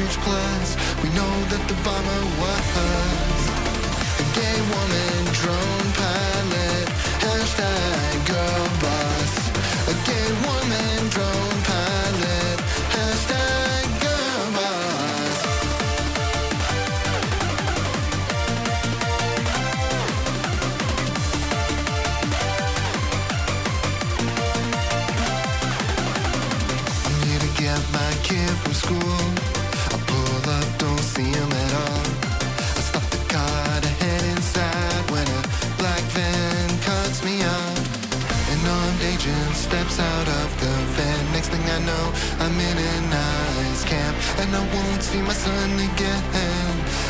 huge plus. We know that the bomber was a gay woman, drone pilot, hashtag girl boss. A gay woman, drone pilot, hashtag girl boss. I'm here to get my kid from school. I pull up, don't see him at all. I stop the car to head inside when a black van cuts me off. An armed agent steps out of the van. Next thing I know, I'm in an ICE camp, and I won't see my son again.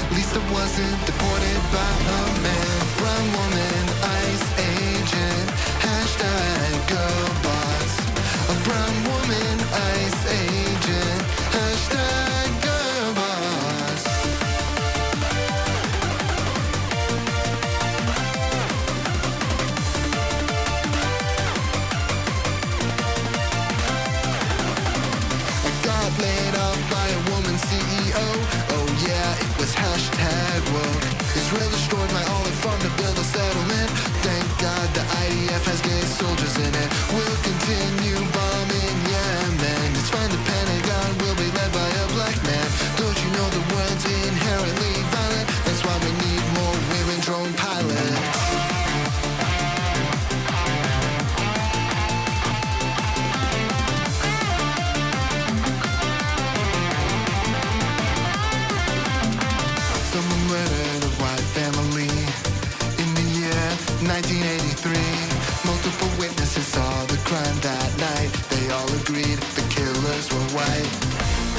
At least I wasn't deported by a man. Brown woman, ICE agent, hashtag girl boss. A brown woman, ICE agent, hashtag girl boss. I got laid off by a woman CEO. Oh yeah, it was hashtag woke. Israel destroyed my olive farm to build a settlement. Thank God the IDF has gay soldiers in it. We'll continue bombing Yemen. It's fine, the Pentagon will be led by a black man. Don't you know the world's inherently violent? That's why we need more women drone pilots. Someone murdered a white family in the year 1983. Multiple witnesses saw the crime that night. They all agreed the killers were white.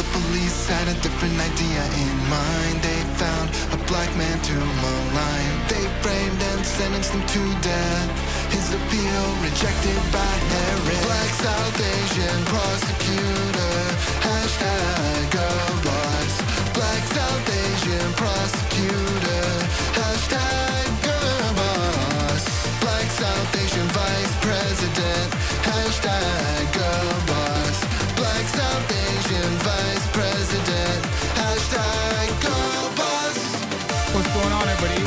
The police had a different idea in mind. They found a black man to malign. They framed and sentenced him to death. His appeal rejected by Harris. Black South Asian prosecutor, hashtag girl boss. Black South Asian prosecutor, hashtag girl boss. Black South Asian vice president, hashtag girl boss. Black South Asian vice president, hashtag girl boss. What's going on, everybody?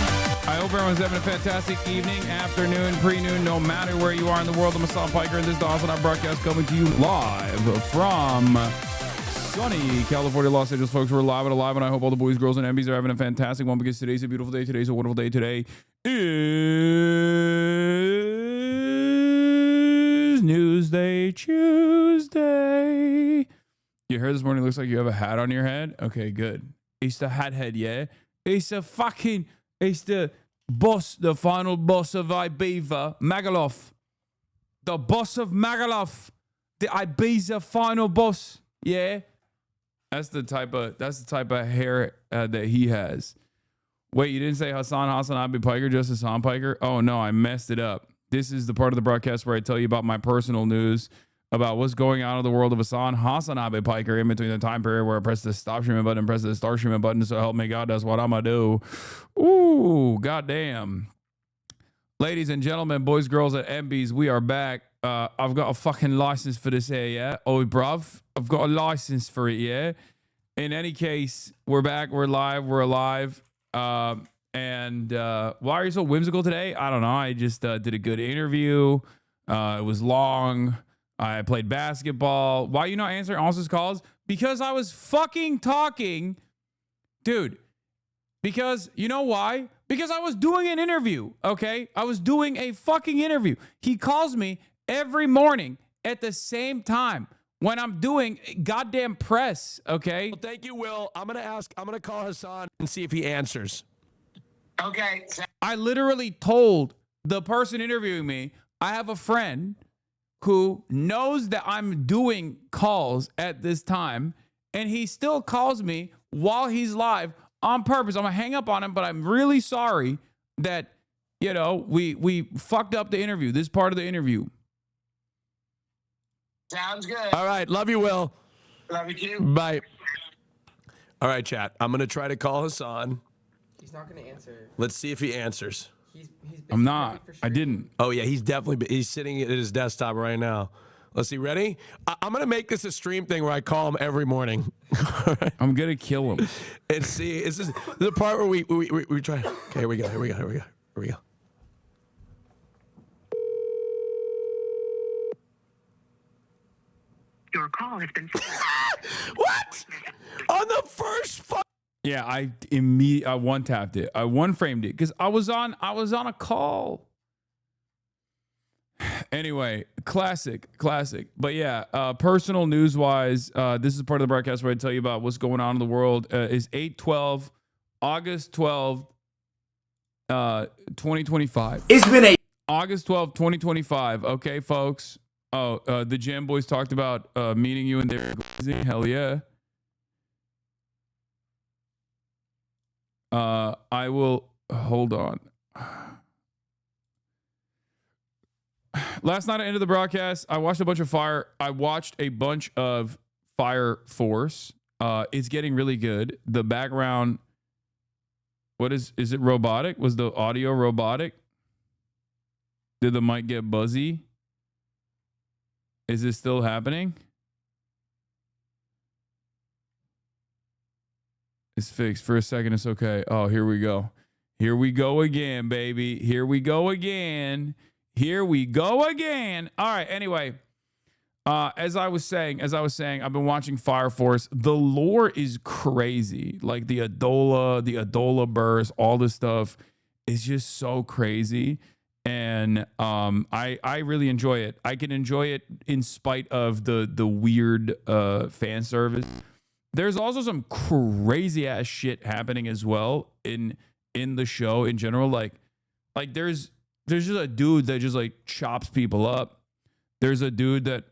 I hope everyone's having a fantastic evening, afternoon, pre-noon, no matter where you are in the world. I'm Hasan Piker, and this is the Hasanabi broadcast coming to you live from sunny California, Los Angeles. Folks, we're live and alive, and I hope all the boys, girls, and MBs are having a fantastic one, because today's a beautiful day. Today's a wonderful day. Today is Newsday, Tuesday. Your hair this morning looks like you have a hat on your head. Okay, good. It's the hat head, yeah? It's the boss, the final boss of Ibiza, Magaloff. The boss of Magaloff. The Ibiza final boss. Yeah. That's the type of hair that he has. Wait, you didn't say Hasanabi Piker, just Hasan Piker? Oh no, I messed it up. This is the part of the broadcast where I tell you about my personal news about what's going on in the world of Hasanabi Piker in between the time period where I press the stop streaming button and press the start streaming button. So help me God, that's what I'm gonna do. Ooh, goddamn. Ladies and gentlemen, boys, girls, and MBs, we are back. I've got a fucking license for this here, yeah? Oh, bruv, I've got a license for it, yeah? In any case, we're back, we're live, we're alive. And why are you so whimsical today? I don't know. I just did a good interview. It was long. I played basketball. Why are you not answering Austin's calls? Because I was fucking talking. Dude, because you know why? Because I was doing an interview, okay? I was doing a fucking interview. He calls me every morning at the same time when I'm doing goddamn press, okay? Well, thank you, Will. I'm going to call Hasan and see if he answers. Okay. I literally told the person interviewing me, I have a friend who knows that I'm doing calls at this time, and he still calls me while he's live on purpose. I'm gonna hang up on him, but I'm really sorry that, you know, we fucked up the interview, this part of the interview. Sounds good. All right. Love you, Will. Love you too. Bye. All right, chat. I'm going to try to call Hasan. He's not going to answer. Let's see if he answers. He's I'm not. I didn't. Oh, yeah. He's sitting at his desktop right now. Let's see. Ready? I'm gonna make this a stream thing where I call him every morning. I'm gonna kill him. And see, this is the part where we try. Okay, here we go. Here we go. Here we go. Here we go. Your call has been. What? On the first. Yeah, I one tapped it. I one framed it because I was on a call. Anyway, classic. But yeah, personal news wise, this is part of the broadcast where I tell you about what's going on in the world. Is 8/12, August 12, 2025. It's been August 12, 2025. Okay, folks. Oh, the Jam Boys talked about meeting you in there. Hell yeah. I will hold on. Last night I ended the broadcast. I watched a bunch of Fire Force. It's getting really good. The background, is it robotic? Was the audio robotic? Did the mic get buzzy? Is this still happening? It's fixed. For a second, it's okay. Oh, here we go. Here we go again, baby. Here we go again. Here we go again. All right. Anyway, as I was saying, I've been watching Fire Force. The lore is crazy. Like the Adola burst, all this stuff is just so crazy. And I really enjoy it. I can enjoy it in spite of the weird fan service. There's also some crazy ass shit happening as well in the show in general. Like there's just a dude that just like chops people up. There's a dude that.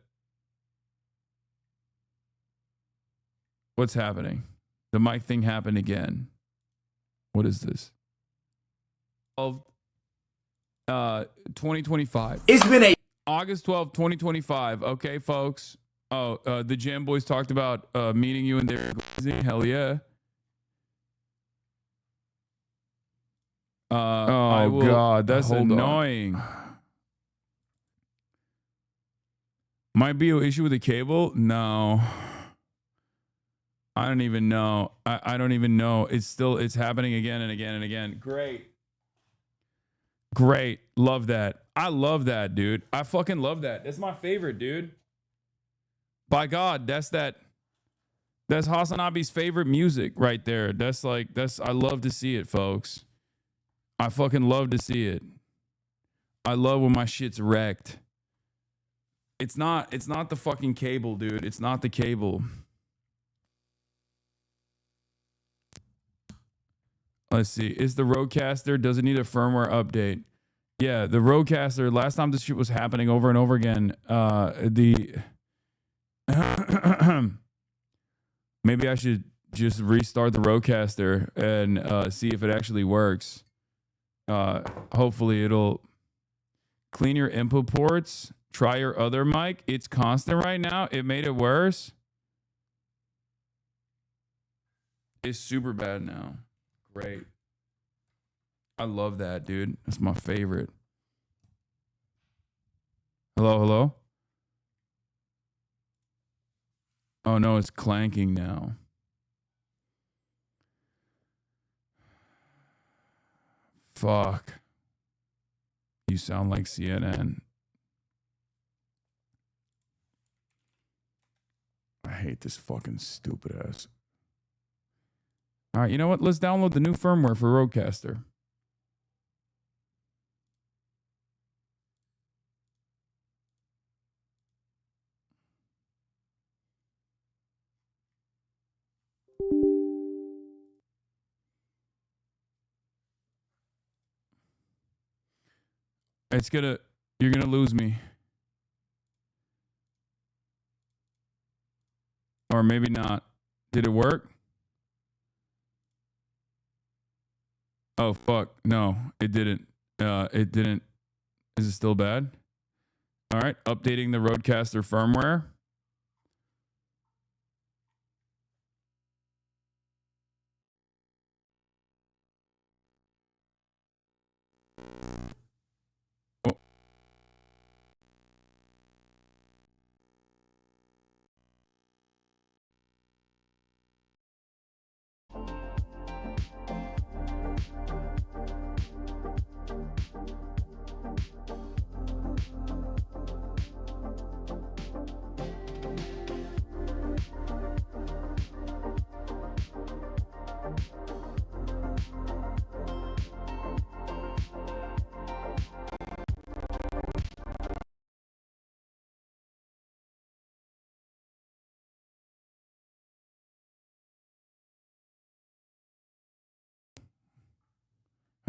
What's happening? The mic thing happened again. What is this? Of 2025. It's been August 12, 2025. Okay, folks. Oh, the Jam Boys talked about meeting you in there. Hell yeah. Oh God, that's annoying. Might be an issue with the cable. No, I don't even know. I don't even know. It's happening again and again and again. Great. Love that. I love that, dude. I fucking love that. That's my favorite, dude. By God, that's Hasanabi's favorite music right there. I love to see it, folks. I fucking love to see it. I love when my shit's wrecked. It's not the fucking cable, dude. It's not the cable. Let's see. Is the Rodecaster, does it need a firmware update? Yeah, the Rodecaster, last time this shit was happening over and over again, maybe I should just restart the Rodecaster and see if it actually works. Hopefully it'll clean your input ports. Try your other mic. It's constant right now. It made it worse. It's super bad now. Great. I love that, dude. That's my favorite. Hello? Oh no, it's clanking now. Fuck. You sound like CNN. I hate this fucking stupid ass. All right, you know what? Let's download the new firmware for Rodecaster. You're gonna lose me. Or maybe not. Did it work? Oh, fuck. No, it didn't. It didn't. Is it still bad? All right. Updating the Rodecaster firmware.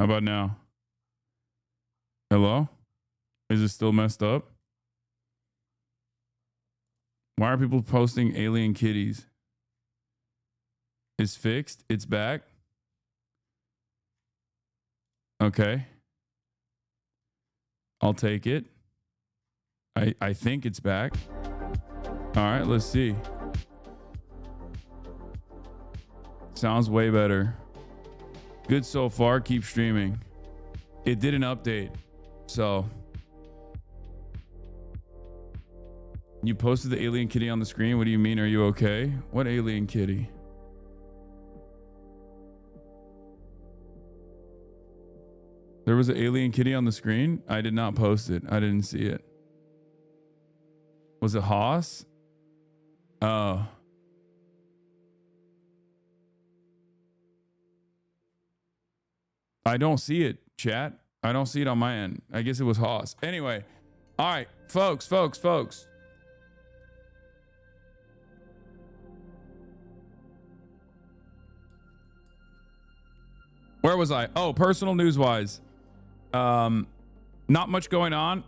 How about now? Hello? Is it still messed up? Why are people posting alien kitties? It's fixed. It's back. Okay. I'll take it. I think it's back. All right, let's see. Sounds way better. Good so far. Keep streaming. It did an update. So you posted the alien kitty on the screen. What do you mean? Are you okay? What alien kitty? There was an alien kitty on the screen. I did not post it. I didn't see it. Was it Haas? Oh. I don't see it, chat. I don't see it on my end. I guess it was Haas. Anyway. All right, folks. Where was I? Oh, personal news-wise. Not much going on.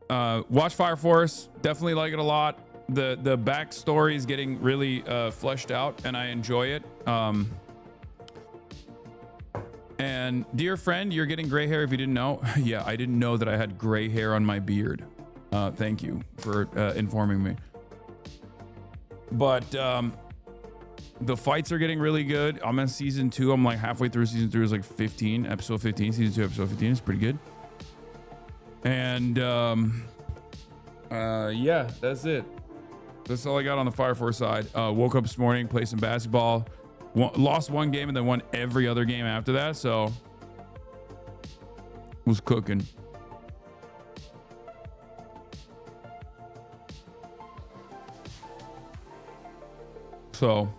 Watch Fire Force. Definitely like it a lot. The backstory is getting really fleshed out, and I enjoy it. And dear friend, you're getting gray hair if you didn't know. Yeah, I didn't know that I had gray hair on my beard. Thank you for informing me. But the fights are getting really good. I'm in season 2. I'm like halfway through season 3. It's like 15, episode 15. Season 2, episode 15 is pretty good. And yeah, that's it. That's all I got on the Fire Force side. Woke up this morning, played some basketball. Lost one game and then won every other game after that. So was cooking. So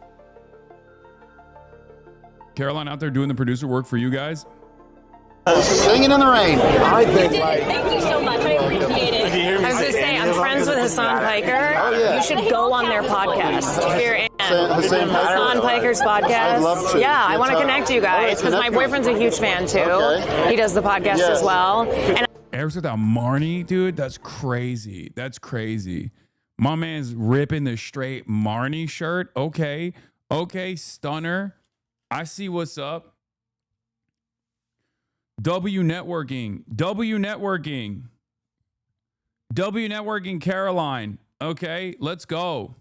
Caroline out there doing the producer work for you guys. Singing in the rain. I think Thank you so much. I appreciate it. I was going to say, I'm friends with Hasan Piker. Oh, yeah. You should go on their podcast if you're in. Hasan Piker's podcast. I'd love to. Yeah, I want to connect you guys because my boyfriend's a huge fan too. Okay. He does the podcast as well. And Eric's got that Marnie, dude. That's crazy. That's crazy. My man's ripping the straight Marnie shirt. Okay. Okay, stunner. I see what's up. W networking, Caroline. Okay, let's go.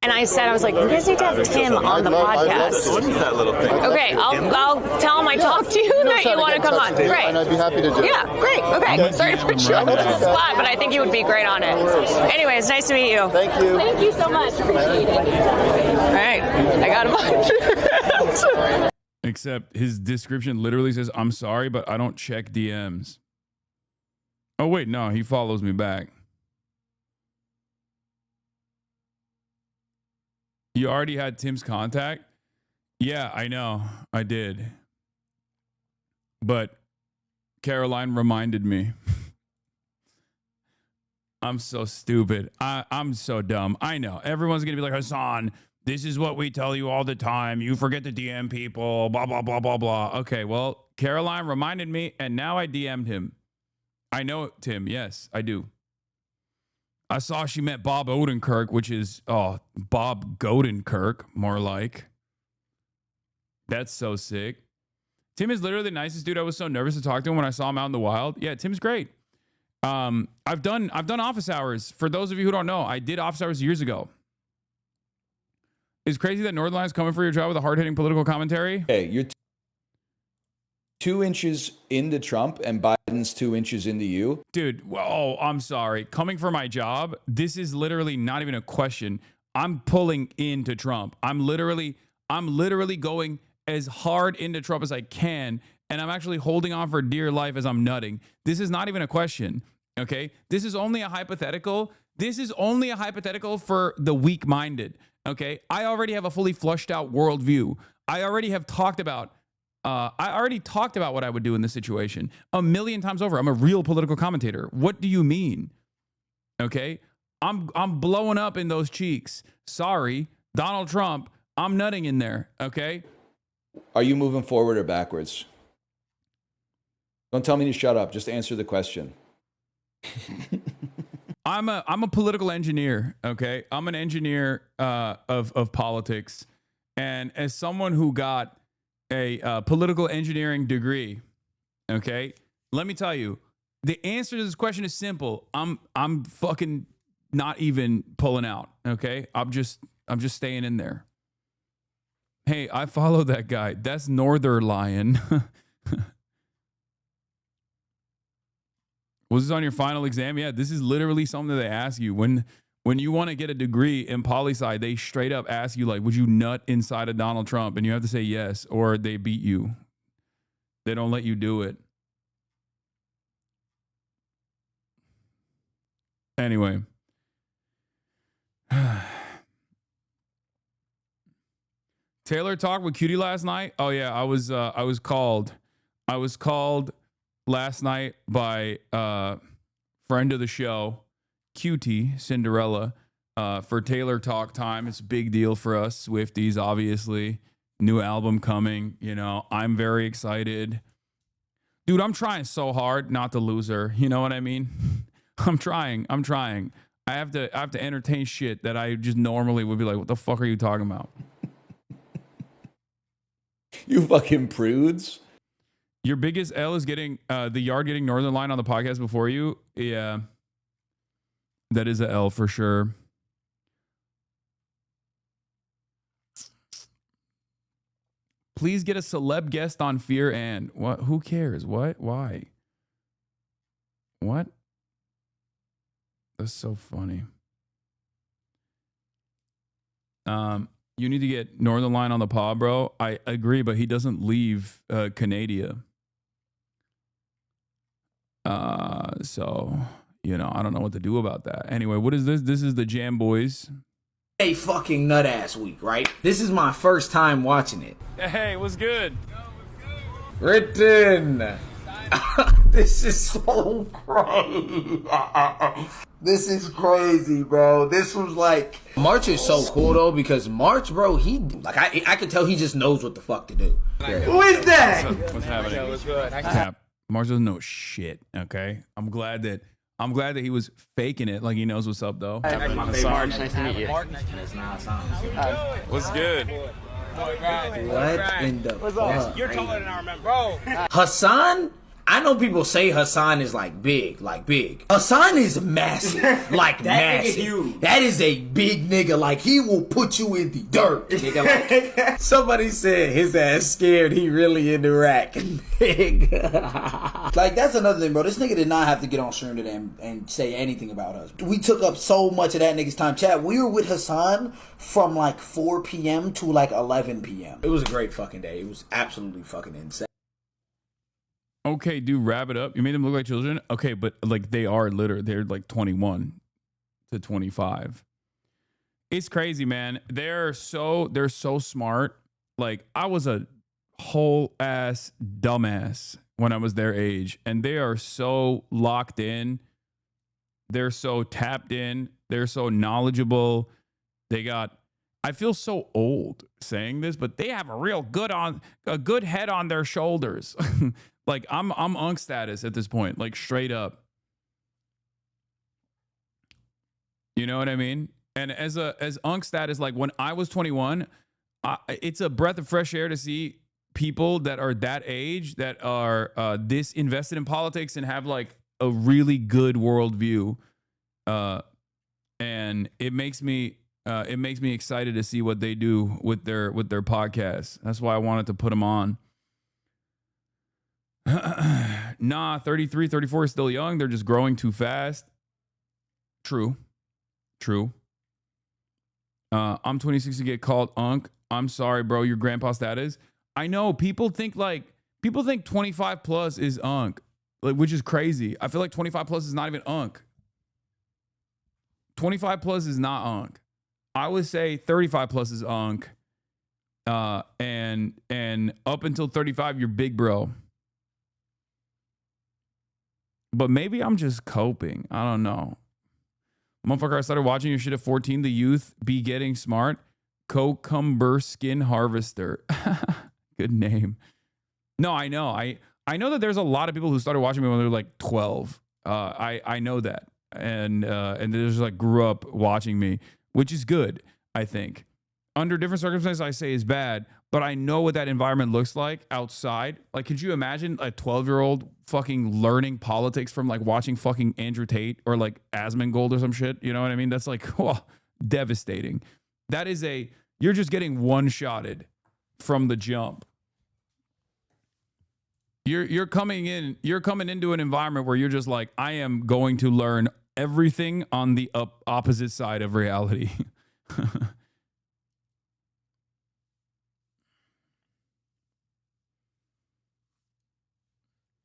And I said, I was like, you guys need to have Tim on the podcast. What is that little thing? Okay, I'll tell him I talked to you that you want to come on. Great. And I'd be happy to do it. Yeah, great. Okay. Sorry to put you on the spot, but I think you would be great on it. Anyways, nice to meet you. Thank you. Thank you so much. Appreciate it. All right. I got a bunch. Except his description literally says, I'm sorry, but I don't check DMs. Oh, wait, no, he follows me back. You already had Tim's contact? Yeah, I know. I did. But Caroline reminded me. I'm so stupid. I'm so dumb. I know. Everyone's going to be like, Hasan, this is what we tell you all the time. You forget to DM people, blah, blah, blah, blah, blah. Okay, well, Caroline reminded me, and now I DM'd him. I know Tim. Yes, I do. I saw she met Bob Odenkirk, which is, Bob Godenkirk, more like. That's so sick. Tim is literally the nicest dude. I was so nervous to talk to him when I saw him out in the wild. Yeah, Tim's great. I've done office hours. For those of you who don't know, I did office hours years ago. It's crazy that Northernline's coming for your job with a hard-hitting political commentary. Hey, you're 2 inches into Trump and Biden's 2 inches into you. Dude, well, I'm sorry. Coming for my job, this is literally not even a question. I'm pulling into Trump. I'm literally going as hard into Trump as I can, and I'm actually holding on for dear life as I'm nutting. This is not even a question, okay? This is only a hypothetical. This is only a hypothetical for the weak-minded, okay? I already have a fully flushed out worldview. I already talked about what I would do in this situation 1,000,000 times over. I'm a real political commentator. What do you mean? Okay? I'm blowing up in those cheeks. Sorry, Donald Trump, I'm nutting in there, okay? Are you moving forward or backwards? Don't tell me to shut up. Just answer the question. I'm a political engineer. Okay, I'm an engineer of politics, and as someone who got a political engineering degree, okay, let me tell you, the answer to this question is simple. I'm fucking not even pulling out. Okay, I'm just staying in there. Hey, I follow that guy. That's Northern Lion. Was this on your final exam? Yeah, this is literally something that they ask you. When you want to get a degree in poli-sci, they straight up ask you, like, would you nut inside of Donald Trump? And you have to say yes, or they beat you. They don't let you do it. Anyway. Taylor talked with Cutie last night. Oh yeah, I was called. I was called last night by friend of the show, Cutie Cinderella, for Taylor talk time. It's a big deal for us Swifties, obviously. New album coming. You know, I'm very excited. Dude, I'm trying so hard not to lose her. You know what I mean? I'm trying. I have to entertain shit that I just normally would be like, what the fuck are you talking about? You fucking prudes. Your biggest L is getting the Yard getting Northern Line on the podcast before you. Yeah, that is a L for sure. Please get a celeb guest on Fear and what? Who cares? What? Why? What? That's so funny. You need to get Northern Line on the pod, bro. I agree, but he doesn't leave Canada. So, you know, I don't know what to do about that. Anyway, what is this? This is the Jam Boys. A fucking nut ass week, right? This is my first time watching it. Hey, what's good? Written. This is so crazy. This is crazy, bro. This was like March is so cool though because March, bro, he like I could tell he just knows what the fuck to do. Who is that? What's happening? What's good? Yeah, March doesn't know shit. Okay, I'm glad that he was faking it like he knows what's up though. March, nice to meet you. What's good? What in the fuck? You're taller than I remember. Bro. Hasan? I know people say Hasan is like big. Hasan is massive, like massive. That is a big nigga. Like he will put you in the dirt, nigga. Like, somebody said his ass scared. He really in the rack. Like that's another thing, bro. This nigga did not have to get on stream today and say anything about us. We took up so much of that nigga's time. Chat. We were with Hasan from like 4 p.m. to like 11 p.m. It was a great fucking day. It was absolutely fucking insane. Okay, dude, wrap it up. You made them look like children. Okay, but like they're like 21 to 25. It's crazy, man. They're so smart. Like I was a whole ass dumbass when I was their age, and they are so locked in. They're so tapped in. They're so knowledgeable. I feel so old saying this, but they have a good head on their shoulders. Like I'm Unk status at this point, like straight up. You know what I mean? And as Unk status, like when I was 21, it's a breath of fresh air to see people that are that age that are this invested in politics and have like a really good worldview. And it makes me excited to see what they do with their podcast. That's why I wanted to put them on. Nah, 33, 34 is still young. They're just growing too fast. True. I'm 26 to get called Unk. I'm sorry, bro. Your grandpa status. I know people think 25 plus is Unk, like, which is crazy. I feel like 25 plus is not even Unk. 25 plus is not Unk. I would say 35 plus is Unk. And up until 35, you're big bro. But maybe I'm just coping. I don't know. Motherfucker, I started watching your shit at 14. The youth be getting smart. Cucumber skin harvester. Good name. No, I know. I know that there's a lot of people who started watching me when they were like 12. I know that, and they just like grew up watching me, which is good. I think under different circumstances, I say is bad, but I know what that environment looks like outside. Like, could you imagine a 12-year-old fucking learning politics from like watching fucking Andrew Tate or like Asmongold or some shit? You know what I mean? That's like devastating. That is you're just getting one-shotted from the jump. You're coming into an environment where you're just like, I am going to learn everything on the opposite side of reality.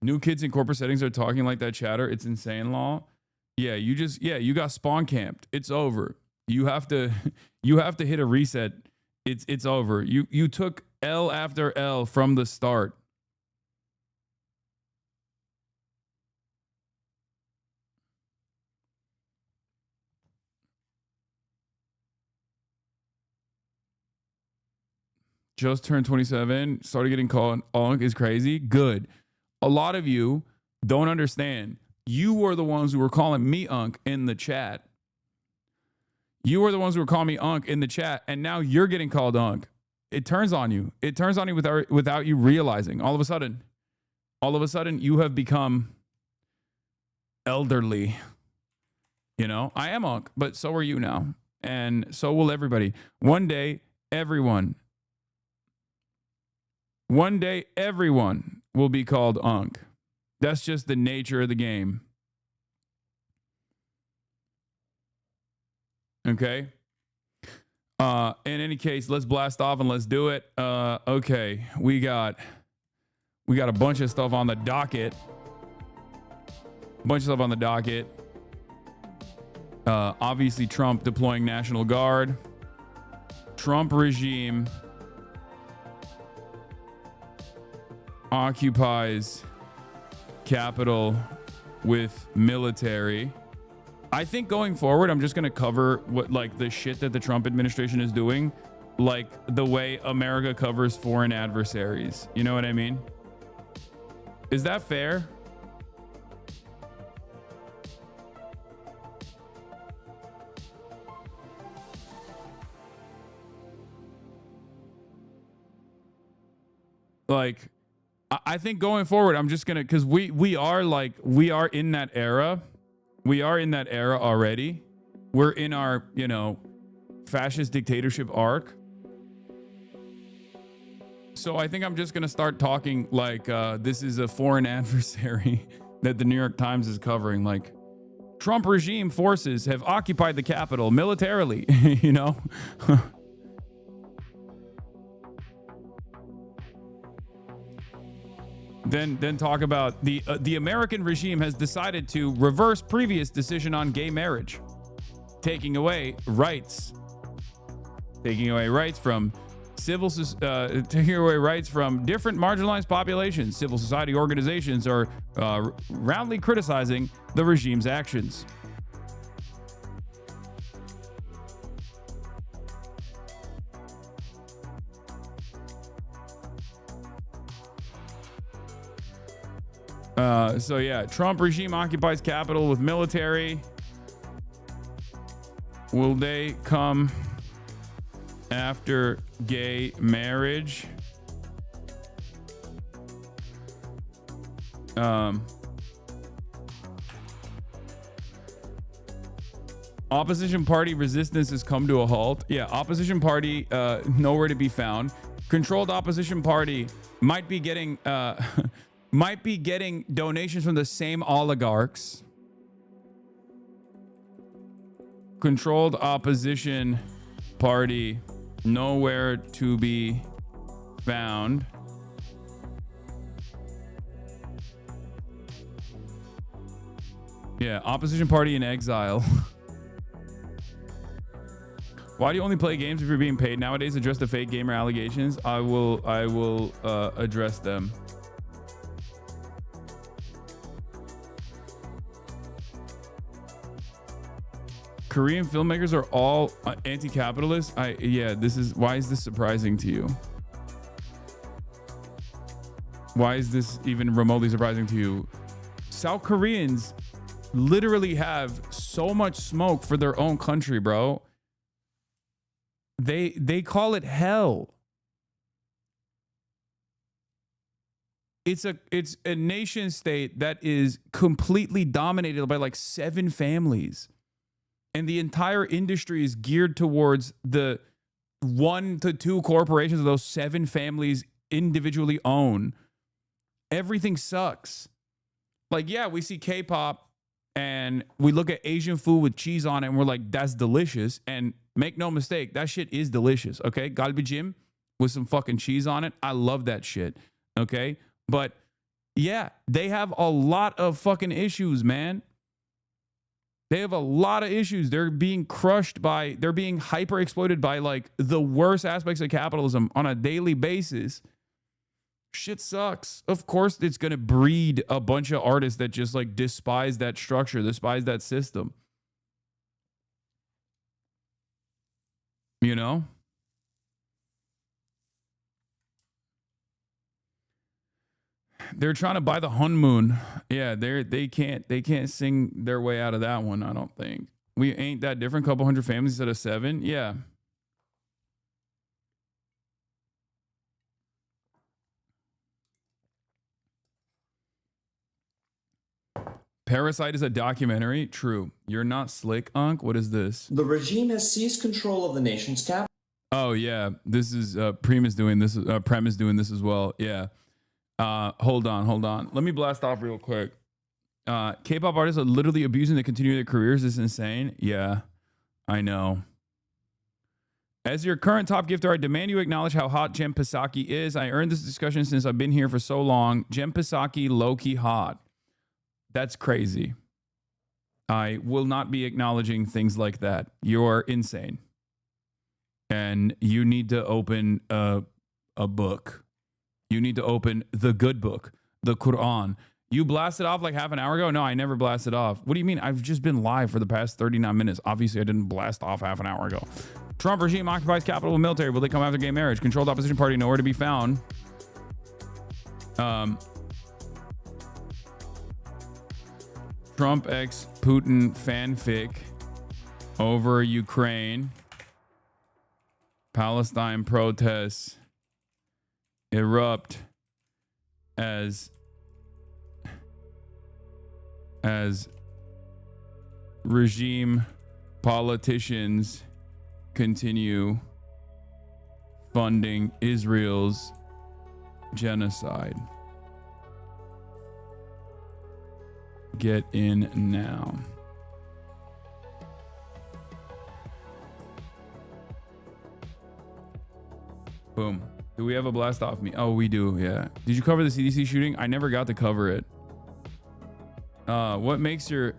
New kids in corporate settings are talking like that chatter. It's insane, law. Yeah, you got spawn camped. It's over. You have to hit a reset. It's over. You took L after L from the start. Just turned 27, started getting called Unk is crazy. Good. A lot of you don't understand. You were the ones who were calling me Unk in the chat. You were the ones who were calling me Unk in the chat, and now you're getting called Unk. It turns on you. It turns on you without you realizing. All of a sudden, you have become elderly. You know, I am Unk, but so are you now. And so will everybody. One day, everyone will be called Unk. That's just the nature of the game. Okay? In any case, let's blast off and let's do it. Okay, we got a bunch of stuff on the docket. Obviously, Trump deploying National Guard. Trump regime occupies Capitol with military. I think going forward, I'm just going to cover what like the shit that the Trump administration is doing, like the way America covers foreign adversaries. You know what I mean? Is that fair? Like, I think going forward, I'm just gonna, because we are in that era. We are in that era already. We're in our, fascist dictatorship arc. So I think I'm just gonna start talking like this is a foreign adversary that the New York Times is covering. Like, Trump regime forces have occupied the Capitol militarily, Then talk about the American regime has decided to reverse previous decision on gay marriage, taking away rights from taking away rights from different marginalized populations. Civil society organizations are roundly criticizing the regime's actions. So yeah, Trump regime occupies Capitol with military. Will they come after gay marriage? Opposition party resistance has come to a halt. Yeah, opposition party nowhere to be found. Controlled opposition party might be getting donations from the same oligarchs. Controlled opposition party nowhere to be found. Yeah, opposition party in exile. Why do you only play games if you're being paid nowadays? Address the fake gamer allegations. I will address them. Korean filmmakers are all anti-capitalist. Why is this surprising to you? Why is this even remotely surprising to you? South Koreans literally have so much smoke for their own country, bro. They call it hell. It's a nation state that is completely dominated by like 7 families. And the entire industry is geared towards the 1 to 2 corporations of those 7 families individually own. Everything sucks. Like, yeah, we see K-pop and we look at Asian food with cheese on it and we're like, that's delicious. And make no mistake, that shit is delicious, okay? Galbijim with some fucking cheese on it. I love that shit, okay? But yeah, they have a lot of fucking issues, man. They have a lot of issues. They're being crushed by, they're being hyper exploited by like the worst aspects of capitalism on a daily basis. Shit sucks. Of course, it's going to breed a bunch of artists that just like despise that structure, despise that system. You know? They're trying to buy the honeymoon. Yeah, they can't sing their way out of that one, I don't think. We ain't that different. Couple hundred families instead of 7. Yeah. Parasite is a documentary. True. You're not slick, Unc. What is this? The regime has seized control of the nation's capital. Oh yeah, this is Premis doing this. Premise doing this as well. Yeah. Hold on. Let me blast off real quick. K-pop artists are literally abusing to continue their careers. This is insane. Yeah, I know. As your current top gifter, I demand you acknowledge how hot Jem Psaki is. I earned this discussion since I've been here for so long. Jem Psaki, low-key hot. That's crazy. I will not be acknowledging things like that. You're insane. And you need to open a book. You need to open the good book, the Quran. You blasted off like half an hour ago? No, I never blasted off. What do you mean? I've just been live for the past 39 minutes. Obviously, I didn't blast off half an hour ago. Trump regime occupies capital with military. Will they come after gay marriage? Controlled opposition party nowhere to be found. Trump x Putin fanfic over Ukraine. Palestine protests erupt as regime politicians continue funding Israel's genocide. Get in now. Boom. Do we have a blast off me? Oh, we do. Yeah. Did you cover the CDC shooting? I never got to cover it. White makes your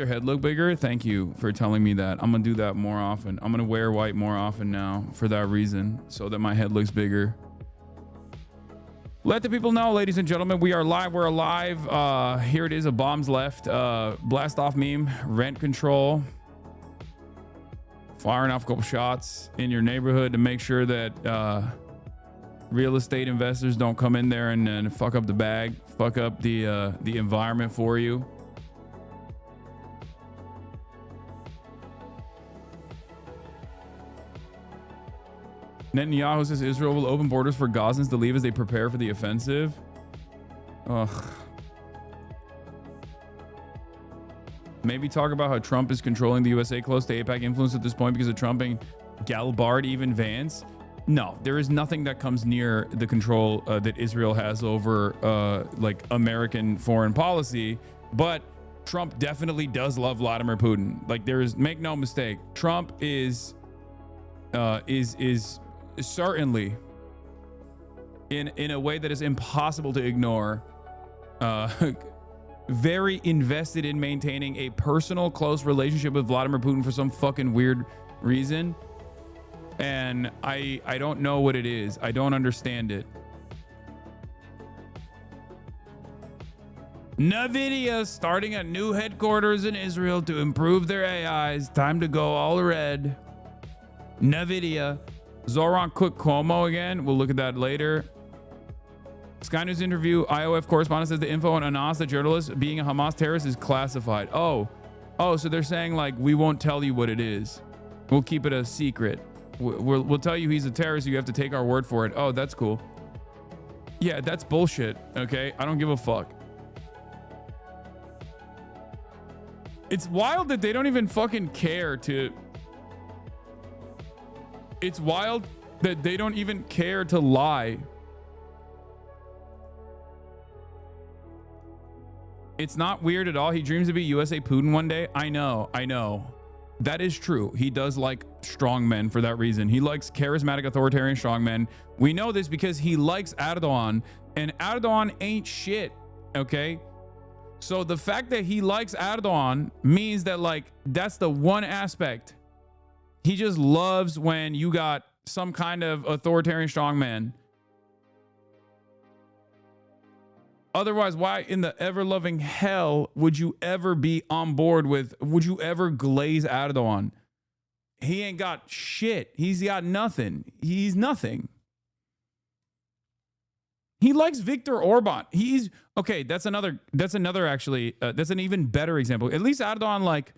head look bigger? Thank you for telling me that. I'm gonna do that more often. I'm gonna wear white more often now for that reason, so that my head looks bigger. Let the people know, ladies and gentlemen, we are live. We're alive. Here it is, a bombs left. Blast off meme, rent control. Firing off a couple shots in your neighborhood to make sure that real estate investors don't come in there and fuck up the bag, fuck up the environment for you. Netanyahu says Israel will open borders for Gazans to leave as they prepare for the offensive. Ugh. Maybe talk about how Trump is controlling the USA close to APAC influence at this point because of Trump and Galbard, even Vance. No, there is nothing that comes near the control that Israel has over like American foreign policy. But Trump definitely does love Vladimir Putin. Like, there is, make no mistake, Trump is certainly in a way that is impossible to ignore, very invested in maintaining a personal close relationship with Vladimir Putin for some fucking weird reason. And I don't know what it is. I don't understand it. NVIDIA starting a new headquarters in Israel to improve their AIs. Time to go all red. NVIDIA. Zoran Cook Cuomo again. We'll look at that later. Sky News interview, IOF correspondent says the info on Anas, the journalist, being a Hamas terrorist is classified. Oh, so they're saying like, we won't tell you what it is. We'll keep it a secret. We'll tell you he's a terrorist. You have to take our word for it. Oh, that's cool. Yeah, that's bullshit. Okay, I don't give a fuck. It's wild that they don't even fucking care to. It's wild that they don't even care to lie. It's not weird at all. He dreams to be USA Putin one day. I know. That is true. He does like strong men for that reason. He likes charismatic authoritarian strong men. We know this because he likes Erdogan, and Erdogan ain't shit, okay? So the fact that he likes Erdogan means that like that's the one aspect. He just loves when you got some kind of authoritarian strongman. Otherwise, why in the ever-loving hell would you ever be on board with, would you ever glaze Erdogan? He ain't got shit. He's got nothing. He's nothing. He likes Viktor Orban. He's, okay, that's an even better example. At least Erdogan, like,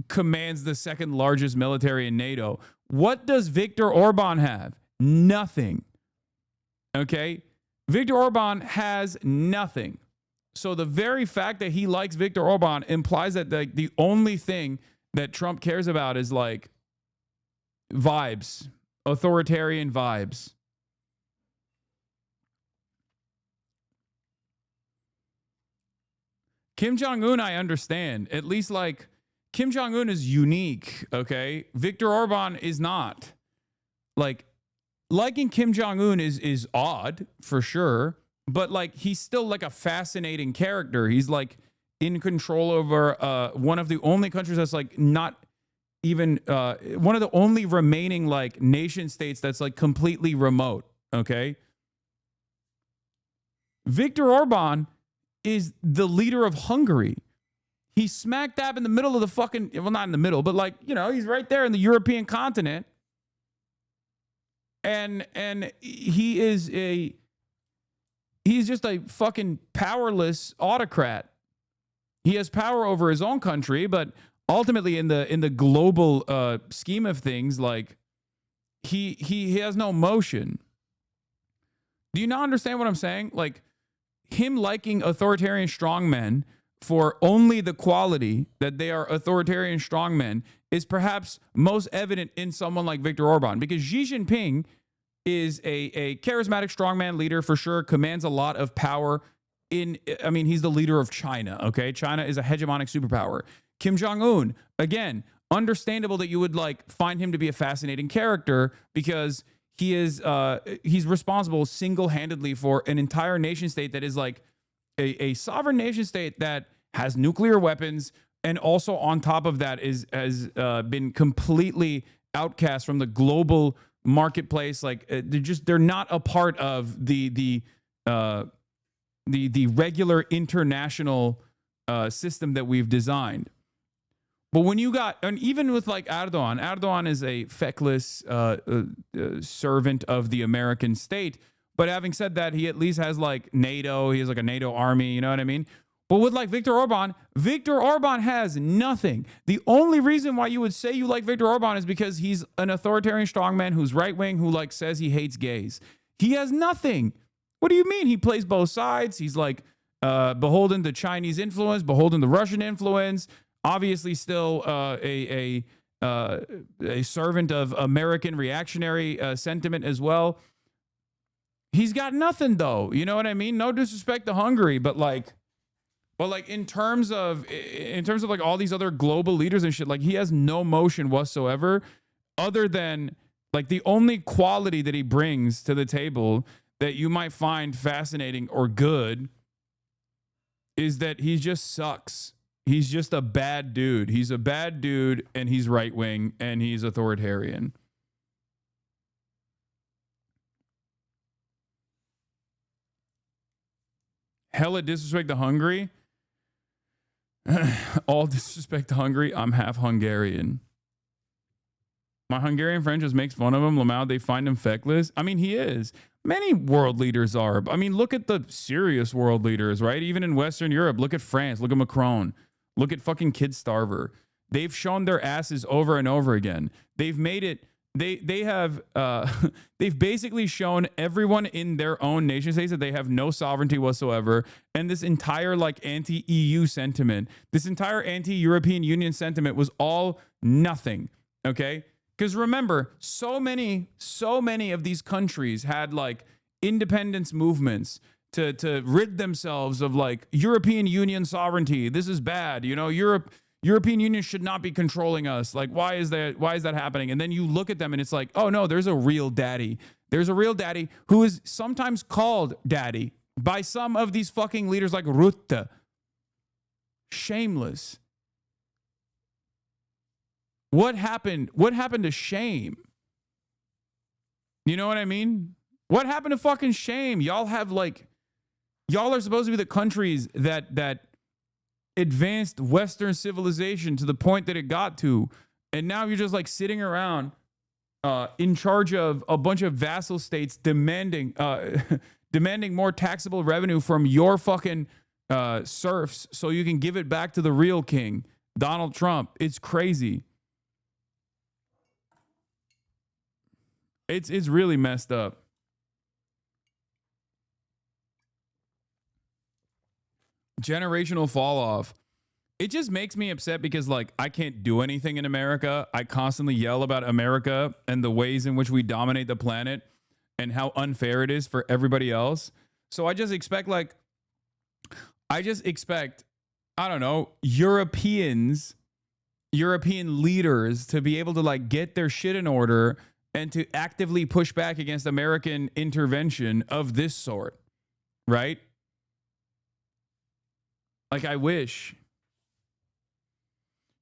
commands the second largest military in NATO. What does Viktor Orban have? Nothing. Okay? Viktor Orban has nothing. So the very fact that he likes Viktor Orban implies that the only thing that Trump cares about is like vibes, authoritarian vibes. Kim Jong-un, I understand. At least like Kim Jong-un is unique, okay? Viktor Orban is not. Like, liking Kim Jong-un is odd for sure, but like he's still like a fascinating character. He's like in control over one of the only countries that's like not even one of the only remaining like nation states that's like completely remote. Okay. Viktor Orban is the leader of Hungary. He's smack dab in the middle of the fucking, well, not in the middle, but like, you know, he's right there in the European continent. And he's just a fucking powerless autocrat. He has power over his own country, but ultimately in the global scheme of things, like he has no motion. Do you not understand what I'm saying? Like him liking authoritarian strongmen for only the quality that they are authoritarian strongmen is perhaps most evident in someone like Viktor Orban, because Xi Jinping is a charismatic strongman leader for sure, commands a lot of power he's the leader of China, okay? China is a hegemonic superpower. Kim Jong-un, again, understandable that you would like find him to be a fascinating character because he's responsible single-handedly for an entire nation state that is like a sovereign nation state that has nuclear weapons, and also on top of that has been completely outcast from the global marketplace. Like they're not a part of the regular international system that we've designed. But when you got, and even with like Erdogan is a feckless servant of the American state. But having said that, he at least has like NATO. He has like a NATO army. You know what I mean? But with like Viktor Orban has nothing. The only reason why you would say you like Viktor Orban is because he's an authoritarian strongman who's right wing, who like says he hates gays. He has nothing. What do you mean? He plays both sides. He's like beholden to Chinese influence, beholden to Russian influence. Obviously, still a servant of American reactionary sentiment as well. He's got nothing though. You know what I mean? No disrespect to Hungary, but like in terms of like all these other global leaders and shit, like he has no motion whatsoever, other than like the only quality that he brings to the table that you might find fascinating or good is that he just sucks. He's just a bad dude. He's a bad dude, and he's right wing, and he's authoritarian. Hella disrespect to Hungary. All disrespect to Hungary. I'm half Hungarian. My Hungarian friend just makes fun of him. Lamau, they find him feckless. I mean, he is. Many world leaders are. I mean, look at the serious world leaders, right? Even in Western Europe, look at France, look at Macron, look at fucking Kid Starver. They've shown their asses over and over again. They've made it. They have they've basically shown everyone in their own nation states that they have no sovereignty whatsoever, and this entire like anti-EU sentiment, this entire anti-European Union sentiment was all nothing. Okay, because remember, so many of these countries had like independence movements to rid themselves of like European Union sovereignty. This is bad, you know. European Union should not be controlling us. Like, why is that happening? And then you look at them and it's like, oh no, there's a real daddy. There's a real daddy who is sometimes called daddy by some of these fucking leaders like Rutte. Shameless. What happened? What happened to shame? You know what I mean? What happened to fucking shame? Y'all are supposed to be the countries that advanced Western civilization to the point that it got to, and now you're just like sitting around in charge of a bunch of vassal states demanding more taxable revenue from your fucking serfs so you can give it back to the real king, Donald Trump. It's crazy. It's really messed up. Generational fall off. It just makes me upset because like I can't do anything in America. I constantly yell about America and the ways in which we dominate the planet and how unfair it is for everybody else. So I just expect I don't know, European leaders to be able to like get their shit in order and to actively push back against American intervention of this sort, right? Like, I wish.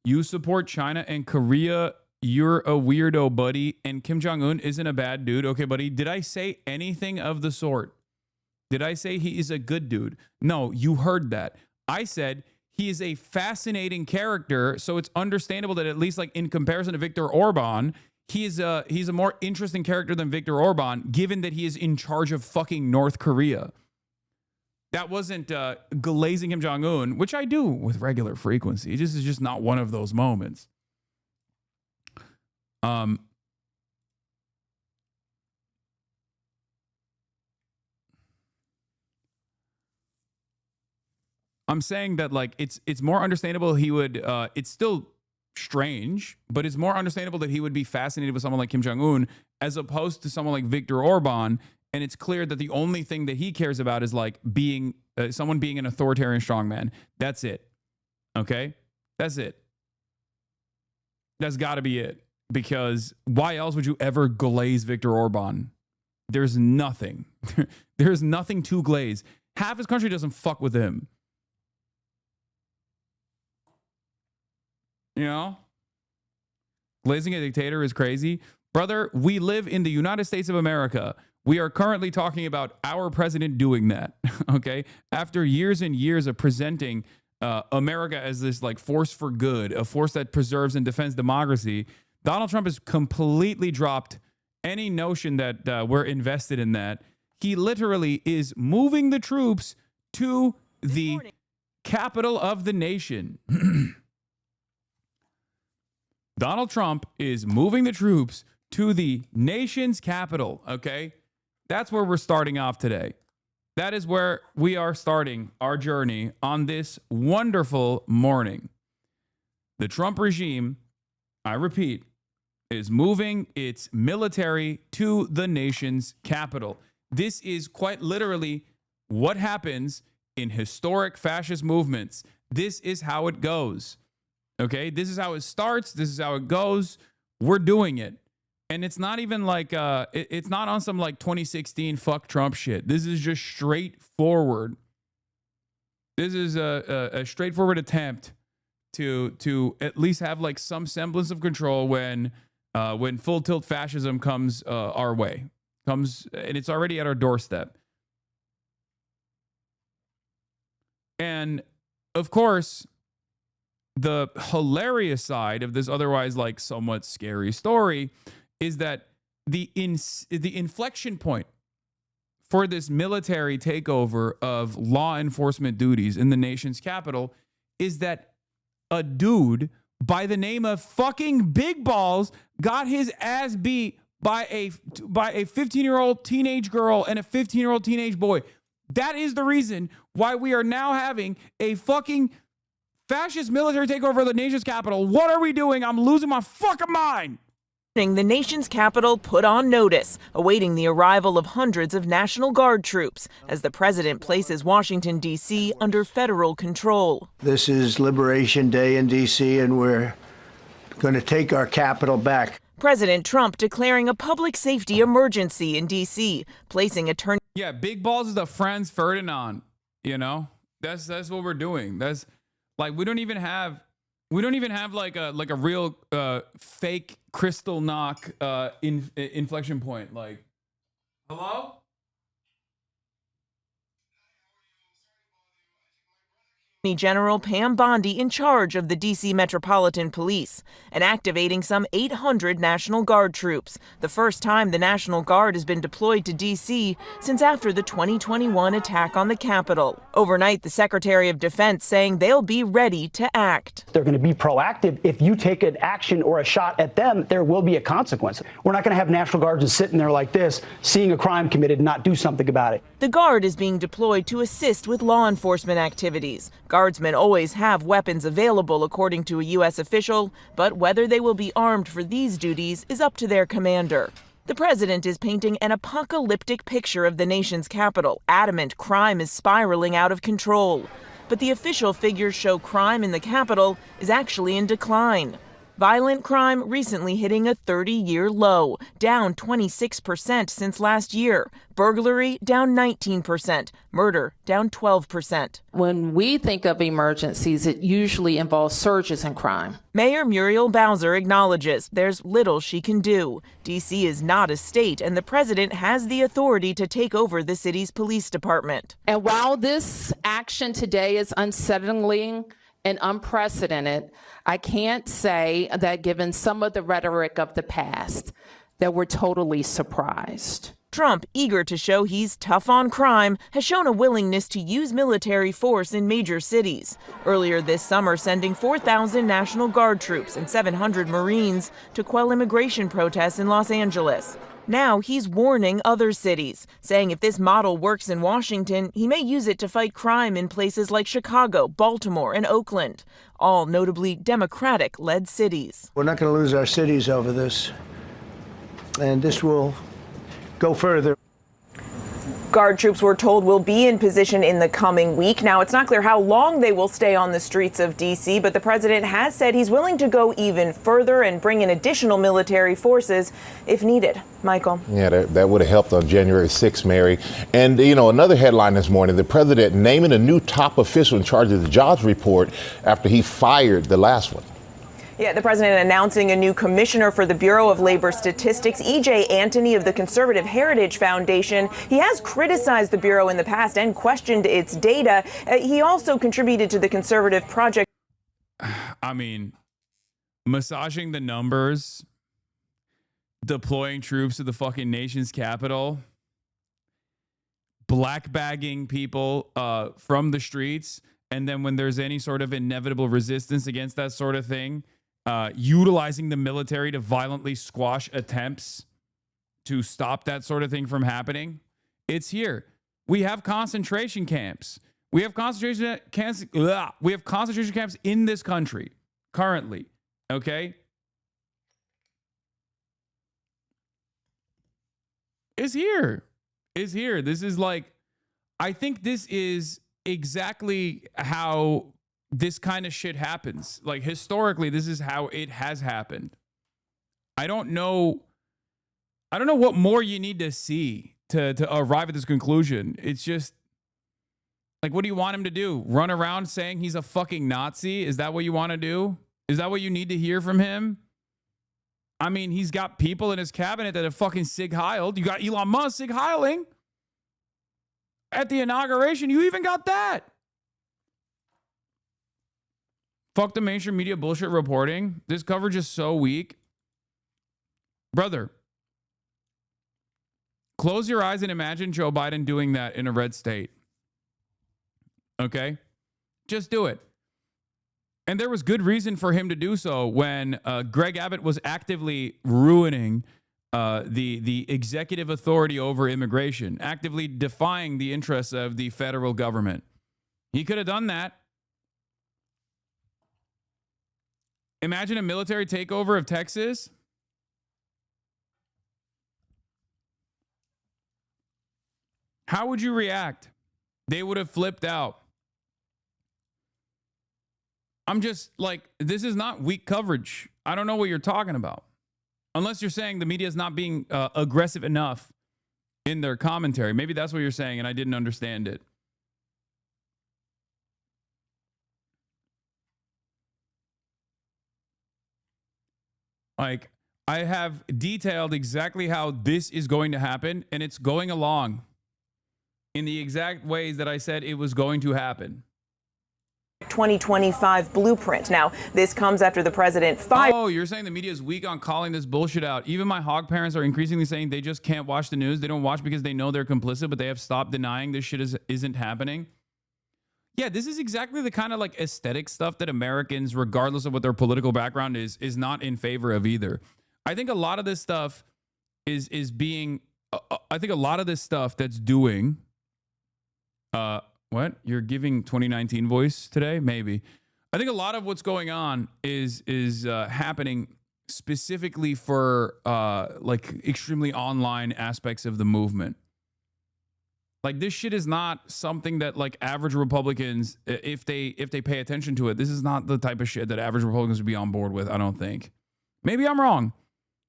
You support China and Korea. You're a weirdo, buddy. And Kim Jong-un isn't a bad dude. Okay, buddy. Did I say anything of the sort? Did I say he is a good dude? No, you heard that. I said he is a fascinating character. So it's understandable that at least like in comparison to Viktor Orban, he's a more interesting character than Viktor Orban, given that he is in charge of fucking North Korea. That wasn't glazing Kim Jong-un, which I do with regular frequency. This is just not one of those moments. I'm saying that like it's more understandable he would it's still strange, but it's more understandable that he would be fascinated with someone like Kim Jong-un as opposed to someone like Viktor Orban. And it's clear that the only thing that he cares about is like being someone being an authoritarian strongman. That's it. Okay? That's it. That's got to be it. Because why else would you ever glaze Viktor Orban? There's nothing. There's nothing to glaze. Half his country doesn't fuck with him. You know? Glazing a dictator is crazy. Brother, we live in the United States of America. We are currently talking about our president doing that, okay? After years and years of presenting America as this like force for good, a force that preserves and defends democracy, Donald Trump has completely dropped any notion that we're invested in that. He literally is moving the troops to the capital of the nation. Donald Trump is moving the troops to the nation's capital, okay? That's where we're starting off today. That is where we are starting our journey on this wonderful morning. The Trump regime, I repeat, is moving its military to the nation's capital. This is quite literally what happens in historic fascist movements. This is how it goes. Okay? This is how it starts. This is how it goes. We're doing it. And it's not even like, it's not on some like 2016 fuck Trump shit. This is just straightforward. This is a straightforward attempt to at least have like some semblance of control when full tilt fascism comes our way. And it's already at our doorstep. And of course, the hilarious side of this otherwise like somewhat scary story is that the inflection point for this military takeover of law enforcement duties in the nation's capital is that a dude by the name of fucking Big Balls got his ass beat by a 15-year-old teenage girl and a 15-year-old teenage boy. That is the reason why we are now having a fucking fascist military takeover of the nation's capital. What are we doing? I'm losing my fucking mind. The nation's capital put on notice, awaiting the arrival of hundreds of National Guard troops as the president places Washington, D.C. under federal control. This is Liberation Day in D.C., and we're going to take our capital back. President Trump declaring a public safety emergency in D.C., placing attorney. Yeah, Big Balls is a Franz Ferdinand, you know? That's what we're doing. That's like we don't even have like a real fake crystal knock inflection point. Like, hello? General Pam Bondi in charge of the D.C. Metropolitan Police and activating some 800 National Guard troops, the first time the National Guard has been deployed to D.C. since after the 2021 attack on the Capitol. Overnight, the Secretary of Defense saying they'll be ready to act. They're going to be proactive. If you take an action or a shot at them, there will be a consequence. We're not going to have National Guards just sitting there like this, seeing a crime committed and not do something about it. The Guard is being deployed to assist with law enforcement activities. Guardsmen always have weapons available, according to a U.S. official, but whether they will be armed for these duties is up to their commander. The president is painting an apocalyptic picture of the nation's capital, adamant crime is spiraling out of control. But the official figures show crime in the capital is actually in decline. Violent crime recently hitting a 30-year low, down 26% since last year. Burglary down 19%. Murder down 12%. When we think of emergencies, it usually involves surges in crime. Mayor Muriel Bowser acknowledges there's little she can do. D.C. is not a state, and the president has the authority to take over the city's police department. And while this action today is unsettling and unprecedented, I can't say that given some of the rhetoric of the past, that we're totally surprised. Trump, eager to show he's tough on crime, has shown a willingness to use military force in major cities. Earlier this summer, sending 4,000 National Guard troops and 700 Marines to quell immigration protests in Los Angeles. Now he's warning other cities, saying if this model works in Washington, he may use it to fight crime in places like Chicago, Baltimore, and Oakland, all notably Democratic-led cities. We're not going to lose our cities over this, and this will go further. Guard troops, we're told, will be in position in the coming week. Now, it's not clear how long they will stay on the streets of D.C., but the president has said he's willing to go even further and bring in additional military forces if needed. Michael. Yeah, that would have helped on January 6th, Mary. And, you know, another headline this morning, the president naming a new top official in charge of the jobs report after he fired the last one. Yeah, the president announcing a new commissioner for the Bureau of Labor Statistics, E.J. Antony of the Conservative Heritage Foundation. He has criticized the Bureau in the past and questioned its data. He also contributed to the Conservative Project. I mean, massaging the numbers, deploying troops to the fucking nation's capital, blackbagging people from the streets, and then when there's any sort of inevitable resistance against that sort of thing, utilizing the military to violently squash attempts to stop that sort of thing from happening. It's here. We have concentration camps. We have concentration camps. We have concentration camps in this country currently. Okay. It's here. It's here. This is like, I think this is exactly how this kind of shit happens. Like historically, this is how it has happened. I don't know what more you need to see to arrive at this conclusion. It's just like, what do you want him to do? Run around saying he's a fucking Nazi? Is that what you want to do? Is that what you need to hear from him? I mean, he's got people in his cabinet that have fucking Sig Heiled. You got Elon Musk Sig Heiling at the inauguration. You even got that. Fuck the mainstream media bullshit reporting. This coverage is so weak. Brother, Close your eyes and imagine Joe Biden doing that in a red state. Okay? Just do it. And there was good reason for him to do so when Greg Abbott was actively ruining the executive authority over immigration, actively defying the interests of the federal government. He could have done that. Imagine a military takeover of Texas. How would you react? They would have flipped out. I'm just like, this is not weak coverage. I don't know what you're talking about. Unless you're saying the media is not being aggressive enough in their commentary. Maybe that's what you're saying, and I didn't understand it. Like, I have detailed exactly how this is going to happen, and it's going along in the exact ways that I said it was going to happen. 2025 blueprint. Now, this comes after the president fired. Oh, you're saying the media is weak on calling this bullshit out. Even my hog parents are increasingly saying they just can't watch the news. They don't watch because they know they're complicit, but they have stopped denying this shit isn't happening. Yeah, this is exactly the kind of like aesthetic stuff that Americans, regardless of what their political background is not in favor of either. I think a lot of this stuff is being, I think a lot of this stuff that's doing, what? You're giving 2019 voice today? Maybe. I think a lot of what's going on is happening specifically for like extremely online aspects of the movement. Like, this shit is not something that like average Republicans, if they pay attention to it, this is not the type of shit that average Republicans would be on board with, I don't think. Maybe I'm wrong,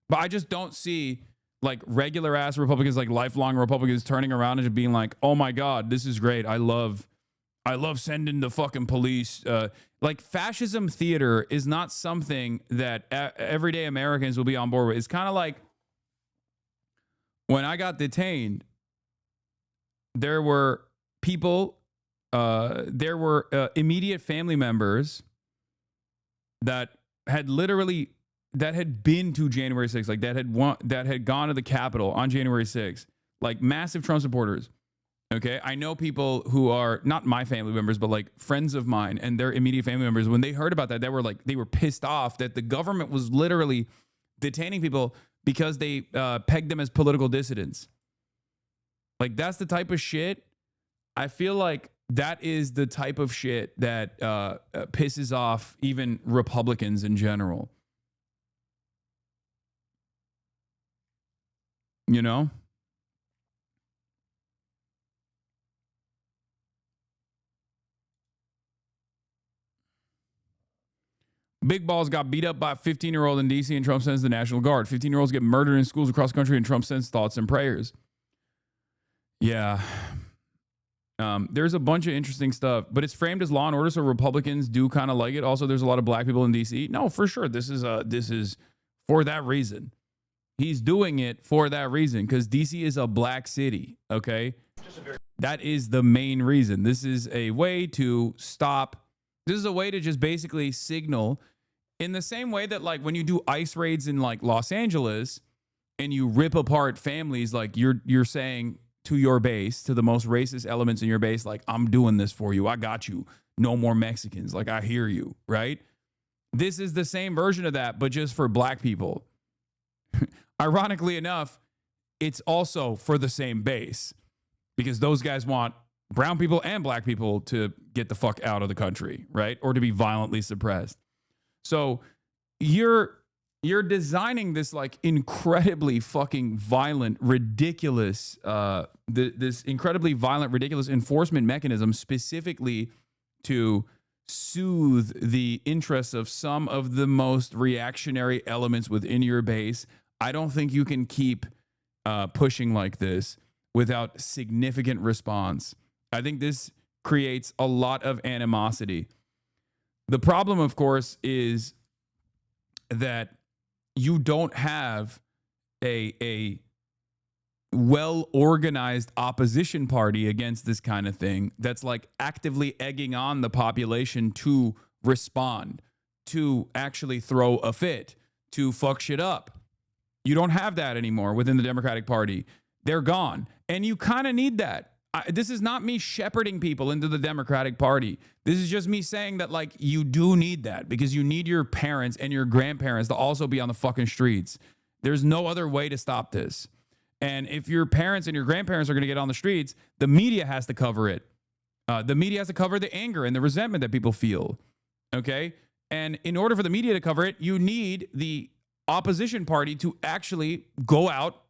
but I just don't see like regular ass Republicans, like lifelong Republicans, turning around and just being like, oh my God, this is great. I love sending the fucking police. Like, fascism theater is not something that everyday Americans will be on board with. It's kind of like when I got detained, there were people, there were immediate family members that had literally, that had been to January 6th, like that had gone to the Capitol on January 6th, like massive Trump supporters. Okay, I know people who are not my family members, but like friends of mine and their immediate family members. When they heard about that, they were pissed off that the government was literally detaining people because they pegged them as political dissidents. Like, that's the type of shit. I feel like that is the type of shit that pisses off even Republicans in general. You know? Big Balls got beat up by a 15-year-old in D.C. and Trump sends the National Guard. 15-year-olds get murdered in schools across the country and Trump sends thoughts and prayers. Yeah. There's a bunch of interesting stuff, but it's framed as law and order, so Republicans do kind of like it. Also, there's a lot of black people in D.C. No, for sure. This is for that reason. He's doing it for that reason because D.C. is a black city, okay? That is the main reason. This is a way to stop. This is a way to just basically signal in the same way that, like, when you do ICE raids in, like, Los Angeles and you rip apart families, like, you're saying to your base, to the most racist elements in your base, like, I'm doing this for you. I got you. No more Mexicans. Like, I hear you, right? This is the same version of that, but just for black people. Ironically enough, it's also for the same base because those guys want brown people and black people to get the fuck out of the country, right? Or to be violently suppressed. So you're designing this like incredibly fucking violent, ridiculous, this incredibly violent, ridiculous enforcement mechanism specifically to soothe the interests of some of the most reactionary elements within your base. I don't think you can keep pushing like this without significant response. I think this creates a lot of animosity. The problem, of course, is that you don't have a well-organized opposition party against this kind of thing that's like actively egging on the population to respond, to actually throw a fit, to fuck shit up. You don't have that anymore within the Democratic Party. they're gone. And you kind of need that. This is not me shepherding people into the Democratic Party. This is just me saying that, like, you do need that because you need your parents and your grandparents to also be on the fucking streets. There's no other way to stop this. And if your parents and your grandparents are going to get on the streets, the media has to cover it. The media has to cover the anger and the resentment that people feel. Okay? And in order for the media to cover it, you need the opposition party to actually go out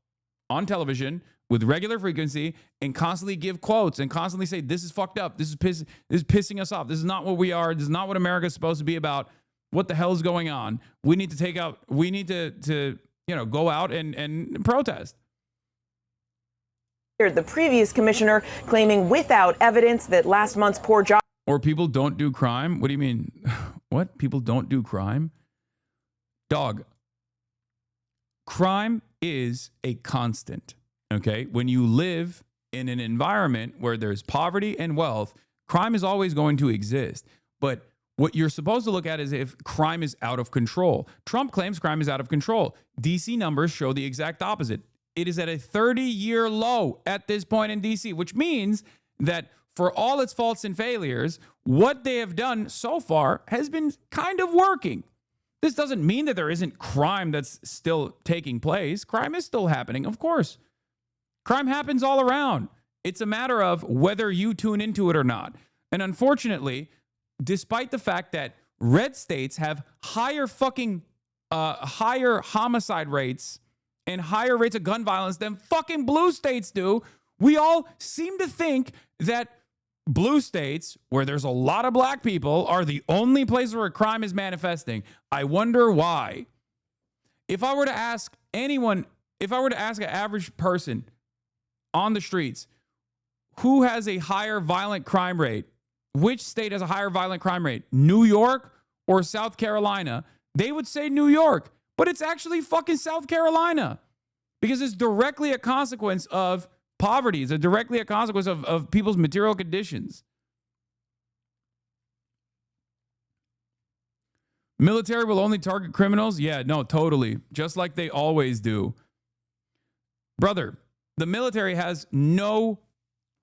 on television with regular frequency and constantly give quotes and constantly say, this is fucked up. This is pissing us off. This is not what we are. This is not what America is supposed to be about. What the hell is going on? We need to go out and protest. The previous commissioner claiming without evidence that last month's poor job. Or people don't do crime? What do you mean? What? People don't do crime? Dog. Crime is a constant. Okay, when you live in an environment where there's poverty and wealth, crime is always going to exist. But what you're supposed to look at is if crime is out of control. Trump claims crime is out of control. DC numbers show the exact opposite. It is at a 30-year low at this point in DC, which means that for all its faults and failures, what they have done so far has been kind of working. This doesn't mean that there isn't crime that's still taking place. Crime is still happening, of course. Crime happens all around. It's a matter of whether you tune into it or not. And unfortunately, despite the fact that red states have higher homicide rates and higher rates of gun violence than fucking blue states do, we all seem to think that blue states, where there's a lot of black people, are the only place where crime is manifesting. I wonder why. If I were to ask an average person on the streets, who has a higher violent crime rate? Which state has a higher violent crime rate? New York or South Carolina? They would say New York, but it's actually fucking South Carolina because it's directly a consequence of poverty. It's directly a consequence of people's material conditions. Military will only target criminals? Yeah, no, totally. Just like they always do. Brother, the military has no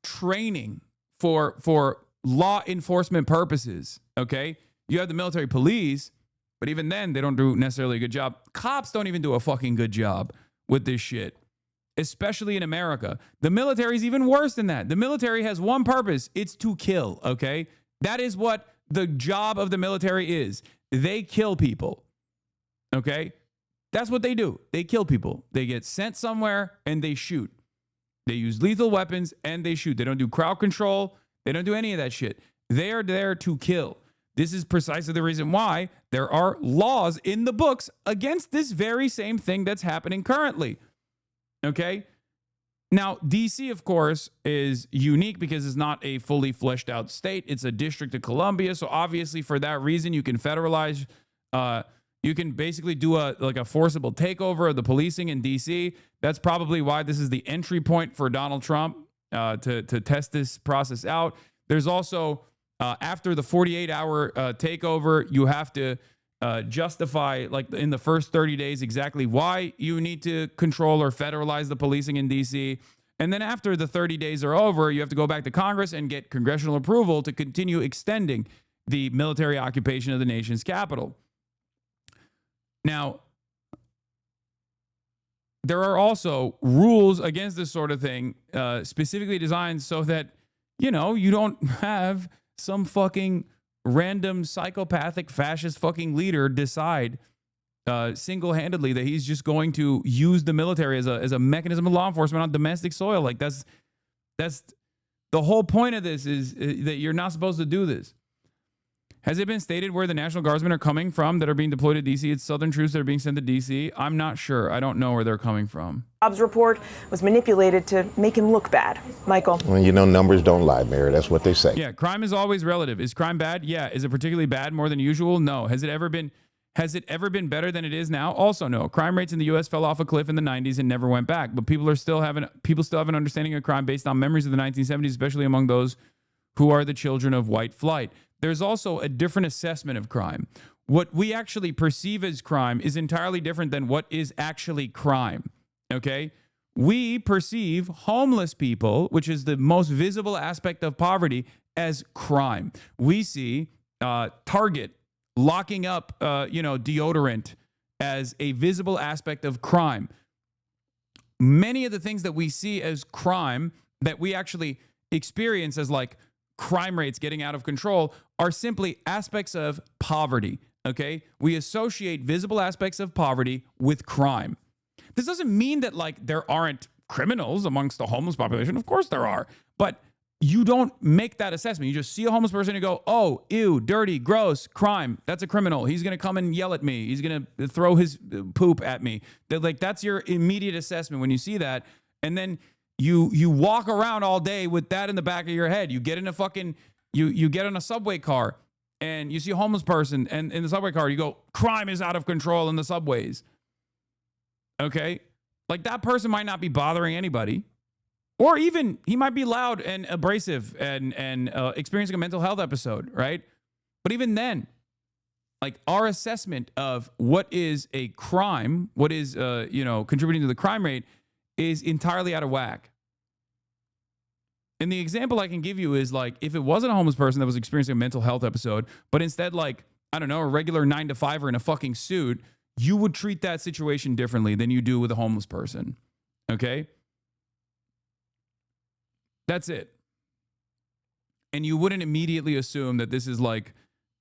training for law enforcement purposes, okay? You have the military police, but even then, they don't do necessarily a good job. Cops don't even do a fucking good job with this shit, especially in America. The military is even worse than that. The military has one purpose. It's to kill, okay? That is what the job of the military is. They kill people, okay? That's what they do. They kill people. They get sent somewhere and they shoot. They use lethal weapons and they shoot. They don't do crowd control. They don't do any of that shit. They are there to kill. This is precisely the reason why there are laws in the books against this very same thing that's happening currently. Okay? Now, DC, of course, is unique because it's not a fully fleshed out state. It's a District of Columbia. So obviously, for that reason, you can federalize. You can basically do a forcible takeover of the policing in DC. That's probably why this is the entry point for Donald Trump to test this process out. There's also, after the 48-hour takeover, you have to justify, like in the first 30 days, exactly why you need to control or federalize the policing in DC. And then after the 30 days are over, you have to go back to Congress and get congressional approval to continue extending the military occupation of the nation's capital. Now, there are also rules against this sort of thing, specifically designed so that, you don't have some fucking random psychopathic fascist fucking leader decide single-handedly that he's just going to use the military as a mechanism of law enforcement on domestic soil. Like that's the whole point of this is that you're not supposed to do this. Has it been stated where the National Guardsmen are coming from that are being deployed to D.C.? It's Southern troops that are being sent to D.C. I'm not sure. I don't know where they're coming from. Bob's report was manipulated to make him look bad. Michael. Well, numbers don't lie, Mary. That's what they say. Yeah, crime is always relative. Is crime bad? Yeah. Is it particularly bad more than usual? No. Has it ever been better than it is now? Also no. Crime rates in the U.S. fell off a cliff in the 90s and never went back. But people still have an understanding of crime based on memories of the 1970s, especially among those who are the children of white flight. There's also a different assessment of crime. What we actually perceive as crime is entirely different than what is actually crime, okay? we perceive homeless people, which is the most visible aspect of poverty, as crime. We see Target locking up, deodorant as a visible aspect of crime. Many of the things that we see as crime that we actually experience as like crime rates getting out of control are simply aspects of poverty, okay? We associate visible aspects of poverty with crime. This doesn't mean that like there aren't criminals amongst the homeless population. Of course there are, but you don't make that assessment. You just see a homeless person and go, oh, ew, dirty, gross, crime. That's a criminal. He's going to come and yell at me. He's going to throw his poop at me. That's your immediate assessment when you see that. And then you walk around all day with that in the back of your head. You get in a fucking, you get in a subway car and you see a homeless person, and in the subway car, you go, crime is out of control in the subways. Okay? Like that person might not be bothering anybody. Or even he might be loud and abrasive and experiencing a mental health episode, right? But even then, like our assessment of what is a crime, what is contributing to the crime rate, is entirely out of whack. And the example I can give you is like if it wasn't a homeless person that was experiencing a mental health episode, but instead like, I don't know, a regular 9-to-5er in a fucking suit, you would treat that situation differently than you do with a homeless person. Okay? That's it. And you wouldn't immediately assume that this is like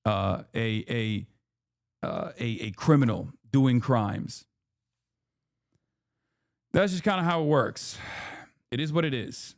a criminal doing crimes. That's just kind of how it works. It is what it is.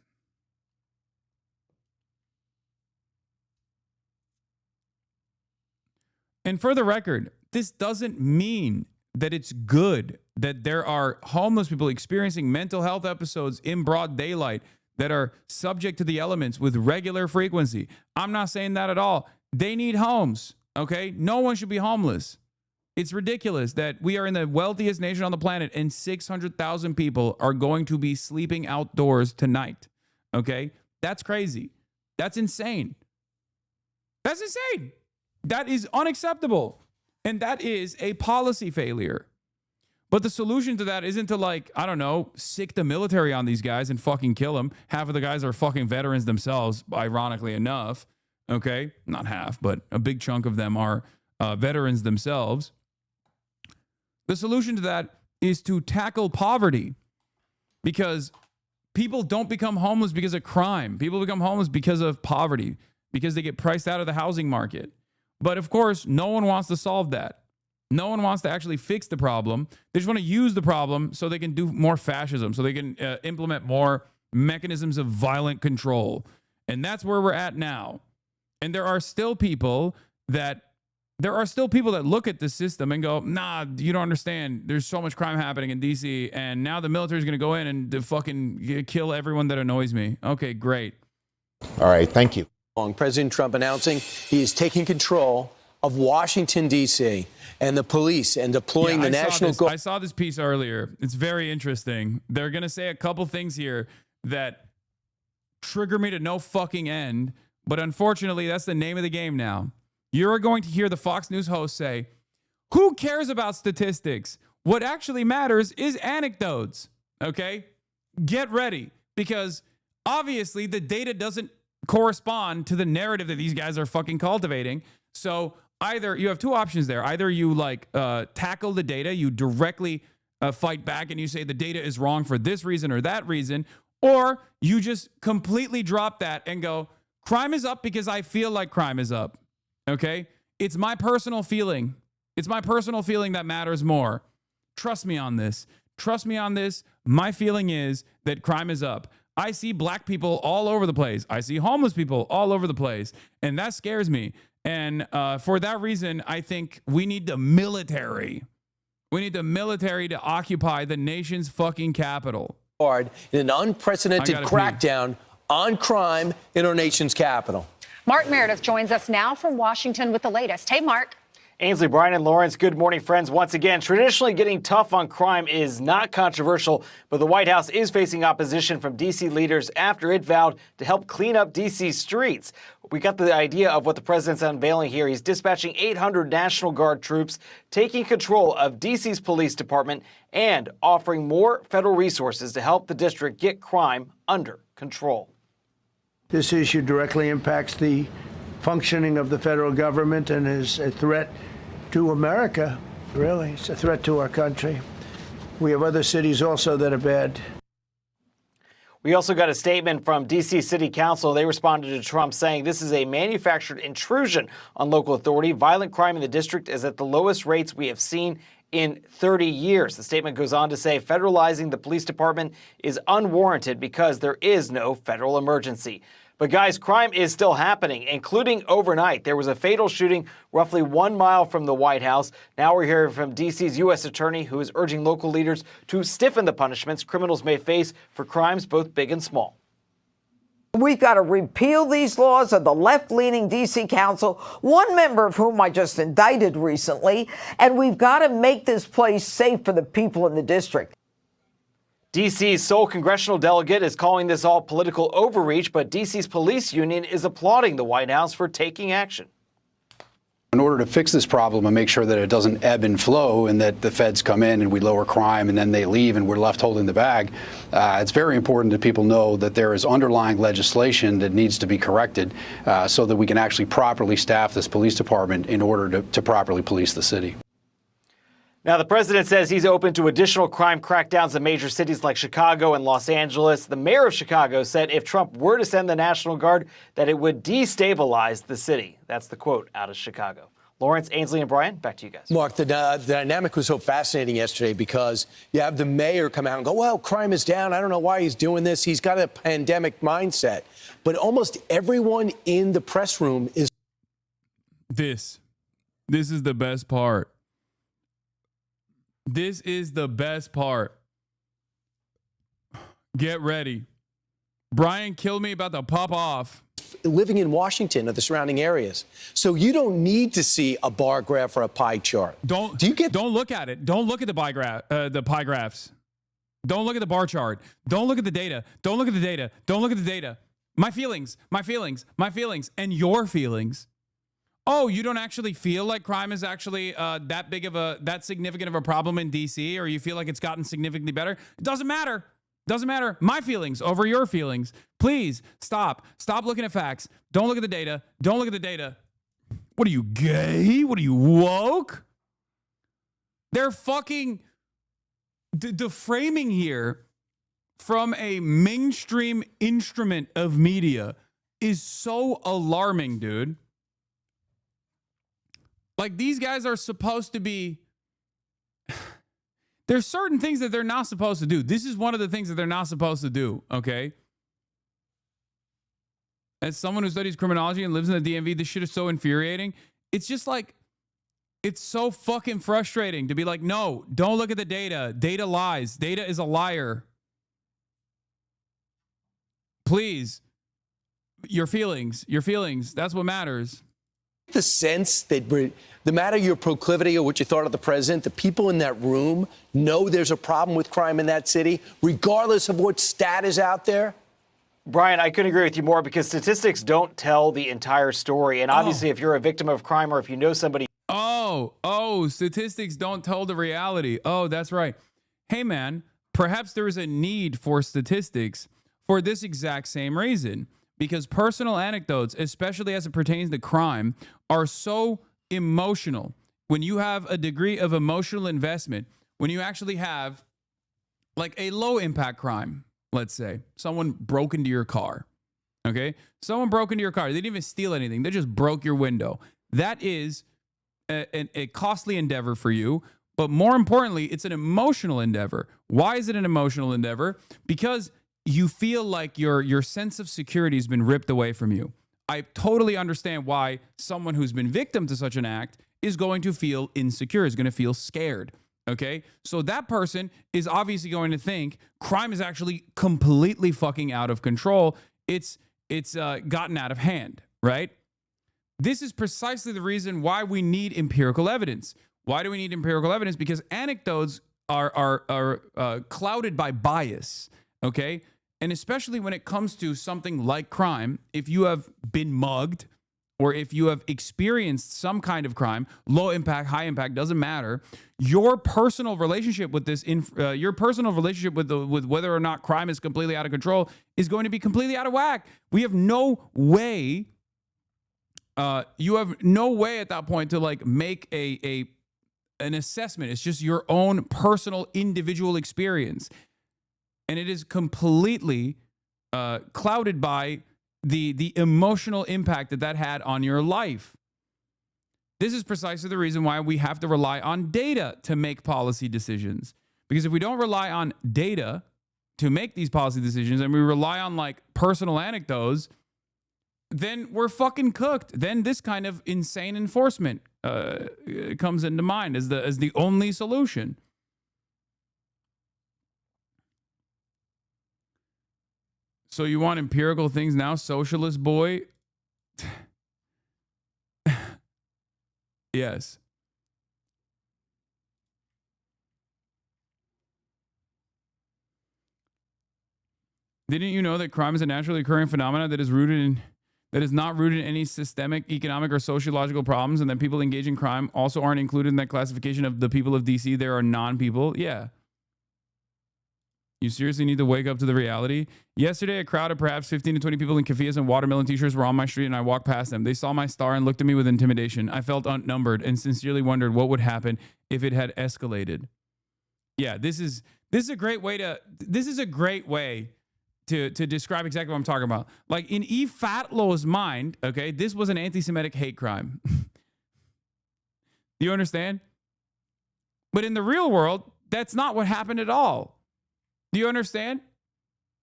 And for the record, this doesn't mean that it's good that there are homeless people experiencing mental health episodes in broad daylight that are subject to the elements with regular frequency. I'm not saying that at all. They need homes, okay? No one should be homeless. It's ridiculous that we are in the wealthiest nation on the planet and 600,000 people are going to be sleeping outdoors tonight, okay? That's crazy. That's insane. That's insane. That is unacceptable. And that is a policy failure. But the solution to that isn't to, like, I don't know, sick the military on these guys and fucking kill them. Half of the guys are fucking veterans themselves, ironically enough. Okay? Not half, but a big chunk of them are veterans themselves. The solution to that is to tackle poverty, because people don't become homeless because of crime. People become homeless because of poverty, because they get priced out of the housing market. But of course, no one wants to solve that. No one wants to actually fix the problem. They just want to use the problem so they can do more fascism, so they can implement more mechanisms of violent control. And that's where we're at now. And there are still people that look at the system and go, nah, you don't understand. There's so much crime happening in DC, and now the military is going to go in and fucking kill everyone that annoys me. Okay, great. All right, thank you. President Trump announcing he is taking control of Washington, D.C., and the police, and deploying the National Guard. I saw this piece earlier. It's very interesting. They're going to say a couple things here that trigger me to no fucking end, but unfortunately, that's the name of the game now. You're going to hear the Fox News host say, who cares about statistics? What actually matters is anecdotes, okay? Get ready, because obviously the data doesn't correspond to the narrative that these guys are fucking cultivating. So either you have two options there. Either you tackle the data, you directly fight back and you say the data is wrong for this reason or that reason, or you just completely drop that and go, crime is up because I feel like crime is up. Okay? It's my personal feeling. It's my personal feeling that matters more. Trust me on this. Trust me on this. My feeling is that crime is up. I see black people all over the place. I see homeless people all over the place. And that scares me. And for that reason, I think we need the military. We need the military to occupy the nation's fucking capital. In an unprecedented crackdown on crime in our nation's capital. Mark Meredith joins us now from Washington with the latest. Hey, Mark. Ainsley, Brian, and Lawrence, good morning, friends. Once again, traditionally getting tough on crime is not controversial, but the White House is facing opposition from D.C. leaders after it vowed to help clean up D.C. streets. We got the idea of what the president's unveiling here. He's dispatching 800 National Guard troops, taking control of D.C.'s police department, and offering more federal resources to help the district get crime under control. This issue directly impacts the functioning of the federal government and is a threat to America, really. It's a threat to our country. We have other cities also that are bad. We also got a statement from D.C. City Council. They responded to Trump saying this is a manufactured intrusion on local authority. Violent crime in the district is at the lowest rates we have seen in 30 years. The statement goes on to say federalizing the police department is unwarranted because there is no federal emergency. But guys, crime is still happening, including overnight. There was a fatal shooting roughly 1 mile from the White House. Now we're hearing from D.C.'s U.S. attorney, who is urging local leaders to stiffen the punishments criminals may face for crimes both big and small. We've got to repeal these laws of the left-leaning D.C. Council, one member of whom I just indicted recently, and we've got to make this place safe for the people in the district. D.C.'s sole congressional delegate is calling this all political overreach, but D.C.'s police union is applauding the White House for taking action. In order to fix this problem and make sure that it doesn't ebb and flow and that the feds come in and we lower crime and then they leave and we're left holding the bag, it's very important that people know that there is underlying legislation that needs to be corrected so that we can actually properly staff this police department in order to properly police the city. Now, the president says he's open to additional crime crackdowns in major cities like Chicago and Los Angeles. The mayor of Chicago said if Trump were to send the National Guard, that it would destabilize the city. That's the quote out of Chicago. Lawrence, Ainsley, and Brian, back to you guys. Mark, the dynamic was so fascinating yesterday because you have the mayor come out and go, well, crime is down. I don't know why he's doing this. He's got a pandemic mindset. But almost everyone in the press room is. This is the best part. This is the best part. Get ready. Brian killed me about to pop off. Living in Washington or the surrounding areas. So you don't need to see a bar graph or a pie chart. Don't look at it. Don't look at the pie graphs. Don't look at the bar chart. Don't look at the data. Don't look at the data. Don't look at the data. My feelings, and your feelings. Oh, you don't actually feel like crime is actually that significant of a problem in DC, or you feel like it's gotten significantly better? It doesn't matter. Doesn't matter. My feelings over your feelings. Please stop. Stop looking at facts. Don't look at the data. Don't look at the data. What are you, gay? What are you, woke? They're fucking the framing here from a mainstream instrument of media is so alarming, dude. Like, these guys are supposed to be. There's certain things that they're not supposed to do. This is one of the things that they're not supposed to do, okay? As someone who studies criminology and lives in the DMV, this shit is so infuriating. It's just like, it's so fucking frustrating to be like, no, don't look at the data. Data lies. Data is a liar. Please. Your feelings. That's what matters. The sense that no matter your proclivity or what you thought of the president, the people in that room know there's a problem with crime in that city, regardless of what stat is out there? Brian, I couldn't agree with you more because statistics don't tell the entire story. And obviously, if you're a victim of crime or if you know somebody. Statistics don't tell the reality. Oh, that's right. Hey, man, perhaps there is a need for statistics for this exact same reason. Because personal anecdotes, especially as it pertains to crime, are so emotional. When you have a degree of emotional investment, when you actually have like a low impact crime, let's say someone broke into your car, okay? Someone broke into your car. They didn't even steal anything. They just broke your window. That is a costly endeavor for you. But more importantly, it's an emotional endeavor. Why is it an emotional endeavor? Because you feel like your sense of security has been ripped away from you. I totally understand why someone who's been victim to such an act is going to feel insecure, is going to feel scared, okay? So that person is obviously going to think crime is actually completely fucking out of control. It's gotten out of hand, right? This is precisely the reason why we need empirical evidence. Why do we need empirical evidence? Because anecdotes are clouded by bias, okay? And especially when it comes to something like crime, if you have been mugged or if you have experienced some kind of crime, low impact, high impact, doesn't matter. Your personal relationship with this, your personal relationship with whether or not crime is completely out of control is going to be completely out of whack. We have no way. You have no way at that point to like make an assessment. It's just your own personal individual experience. And it is completely clouded by the emotional impact that had on your life. This is precisely the reason why we have to rely on data to make policy decisions. Because if we don't rely on data to make these policy decisions and we rely on like personal anecdotes, then we're fucking cooked. Then this kind of insane enforcement comes into mind as the only solution. So you want empirical things now, socialist boy? Yes. Didn't you know that crime is a naturally occurring phenomenon that is not rooted in any systemic, economic, or sociological problems, and that people engaging in crime also aren't included in that classification of the people of DC? There are non-people. Yeah. You seriously need to wake up to the reality? Yesterday, a crowd of perhaps 15 to 20 people in keffiyehs and watermelon t-shirts were on my street, and I walked past them. They saw my star and looked at me with intimidation. I felt outnumbered and sincerely wondered what would happen if it had escalated. Yeah, this is a great way to describe exactly what I'm talking about. Like in E. Fatlow's mind, okay, this was an anti-Semitic hate crime. Do you understand? But in the real world, that's not what happened at all. Do you understand?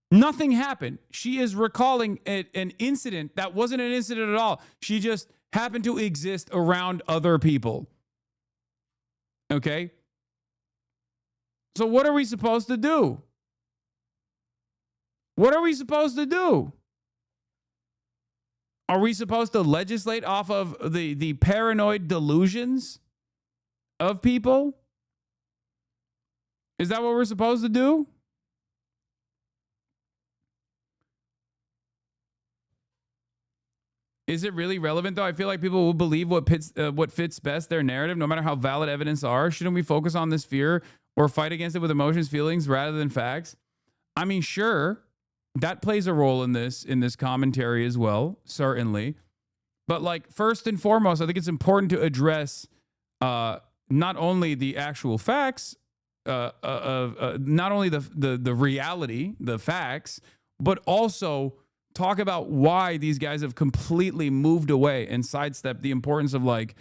Nothing happened. She is recalling an incident that wasn't an incident at all. She just happened to exist around other people. Okay? So what are we supposed to do? What are we supposed to do? Are we supposed to legislate off of the paranoid delusions of people? Is that what we're supposed to do? Is it really relevant, though? I feel like people will believe what fits best their narrative, no matter how valid evidence are. Shouldn't we focus on this fear or fight against it with emotions, feelings, rather than facts? I mean, sure, that plays a role in this commentary as well, certainly. But like first and foremost, I think it's important to address not only the actual facts, not only the reality, the facts, but also talk about why these guys have completely moved away and sidestepped the importance of like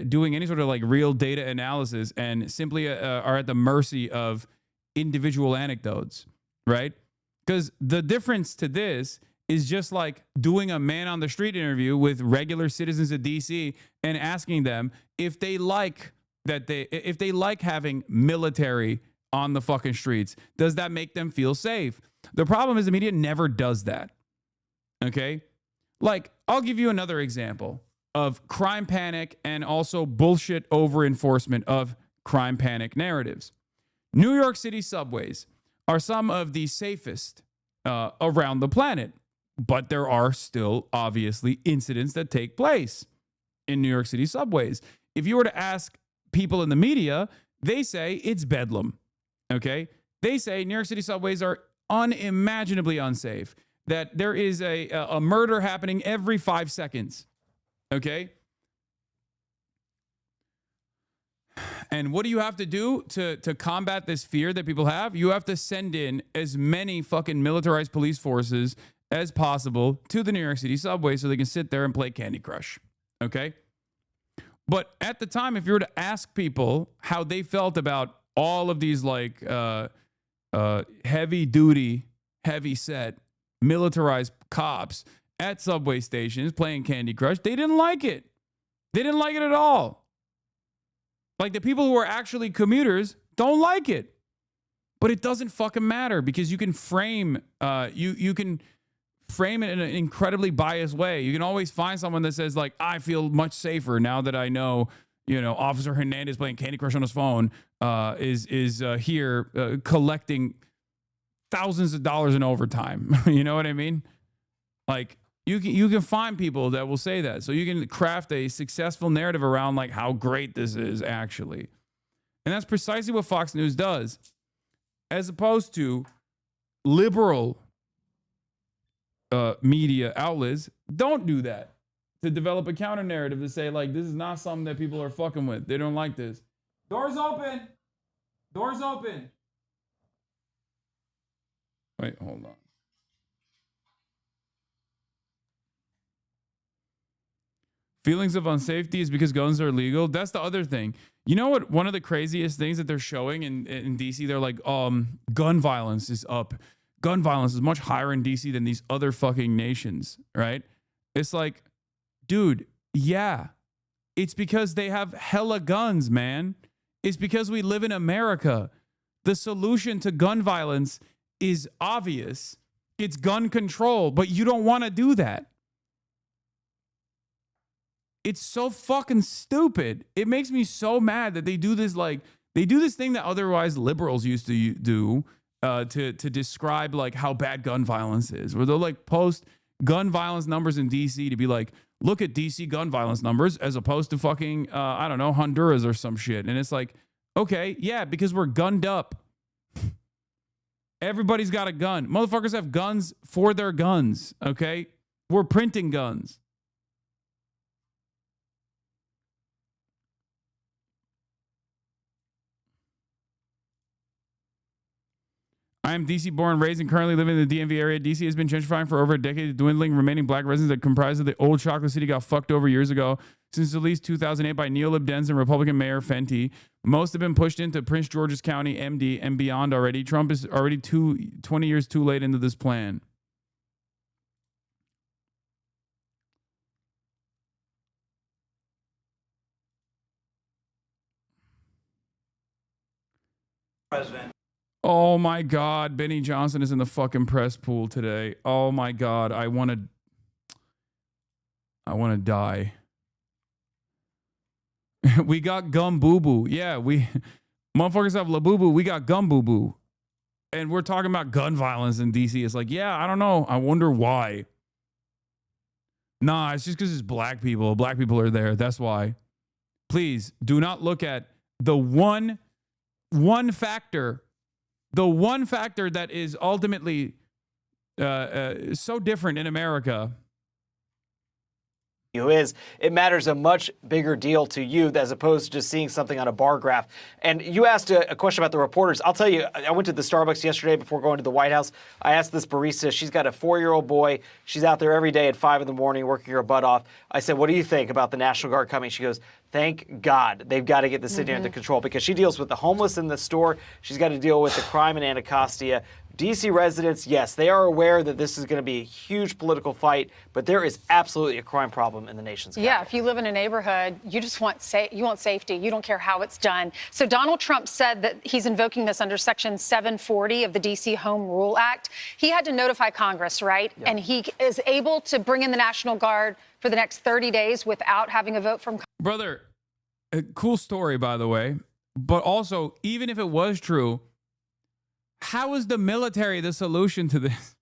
doing any sort of like real data analysis and simply are at the mercy of individual anecdotes, right? Because the difference to this is just like doing a man on the street interview with regular citizens of DC and asking them if they like having military on the fucking streets. Does that make them feel safe? The problem is the media never does that. Okay? Like, I'll give you another example of crime panic and also bullshit over enforcement of crime panic narratives. New York City subways are some of the safest around the planet, but there are still obviously incidents that take place in New York City subways. If you were to ask people in the media, they say it's bedlam. Okay? They say New York City subways are unimaginably unsafe, that there is a murder happening every 5 seconds. Okay? And what do you have to do to combat this fear that people have? You have to send in as many fucking militarized police forces as possible to the New York City subway so they can sit there and play Candy Crush. Okay? But at the time, if you were to ask people how they felt about all of these like heavy duty, heavy set, militarized cops at subway stations playing Candy Crush, they didn't like it. They didn't like it at all. Like the people who are actually commuters don't like it. But it doesn't fucking matter because you can frame frame it in an incredibly biased way. You can always find someone that says like, I feel much safer now that I know, Officer Hernandez playing Candy Crush on his phone is here collecting thousands of dollars in overtime. You know what I mean? Like you can find people that will say that. So you can craft a successful narrative around like how great this is actually. And that's precisely what Fox News does. As opposed to liberal media outlets don't do that, to develop a counter narrative to say like, this is not something that people are fucking with. They don't like this. Doors open. Doors open. Wait, hold on. Feelings of unsafety is because guns are illegal. That's the other thing. You know what? One of the craziest things that they're showing in DC, they're like, gun violence is up. Gun violence is much higher in DC than these other fucking nations, right? It's like, dude, yeah. It's because they have hella guns, man. It's because we live in America. The solution to gun violence is obvious. It's gun control, but you don't want to do that. It's so fucking stupid. It makes me so mad that they do this, like, they do this thing that otherwise liberals used to do to describe like how bad gun violence is, where they'll like post gun violence numbers in DC to be like, look at DC gun violence numbers as opposed to fucking, I don't know, Honduras or some shit. And it's like, okay, yeah, because we're gunned up. Everybody's got a gun. Motherfuckers have guns for their guns, okay? We're printing guns. I am DC born, raised, and currently living in the DMV area. DC has been gentrifying for over a decade. The dwindling remaining black residents that comprise of the old chocolate city got fucked over years ago. Since at least 2008 by neo-lib Dems and Republican Mayor Fenty. Most have been pushed into Prince George's County, MD, and beyond already. Trump is already 20 years too late into this plan. President. Oh my God, Benny Johnson is in the fucking press pool today. Oh my God, I want to die. We got gum boo boo. Yeah, we motherfuckers have la boo boo. We got gum boo boo. And we're talking about gun violence in DC. It's like, yeah, I don't know. I wonder why. Nah, it's just because it's black people. Black people are there. That's why. Please do not look at the one factor. The one factor that is ultimately so different in America. It matters a much bigger deal to you as opposed to just seeing something on a bar graph. And you asked a question about the reporters. I'll tell you, I went to the Starbucks yesterday before going to the White House. I asked this barista, she's got a 4-year-old boy. She's out there every day at 5 in the morning working her butt off. I said, what do you think about the National Guard coming? She goes, thank God they've got to get the city under control, because she deals with the homeless in the store. She's got to deal with the crime in Anacostia. DC residents, yes, they are aware that this is going to be a huge political fight, but there is absolutely a crime problem in the nation's capital. Yeah, if you live in a neighborhood, you just want safety. You don't care how it's done. So Donald Trump said that he's invoking this under Section 740 of the DC Home Rule Act. He had to notify Congress, right? Yeah. And he is able to bring in the National Guard for the next 30 days without having a vote from Congress. Brother, a cool story, by the way. But also, even if it was true, how is the military the solution to this?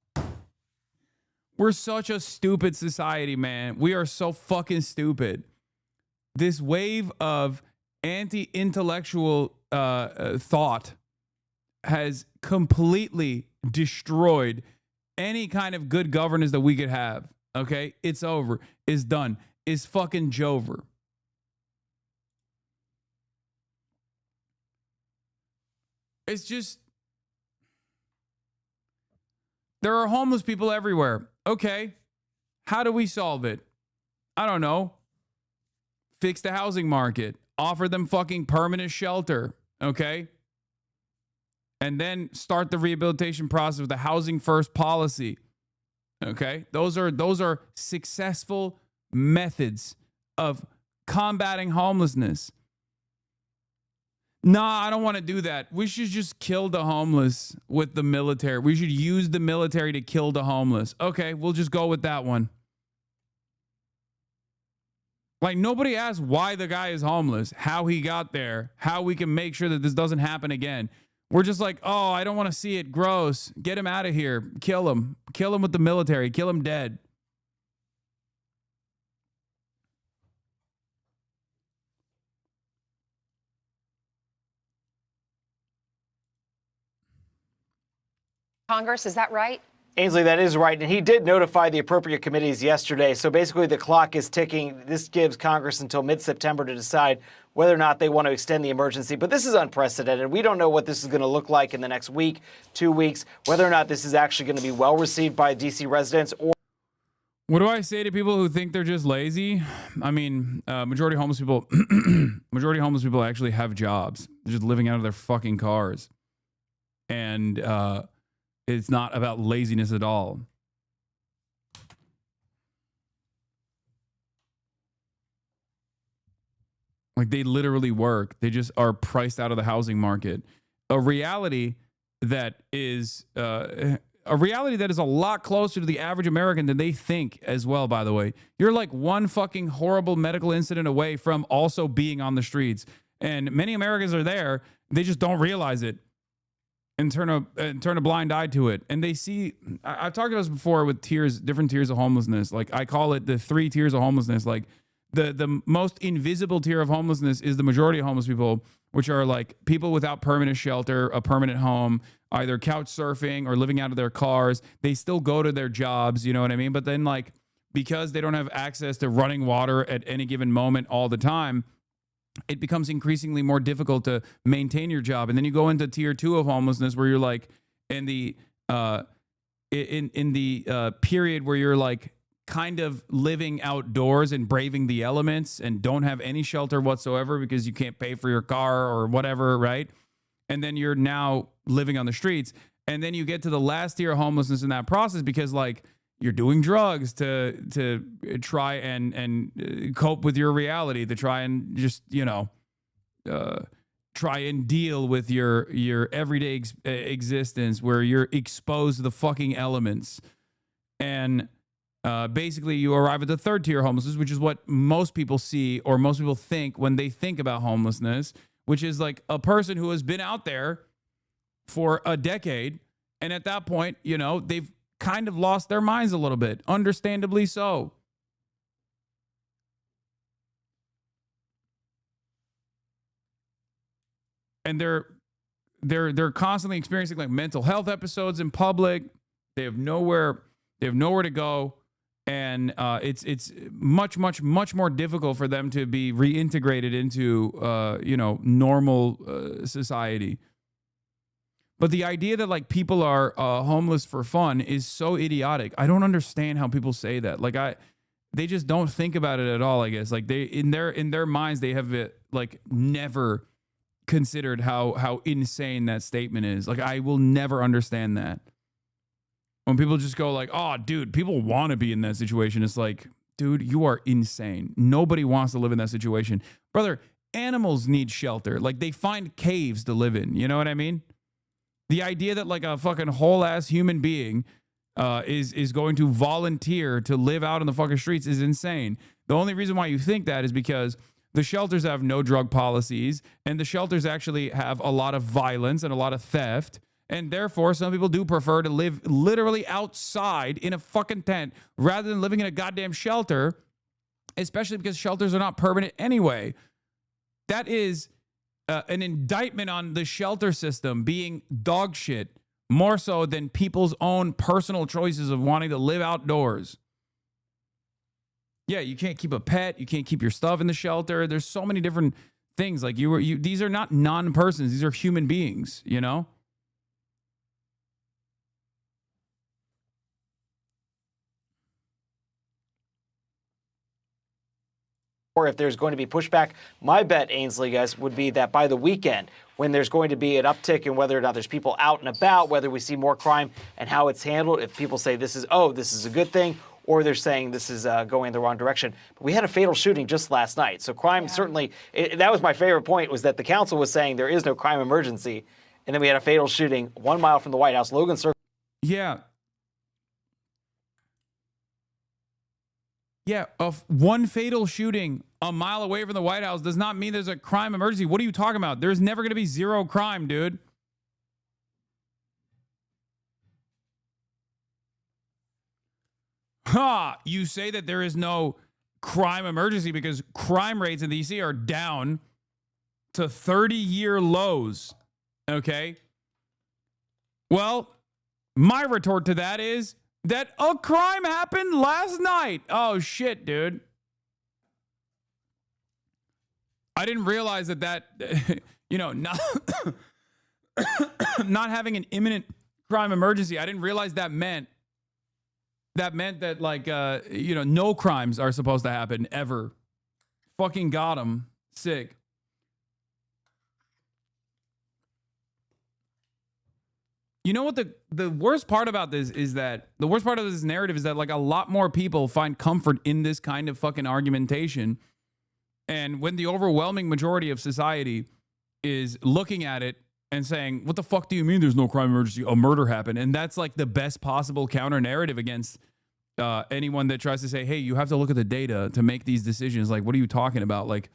We're such a stupid society, man. We are so fucking stupid. This wave of anti-intellectual thought has completely destroyed any kind of good governance that we could have. Okay? It's over. It's done. It's fucking Jover. It's just... There are homeless people everywhere. Okay. How do we solve it? I don't know. Fix the housing market. Offer them fucking permanent shelter. Okay. And then start the rehabilitation process with the housing first policy. Okay. Those are successful methods of combating homelessness. Nah, I don't want to do that. We should just kill the homeless with the military. We should use the military to kill the homeless. Okay, we'll just go with that one. Like, nobody asked why the guy is homeless, how he got there, how we can make sure that this doesn't happen again. We're just like, oh, I don't want to see it. Gross. Get him out of here. Kill him. Kill him with the military. Kill him dead. Congress, is that right? Ainsley, that is right. And he did notify the appropriate committees yesterday. So basically the clock is ticking. This gives Congress until mid-September to decide whether or not they want to extend the emergency. But this is unprecedented. We don't know what this is going to look like in the next week, 2 weeks, whether or not this is actually going to be well received by D.C. residents or. What do I say to people who think they're just lazy? I mean, majority of homeless people actually have jobs. They're just living out of their fucking cars. And it's not about laziness at all. Like, they literally work. They just are priced out of the housing market. A reality that is a lot closer to the average American than they think as well, by the way. You're like one fucking horrible medical incident away from also being on the streets. And many Americans are there. They just don't realize it and turn a blind eye to it. And they see, I've talked about this before with different tiers of homelessness. Like, I call it the 3 tiers of homelessness. Like, the most invisible tier of homelessness is the majority of homeless people, which are like people without permanent shelter, a permanent home, either couch surfing or living out of their cars. They still go to their jobs, you know what I mean? But then, like, because they don't have access to running water at any given moment all the time, it becomes increasingly more difficult to maintain your job. And then you go into tier 2 of homelessness, where you're like in the period where you're like kind of living outdoors and braving the elements and don't have any shelter whatsoever because you can't pay for your car or whatever, right? And then you're now living on the streets. And then you get to the last tier of homelessness in that process because, like, you're doing drugs to try and cope with your reality, to try and just, you know, try and deal with your everyday existence where you're exposed to the fucking elements. And basically you arrive at the 3rd tier of homelessness, which is what most people see or most people think when they think about homelessness, which is like a person who has been out there for a decade. And at that point, you know, they've kind of lost their minds a little bit, understandably so. And they're constantly experiencing like mental health episodes in public. They have nowhere to go, and it's much more difficult for them to be reintegrated into normal society. But the idea that like people are homeless for fun is so idiotic. I don't understand how people say that. Like they just don't think about it at all, I guess. Like they in their minds they have like never considered how insane that statement is. Like I will never understand that. When people just go like, "Oh, dude, people want to be in that situation." It's like, dude, you are insane. Nobody wants to live in that situation. Brother, animals need shelter. Like they find caves to live in. You know what I mean? The idea that like a fucking whole ass human being is going to volunteer to live out on the fucking streets is insane. The only reason why you think that is because the shelters have no drug policies, and the shelters actually have a lot of violence and a lot of theft, and therefore some people do prefer to live literally outside in a fucking tent rather than living in a goddamn shelter, especially because shelters are not permanent anyway. That is an indictment on the shelter system being dog shit, more so than people's own personal choices of wanting to live outdoors. Yeah, you can't keep a pet, you can't keep your stuff in the shelter. There's so many different things. Like these are not non-persons, these are human beings, you know? Or if there's going to be pushback, my bet, Ainsley, guys, would be that by the weekend, when there's going to be an uptick in whether or not there's people out and about, whether we see more crime and how it's handled, if people say this is a good thing, or they're saying this is going in the wrong direction. But we had a fatal shooting just last night. So crime certainly, that was my favorite point, was that the council was saying there is no crime emergency. And then we had a fatal shooting 1 mile from the White House, Logan Circle. Yeah. Yeah, one fatal shooting a mile away from the White House does not mean there's a crime emergency. What are you talking about? There's never going to be zero crime, dude. Ha! You say that there is no crime emergency because crime rates in D.C. are down to 30-year lows. Okay? Well, my retort to that is that a crime happened last night. Oh, shit, dude. I didn't realize that you know, not, not having an imminent crime emergency, I didn't realize that meant that, like, you know, no crimes are supposed to happen ever. Fucking got him. Sick. You know what the worst part about this is that the worst part of this narrative is that, like, a lot more people find comfort in this kind of fucking argumentation. And when the overwhelming majority of society is looking at it and saying, what the fuck do you mean there's no crime emergency? A murder happened. And that's like the best possible counter narrative against anyone that tries to say, hey, you have to look at the data to make these decisions. Like, what are you talking about? Like,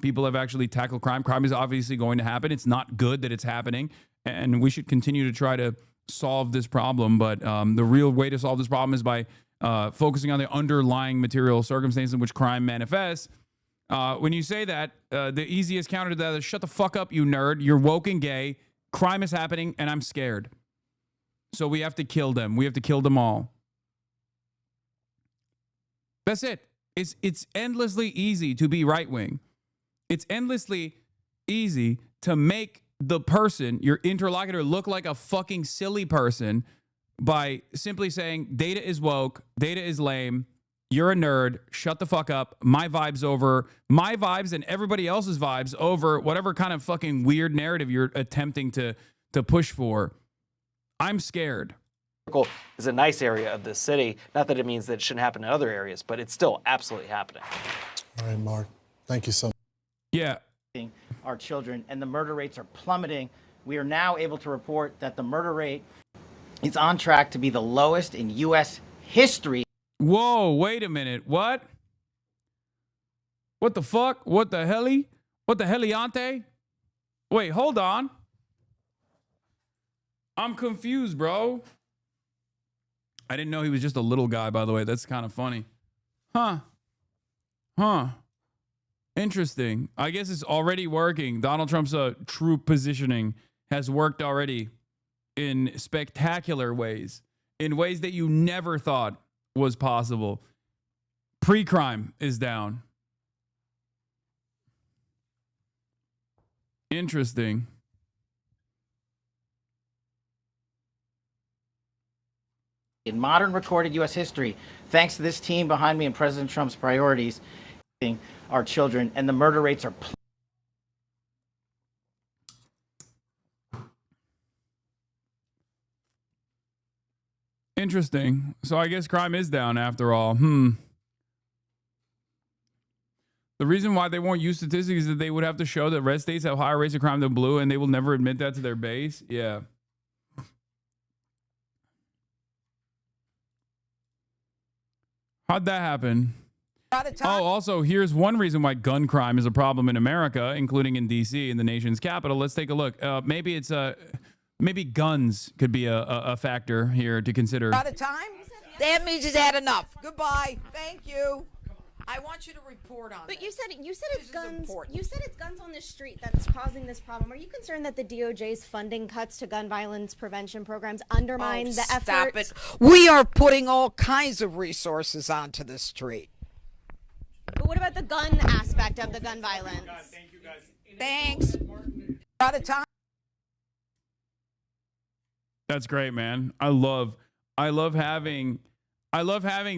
people have actually tackled crime. Crime is obviously going to happen. It's not good that it's happening. And we should continue to try to solve this problem. But the real way to solve this problem is by focusing on the underlying material circumstances in which crime manifests. When you say that, the easiest counter to that is shut the fuck up, you nerd. You're woke and gay. Crime is happening, and I'm scared. So we have to kill them. We have to kill them all. That's it. It's endlessly easy to be right-wing. It's endlessly easy to make the person, your interlocutor, look like a fucking silly person by simply saying data is woke, data is lame, you're a nerd, shut the fuck up, my vibes over, my vibes and everybody else's vibes over whatever kind of fucking weird narrative you're attempting to push for. I'm scared. Is a nice area of this city. Not that it means that it shouldn't happen in other areas, but it's still absolutely happening. All right, Mark. Thank you so much. Yeah. Our children, and the murder rates are plummeting. We are now able to report that the murder rate is on track to be the lowest in U.S. history. Whoa, wait a minute. What? What the fuck? What the heli? What the heliante? Wait, hold on. I'm confused, bro. I didn't know he was just a little guy, by the way. That's kind of funny. Huh. Interesting. I guess it's already working. Donald Trump's true positioning has worked already in spectacular ways, in ways that you never thought was possible. Pre-crime is down. Interesting. In modern recorded U.S. history, thanks to this team behind me and President Trump's priorities, our children, and the murder rates are interesting. So I guess crime is down after all. The reason why they won't use statistics is that they would have to show that red states have higher rates of crime than blue, and they will never admit that to their base. Yeah. How'd that happen? Oh, also, here's one reason why gun crime is a problem in America, including in D.C., in the nation's capital. Let's take a look. Maybe it's maybe guns could be a factor here to consider. Out of time? That means he's had enough. Goodbye. Thank you. I want you to report on But this. you said it's guns. You said it's guns on the street that's causing this problem. Are you concerned that the DOJ's funding cuts to gun violence prevention programs undermine the effort? Stop it. We are putting all kinds of resources onto the street. But what about the gun aspect of the gun violence? Thank you, guys. Thanks. Out of time. That's great, man. I love having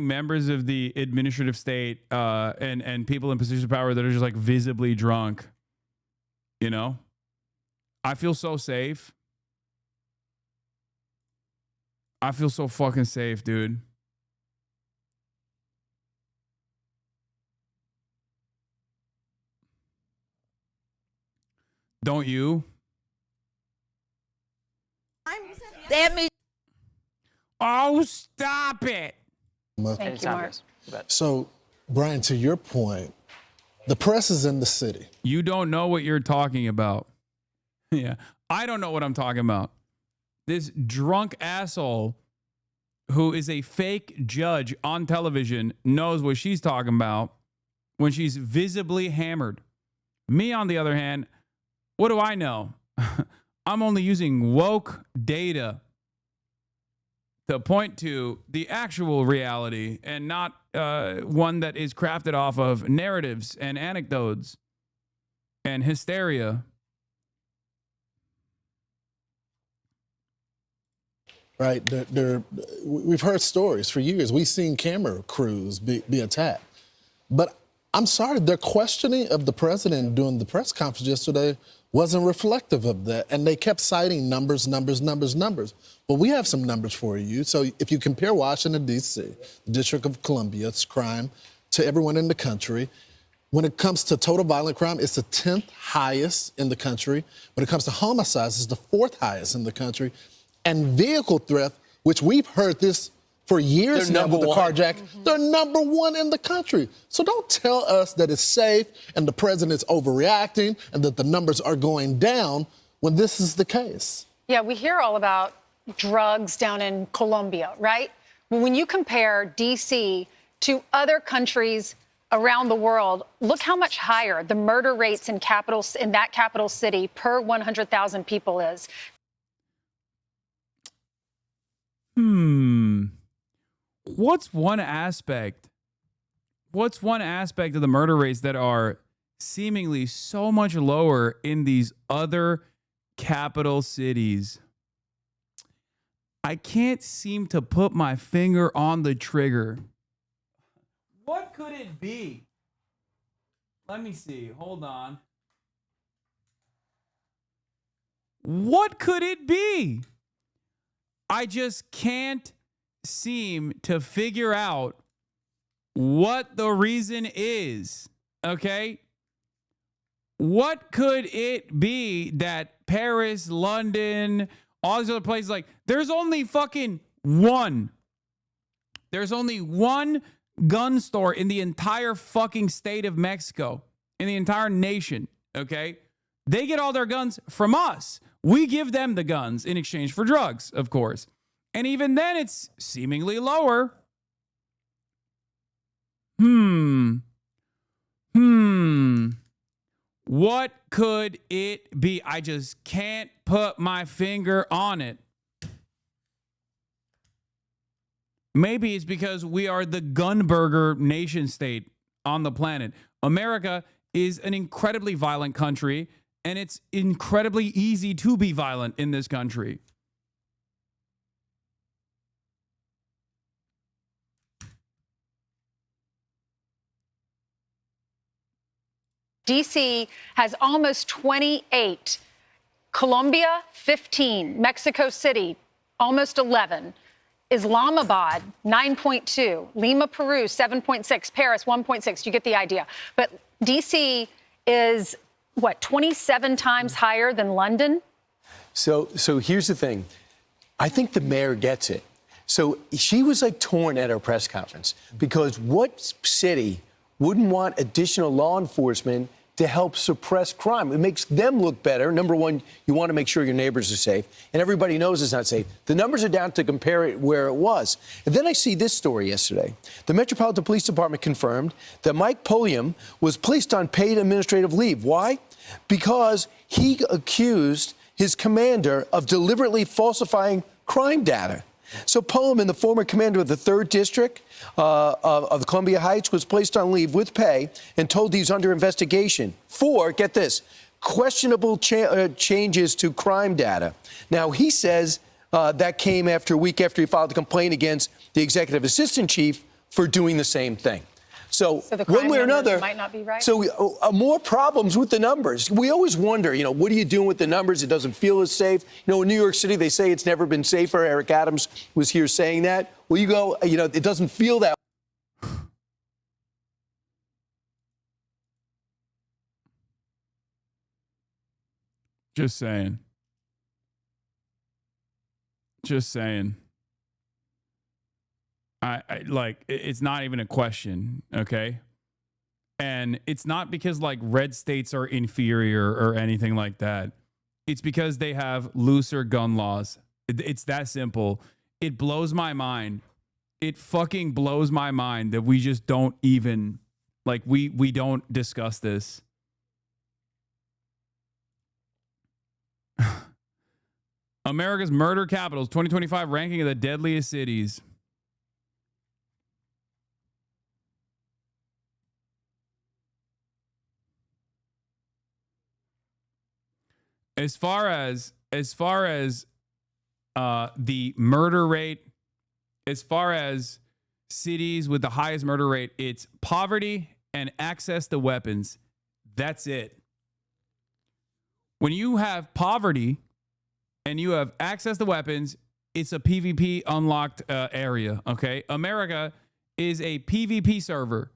members of the administrative state and people in positions of power that are just like visibly drunk. You know, I feel so safe. I feel so fucking safe, dude. Don't you? That means. Oh, stop it. Thank you, Mark. So, Brian, to your point, the press is in the city. You don't know what you're talking about. Yeah. I don't know what I'm talking about. This drunk asshole who is a fake judge on television knows what she's talking about when she's visibly hammered. Me, on the other hand, what do I know? I'm only using woke data to point to the actual reality and not one that is crafted off of narratives and anecdotes and hysteria. Right? We've heard stories for years. We've seen camera crews be attacked. But I'm sorry, their questioning of the president during the press conference yesterday wasn't reflective of that. And they kept citing numbers. Well, we have some numbers for you. So if you compare Washington, D.C., the District of Columbia's crime to everyone in the country, when it comes to total violent crime, it's the 10th highest in the country. When it comes to homicides, it's the 4th highest in the country. And vehicle theft, which we've heard this for years now with the carjack, they're number 1 in the country. So don't tell us that it's safe and the president's overreacting and that the numbers are going down when this is the case. Yeah, we hear all about drugs down in Colombia, right? When you compare D.C. to other countries around the world, look how much higher the murder rates in that capital city per 100,000 people is. What's one aspect of the murder rates that are seemingly so much lower in these other capital cities? I can't seem to put my finger on the trigger. What could it be? Let me see. Hold on. What could it be? I just can't seem to figure out what the reason is. Okay? What could it be that Paris, London, all these other places, like, there's only fucking one. There's only one gun store in the entire fucking state of Mexico, in the entire nation. Okay? They get all their guns from us. We give them the guns in exchange for drugs, of course. And even then, it's seemingly lower. What could it be? I just can't put my finger on it. Maybe it's because we are the gun burger nation state on the planet. America is an incredibly violent country, and it's incredibly easy to be violent in this country. D.C. has almost 28. Colombia, 15. Mexico City, almost 11. Islamabad, 9.2. Lima, Peru, 7.6. Paris, 1.6. You get the idea. But D.C. is, 27 times higher than London? So here's the thing. I think the mayor gets it. So she was torn at her press conference because what city wouldn't want additional law enforcement to help suppress crime? It makes them look better. Number one, you want to make sure your neighbors are safe, and everybody knows it's not safe. The numbers are down to compare it where it was. And then I see this story yesterday. The Metropolitan Police Department confirmed that Mike Pulliam was placed on paid administrative leave. Why? Because he accused his commander of deliberately falsifying crime data. So Pullman, the former commander of the 3rd District of the Columbia Heights, was placed on leave with pay and told he's under investigation for, get this, questionable changes to crime data. Now, he says that came after a week after he filed a complaint against the executive assistant chief for doing the same thing. So the crime one way or another, might not be right. So more problems with the numbers. We always wonder, what are you doing with the numbers? It doesn't feel as safe. In New York City, they say it's never been safer. Eric Adams was here saying that. Well, you go, it doesn't feel that. Just saying. Just saying. I like, it's not even a question, okay? And it's not because like red states are inferior or anything like that. It's because they have looser gun laws. It's that simple. It blows my mind. It fucking blows my mind that we just don't even, like, we don't discuss this. America's murder capitals, 2025 ranking of the deadliest cities. As far as the murder rate, as far as cities with the highest murder rate, it's poverty and access to weapons. That's it. When you have poverty and you have access to weapons, it's a PvP unlocked area, okay? America is a PvP server.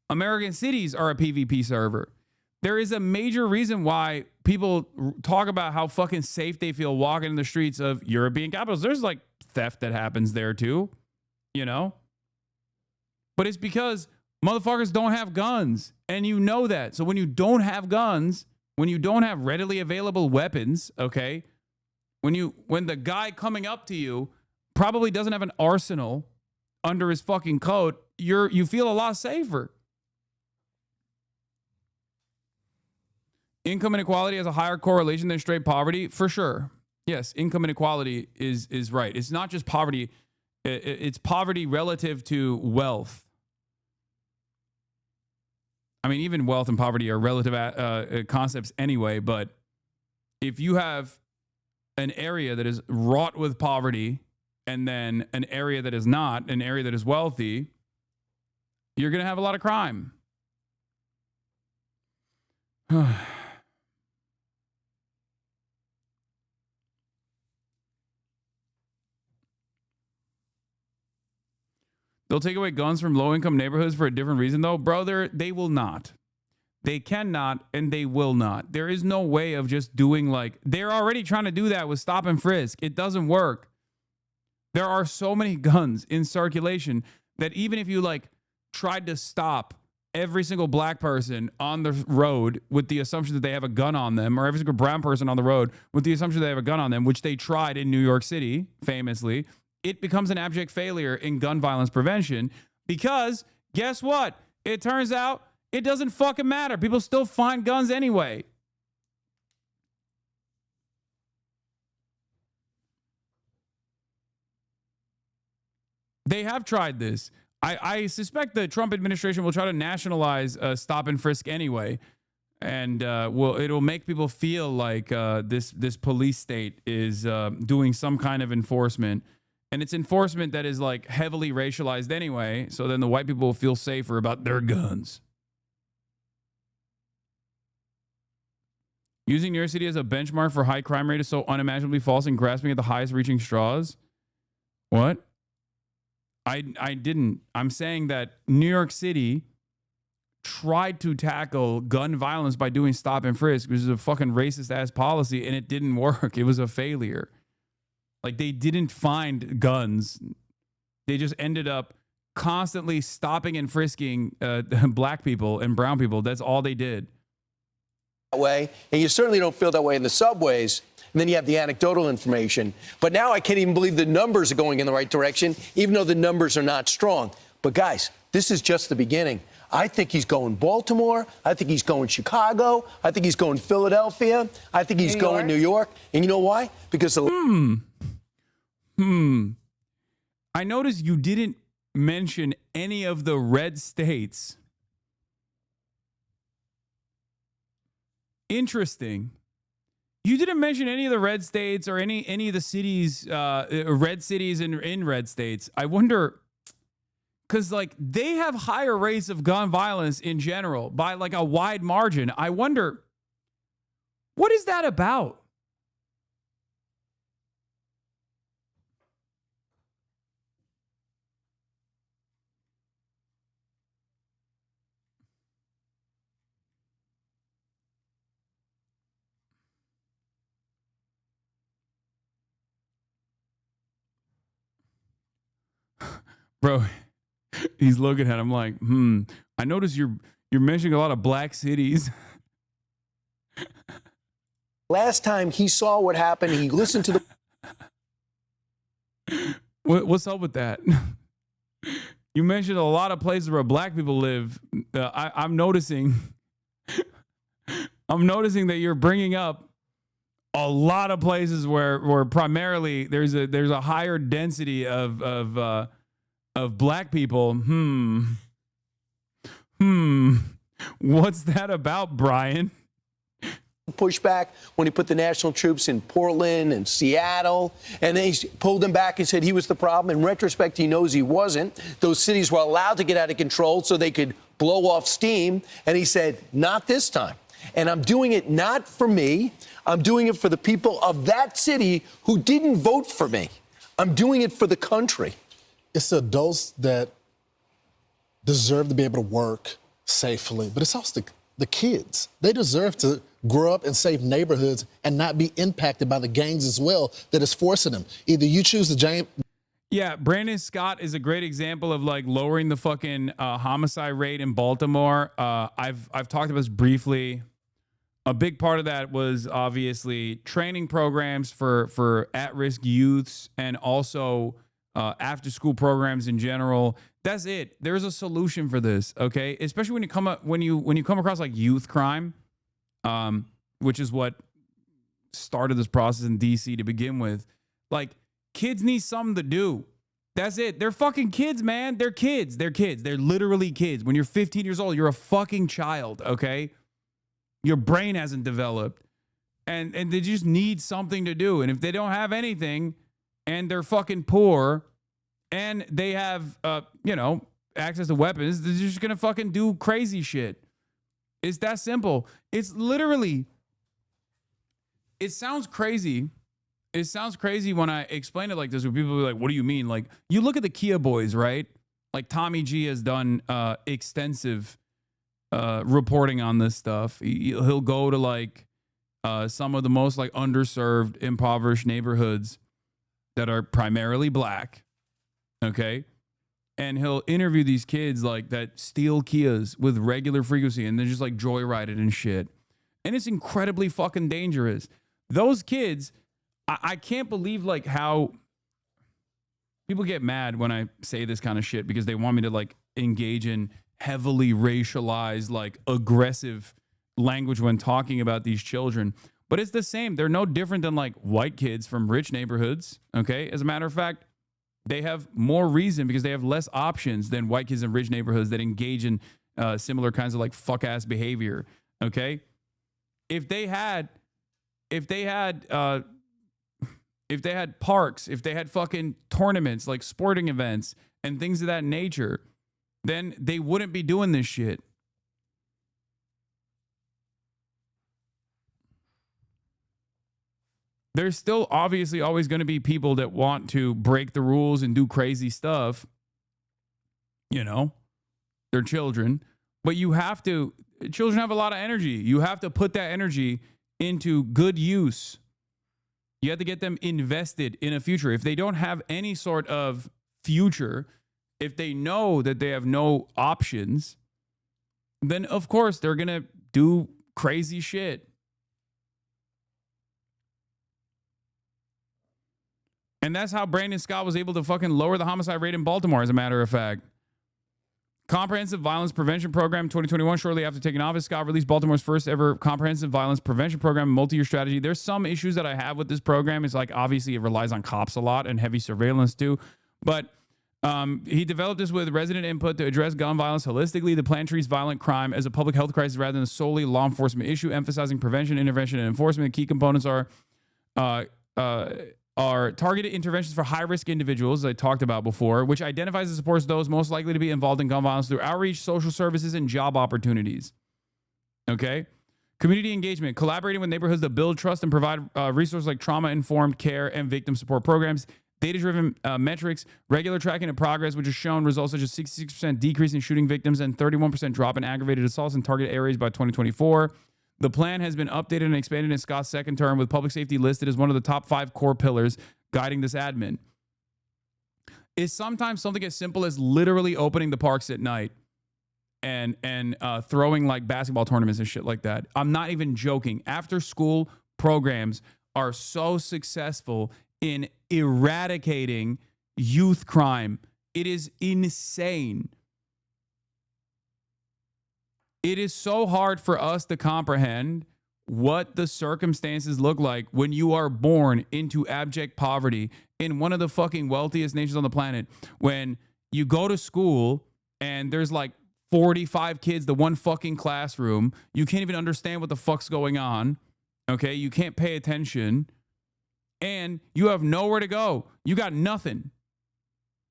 American cities are a PvP server. There is a major reason why people talk about how fucking safe they feel walking in the streets of European capitals. There's like theft that happens there too, you know? But it's because motherfuckers don't have guns, and you know that. So when you don't have guns, when you don't have readily available weapons, okay? When the guy coming up to you probably doesn't have an arsenal under his fucking coat, you feel a lot safer. Income inequality has a higher correlation than straight poverty, for sure. Yes, income inequality is right. It's not just poverty. It's poverty relative to wealth. I mean, even wealth and poverty are relative concepts anyway, but if you have an area that is wrought with poverty and then an area that is not, an area that is wealthy, you're going to have a lot of crime. They'll take away guns from low-income neighborhoods for a different reason, though. Brother, they will not. They cannot, and they will not. There is no way of just doing like... They're already trying to do that with stop and frisk. It doesn't work. There are so many guns in circulation that even if you like tried to stop every single black person on the road with the assumption that they have a gun on them, or every single brown person on the road with the assumption they have a gun on them, which they tried in New York City, famously... It becomes an abject failure in gun violence prevention because guess what? It turns out it doesn't fucking matter. People still find guns anyway. They have tried this. I suspect the Trump administration will try to nationalize stop and frisk anyway. And it'll make people feel like this police state is doing some kind of enforcement. And it's enforcement that is like heavily racialized anyway. So then the white people will feel safer about their guns. Using New York City as a benchmark for high crime rate is so unimaginably false and grasping at the highest reaching straws. What? I didn't. I'm saying that New York City tried to tackle gun violence by doing stop and frisk, which is a fucking racist ass policy, and it didn't work. It was a failure. Like, they didn't find guns. They just ended up constantly stopping and frisking black people and brown people. That's all they did. That way, and you certainly don't feel that way in the subways. And then you have the anecdotal information. But now I can't even believe the numbers are going in the right direction, even though the numbers are not strong. But guys, this is just the beginning. I think he's going Baltimore. I think he's going Chicago. I think he's going Philadelphia. I think he's going New York. And you know why? Because I noticed you didn't mention any of the red states. Interesting. You didn't mention any of the red states or any of the cities, red cities in red states. I wonder, because like they have higher rates of gun violence in general by like a wide margin. I wonder, what is that about? Bro, he's looking at him like, I notice you're mentioning a lot of black cities. Last time he saw what happened, he listened to the... What's up with that? You mentioned a lot of places where black people live. I'm noticing that you're bringing up a lot of places where primarily there's a higher density of black people. What's that about, Brian? Pushback when he put the national troops in Portland and Seattle, and then he pulled them back and said he was the problem. In retrospect, he knows he wasn't. Those cities were allowed to get out of control so they could blow off steam, and he said, not this time. And I'm doing it not for me. I'm doing it for the people of that city who didn't vote for me. I'm doing it for the country. It's adults that deserve to be able to work safely, but it's also the kids. They deserve to grow up in safe neighborhoods and not be impacted by the gangs as well that is forcing them. Either you choose the Yeah, Brandon Scott is a great example of like lowering the fucking homicide rate in Baltimore. I've talked about this briefly. A big part of that was obviously training programs for at-risk youths and also after-school programs in general. That's it. There's a solution for this, okay? Especially when you come across like youth crime, which is what started this process in DC to begin with. Like, kids need something to do. That's it. They're fucking kids, man. They're kids. They're kids. They're literally kids. When you're 15 years old, you're a fucking child, okay? Your brain hasn't developed. And they just need something to do. And if they don't have anything and they're fucking poor and they have, access to weapons, they're just going to fucking do crazy shit. It's that simple. It's literally, it sounds crazy. It sounds crazy when I explain it like this, where people are like, what do you mean? Like, you look at the Kia boys, right? Like, Tommy G has done extensive reporting on this stuff. He'll go to like some of the most like underserved, impoverished neighborhoods that are primarily black. Okay. And he'll interview these kids like that steal Kias with regular frequency and they're just like joyrided and shit. And it's incredibly fucking dangerous. Those kids, I can't believe like how people get mad when I say this kind of shit because they want me to like engage in heavily racialized, like aggressive language when talking about these children. But it's the same. They're no different than like white kids from rich neighborhoods. Okay. As a matter of fact, they have more reason because they have less options than white kids in rich neighborhoods that engage in similar kinds of like fuck ass behavior. Okay. If they had parks, if they had fucking tournaments, like sporting events and things of that nature, then they wouldn't be doing this shit. There's still obviously always going to be people that want to break the rules and do crazy stuff. You know, they're children, but children have a lot of energy. You have to put that energy into good use. You have to get them invested in a future. If they don't have any sort of future, if they know that they have no options, then of course they're going to do crazy shit. And that's how Brandon Scott was able to fucking lower the homicide rate in Baltimore, as a matter of fact. Comprehensive Violence Prevention Program 2021, shortly after taking office, Scott released Baltimore's first ever comprehensive violence prevention program, multi-year strategy. There's some issues that I have with this program. It's like, obviously, it relies on cops a lot and heavy surveillance too. But he developed this with resident input to address gun violence holistically. The plan treats violent crime as a public health crisis rather than solely law enforcement issue, emphasizing prevention, intervention, and enforcement. Key components are targeted interventions for high-risk individuals, as I talked about before, which identifies and supports those most likely to be involved in gun violence through outreach, social services, and job opportunities. Okay? Community engagement, collaborating with neighborhoods to build trust and provide resources like trauma-informed care and victim support programs, data-driven metrics, regular tracking of progress, which has shown results such as 66% decrease in shooting victims and 31% drop in aggravated assaults in target areas by 2024. The plan has been updated and expanded in Scott's second term, with public safety listed as one of the top 5 core pillars guiding this admin. is sometimes something as simple as literally opening the parks at night and throwing like basketball tournaments and shit like that. I'm not even joking. After school programs are so successful in eradicating youth crime. It is insane. It is so hard for us to comprehend what the circumstances look like when you are born into abject poverty in one of the fucking wealthiest nations on the planet. When you go to school and there's like 45 kids to one fucking classroom, you can't even understand what the fuck's going on. Okay, you can't pay attention, and you have nowhere to go. You got nothing.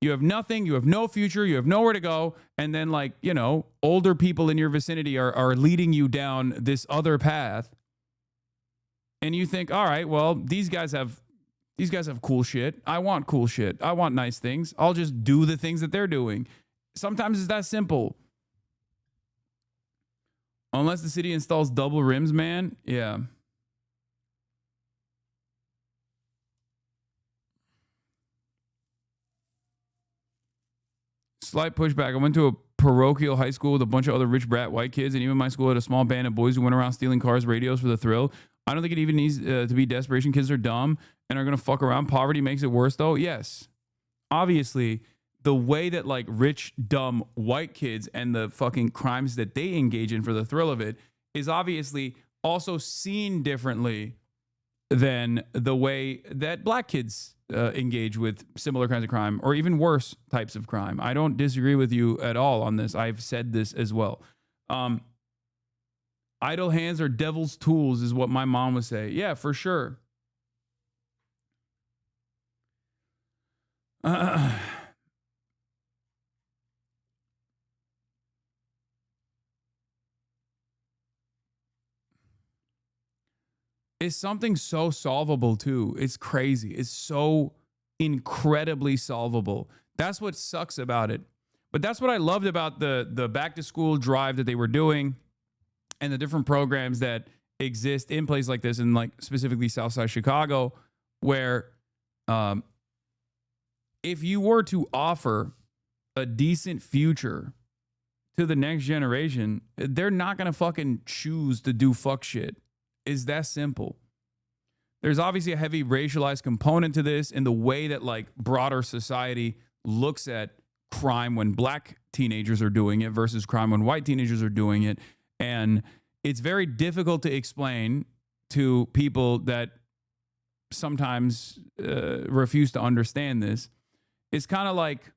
You have nothing. You have no future. You have nowhere to go. And then, like, you know, older people in your vicinity are leading you down this other path. And you think, all right, well, these guys have cool shit. I want cool shit. I want nice things. I'll just do the things that they're doing. Sometimes it's that simple. Unless the city installs double rims, man. Yeah. Slight pushback. I went to a parochial high school with a bunch of other rich brat white kids, and even my school had a small band of boys who went around stealing cars, radios for the thrill. I don't think it even needs to be desperation. Kids are dumb and are going to fuck around. Poverty makes it worse, though. Yes. Obviously, the way that, like, rich, dumb white kids and the fucking crimes that they engage in for the thrill of it is obviously also seen differently than the way that black kids engage with similar kinds of crime or even worse types of crime. I don't disagree with you at all on this. I've said this as well. Idle hands are devil's tools is what my mom would say. Yeah, for sure. It's something so solvable too. It's crazy. It's so incredibly solvable. That's what sucks about it. But that's what I loved about the back to school drive that they were doing and the different programs that exist in places like this, and like specifically Southside Chicago, where if you were to offer a decent future to the next generation, they're not going to fucking choose to do fuck shit. Is that simple. There's obviously a heavy racialized component to this in the way that, like, broader society looks at crime when black teenagers are doing it versus crime when white teenagers are doing it. And it's very difficult to explain to people that sometimes refuse to understand this. It's kind of like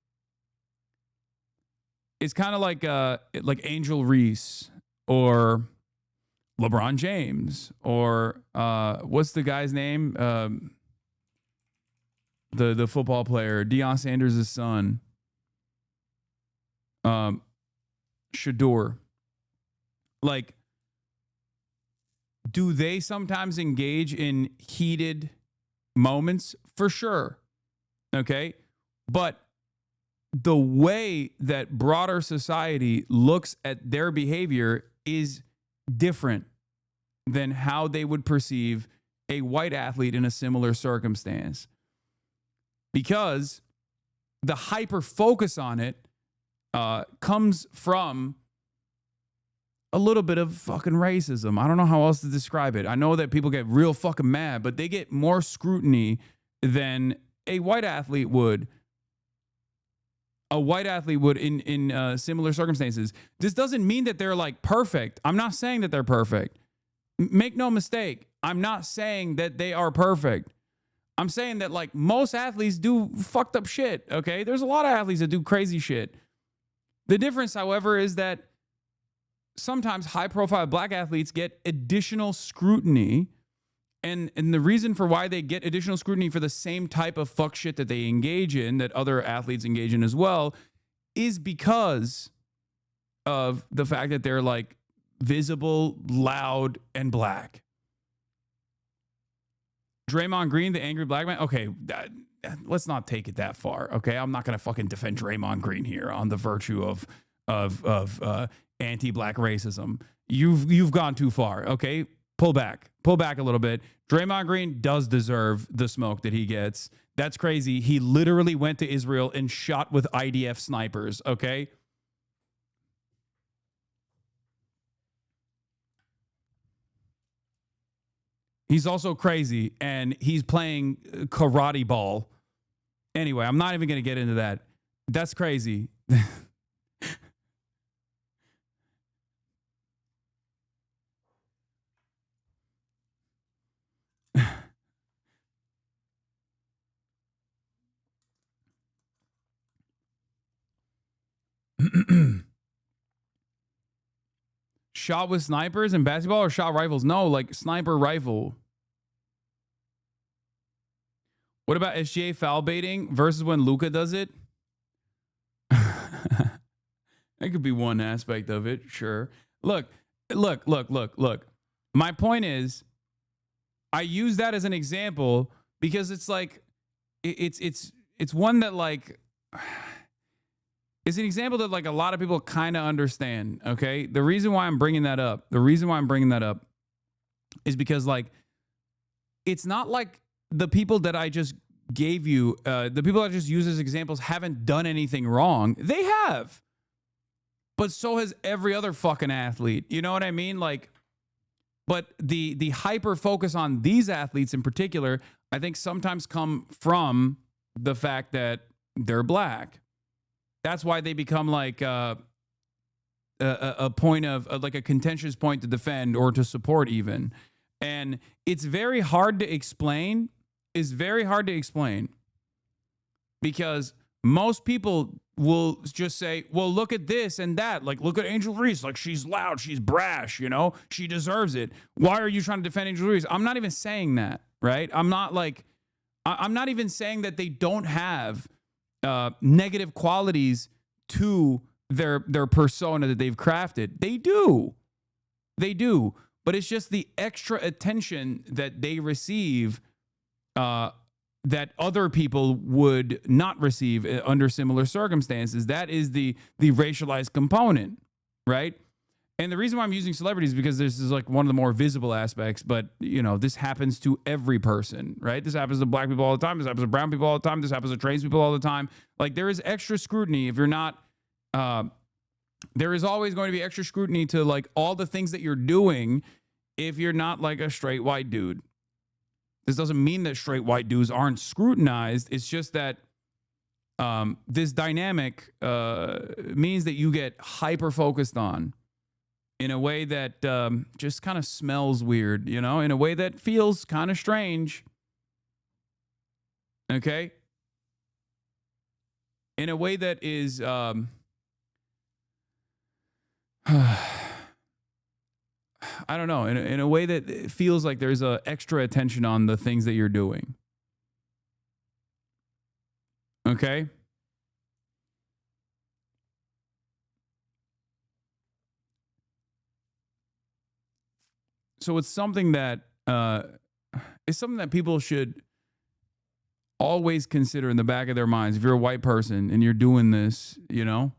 Angel Reese or LeBron James or what's the guy's name? The football player, Deion Sanders' son, Shador. Like, do they sometimes engage in heated moments? For sure. Okay. But the way that broader society looks at their behavior is different than how they would perceive a white athlete in a similar circumstance. Because the hyper focus on it comes from a little bit of fucking racism. I don't know how else to describe it. I know that people get real fucking mad, but they get more scrutiny than a white athlete would. A white athlete would in similar circumstances. This doesn't mean that they're, like, perfect. I'm not saying that they're perfect. Make no mistake. I'm not saying that they are perfect. I'm saying that, like, most athletes do fucked up shit, okay? There's a lot of athletes that do crazy shit. The difference, however, is that sometimes high-profile black athletes get additional scrutiny, and the reason for why they get additional scrutiny for the same type of fuck shit that they engage in, that other athletes engage in as well, is because of the fact that they're, like, visible, loud, and black. Draymond Green, the angry black man. Okay, let's not take it that far. Okay, I'm not gonna fucking defend Draymond Green here on the virtue of anti-black racism. You've gone too far. Okay, pull back a little bit. Draymond Green does deserve the smoke that he gets. That's crazy. He literally went to Israel and shot with IDF snipers, okay? He's also crazy, and he's playing karate ball. Anyway, I'm not even going to get into that. That's crazy. Shot with snipers in basketball or shot rifles? No, like sniper rifle. What about SGA foul baiting versus when Luka does it? That could be one aspect of it, sure. Look. My point is, I use that as an example because it's like, it's one that like, it's an example that like a lot of people kind of understand, okay? The reason why I'm bringing that up is because like, it's not like the people that I just gave you, the people I just used as examples haven't done anything wrong. They have. But so has every other fucking athlete. You know what I mean? Like, but the hyper focus on these athletes in particular, I think sometimes come from the fact that they're black. That's why they become like a point of like a contentious point to defend or to support even. And it's very hard to explain. It's very hard to explain because most people will just say, well, look at this and that. Like, look at Angel Reese. Like, she's loud. She's brash. You know, she deserves it. Why are you trying to defend Angel Reese? I'm not even saying that, right? I'm not even saying that they don't have negative qualities to their persona that they've crafted. They do. But it's just the extra attention that they receive that other people would not receive under similar circumstances. That is the racialized component, right? And the reason why I'm using celebrities is because this is like one of the more visible aspects, but you know, this happens to every person, right? This happens to black people all the time. This happens to brown people all the time. This happens to trans people all the time. Like there is extra scrutiny if you're not, there is always going to be extra scrutiny to like all the things that you're doing if you're not like a straight white dude. This doesn't mean that straight white dudes aren't scrutinized. It's just that this dynamic means that you get hyper focused on in a way that just kind of smells weird, you know, in a way that feels kind of strange. Okay? In a way that is I don't know, in a way that it feels like there's a extra attention on the things that you're doing. Okay? So it's something that people should always consider in the back of their minds. If you're a white person and you're doing this, you know,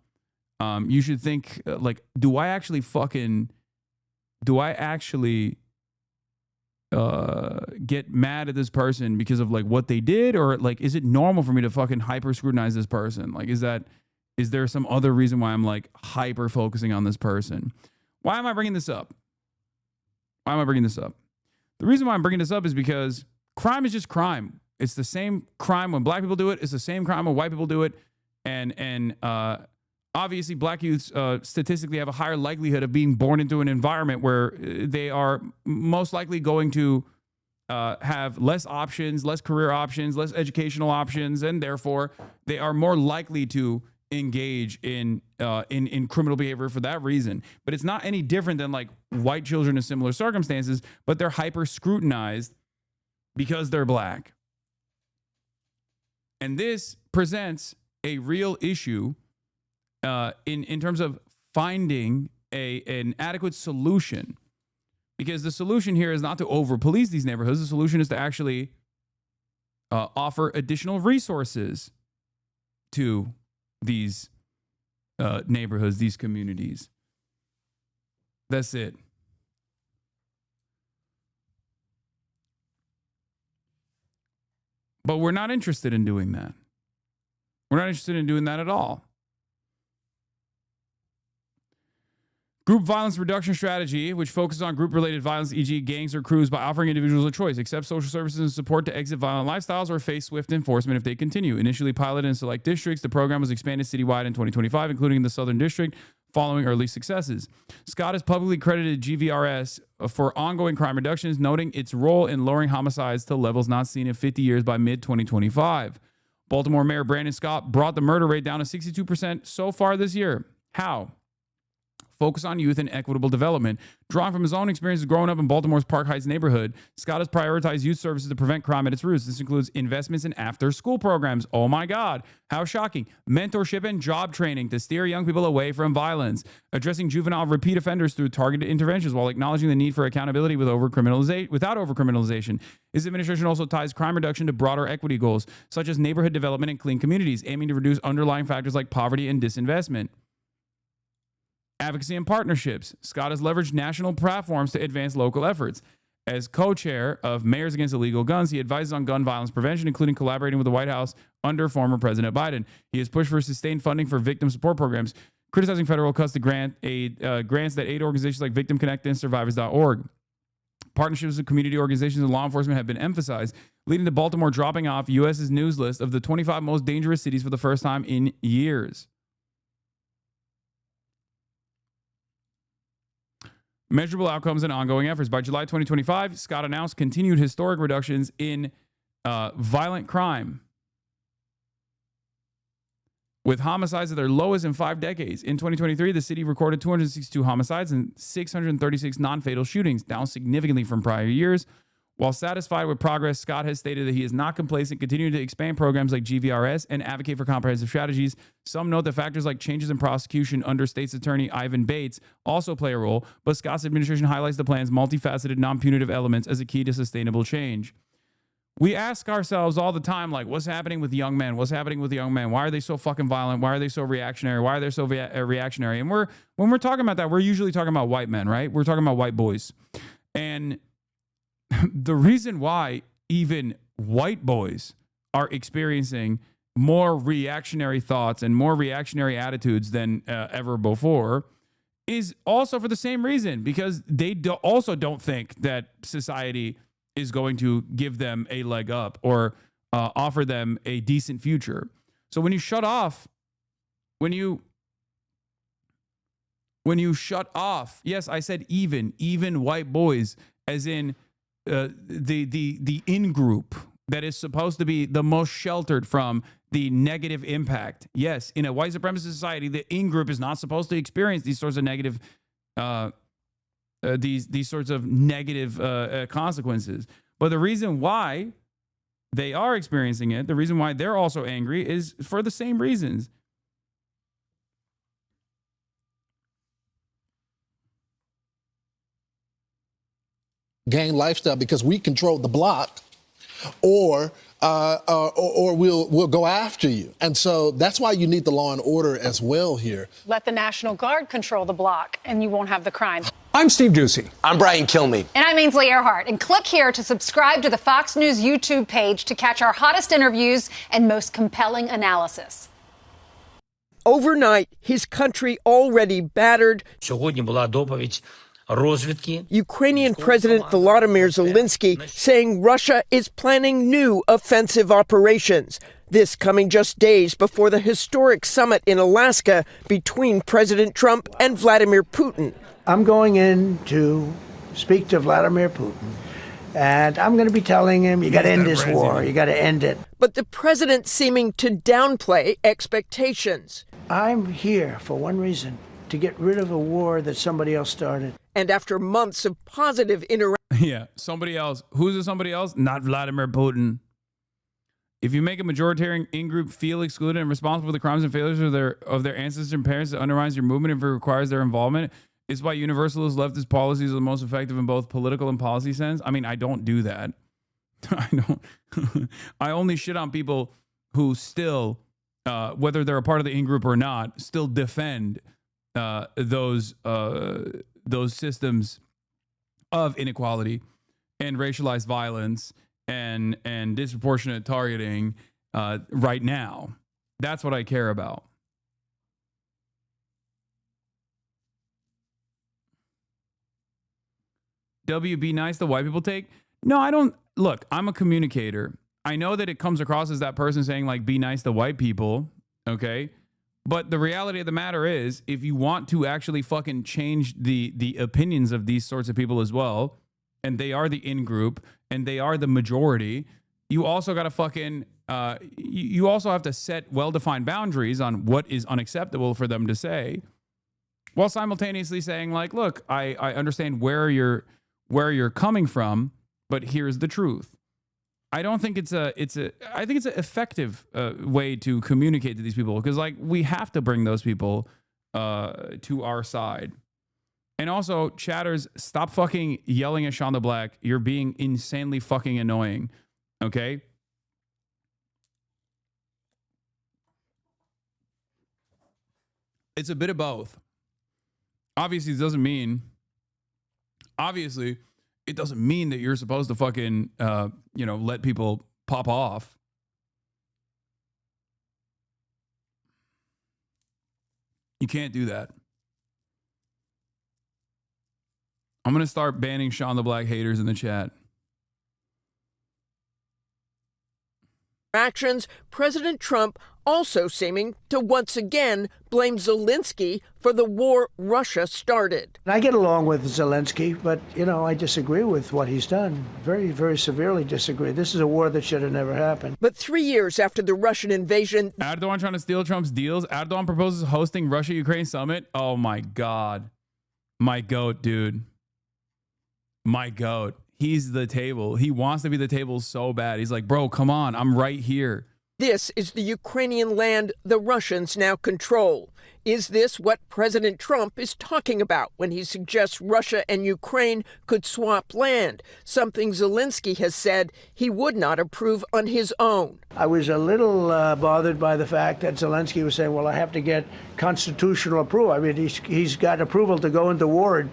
you should think like, do I actually get mad at this person because of like what they did, or like is it normal for me to fucking hyper scrutinize this person? Like is there some other reason why I'm like hyper focusing on this person? Why am I bringing this up? The reason why I'm bringing this up is because crime is just crime. It's the same crime when black people do it. It's the same crime when white people do it. And obviously, black youths statistically have a higher likelihood of being born into an environment where they are most likely going to have less options, less career options, less educational options, and therefore they are more likely to engage in criminal behavior for that reason. But it's not any different than like white children in similar circumstances, but they're hyper scrutinized because they're black. And this presents a real issue in terms of finding an adequate solution, because the solution here is not to over police these neighborhoods. The solution is to actually offer additional resources to these neighborhoods, these communities. That's it. But we're not interested in doing that. We're not interested in doing that at all. Group violence reduction strategy, which focuses on group-related violence, e.g. gangs or crews, by offering individuals a choice, accept social services and support to exit violent lifestyles or face swift enforcement if they continue. Initially piloted in select districts, the program was expanded citywide in 2025, including in the Southern District, following early successes. Scott has publicly credited GVRS for ongoing crime reductions, noting its role in lowering homicides to levels not seen in 50 years by mid-2025. Baltimore Mayor Brandon Scott brought the murder rate down to 62% so far this year. How? Focus on youth and equitable development. Drawing from his own experiences growing up in Baltimore's Park Heights neighborhood, Scott has prioritized youth services to prevent crime at its roots. This includes investments in after-school programs. Oh my God, how shocking. Mentorship and job training to steer young people away from violence. Addressing juvenile repeat offenders through targeted interventions while acknowledging the need for accountability without overcriminalization. His administration also ties crime reduction to broader equity goals, such as neighborhood development and clean communities, aiming to reduce underlying factors like poverty and disinvestment. Advocacy and partnerships. Scott has leveraged national platforms to advance local efforts. As co-chair of Mayors Against Illegal Guns, he advises on gun violence prevention, including collaborating with the White House under former President Biden. He has pushed for sustained funding for victim support programs, criticizing federal custody grants that aid organizations like Victim Connect and Survivors.org. Partnerships with community organizations and law enforcement have been emphasized, leading to Baltimore dropping off U.S.'s news list of the 25 most dangerous cities for the first time in years. Measurable outcomes and ongoing efforts. By July 2025, Scott announced continued historic reductions in violent crime, with homicides at their lowest in 5 decades. In 2023, the city recorded 262 homicides and 636 non-fatal shootings, down significantly from prior years. While satisfied with progress, Scott has stated that he is not complacent, continuing to expand programs like GVRS and advocate for comprehensive strategies. Some note that factors like changes in prosecution under State's Attorney Ivan Bates also play a role, but Scott's administration highlights the plan's multifaceted, non-punitive elements as a key to sustainable change. We ask ourselves all the time, like, what's happening with young men? What's happening with young men? Why are they so fucking violent? Why are they so reactionary? Why are they so reactionary? And when we're talking about that, we're usually talking about white men, right? We're talking about white boys. And the reason why even white boys are experiencing more reactionary thoughts and more reactionary attitudes than ever before is also for the same reason, because they also don't think that society is going to give them a leg up or offer them a decent future. So when you shut off, when you shut off, yes, I said even white boys, as in the in-group that is supposed to be the most sheltered from the negative impact. Yes, in a white supremacist society, the in-group is not supposed to experience these sorts of negative consequences. But the reason why they are experiencing it, the reason why they're also angry, is for the same reasons. Gang lifestyle, because we control the block, or we'll go after you. And so that's why you need the law and order as well here. Let the National Guard control the block, and you won't have the crime. I'm Steve Doocy. I'm Brian Kilmeade. And I'm Ainsley Earhart. And click here to subscribe to the Fox News YouTube page to catch our hottest interviews and most compelling analysis. Overnight, his country already battered. Сьогодні була доповідь розвідки. Ukrainian President Volodymyr Zelensky saying Russia is planning new offensive operations. This coming just days before the historic summit in Alaska between President Trump and Vladimir Putin. I'm going in to speak to Vladimir Putin, and I'm going to be telling him, you got to end this war. You got to end it. But the president seeming to downplay expectations. I'm here for one reason, to get rid of a war that somebody else started. And after months of positive interaction. Yeah, somebody else. Who's the somebody else? Not Vladimir Putin. If you make a majoritarian in-group feel excluded and responsible for the crimes and failures of their ancestors and parents, that undermines your movement if it requires their involvement, it's why universalist leftist policies are the most effective in both political and policy sense. I mean, I don't do that. I don't. I only shit on people who still, whether they're a part of the in-group or not, still defend those systems of inequality and racialized violence and disproportionate targeting right now. That's what I care about. Be nice, the white people take. No, I don't. Look, I'm a communicator. I know that it comes across as that person saying, like, be nice to white people. Okay. But the reality of the matter is, if you want to actually fucking change the opinions of these sorts of people as well, and they are the in-group, and they are the majority, you also got to fucking, you also have to set well-defined boundaries on what is unacceptable for them to say, while simultaneously saying, like, look, I understand where you're coming from, but here's the truth. I don't think I think it's an effective way to communicate to these people, because, like, we have to bring those people to our side. And also, chatters, stop fucking yelling at Sean the Black. You're being insanely fucking annoying. Okay? It's a bit of both. Obviously, it doesn't mean that you're supposed to fucking, let people pop off. You can't do that. I'm going to start banning Sean the Black haters in the chat. Actions, President Trump also seeming to once again blame Zelensky for the war Russia started. I get along with Zelensky, but, I disagree with what he's done. Very, very severely disagree. This is a war that should have never happened. But 3 years after the Russian invasion... Erdogan trying to steal Trump's deals. Erdogan proposes hosting Russia-Ukraine summit. Oh, my God. My goat, dude. My goat. He's the table. He wants to be the table so bad. He's like, bro, come on. I'm right here. This is the Ukrainian land the Russians now control. Is this what President Trump is talking about when he suggests Russia and Ukraine could swap land, something Zelensky has said he would not approve on his own? I was a little bothered by the fact that Zelensky was saying, well, I have to get constitutional approval. I mean, he's got approval to go into war and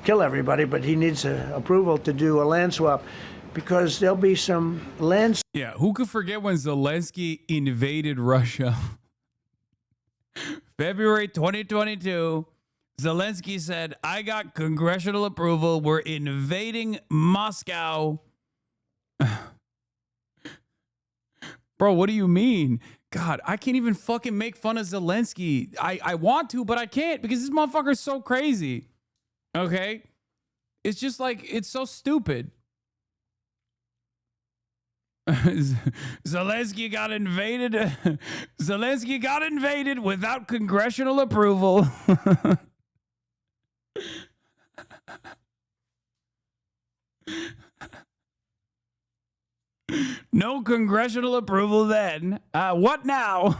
kill everybody, but he needs approval to do a land swap, because there'll be some land. Yeah, who could forget when Zelensky invaded Russia? February 2022, Zelensky said, I got congressional approval. We're invading Moscow. Bro, what do you mean? God, I can't even fucking make fun of Zelensky. I want to, but I can't, because this motherfucker's so crazy. Okay? It's just like, it's so stupid. Zelensky got invaded. Zelensky got invaded without congressional approval. No congressional approval then. What now?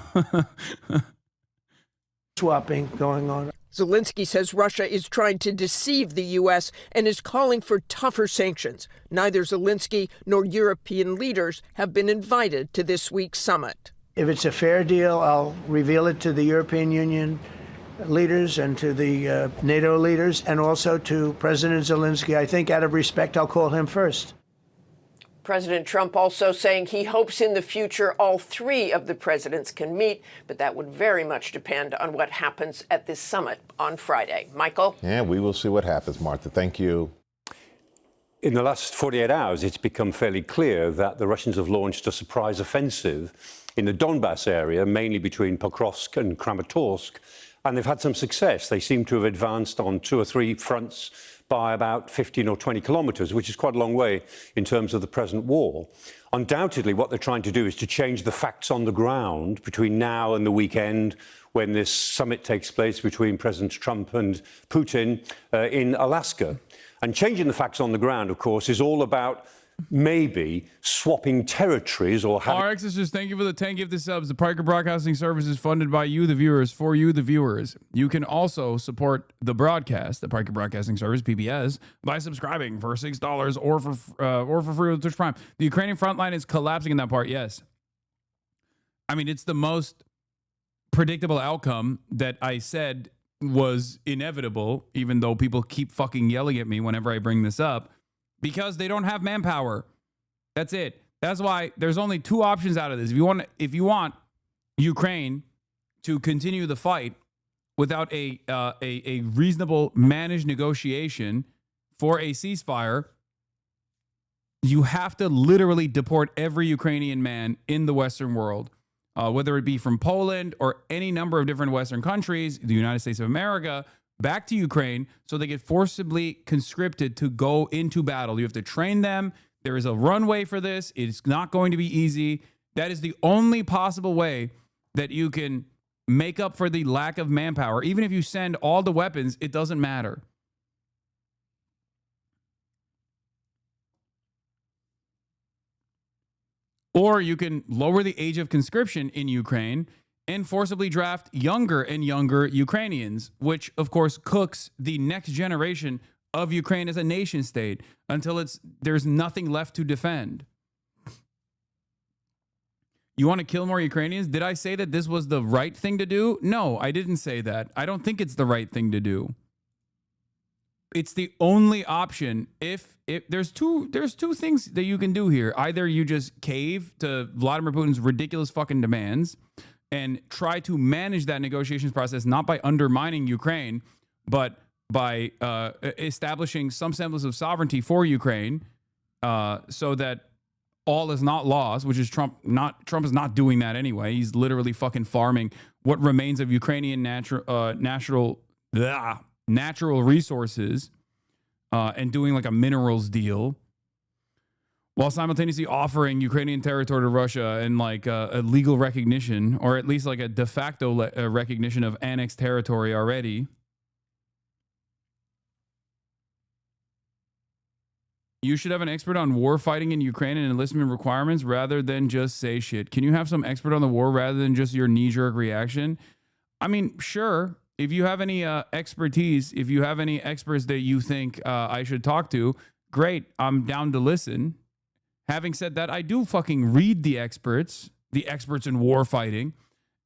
Swapping going on. Zelensky says Russia is trying to deceive the U.S. and is calling for tougher sanctions. Neither Zelensky nor European leaders have been invited to this week's summit. If it's a fair deal, I'll reveal it to the European Union leaders and to the NATO leaders, and also to President Zelensky. I think out of respect, I'll call him first. President Trump also saying he hopes in the future all three of the presidents can meet, but that would very much depend on what happens at this summit on Friday. Michael? Yeah, we will see what happens, Martha. Thank you. In the last 48 hours, it's become fairly clear that the Russians have launched a surprise offensive in the Donbass area, mainly between Pokrovsk and Kramatorsk, and they've had some success. They seem to have advanced on 2 or 3 fronts by about 15 or 20 kilometres, which is quite a long way in terms of the present war. Undoubtedly, what they're trying to do is to change the facts on the ground between now and the weekend, when this summit takes place between President Trump and Putin in Alaska. And changing the facts on the ground, of course, is all about maybe swapping territories or having... RX is just thank you for the 10 gifted subs. The Piker Broadcasting Service is funded by you, the viewers, for you, the viewers. You can also support the broadcast, the Piker Broadcasting Service, PBS, by subscribing for $6 or for free with Twitch Prime. The Ukrainian front line is collapsing in that part, yes. I mean, it's the most predictable outcome that I said was inevitable, even though people keep fucking yelling at me whenever I bring this up. Because they don't have manpower. That's it. That's why there's only two options out of this. If you want Ukraine to continue the fight without a reasonable managed negotiation for a ceasefire, you have to literally deport every Ukrainian man in the Western world, whether it be from Poland or any number of different Western countries, the United States of America, back to Ukraine so they get forcibly conscripted to go into battle. You have to train them. There is a runway for this. It's not going to be easy. That is the only possible way that you can make up for the lack of manpower. Even if you send all the weapons, it doesn't matter. Or you can lower the age of conscription in Ukraine and forcibly draft younger and younger Ukrainians, which, of course, cooks the next generation of Ukraine as a nation state until there's nothing left to defend. You want to kill more Ukrainians? Did I say that this was the right thing to do? No, I didn't say that. I don't think it's the right thing to do. It's the only option. If there's two things that you can do here. Either you just cave to Vladimir Putin's ridiculous fucking demands and try to manage that negotiations process, not by undermining Ukraine, but by establishing some semblance of sovereignty for Ukraine, so that all is not lost, which is Trump is not doing that anyway. He's literally fucking farming what remains of Ukrainian natural resources and doing like a minerals deal, while simultaneously offering Ukrainian territory to Russia and like a legal recognition, or at least like a de facto recognition of annexed territory already. You should have an expert on war fighting in Ukraine and enlistment requirements rather than just say shit. Can you have some expert on the war rather than just your knee-jerk reaction? I mean, sure. If you have any expertise, if you have any experts that you think I should talk to, great. I'm down to listen. Having said that, I do fucking read the experts in war fighting,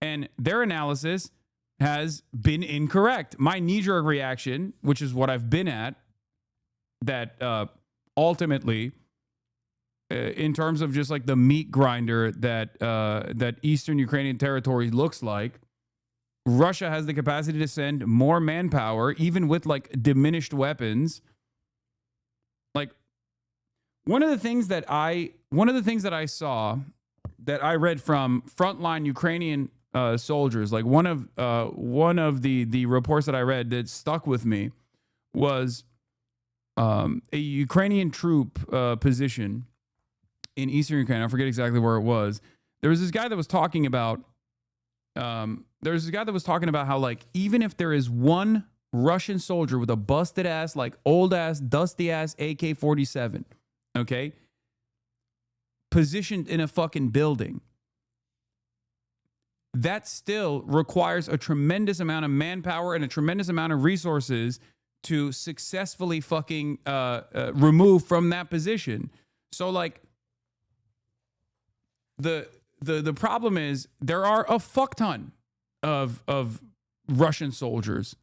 and their analysis has been incorrect. My knee-jerk reaction, which is what I've been at, that ultimately, in terms of just like the meat grinder that Eastern Ukrainian territory looks like, Russia has the capacity to send more manpower, even with like diminished weapons. Like one of the things that I saw that I read from frontline Ukrainian soldiers, like one of the reports that I read that stuck with me was a Ukrainian troop position in Eastern Ukraine. I forget exactly where it was. There was this guy that was talking about how, like, even if there is one Russian soldier with a busted ass, like old ass, dusty ass AK-47, okay, positioned in a fucking building, that still requires a tremendous amount of manpower and a tremendous amount of resources to successfully fucking remove from that position. So like the problem is there are a fuck ton of Russian soldiers.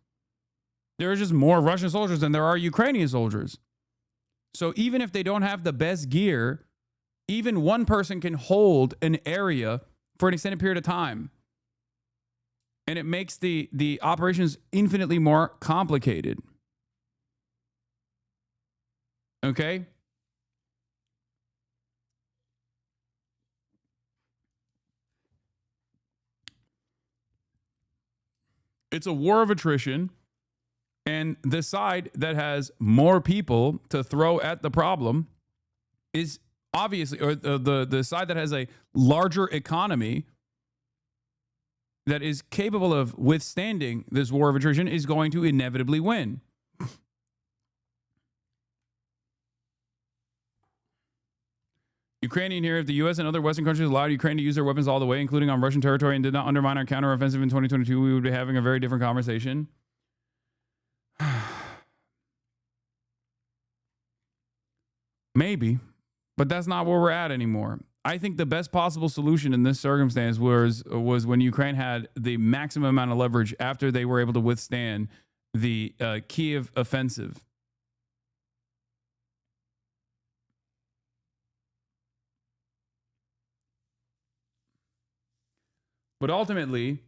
There are just more Russian soldiers than there are Ukrainian soldiers. So even if they don't have the best gear, even one person can hold an area for an extended period of time. And it makes the operations infinitely more complicated. Okay? It's a war of attrition, and the side that has more people to throw at the problem is obviously, or the side that has a larger economy that is capable of withstanding this war of attrition is going to inevitably win. Ukrainian here, if the U.S. and other Western countries allowed Ukraine to use their weapons all the way, including on Russian territory, and did not undermine our counteroffensive in 2022, we would be having a very different conversation. Maybe, but that's not where we're at anymore. I think the best possible solution in this circumstance was when Ukraine had the maximum amount of leverage after they were able to withstand the Kiev offensive. But ultimately,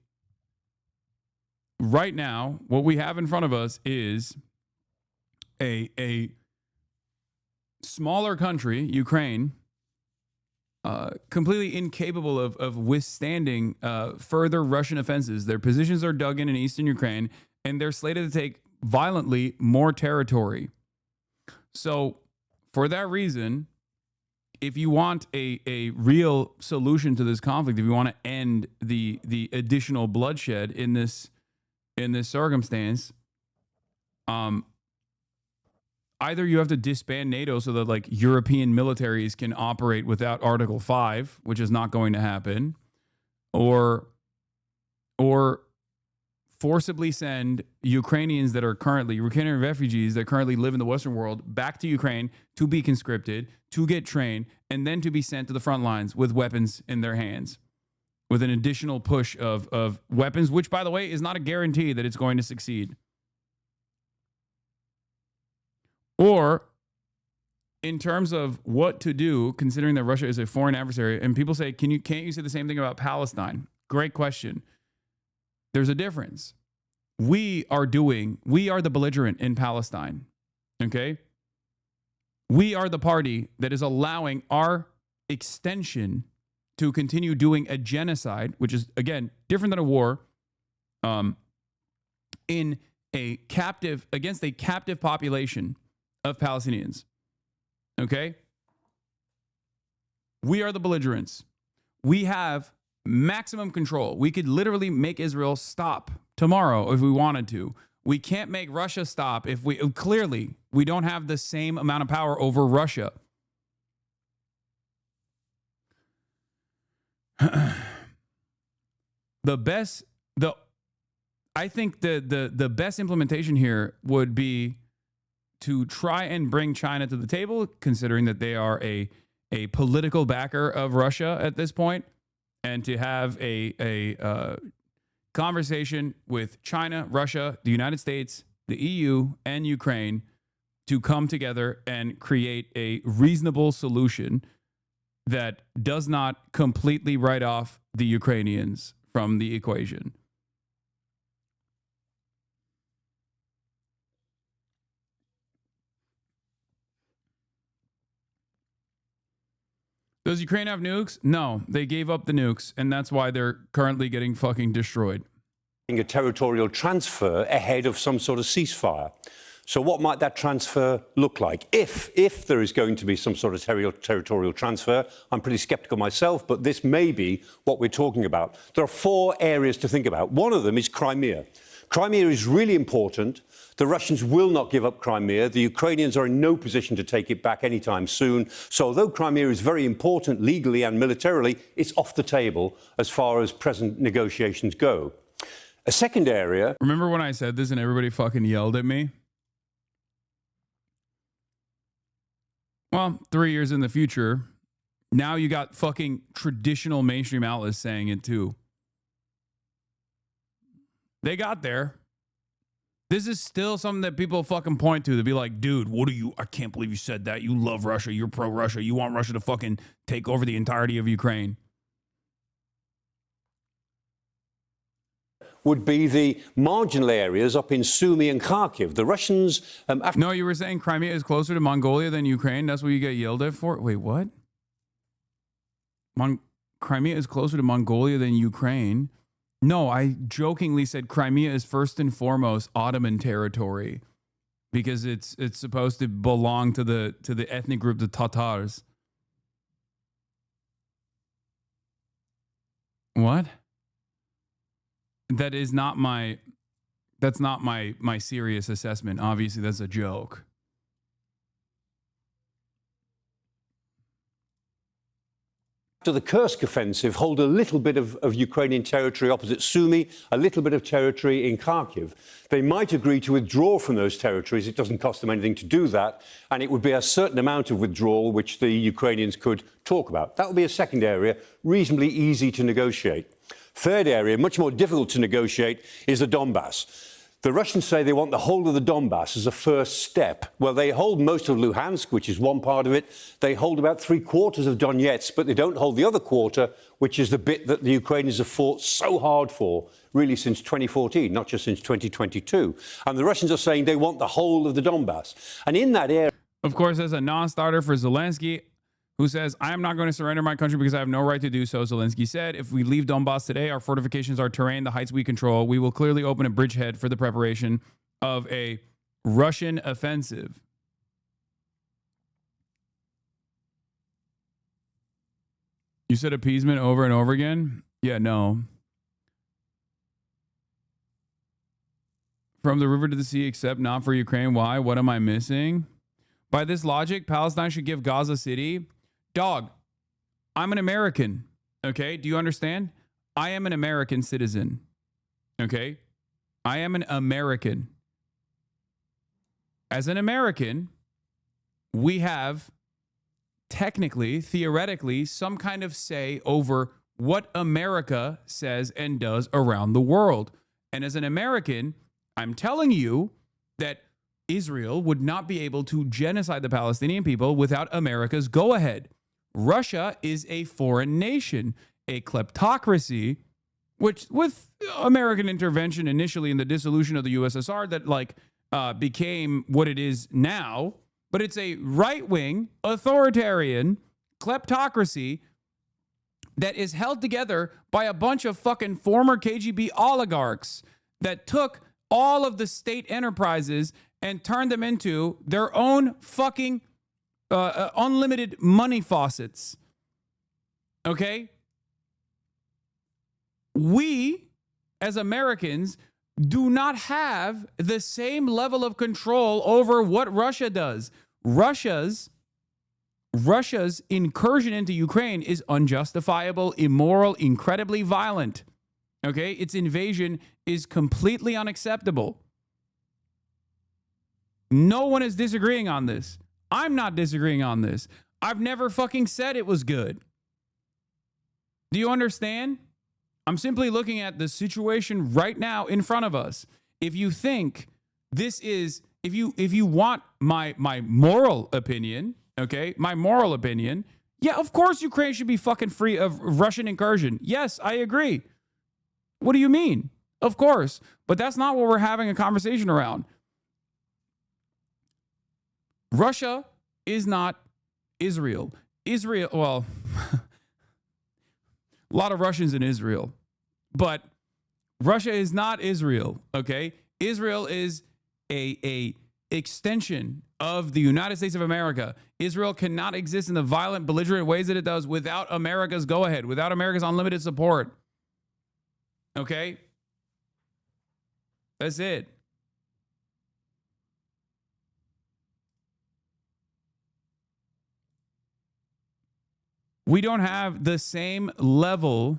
right now, what we have in front of us is a smaller country, Ukraine, completely incapable of withstanding further Russian offenses. Their positions are dug in eastern Ukraine, and they're slated to take violently more territory. So for that reason, if you want a real solution to this conflict, if you want to end the additional bloodshed in this circumstance, either you have to disband NATO so that like European militaries can operate without Article 5, which is not going to happen, or forcibly send Ukrainian refugees that currently live in the Western world back to Ukraine to be conscripted, to get trained, and then to be sent to the front lines with weapons in their hands, with an additional push of weapons, which, by the way, is not a guarantee that it's going to succeed. Or in terms of what to do, considering that Russia is a foreign adversary, and people say, can't you say the same thing about Palestine? Great question. There's a difference. We are the belligerent in Palestine. Okay? We are the party that is allowing our extension to continue doing a genocide, which is, again, different than a war, against a captive population of Palestinians. Okay? We are the belligerents. We have maximum control. We could literally make Israel stop tomorrow if we wanted to. We can't make Russia stop if we don't have the same amount of power over Russia. I think the best implementation here would be to try and bring China to the table, considering that they are a political backer of Russia at this point, and to have a conversation with China, Russia, the United States, the EU, and Ukraine to come together and create a reasonable solution that does not completely write off the Ukrainians from the equation. Does Ukraine have nukes? No, they gave up the nukes, and that's why they're currently getting fucking destroyed. A territorial transfer ahead of some sort of ceasefire. So what might that transfer look like? If there is going to be some sort of territorial transfer, I'm pretty skeptical myself, but this may be what we're talking about. There are 4 areas to think about. One of them is Crimea. Crimea is really important. The Russians will not give up Crimea. The Ukrainians are in no position to take it back anytime soon. So although Crimea is very important legally and militarily, it's off the table as far as present negotiations go. A second area... Remember when I said this and everybody fucking yelled at me? Well, 3 years in the future, now you got fucking traditional mainstream outlets saying it too. They got there. This is still something that people fucking point to. They'll be like, dude, I can't believe you said that. You love Russia. You're pro-Russia. You want Russia to fucking take over the entirety of Ukraine. Would be the marginal areas up in Sumy and Kharkiv. The Russians... No, you were saying Crimea is closer to Mongolia than Ukraine. That's what you get yelled at for? Wait, what? Crimea is closer to Mongolia than Ukraine. No, I jokingly said Crimea is first and foremost Ottoman territory because it's supposed to belong to the ethnic group, the Tatars. What? That's not my serious assessment. Obviously, that's a joke. After the Kursk offensive, hold a little bit of Ukrainian territory opposite Sumy, a little bit of territory in Kharkiv. They might agree to withdraw from those territories. It doesn't cost them anything to do that, and it would be a certain amount of withdrawal which the Ukrainians could talk about. That would be a second area, reasonably easy to negotiate. Third area, much more difficult to negotiate, is the Donbass. The Russians say they want the whole of the Donbass as a first step. Well, they hold most of Luhansk, which is one part of it. They hold about 3/4 of Donetsk, but they don't hold the other quarter, which is the bit that the Ukrainians have fought so hard for, really since 2014, not just since 2022. And the Russians are saying they want the whole of the Donbass. And in that area... Of course, as a non-starter for Zelensky, who says, I am not going to surrender my country because I have no right to do so. Zelensky said, if we leave Donbass today, our fortifications, our terrain, the heights we control, we will clearly open a bridgehead for the preparation of a Russian offensive. You said appeasement over and over again? Yeah, no. From the river to the sea, except not for Ukraine. Why? What am I missing? By this logic, Palestine should give Gaza City... Dog, I'm an American, okay? Do you understand? I am an American citizen, okay? I am an American. As an American, we have technically, theoretically, some kind of say over what America says and does around the world. And as an American, I'm telling you that Israel would not be able to genocide the Palestinian people without America's go-ahead. Russia is a foreign nation, a kleptocracy, which with American intervention initially in the dissolution of the USSR that became what it is now, but it's a right-wing authoritarian kleptocracy that is held together by a bunch of fucking former KGB oligarchs that took all of the state enterprises and turned them into their own fucking unlimited money faucets. Okay? We, as Americans, do not have the same level of control over what Russia does. Russia's incursion into Ukraine is unjustifiable, immoral, incredibly violent. Okay? Its invasion is completely unacceptable. No one is disagreeing on this. I'm not disagreeing on this. I've never fucking said it was good. Do you understand? I'm simply looking at the situation right now in front of us. If you think this is, if you want my moral opinion, okay, my moral opinion, yeah, of course Ukraine should be fucking free of Russian incursion. Yes, I agree. What do you mean? Of course. But that's not what we're having a conversation around. Russia is not Israel. Israel, well, a lot of Russians in Israel, but Russia is not Israel, okay? Israel is a extension of the United States of America. Israel cannot exist in the violent, belligerent ways that it does without America's go-ahead, without America's unlimited support. Okay? That's it. We don't have the same level.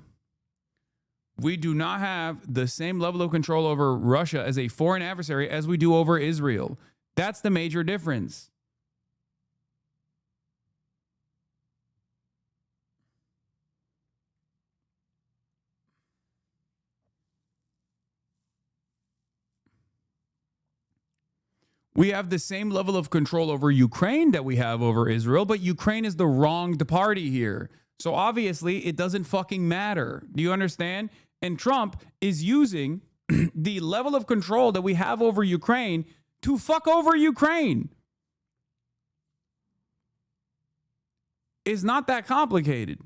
We do not have the same level of control over Russia as a foreign adversary as we do over Israel. That's the major difference. We have the same level of control over Ukraine that we have over Israel, but Ukraine is the wronged party here. So obviously it doesn't fucking matter. Do you understand? And Trump is using the level of control that we have over Ukraine to fuck over Ukraine. It's not that complicated.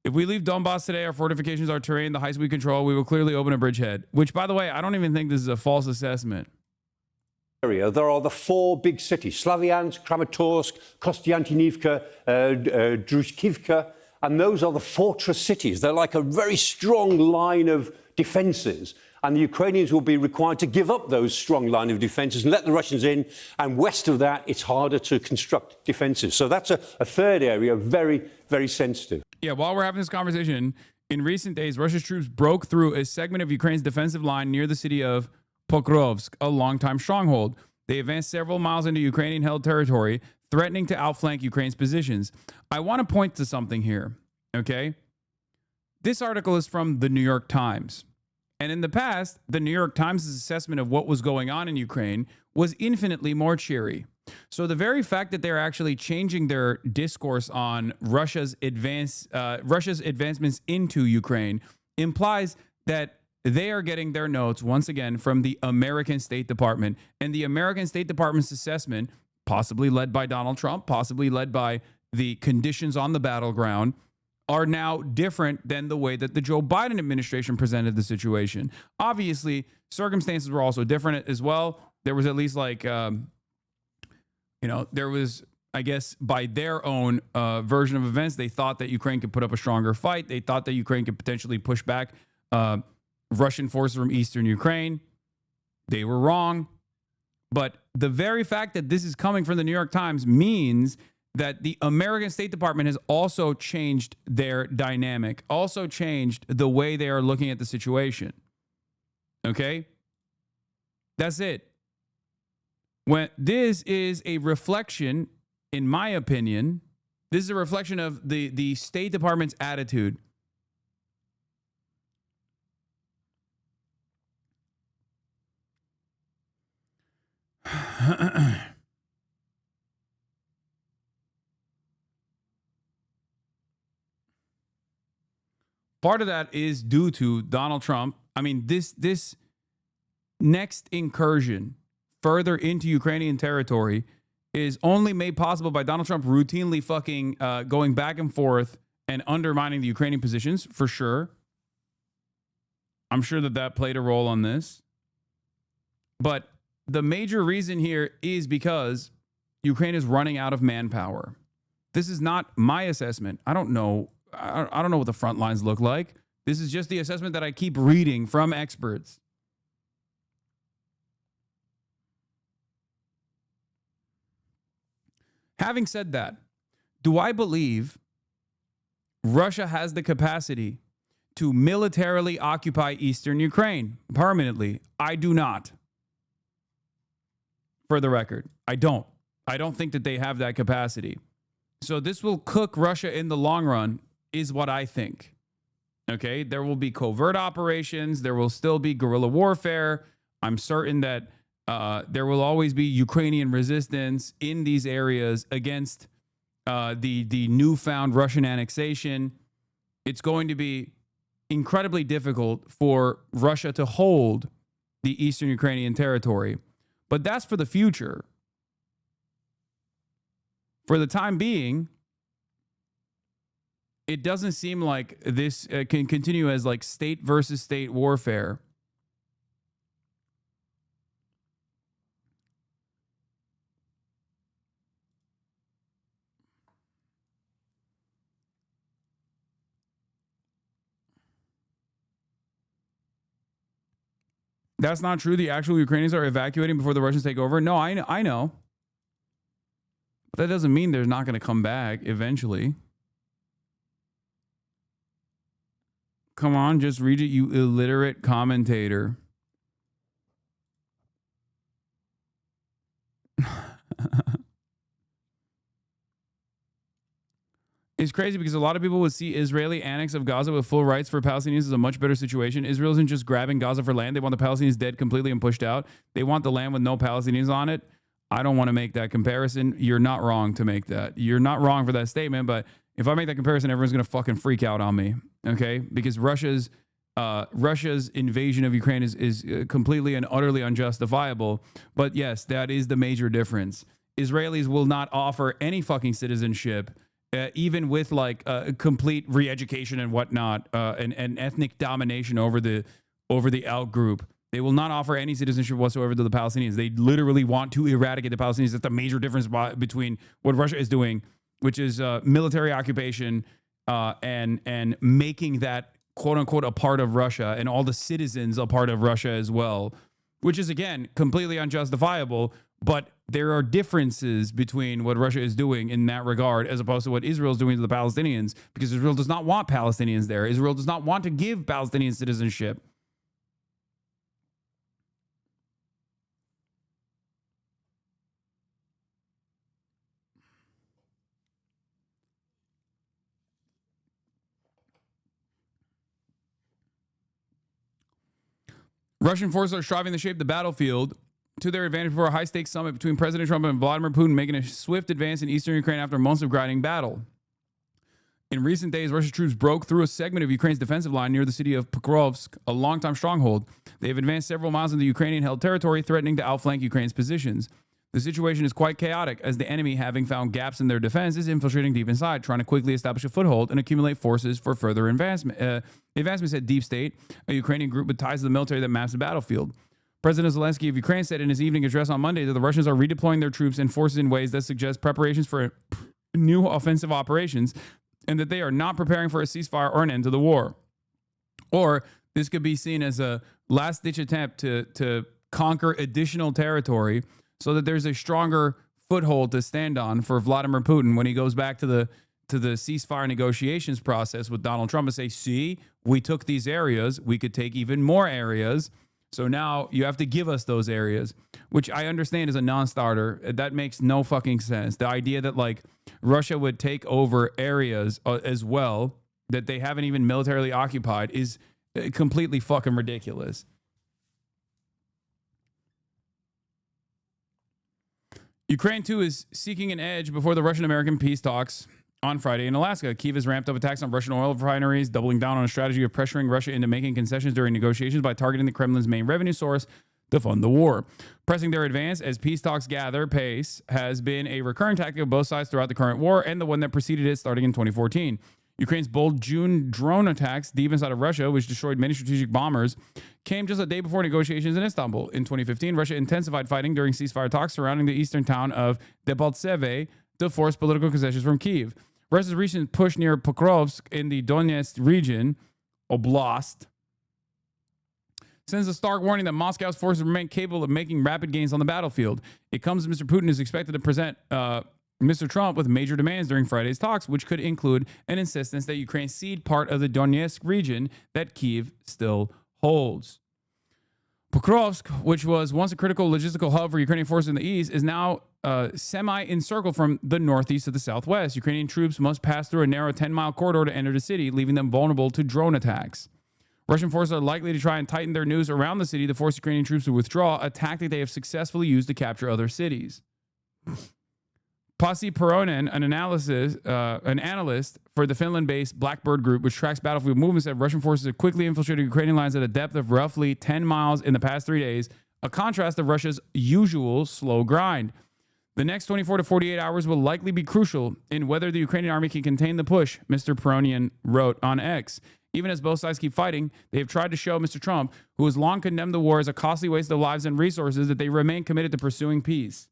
If we leave Donbass today, our fortifications, our terrain, the heights we control, we will clearly open a bridgehead. Which, by the way, I don't even think this is a false assessment. There are the four big cities, Slavyansk, Kramatorsk, Kostiantynivka, Drushkivka, and those are the fortress cities. They're like a very strong line of defenses. And the Ukrainians will be required to give up those strong line of defenses and let the Russians in. And west of that, it's harder to construct defenses. So that's a third area, very, very sensitive. Yeah, while we're having this conversation, in recent days, Russia's troops broke through a segment of Ukraine's defensive line near the city of Pokrovsk, a longtime stronghold. They advanced several miles into Ukrainian-held territory, threatening to outflank Ukraine's positions. I want to point to something here, okay? This article is from the New York Times. And in the past, the New York Times' assessment of what was going on in Ukraine was infinitely more cheery. So the very fact that they're actually changing their discourse on Russia's advancements into Ukraine implies that they are getting their notes once again from the American State Department, and the American State Department's assessment, possibly led by Donald Trump, possibly led by the conditions on the battleground, are now different than the way that the Joe Biden administration presented the situation. Obviously, circumstances were also different as well. There was at least like, there was, I guess, by their own version of events, they thought that Ukraine could put up a stronger fight. They thought that Ukraine could potentially push back Russian forces from eastern Ukraine. They were wrong. But the very fact that this is coming from the New York Times means that the American State Department has also changed their dynamic, also changed the way they are looking at the situation. Okay? That's it. When this is a reflection, in my opinion, this is a reflection of the State Department's attitude. Part of that is due to Donald Trump. I mean, this next incursion further into Ukrainian territory is only made possible by Donald Trump routinely fucking going back and forth and undermining the Ukrainian positions, for sure. I'm sure that played a role on this. But the major reason here is because Ukraine is running out of manpower. This is not my assessment. I don't know what the front lines look like. This is just the assessment that I keep reading from experts. Having said that, do I believe Russia has the capacity to militarily occupy eastern Ukraine permanently? I do not. For the record, I don't. I don't think that they have that capacity. So this will cook Russia in the long run, is what I think. Okay, there will be covert operations. There will still be guerrilla warfare. I'm certain that there will always be Ukrainian resistance in these areas against the newfound Russian annexation. It's going to be incredibly difficult for Russia to hold the eastern Ukrainian territory. But that's for the future. For the time being, it doesn't seem like this can continue as like state versus state warfare. That's not true. The actual Ukrainians are evacuating before the Russians take over. No, I know. But that doesn't mean they're not going to come back eventually. Come on, just read it, you illiterate commentator. It's crazy because a lot of people would see Israeli annex of Gaza with full rights for Palestinians as a much better situation. Israel isn't just grabbing Gaza for land. They want the Palestinians dead completely and pushed out. They want the land with no Palestinians on it. I don't want to make that comparison. You're not wrong to make that. You're not wrong for that statement, but if I make that comparison, everyone's going to fucking freak out on me, okay? Because Russia's invasion of Ukraine is completely and utterly unjustifiable. But yes, that is the major difference. Israelis will not offer any fucking citizenship, even with like complete re-education and whatnot, and ethnic domination over the out group. They will not offer any citizenship whatsoever to the Palestinians. They literally want to eradicate the Palestinians. That's the major difference between what Russia is doing, which is military occupation and making that quote unquote a part of Russia and all the citizens a part of Russia as well, which is again completely unjustifiable. But there are differences between what Russia is doing in that regard as opposed to what Israel is doing to the Palestinians, because Israel does not want Palestinians there. Israel does not want to give Palestinian citizenship. Russian forces are striving to shape the battlefield to their advantage for a high-stakes summit between President Trump and Vladimir Putin, making a swift advance in eastern Ukraine after months of grinding battle. In recent days, Russian troops broke through a segment of Ukraine's defensive line near the city of Pokrovsk, a longtime stronghold. They have advanced several miles into Ukrainian-held territory, threatening to outflank Ukraine's positions. The situation is quite chaotic, as the enemy, having found gaps in their defense, is infiltrating deep inside, trying to quickly establish a foothold and accumulate forces for further advancement. Advancement said Deep State, a Ukrainian group with ties to the military that maps the battlefield. President Zelensky of Ukraine said in his evening address on Monday that the Russians are redeploying their troops and forces in ways that suggest preparations for new offensive operations, and that they are not preparing for a ceasefire or an end to the war. Or this could be seen as a last-ditch attempt to conquer additional territory so that there's a stronger foothold to stand on for Vladimir Putin when he goes back to the ceasefire negotiations process with Donald Trump and say, see, we took these areas, we could take even more areas, so now you have to give us those areas, which I understand is a non-starter. That makes no fucking sense. The idea that like Russia would take over areas as well that they haven't even militarily occupied is completely fucking ridiculous. Ukraine, too, is seeking an edge before the Russian-American peace talks on Friday in Alaska. Kyiv has ramped up attacks on Russian oil refineries, doubling down on a strategy of pressuring Russia into making concessions during negotiations by targeting the Kremlin's main revenue source to fund the war. Pressing their advance as peace talks gather pace has been a recurring tactic of both sides throughout the current war and the one that preceded it starting in 2014. Ukraine's bold June drone attacks deep inside of Russia, which destroyed many strategic bombers, came just a day before negotiations in Istanbul. In 2015, Russia intensified fighting during ceasefire talks surrounding the eastern town of Debaltseve to force political concessions from Kyiv. Russia's recent push near Pokrovsk in the Donetsk region, Oblast, sends a stark warning that Moscow's forces remain capable of making rapid gains on the battlefield. It comes as Mr. Putin is expected to present Mr. Trump with major demands during Friday's talks, which could include an insistence that Ukraine cede part of the Donetsk region that Kyiv still holds. Pokrovsk, which was once a critical logistical hub for Ukrainian forces in the east, is now semi-encircled from the northeast to the southwest. Ukrainian troops must pass through a narrow 10-mile corridor to enter the city, leaving them vulnerable to drone attacks. Russian forces are likely to try and tighten their noose around the city to force Ukrainian troops to withdraw, a tactic they have successfully used to capture other cities. Pasi Peronen, an analyst for the Finland-based Blackbird Group, which tracks battlefield movements, said Russian forces have quickly infiltrated Ukrainian lines at a depth of roughly 10 miles in the past 3 days, a contrast of Russia's usual slow grind. The next 24 to 48 hours will likely be crucial in whether the Ukrainian army can contain the push, Mr. Peronian wrote on X. Even as both sides keep fighting, they have tried to show Mr. Trump, who has long condemned the war as a costly waste of lives and resources, that they remain committed to pursuing peace.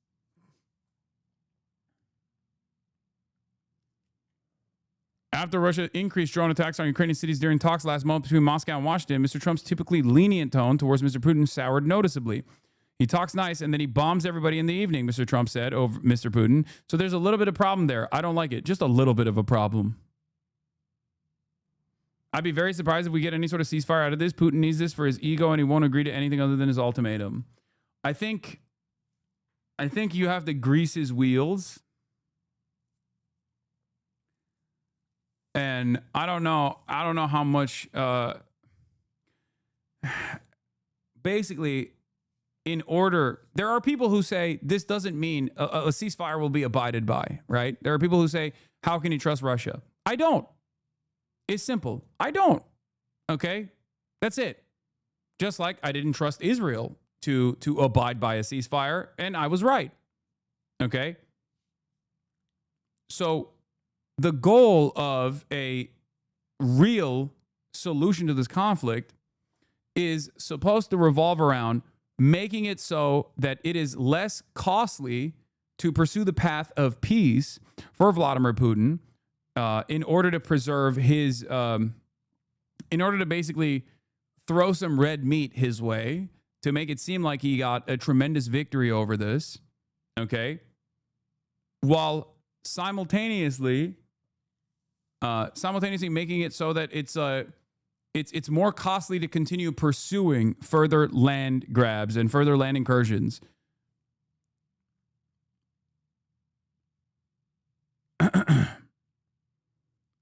After Russia increased drone attacks on Ukrainian cities during talks last month between Moscow and Washington, Mr. Trump's typically lenient tone towards Mr. Putin soured noticeably. He talks nice and then he bombs everybody in the evening, Mr. Trump said over Mr. Putin. So there's a little bit of problem there. I don't like it. Just a little bit of a problem. I'd be very surprised if we get any sort of ceasefire out of this. Putin needs this for his ego and he won't agree to anything other than his ultimatum. I think you have to grease his wheels. And I don't know how much, basically, there are people who say this doesn't mean a ceasefire will be abided by, right? There are people who say, how can you trust Russia? I don't. It's simple. I don't. Okay? That's it. Just like I didn't trust Israel to abide by a ceasefire, and I was right. Okay? So the goal of a real solution to this conflict is supposed to revolve around making it so that it is less costly to pursue the path of peace for Vladimir Putin in order to preserve his, in order to basically throw some red meat his way to make it seem like he got a tremendous victory over this, okay? While simultaneously making it so that it's more costly to continue pursuing further land grabs and further land incursions.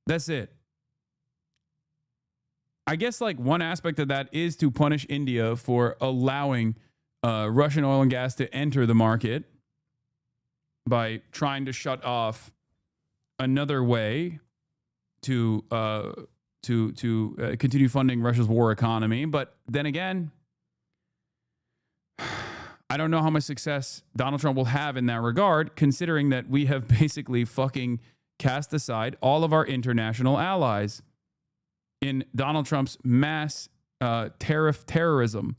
That's it. I guess like one aspect of that is to punish India for allowing Russian oil and gas to enter the market by trying to shut off another way to continue funding Russia's war economy. But then again, I don't know how much success Donald Trump will have in that regard, considering that we have basically fucking cast aside all of our international allies in Donald Trump's mass terrorism.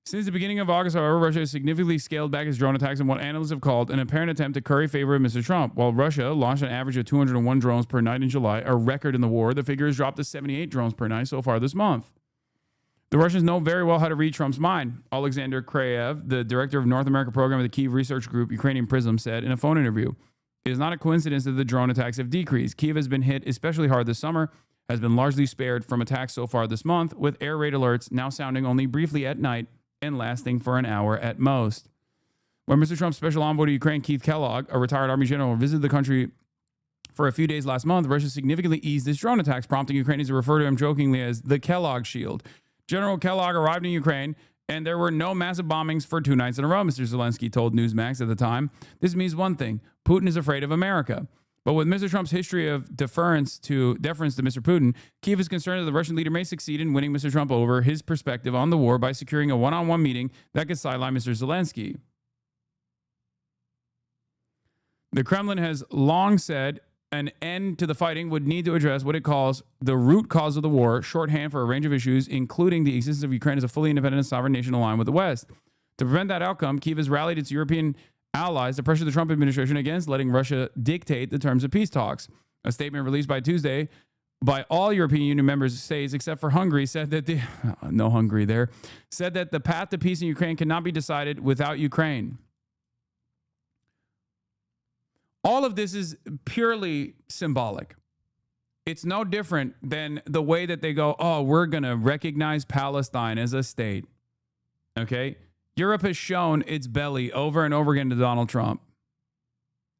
Since the beginning of August, however, Russia has significantly scaled back its drone attacks in what analysts have called an apparent attempt to curry favor with Mr. Trump. While Russia launched an average of 201 drones per night in July, a record in the war, the figure has dropped to 78 drones per night so far this month. The Russians know very well how to read Trump's mind. Alexander Krayev, the director of North America program of the Kyiv research group Ukrainian Prism, said in a phone interview, "It is not a coincidence that the drone attacks have decreased. Kyiv has been hit especially hard this summer, has been largely spared from attacks so far this month, with air raid alerts now sounding only briefly at night and lasting for an hour at most." When Mr. Trump's special envoy to Ukraine, Keith Kellogg, a retired Army general, visited the country for a few days last month, Russia significantly eased its drone attacks, prompting Ukrainians to refer to him jokingly as the Kellogg Shield. General Kellogg arrived in Ukraine, and there were no massive bombings for 2 nights in a row, Mr. Zelensky told Newsmax at the time. This means one thing: Putin is afraid of America. But with Mr. Trump's history of deference to Mr. Putin, Kyiv is concerned that the Russian leader may succeed in winning Mr. Trump over his perspective on the war by securing a one-on-one meeting that could sideline Mr. Zelensky. The Kremlin has long said an end to the fighting would need to address what it calls the root cause of the war, shorthand for a range of issues, including the existence of Ukraine as a fully independent and sovereign nation aligned with the West. To prevent that outcome, Kyiv has rallied its European allies to pressure the Trump administration against letting Russia dictate the terms of peace talks. A statement released by Tuesday by all European Union members states, except for Hungary, said that said that the path to peace in Ukraine cannot be decided without Ukraine. All of this is purely symbolic. It's no different than the way that they go, oh, we're going to recognize Palestine as a state. Okay? Europe has shown its belly over and over again to Donald Trump.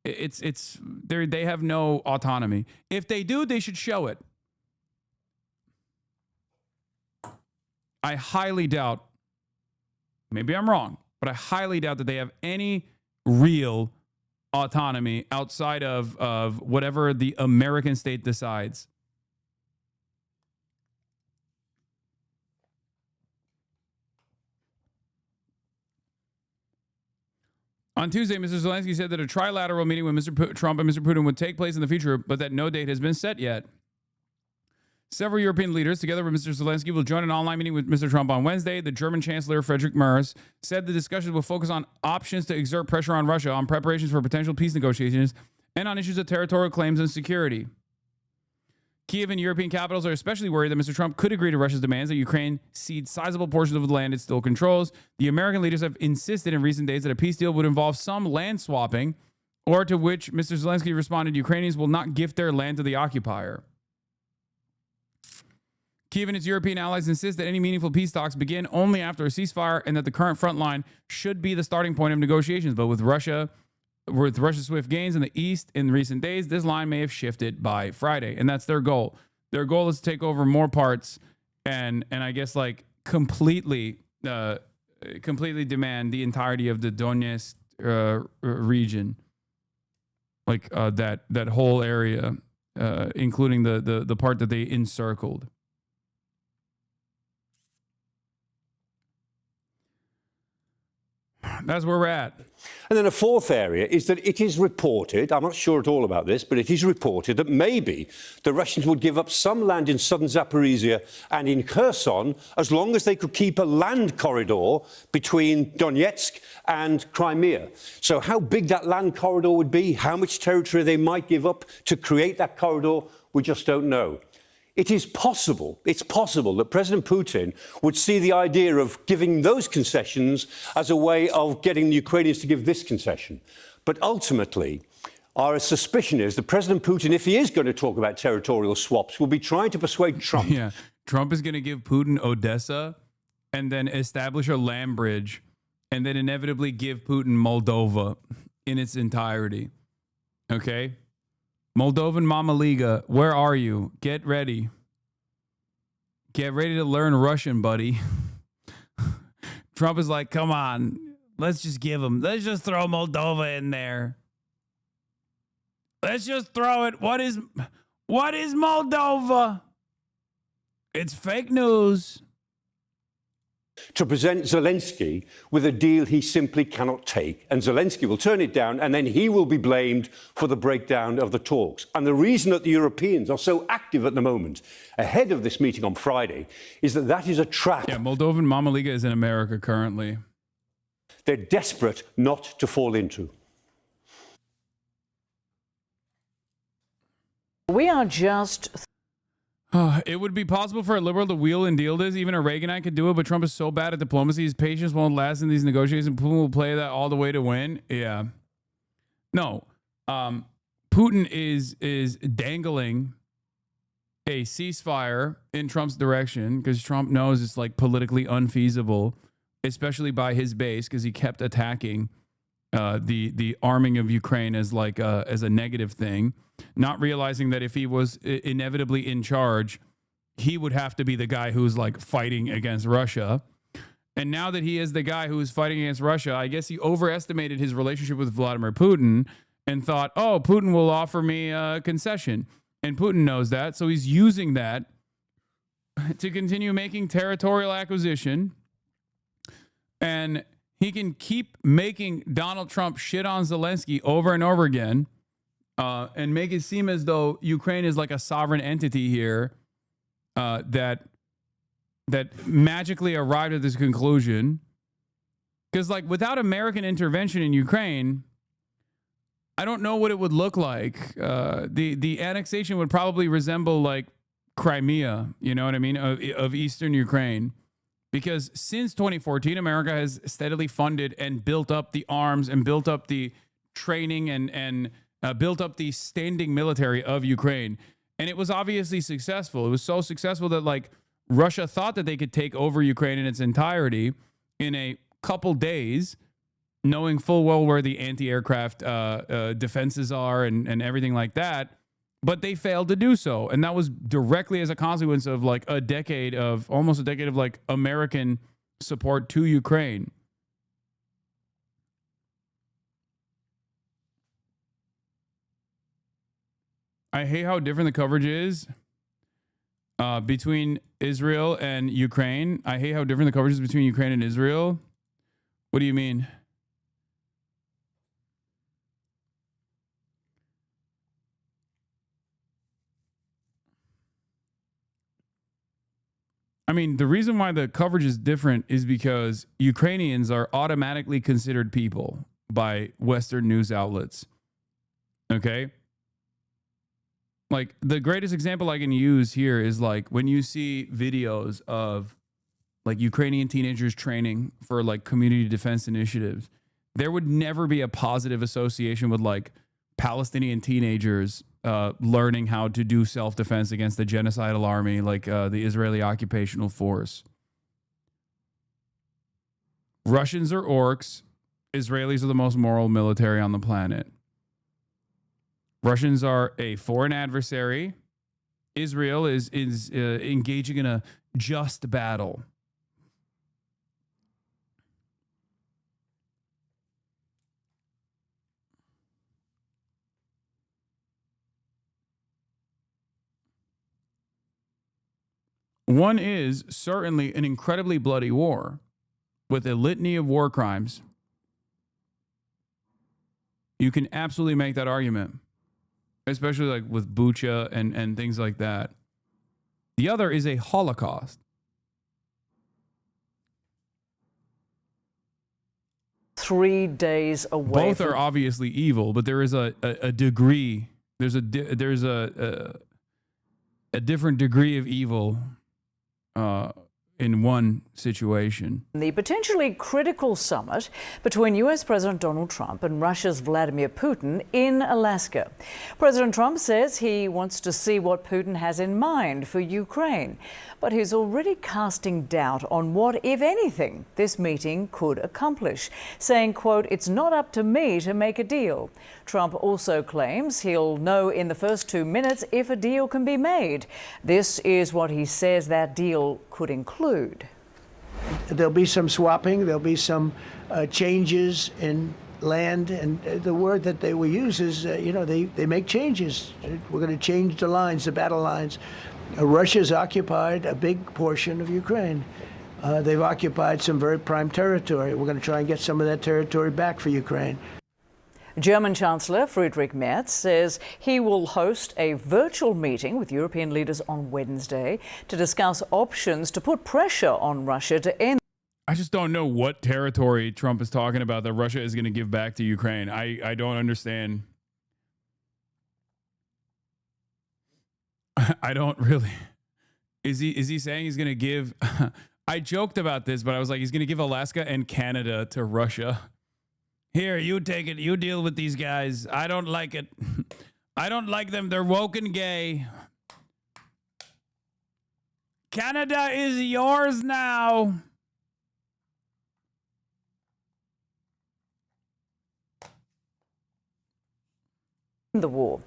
They have no autonomy. If they do, they should show it. I highly doubt, maybe I'm wrong, but I highly doubt that they have any real autonomy outside of whatever the American state decides. On Tuesday, Mr. Zelensky said that a trilateral meeting with Mr. Trump and Mr. Putin would take place in the future, but that no date has been set yet. Several European leaders, together with Mr. Zelensky, will join an online meeting with Mr. Trump on Wednesday. The German Chancellor, Friedrich Merz, said the discussions will focus on options to exert pressure on Russia, on preparations for potential peace negotiations, and on issues of territorial claims and security. Kyiv and European capitals are especially worried that Mr. Trump could agree to Russia's demands that Ukraine cede sizable portions of the land it still controls. The American leaders have insisted in recent days that a peace deal would involve some land swapping, or to which Mr. Zelensky responded, Ukrainians will not gift their land to the occupier. Kyiv and its European allies insist that any meaningful peace talks begin only after a ceasefire and that the current front line should be the starting point of negotiations. But with Russia's swift gains in the East in recent days, this line may have shifted by Friday. And that's their goal. Their goal is to take over more parts and I guess like completely demand the entirety of the Donetsk region. Like that whole area, including the part that they encircled. That's where we're at. And then a fourth area is that it is reported, I'm not sure at all about this, but it is reported that maybe the Russians would give up some land in southern Zaporizhia and in Kherson as long as they could keep a land corridor between Donetsk and Crimea. So how big that land corridor would be, how much territory they might give up to create that corridor, we just don't know. It's possible that President Putin would see the idea of giving those concessions as a way of getting the Ukrainians to give this concession. But ultimately, our suspicion is that President Putin, if he is going to talk about territorial swaps, will be trying to persuade Trump. Yeah, Trump is going to give Putin Odessa and then establish a land bridge and then inevitably give Putin Moldova in its entirety. Okay? Moldovan Mama Liga, where are you? Get ready. Get ready to learn Russian, buddy. Trump is like, come on, let's just throw Moldova in there. Let's just throw it. What is Moldova? It's fake news. To present Zelensky with a deal he simply cannot take. And Zelensky will turn it down, and then he will be blamed for the breakdown of the talks. And the reason that the Europeans are so active at the moment, ahead of this meeting on Friday, is that is a trap. Yeah, Moldovan Mama Liga is in America currently. They're desperate not to fall into. We are just... It would be possible for a liberal to wheel and deal this. Even a Reaganite could do it, but Trump is so bad at diplomacy, his patience won't last in these negotiations, and Putin will play that all the way to win. Yeah. No. Putin is dangling a ceasefire in Trump's direction because Trump knows it's like politically unfeasible, especially by his base, because he kept attacking the arming of Ukraine as like as a negative thing, not realizing that if he was inevitably in charge, he would have to be the guy who's like fighting against Russia. And now that he is the guy who's fighting against Russia, I guess he overestimated his relationship with Vladimir Putin and thought, oh, Putin will offer me a concession. And Putin knows that, so he's using that to continue making territorial acquisition. And he can keep making Donald Trump shit on Zelensky over and over again and make it seem as though Ukraine is like a sovereign entity here that magically arrived at this conclusion. Because like without American intervention in Ukraine, I don't know what it would look like. The annexation would probably resemble like Crimea, you know what I mean, of eastern Ukraine. Because since 2014, America has steadily funded and built up the arms and built up the training and built up the standing military of Ukraine. And it was obviously successful. It was so successful that like Russia thought that they could take over Ukraine in its entirety in a couple days, knowing full well where the anti-aircraft defenses are and everything like that. But they failed to do so. And that was directly as a consequence of like almost a decade of like American support to Ukraine. I hate how different the coverage is between Israel and Ukraine. I hate how different the coverage is between Ukraine and Israel. What do you mean? I mean, the reason why the coverage is different is because Ukrainians are automatically considered people by Western news outlets. Okay? Like, the greatest example I can use here is like when you see videos of like Ukrainian teenagers training for like community defense initiatives, there would never be a positive association with like Palestinian teenagers learning how to do self-defense against the genocidal army, like the Israeli occupational force. Russians are orcs. Israelis are the most moral military on the planet. Russians are a foreign adversary. Israel is engaging in a just battle. One is certainly an incredibly bloody war with a litany of war crimes. You can absolutely make that argument, especially like with Bucha and things like that. The other is a Holocaust. 3 days away. Both are obviously evil, but there is a degree. There's a different degree of evil in one situation. The potentially critical summit between US President Donald Trump and Russia's Vladimir Putin in Alaska. President Trump says he wants to see what Putin has in mind for Ukraine, but he's already casting doubt on what, if anything, this meeting could accomplish, saying, quote, "It's not up to me to make a deal." Trump also claims he'll know in the first 2 minutes if a deal can be made. This is what he says that deal could include. There'll be some swapping. There'll be some changes in land. And the word that they will use is, they make changes. We're going to change the lines, the battle lines. Russia's occupied a big portion of Ukraine. They've occupied some very prime territory. We're going to try and get some of that territory back for Ukraine. German Chancellor Friedrich Merz says he will host a virtual meeting with European leaders on Wednesday to discuss options to put pressure on Russia to end. I just don't know what territory Trump is talking about that Russia is going to give back to Ukraine. I don't understand. I don't really. Is he saying he's going to give? I joked about this, but I was like, he's going to give Alaska and Canada to Russia. Here, you take it. You deal with these guys. I don't like it. I don't like them. They're woke and gay. Canada is yours now. The war.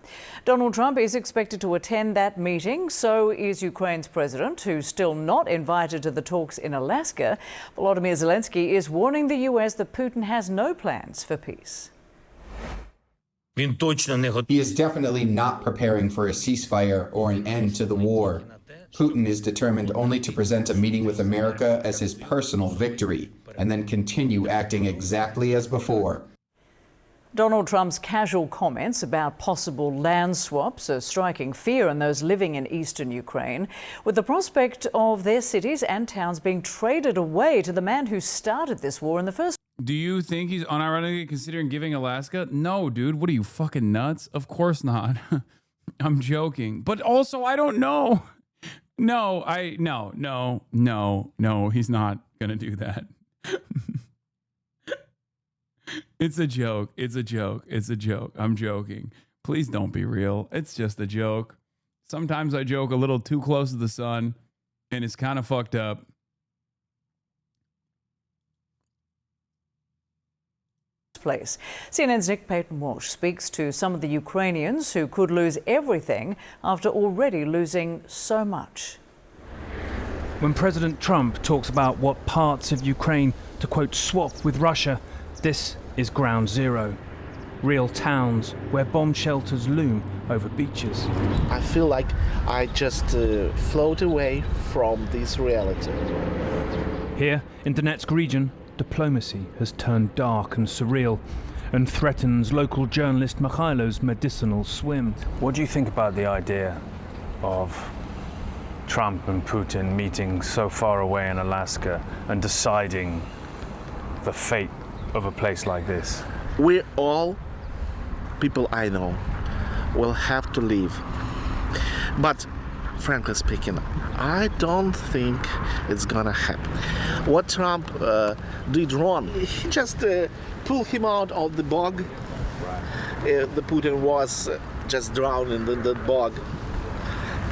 Donald Trump is expected to attend that meeting. So is Ukraine's president, who's still not invited to the talks in Alaska. Volodymyr Zelensky is warning the U.S. that Putin has no plans for peace. He is definitely not preparing for a ceasefire or an end to the war. Putin is determined only to present a meeting with America as his personal victory, and then continue acting exactly as before. Donald Trump's casual comments about possible land swaps are striking fear in those living in eastern Ukraine, with the prospect of their cities and towns being traded away to the man who started this war in the first place. Do you think he's unironically considering giving Alaska? No, dude. What are you, fucking nuts? Of course not. I'm joking. But also, I don't know. No, he's not going to do that. It's a joke. It's a joke. It's a joke. I'm joking. Please don't be real. It's just a joke. Sometimes I joke a little too close to the sun, and it's kind of fucked up. Place. CNN's Nick Payton-Walsh speaks to some of the Ukrainians who could lose everything after already losing so much. When President Trump talks about what parts of Ukraine to, quote, swap with Russia, this is ground zero. Real towns where bomb shelters loom over beaches. I feel like I just float away from this reality. Here in Donetsk region, diplomacy has turned dark and surreal and threatens local journalist Mikhailo's medicinal swim. What do you think about the idea of Trump and Putin meeting so far away in Alaska and deciding the fate of a place like this? We all, people I know, will have to leave. But frankly speaking, I don't think it's gonna happen. What Trump did wrong, he just pulled him out of the bog. The Putin was just drowning in the bog.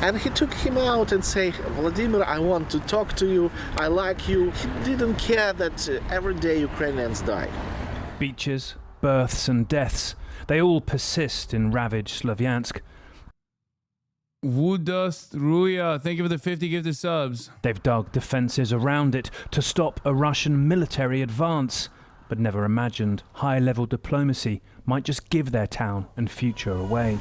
And he took him out and said, Vladimir, I want to talk to you, I like you. He didn't care that every day Ukrainians die. Beaches, births and deaths, they all persist in ravaged Slavyansk. Wudust Ruya, thank you for the 50 gifted subs. They've dug defences around it to stop a Russian military advance, but never imagined high-level diplomacy might just give their town and future away.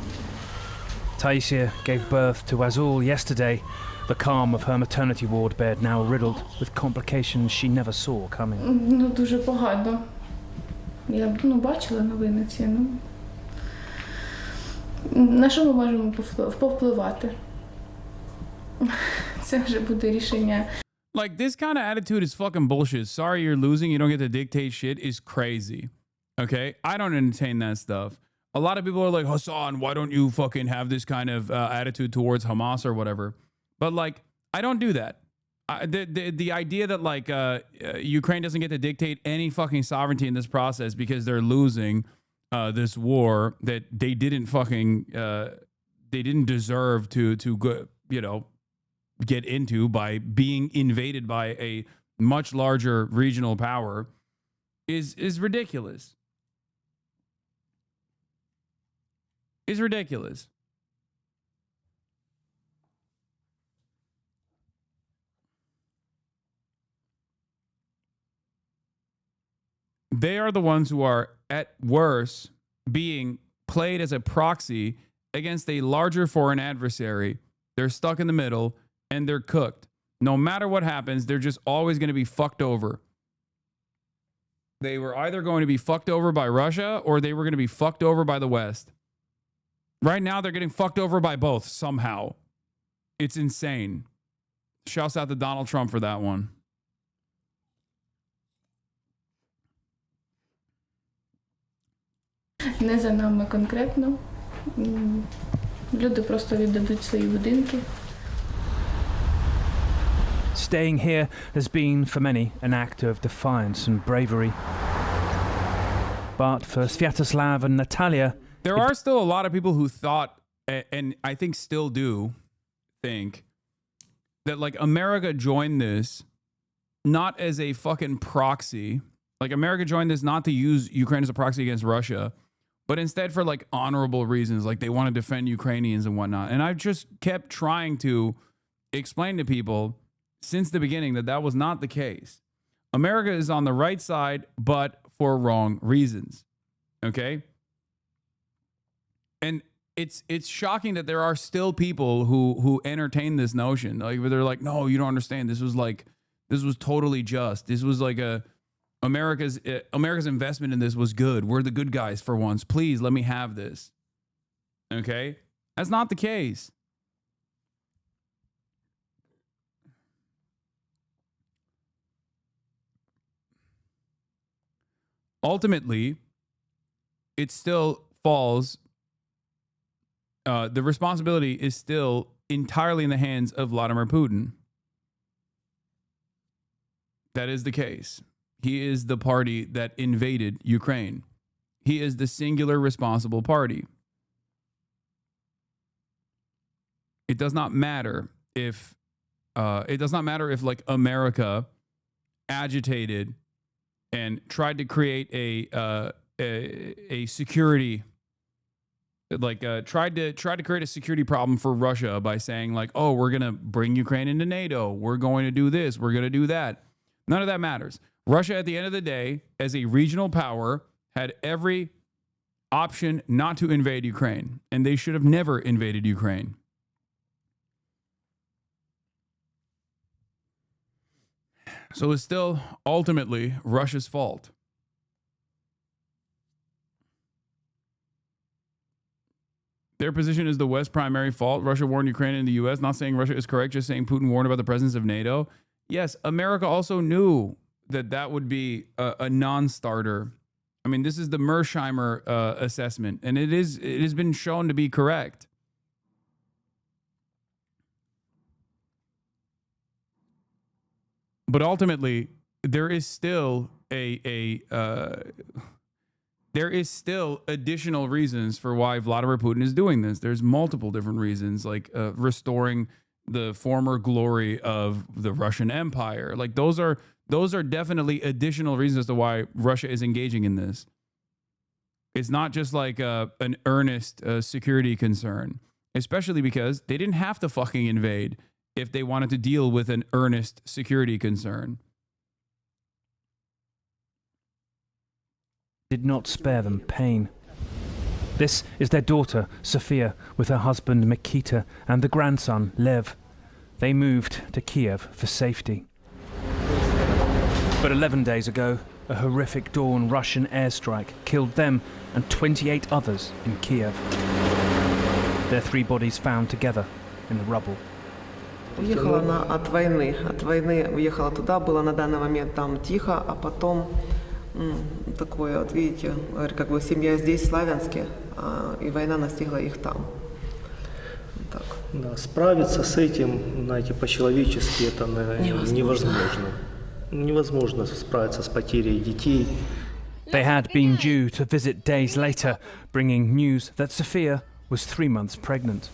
Taisia gave birth to Azul yesterday, the calm of her maternity ward bed now riddled with complications she never saw coming. Дуже погано. Я бачила новини ці, на що ми можемо повпливати? Це вже буде рішення. Like, this kind of attitude is fucking bullshit. Sorry you're losing, you don't get to dictate shit is crazy. Okay? I don't entertain that stuff. A lot of people are like, Hasan, why don't you fucking have this kind of attitude towards Hamas or whatever? But like, I don't do that. The idea that like Ukraine doesn't get to dictate any fucking sovereignty in this process because they're losing this war that they didn't fucking they didn't deserve to go, you know, get into by being invaded by a much larger regional power is ridiculous. Is ridiculous. They are the ones who are, at worst, being played as a proxy against a larger foreign adversary. They're stuck in the middle, and they're cooked. No matter what happens, they're just always going to be fucked over. They were either going to be fucked over by Russia, or they were going to be fucked over by the West. Right now, they're getting fucked over by both, somehow. It's insane. Shouts out to Donald Trump for that one. Не за нами конкретно. Люди просто віддадуть свої будинки. Staying here has been, for many, an act of defiance and bravery. But for Sviatoslav and Natalia... There are still a lot of people who thought, and I think still do think, that like America joined this not as a fucking proxy. Like America joined this not to use Ukraine as a proxy against Russia, but instead for like honorable reasons, like they want to defend Ukrainians and whatnot. And I've just kept trying to explain to people since the beginning that that was not the case. America is on the right side, but for wrong reasons. Okay? And it's shocking that there are still people who entertain this notion. Like they're like, no, you don't understand. This was totally just. This was like America's investment in this was good. We're the good guys for once. Please let me have this. Okay? That's not the case. Ultimately, it still falls. The responsibility is still entirely in the hands of Vladimir Putin. That is the case. He is the party that invaded Ukraine. He is the singular responsible party. It does not matter if like America agitated and tried to create a security, like tried to create a security problem for Russia by saying like, oh, we're gonna bring Ukraine into NATO. We're going to do this. We're gonna do that. None of that matters. Russia, at the end of the day, as a regional power, had every option not to invade Ukraine, and they should have never invaded Ukraine. So it's still ultimately Russia's fault. Their position is the West's primary fault. Russia warned Ukraine and the U.S. Not saying Russia is correct, just saying Putin warned about the presence of NATO. Yes, America also knew that would be a non-starter. I mean, this is the Mersheimer assessment, and it has been shown to be correct. But ultimately, there is still additional reasons for why Vladimir Putin is doing this. There's multiple different reasons, like restoring the former glory of the Russian Empire. Like those are definitely additional reasons as to why Russia is engaging in this. It's not just like an earnest security concern, especially because they didn't have to fucking invade if they wanted to deal with an earnest security concern. Did not spare them pain. This is their daughter, Sophia, with her husband, Mikita, and the grandson, Lev. They moved to Kiev for safety. But 11 days ago, a horrific dawn Russian airstrike killed them and 28 others in Kiev. Their 3 bodies found together in the rubble. Уехала она от войны. От войны уехала туда, было на данный момент там тихо, а потом такое, вот видите, как бы семья здесь, в Славянске, и война настигла их там. Так. Да, справиться с этим, знаете, по-человечески это невозможно. Невозможно справиться с потерей детей. They had been due to visit days later, bringing news that Sophia was 3 months pregnant.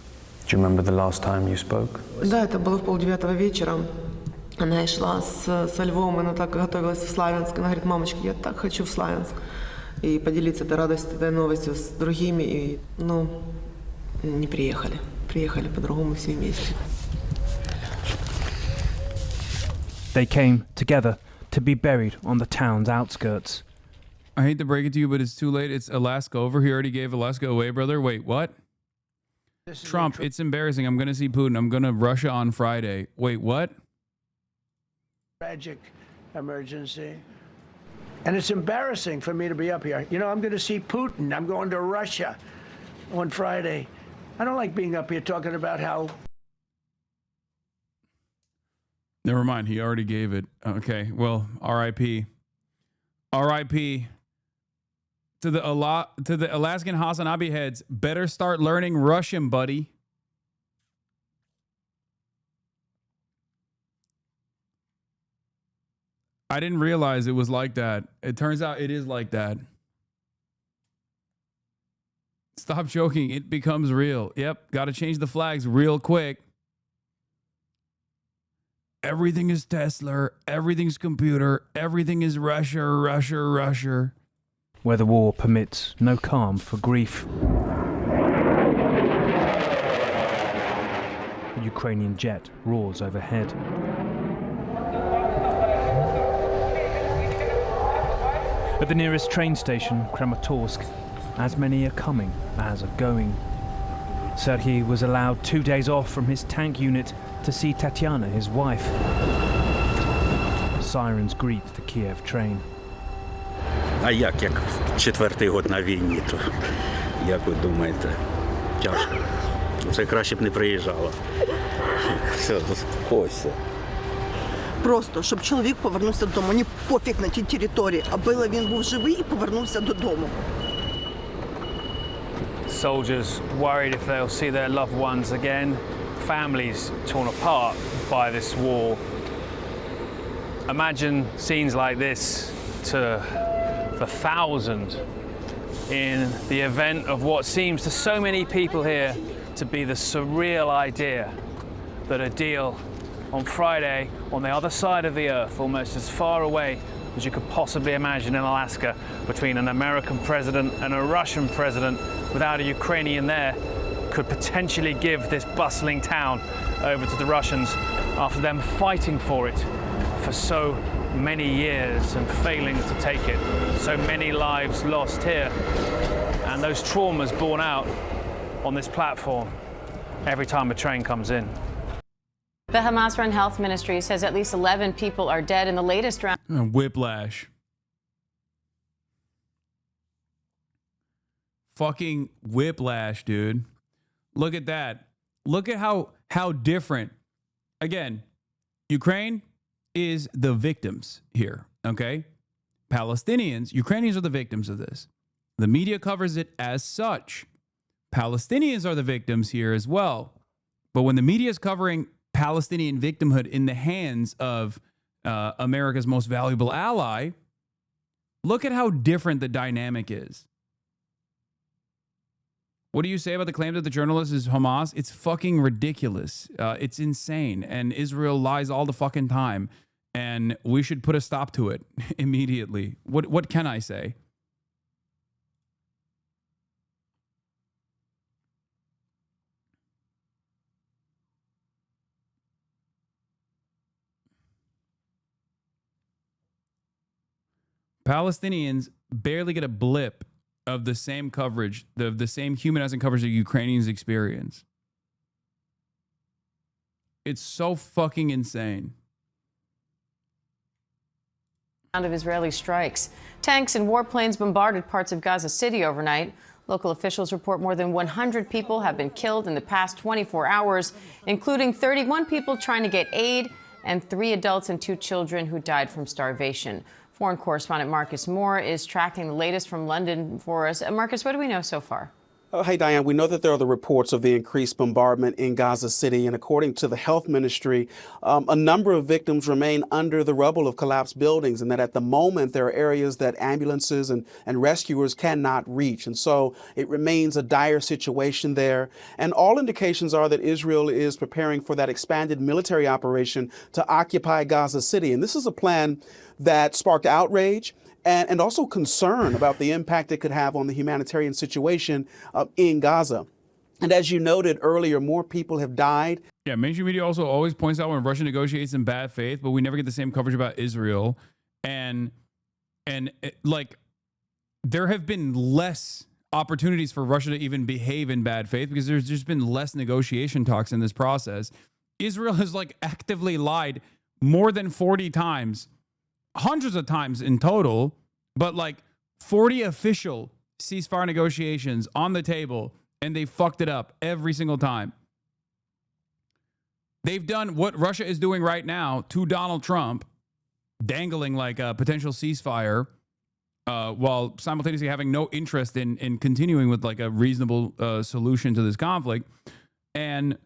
Do you remember the last time you spoke? Да, это было в 8:30 вечера. Она шла со Львом, она так готовилась в Славянск. Она говорит: мамочка, я так хочу в Славянск. И поделиться этой радостью, этой новостью с другими. И, не приехали. Приехали по-другому все вместе. They came together to be buried on the town's outskirts. I hate to break it to you, but it's too late. It's Alaska over. He already gave Alaska away, brother. Wait, what? Trump, it's embarrassing. I'm going to see Putin. I'm going to Russia on Friday. Wait, what? Tragic emergency. And it's embarrassing for me to be up here. You know, I'm going to see Putin. I'm going to Russia on Friday. I don't like being up here talking about how... Never mind. He already gave it. Okay. Well, R.I.P. R.I.P. To the Alaskan Hasanabi heads. Better start learning Russian, buddy. I didn't realize it was like that. It turns out it is like that. Stop joking. It becomes real. Yep. Got to change the flags real quick. Everything is Tesla. Everything's computer. Everything is Russia, Russia, Russia. Where the war permits no calm for grief. A Ukrainian jet roars overhead. At the nearest train station, Kramatorsk, as many are coming as are going. Serhiy was allowed 2 days off from his tank unit to see Tatiana, his wife. Sirens greet the Kiev train. А як четвертий год на війні, то як ви думаєте, тяжко. Це краще б не приїжджало. Все, заспокойся. Просто, щоб чоловік повернувся додому. Мені пофіг на тій території, аби він був живий і повернувся додому. Soldiers worried if they'll see their loved ones again. Families torn apart by this war. Imagine scenes like this to the thousand in the event of what seems to so many people here to be the surreal idea that a deal on Friday on the other side of the earth, almost as far away as you could possibly imagine in Alaska, between an American president and a Russian president without a Ukrainian there, could potentially give this bustling town over to the Russians after them fighting for it for so many years and failing to take it. So many lives lost here, and those traumas borne out on this platform every time a train comes in. The Hamas-run health ministry says at least 11 people are dead in the latest round. Whiplash. Fucking whiplash, dude. Look at that. Look at how different. Again, Ukraine is the victims here, okay? Palestinians, Ukrainians are the victims of this. The media covers it as such. Palestinians are the victims here as well. But when the media is covering Palestinian victimhood in the hands of America's most valuable ally, look at how different the dynamic is. What do you say about the claim that the journalist is Hamas? It's fucking ridiculous. It's insane. And Israel lies all the fucking time. And we should put a stop to it immediately. What can I say? Palestinians barely get a blip of the same coverage, the same humanizing coverage that Ukrainians experience. It's so fucking insane. Of Israeli strikes. Tanks and warplanes bombarded parts of Gaza City overnight. Local officials report more than 100 people have been killed in the past 24 hours, including 31 people trying to get aid and 3 adults and 2 children who died from starvation. Foreign correspondent Marcus Moore is tracking the latest from London for us. Marcus, what do we know so far? Hey, Diane, we know that there are the reports of the increased bombardment in Gaza City, and according to the health ministry, a number of victims remain under the rubble of collapsed buildings, and that at the moment there are areas that ambulances and rescuers cannot reach. And so it remains a dire situation there. And all indications are that Israel is preparing for that expanded military operation to occupy Gaza City. And this is a plan that sparked outrage and also concern about the impact it could have on the humanitarian situation in Gaza. And as you noted earlier, more people have died. Yeah, mainstream media also always points out when Russia negotiates in bad faith, but we never get the same coverage about Israel. And like, there have been less opportunities for Russia to even behave in bad faith because there's just been less negotiation talks in this process. Israel has like actively lied more than 40 times. Hundreds of times in total, but like 40 official ceasefire negotiations on the table, and they fucked it up every single time. They've done what Russia is doing right now to Donald Trump, dangling like a potential ceasefire while simultaneously having no interest in continuing with like a reasonable solution to this conflict. And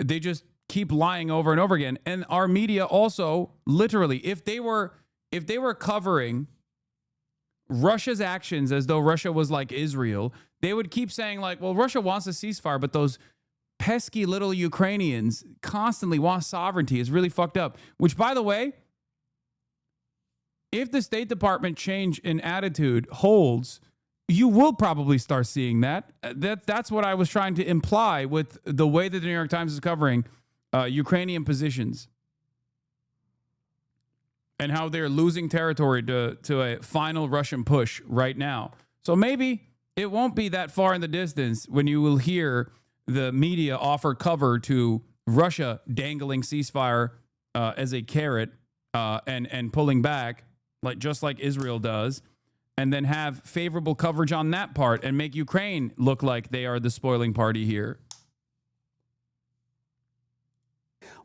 they just keep lying over and over again. And our media also, literally, if they were covering Russia's actions as though Russia was like Israel, they would keep saying like, well, Russia wants a ceasefire, but those pesky little Ukrainians constantly want sovereignty. It's really fucked up. Which, by the way, if the State Department change in attitude holds, you will probably start seeing that. That's what I was trying to imply with the way that the New York Times is covering Ukrainian positions and how they're losing territory to a final Russian push right now. So maybe it won't be that far in the distance when you will hear the media offer cover to Russia dangling ceasefire as a carrot and pulling back, like just like Israel does, and then have favorable coverage on that part and make Ukraine look like they are the spoiling party here.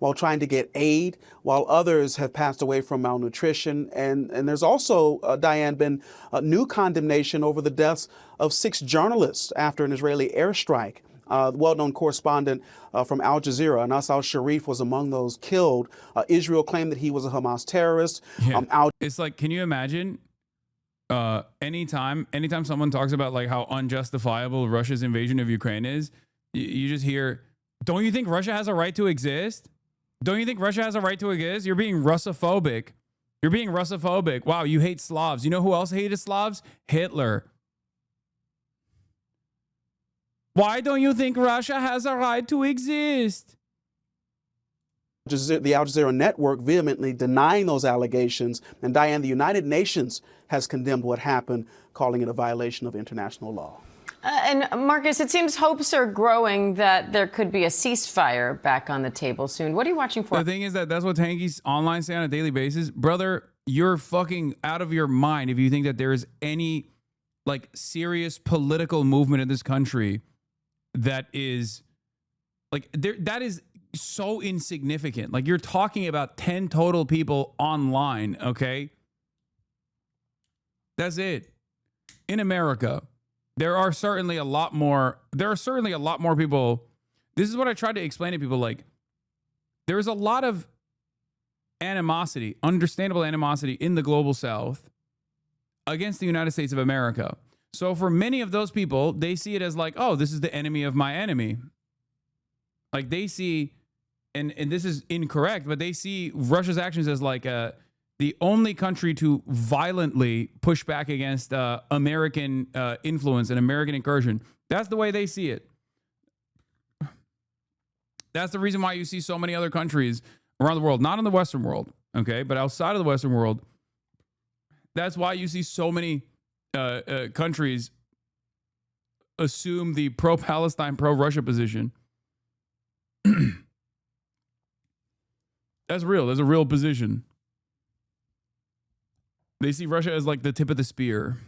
While trying to get aid, while others have passed away from malnutrition. And there's also, Diane, been new condemnation over the deaths of 6 journalists after an Israeli airstrike. Well-known correspondent from Al Jazeera, Anas al-Sharif, was among those killed. Israel claimed that he was a Hamas terrorist. Yeah. It's like, can you imagine anytime someone talks about like how unjustifiable Russia's invasion of Ukraine is, you just hear, don't you think Russia has a right to exist? Don't you think Russia has a right to exist? You're being Russophobic. You're being Russophobic. Wow, you hate Slavs. You know who else hated Slavs? Hitler. Why don't you think Russia has a right to exist? The Al Jazeera network vehemently denying those allegations. And Diane, the United Nations has condemned what happened, calling it a violation of international law. And Marcus, it seems hopes are growing that there could be a ceasefire back on the table soon. What are you watching for? The thing is that's what tankies online say on a daily basis. Brother, you're fucking out of your mind if you think that there is any like serious political movement in this country that is like that is so insignificant. Like, you're talking about 10 total people online, okay? That's it. In America, there are certainly a lot more people. This is what I try to explain to people. Like, there's a lot of animosity, understandable animosity in the global South against the United States of America. So for many of those people, they see it as like, oh, this is the enemy of my enemy. Like, they see, and this is incorrect, but they see Russia's actions as like the only country to violently push back against American influence and American incursion. That's the way they see it. That's the reason why you see so many other countries around the world, not in the Western world, okay, but outside of the Western world. That's why you see so many countries assume the pro-Palestine, pro-Russia position. That's real. There's a real position. They see Russia as like the tip of the spear.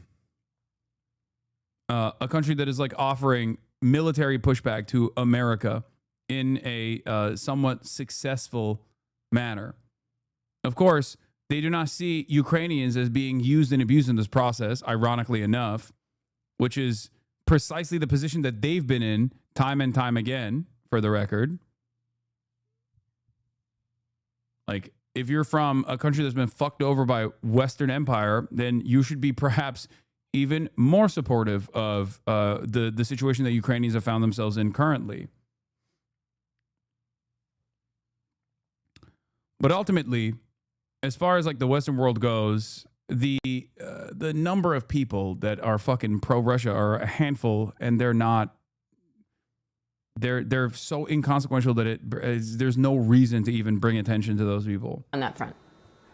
A country that is like offering military pushback to America in a somewhat successful manner. Of course, they do not see Ukrainians as being used and abused in this process, ironically enough, which is precisely the position that they've been in time and time again, for the record. Like, if you're from a country that's been fucked over by Western Empire, then you should be perhaps even more supportive of the situation that Ukrainians have found themselves in currently. But ultimately, as far as like the Western world goes, the number of people that are fucking pro-Russia are a handful, and they're so inconsequential that there's no reason to even bring attention to those people on that front.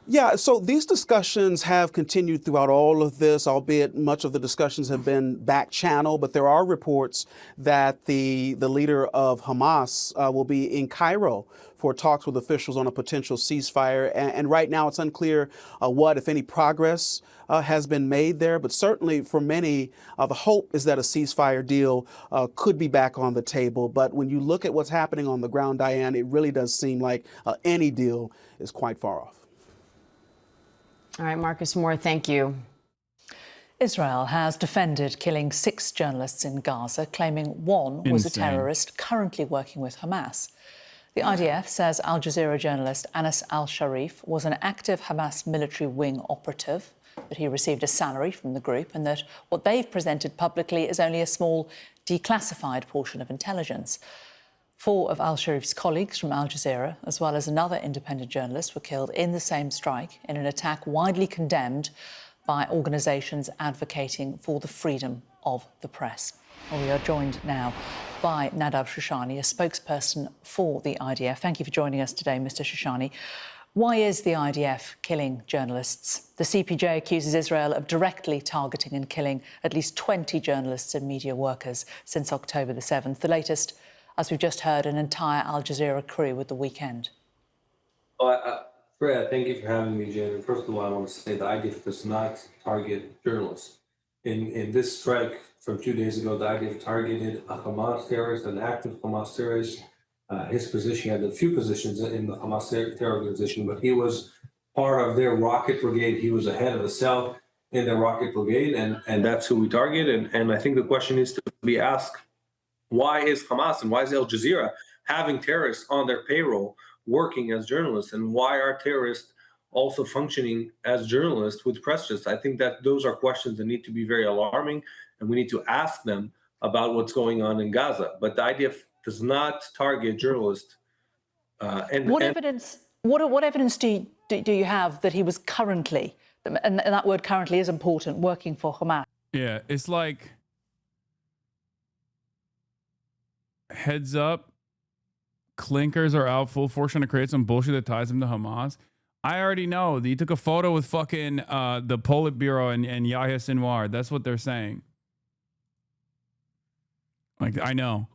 Yeah, so these discussions have continued throughout all of this, albeit much of the discussions have been back channel, but there are reports that the leader of Hamas will be in Cairo for talks with officials on a potential ceasefire. And right now it's unclear what, if any, progress has been made there. But certainly for many, the hope is that a ceasefire deal could be back on the table. But when you look at what's happening on the ground, Diane, it really does seem like any deal is quite far off. All right, Marcus Moore, thank you. Israel has defended killing 6 journalists in Gaza, claiming one was a terrorist currently working with Hamas. The IDF says Al Jazeera journalist Anas al-Sharif was an active Hamas military wing operative, that he received a salary from the group, and that what they've presented publicly is only a small declassified portion of intelligence. 4 of al-Sharif's colleagues from Al Jazeera, as well as another independent journalist, were killed in the same strike in an attack widely condemned by organisations advocating for the freedom of the press. Well, we are joined now by Nadav Shoshani, a spokesperson for the IDF. Thank you for joining us today, Mr. Shoshani. Why is the IDF killing journalists? The CPJ accuses Israel of directly targeting and killing at least 20 journalists and media workers since October the 7th. The latest, as we've just heard, an entire Al Jazeera crew with the weekend. Fred, thank you for having me, Jen. First of all, I want to say the IDF does not target journalists. In this strike from 2 days ago, the IDF targeted a Hamas terrorist, an active Hamas terrorist. His position, he had a few positions in the Hamas terror organization, but he was part of their rocket brigade. He was a head of a cell in their rocket brigade, and that's who we target. And I think the question needs to be asked, why is Hamas and why is Al Jazeera having terrorists on their payroll working as journalists? And why are terrorists also functioning as journalists with press justice? I think that those are questions that need to be very alarming, and we need to ask them about what's going on in Gaza. But the IDF does not target journalists. What evidence do you have that he was currently, and that word currently is important, working for Hamas? Yeah, it's like, heads up, clinkers are out full force trying to create some bullshit that ties him to Hamas. I already know that he took a photo with fucking the Politburo and Yahya Sinwar. That's what they're saying. Like, I know.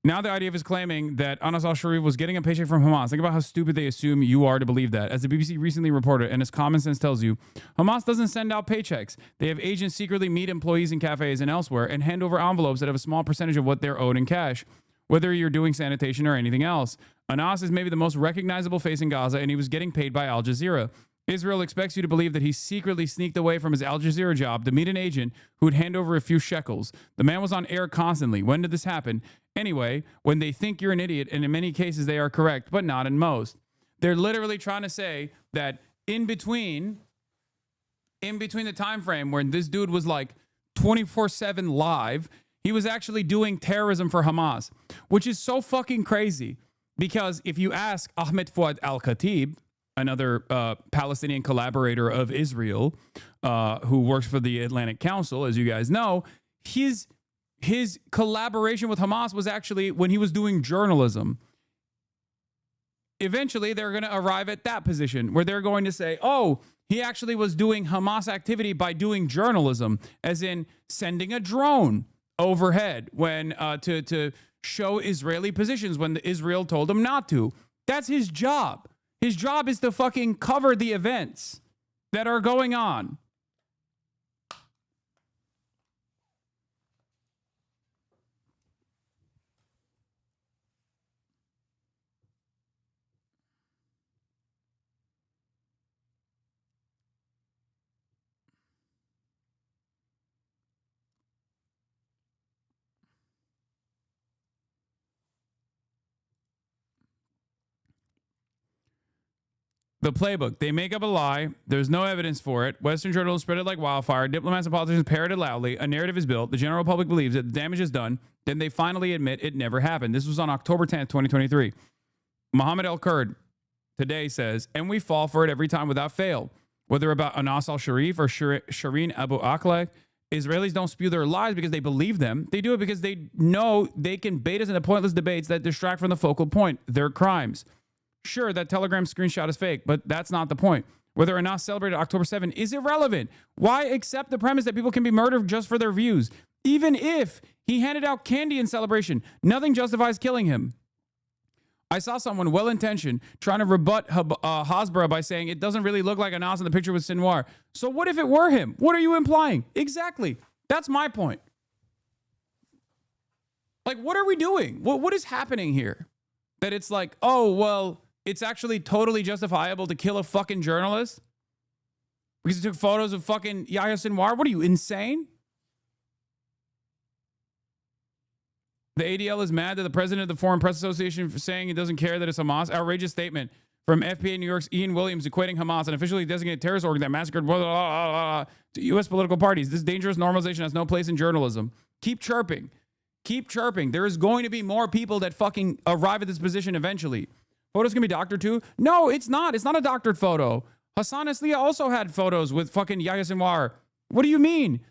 Now the IDF is claiming that Anas al-Sharif was getting a paycheck from Hamas. Think about how stupid they assume you are to believe that. As the BBC recently reported, and as common sense tells you, Hamas doesn't send out paychecks. They have agents secretly meet employees in cafes and elsewhere and hand over envelopes that have a small percentage of what they're owed in cash, whether you're doing sanitation or anything else. Anas is maybe the most recognizable face in Gaza, and he was getting paid by Al Jazeera. Israel expects you to believe that he secretly sneaked away from his Al Jazeera job to meet an agent who would hand over a few shekels. The man was on air constantly. When did this happen? Anyway, when they think you're an idiot, and in many cases they are correct, but not in most. They're literally trying to say that in between the time frame when this dude was like 24/7 live, he was actually doing terrorism for Hamas, which is so fucking crazy. Because if you ask Ahmed Fouad al-Khatib, another Palestinian collaborator of Israel, who works for the Atlantic Council, as you guys know, his collaboration with Hamas was actually when he was doing journalism. Eventually, they're going to arrive at that position where they're going to say, oh, he actually was doing Hamas activity by doing journalism, as in sending a drone overhead when to show Israeli positions when Israel told him not to. That's his job. His job is to fucking cover the events that are going on. The playbook. They make up a lie. There's no evidence for it. Western journals spread it like wildfire. Diplomats and politicians parrot it loudly. A narrative is built. The general public believes that the damage is done. Then they finally admit it never happened. This was on October 10th, 2023. Mohammed El-Kurd today says, and we fall for it every time without fail. Whether about Anas al-Sharif or Shireen Abu Akleh, Israelis don't spew their lies because they believe them. They do it because they know they can bait us into pointless debates that distract from the focal point, their crimes. Sure, that Telegram screenshot is fake, but that's not the point. Whether Anas celebrated October 7 is irrelevant. Why accept the premise that people can be murdered just for their views? Even if he handed out candy in celebration, nothing justifies killing him. I saw someone well-intentioned trying to rebut Hasbara by saying it doesn't really look like Anas in the picture with Sinwar. So what if it were him? What are you implying? Exactly. That's my point. Like, what are we doing? What is happening here? That it's like, oh, well, it's actually totally justifiable to kill a fucking journalist because he took photos of fucking Yahya Sinwar? What are you, insane? The ADL is mad that the president of the Foreign Press Association for saying he doesn't care that it's Hamas. Outrageous statement from FPA New York's Ian Williams equating Hamas, an officially designated terrorist organ that massacred blah, blah, blah, blah, to U.S. political parties. This dangerous normalization has no place in journalism. Keep chirping. Keep chirping. There is going to be more people that fucking arrive at this position eventually. Photos can be doctored too? No, it's not. It's not a doctored photo. Hassan Asliya also had photos with fucking Yahya Sinwar. What do you mean?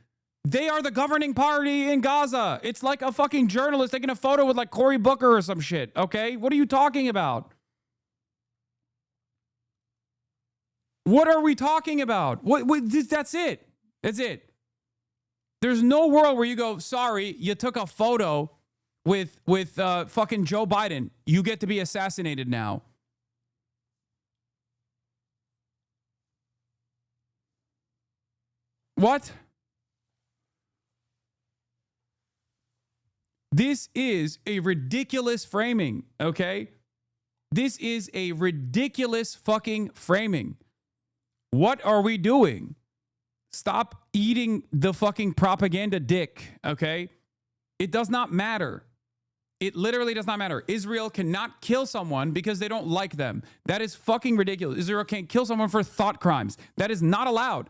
They are the governing party in Gaza. It's like a fucking journalist taking a photo with like Cory Booker or some shit, okay? What are you talking about? What are we talking about? That's it. That's it. There's no world where you go, sorry, you took a photo with fucking Joe Biden. You get to be assassinated now. What? This is a ridiculous framing, okay? This is a ridiculous fucking framing. What are we doing? Stop eating the fucking propaganda dick, okay? It does not matter. It literally does not matter. Israel cannot kill someone because they don't like them. That is fucking ridiculous. Israel can't kill someone for thought crimes. That is not allowed.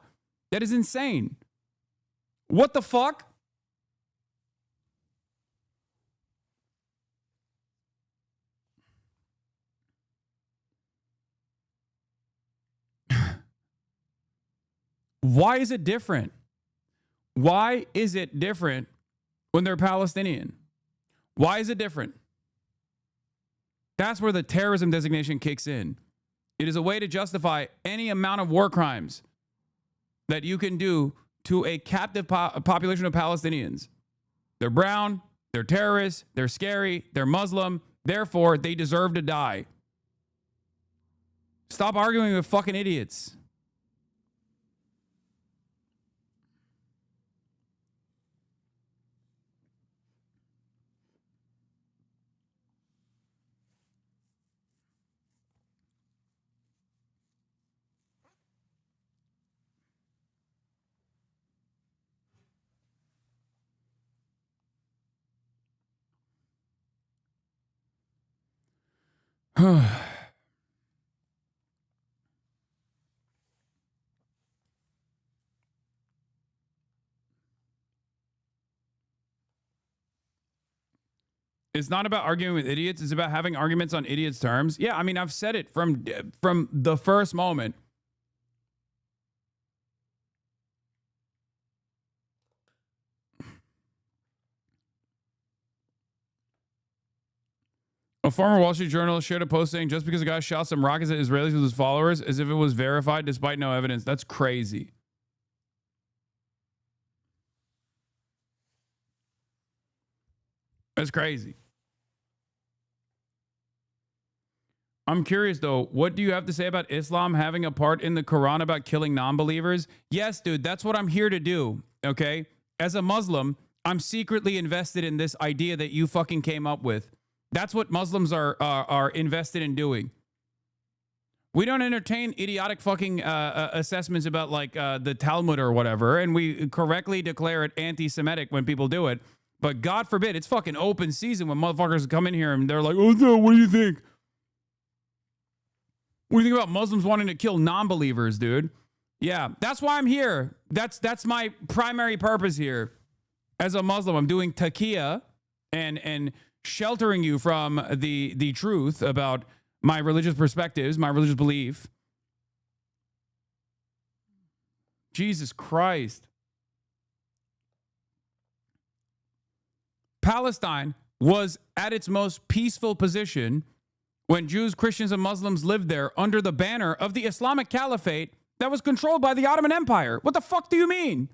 That is insane. What the fuck? Why is it different? Why is it different when they're Palestinian? Why is it different? That's where the terrorism designation kicks in. It is a way to justify any amount of war crimes that you can do to a captive population of Palestinians. They're brown, they're terrorists, they're scary, they're Muslim, therefore they deserve to die. Stop arguing with fucking idiots. It's not about arguing with idiots. It's about having arguments on idiots' terms. Yeah, I mean, I've said it from the first moment. A former Wall Street journalist shared a post saying just because a guy shot some rockets at Israelis with his followers as if it was verified despite no evidence. That's crazy. That's crazy. I'm curious, though, what do you have to say about Islam having a part in the Quran about killing non-believers? Yes, dude, that's what I'm here to do, okay? As a Muslim, I'm secretly invested in this idea that you fucking came up with. That's what Muslims are invested in doing. We don't entertain idiotic fucking assessments about like the Talmud or whatever, and we correctly declare it anti-Semitic when people do it. But God forbid, it's fucking open season when motherfuckers come in here and they're like, oh no, what do you think? What do you think about Muslims wanting to kill non-believers, dude? Yeah, that's why I'm here. That's my primary purpose here. As a Muslim, I'm doing taqiyya and sheltering you from the truth about my religious perspectives, my religious belief. Jesus Christ. Palestine was at its most peaceful position when Jews, Christians, and Muslims lived there under the banner of the Islamic Caliphate that was controlled by the Ottoman Empire. What the fuck do you mean?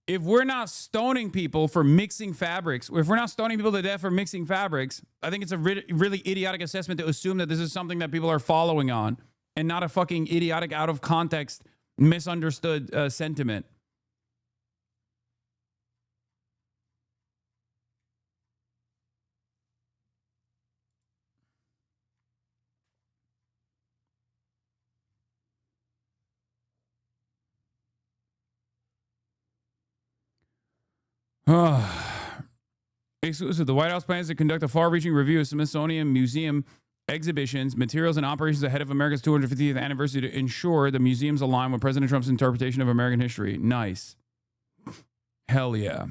If we're not stoning people for mixing fabrics, if we're not stoning people to death for mixing fabrics, I think it's a really idiotic assessment to assume that this is something that people are following on and not a fucking idiotic, out of context, misunderstood sentiment. Exclusive. The White House plans to conduct a far-reaching review of Smithsonian Museum exhibitions, materials, and operations ahead of America's 250th anniversary to ensure the museums align with President Trump's interpretation of American history. Nice. Hell yeah.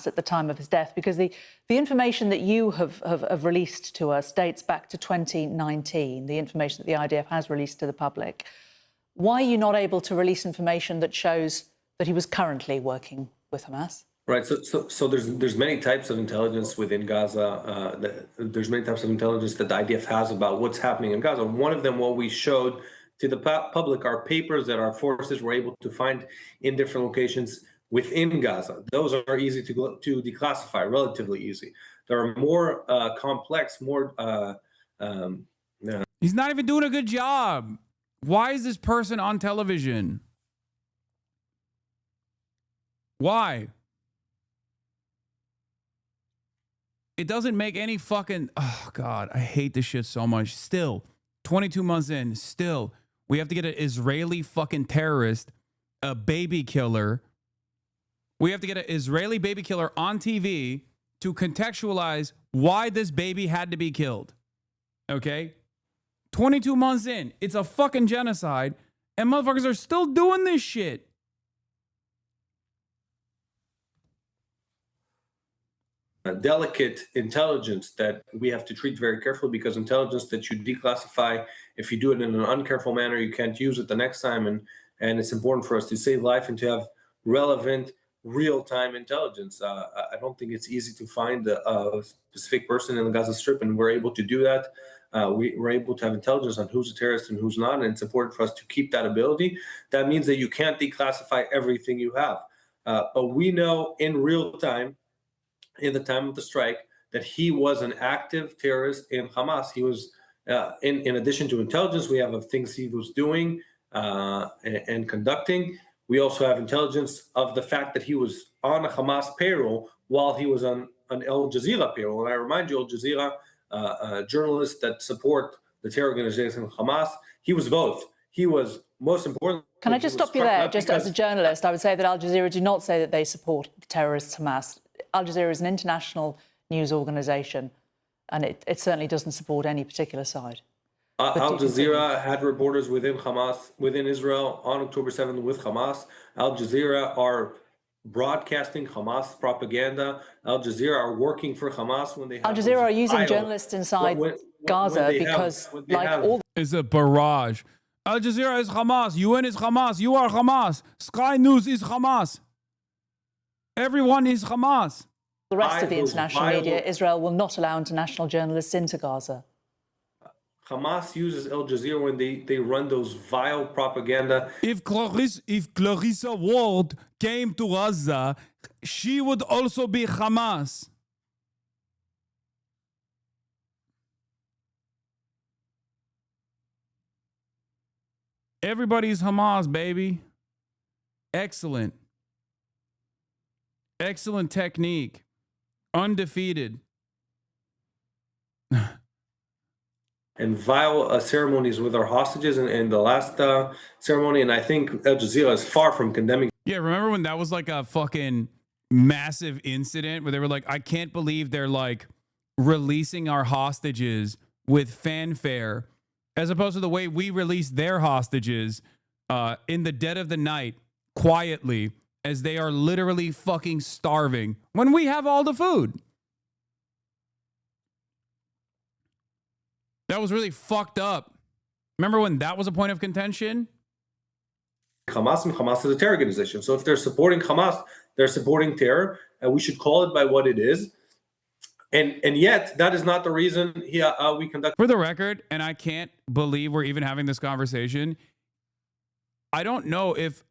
At the time of his death, because the information that you have released to us dates back to 2019, the information that the IDF has released to the public. Why are you not able to release information that shows that he was currently working with Hamas? Right. So there's many types of intelligence within Gaza. There's many types of intelligence that the IDF has about what's happening in Gaza. One of them, what we showed to the public, are papers that our forces were able to find in different locations within Gaza. Those are easy to declassify, relatively easy. There are more complex, more... He's not even doing a good job. Why is this person on television? Why? It doesn't make any fucking... Oh, God, I hate this shit so much. Still, 22 months in, still, we have to get an Israeli fucking terrorist, a baby killer. We have to get an Israeli baby killer on TV to contextualize why this baby had to be killed. Okay? 22 months in, it's a fucking genocide, and motherfuckers are still doing this shit. A delicate intelligence that we have to treat very carefully, because intelligence that you declassify, if you do it in an uncareful manner, you can't use it the next time. And it's important for us to save life and to have relevant, real-time intelligence. I don't think it's easy to find a specific person in the Gaza Strip, and we're able to do that. We're able to have intelligence on who's a terrorist and who's not, and it's important for us to keep that ability. That means that you can't declassify everything you have. But we know in real time, in the time of the strike, that he was an active terrorist in Hamas. He was, in addition to intelligence, we have of things he was doing and conducting. We also have intelligence of the fact that he was on a Hamas payroll while he was on an Al Jazeera payroll. And I remind you, Al Jazeera, journalists that support the terror organization Hamas, he was both. He was, most important... Can I just stop you there? Just as a journalist, I would say that Al Jazeera do not say that they support the terrorists Hamas. Al Jazeera is an international news organization, and it certainly doesn't support any particular side. Al Jazeera had reporters within Hamas, within Israel, on October 7th with Hamas. Al Jazeera are broadcasting Hamas propaganda. Al Jazeera are working for Hamas when they have... Al Jazeera are using journalists inside Gaza because, like all... It's a barrage. Al Jazeera is Hamas. UN is Hamas. You are Hamas. Sky News is Hamas. Everyone is Hamas. The rest of the international media, Israel will not allow international journalists into Gaza. Hamas uses Al Jazeera when they run those vile propaganda. If Clarissa Ward came to Gaza, she would also be Hamas. Everybody's Hamas, baby. Excellent. Excellent technique. Undefeated. and vile ceremonies with our hostages in the last ceremony. And I think Al Jazeera is far from condemning. Yeah, remember when that was like a fucking massive incident where they were like, I can't believe they're like releasing our hostages with fanfare, as opposed to the way we release their hostages in the dead of the night, quietly, as they are literally fucking starving when we have all the food. That was really fucked up. Remember when that was a point of contention? Hamas, and Hamas is a terror organization. So if they're supporting Hamas, they're supporting terror, and we should call it by what it is. And yet, that is not the reason we conduct. For the record, and I can't believe we're even having this conversation, I don't know if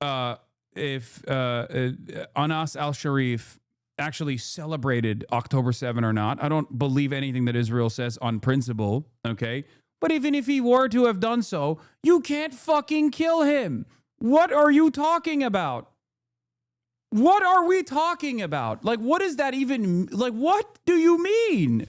Anas al-Sharif actually celebrated October 7 or not. I don't believe anything that Israel says on principle, okay? But even if he were to have done so, you can't fucking kill him. What are you talking about? What are we talking about? Like, what is that even, like, what do you mean?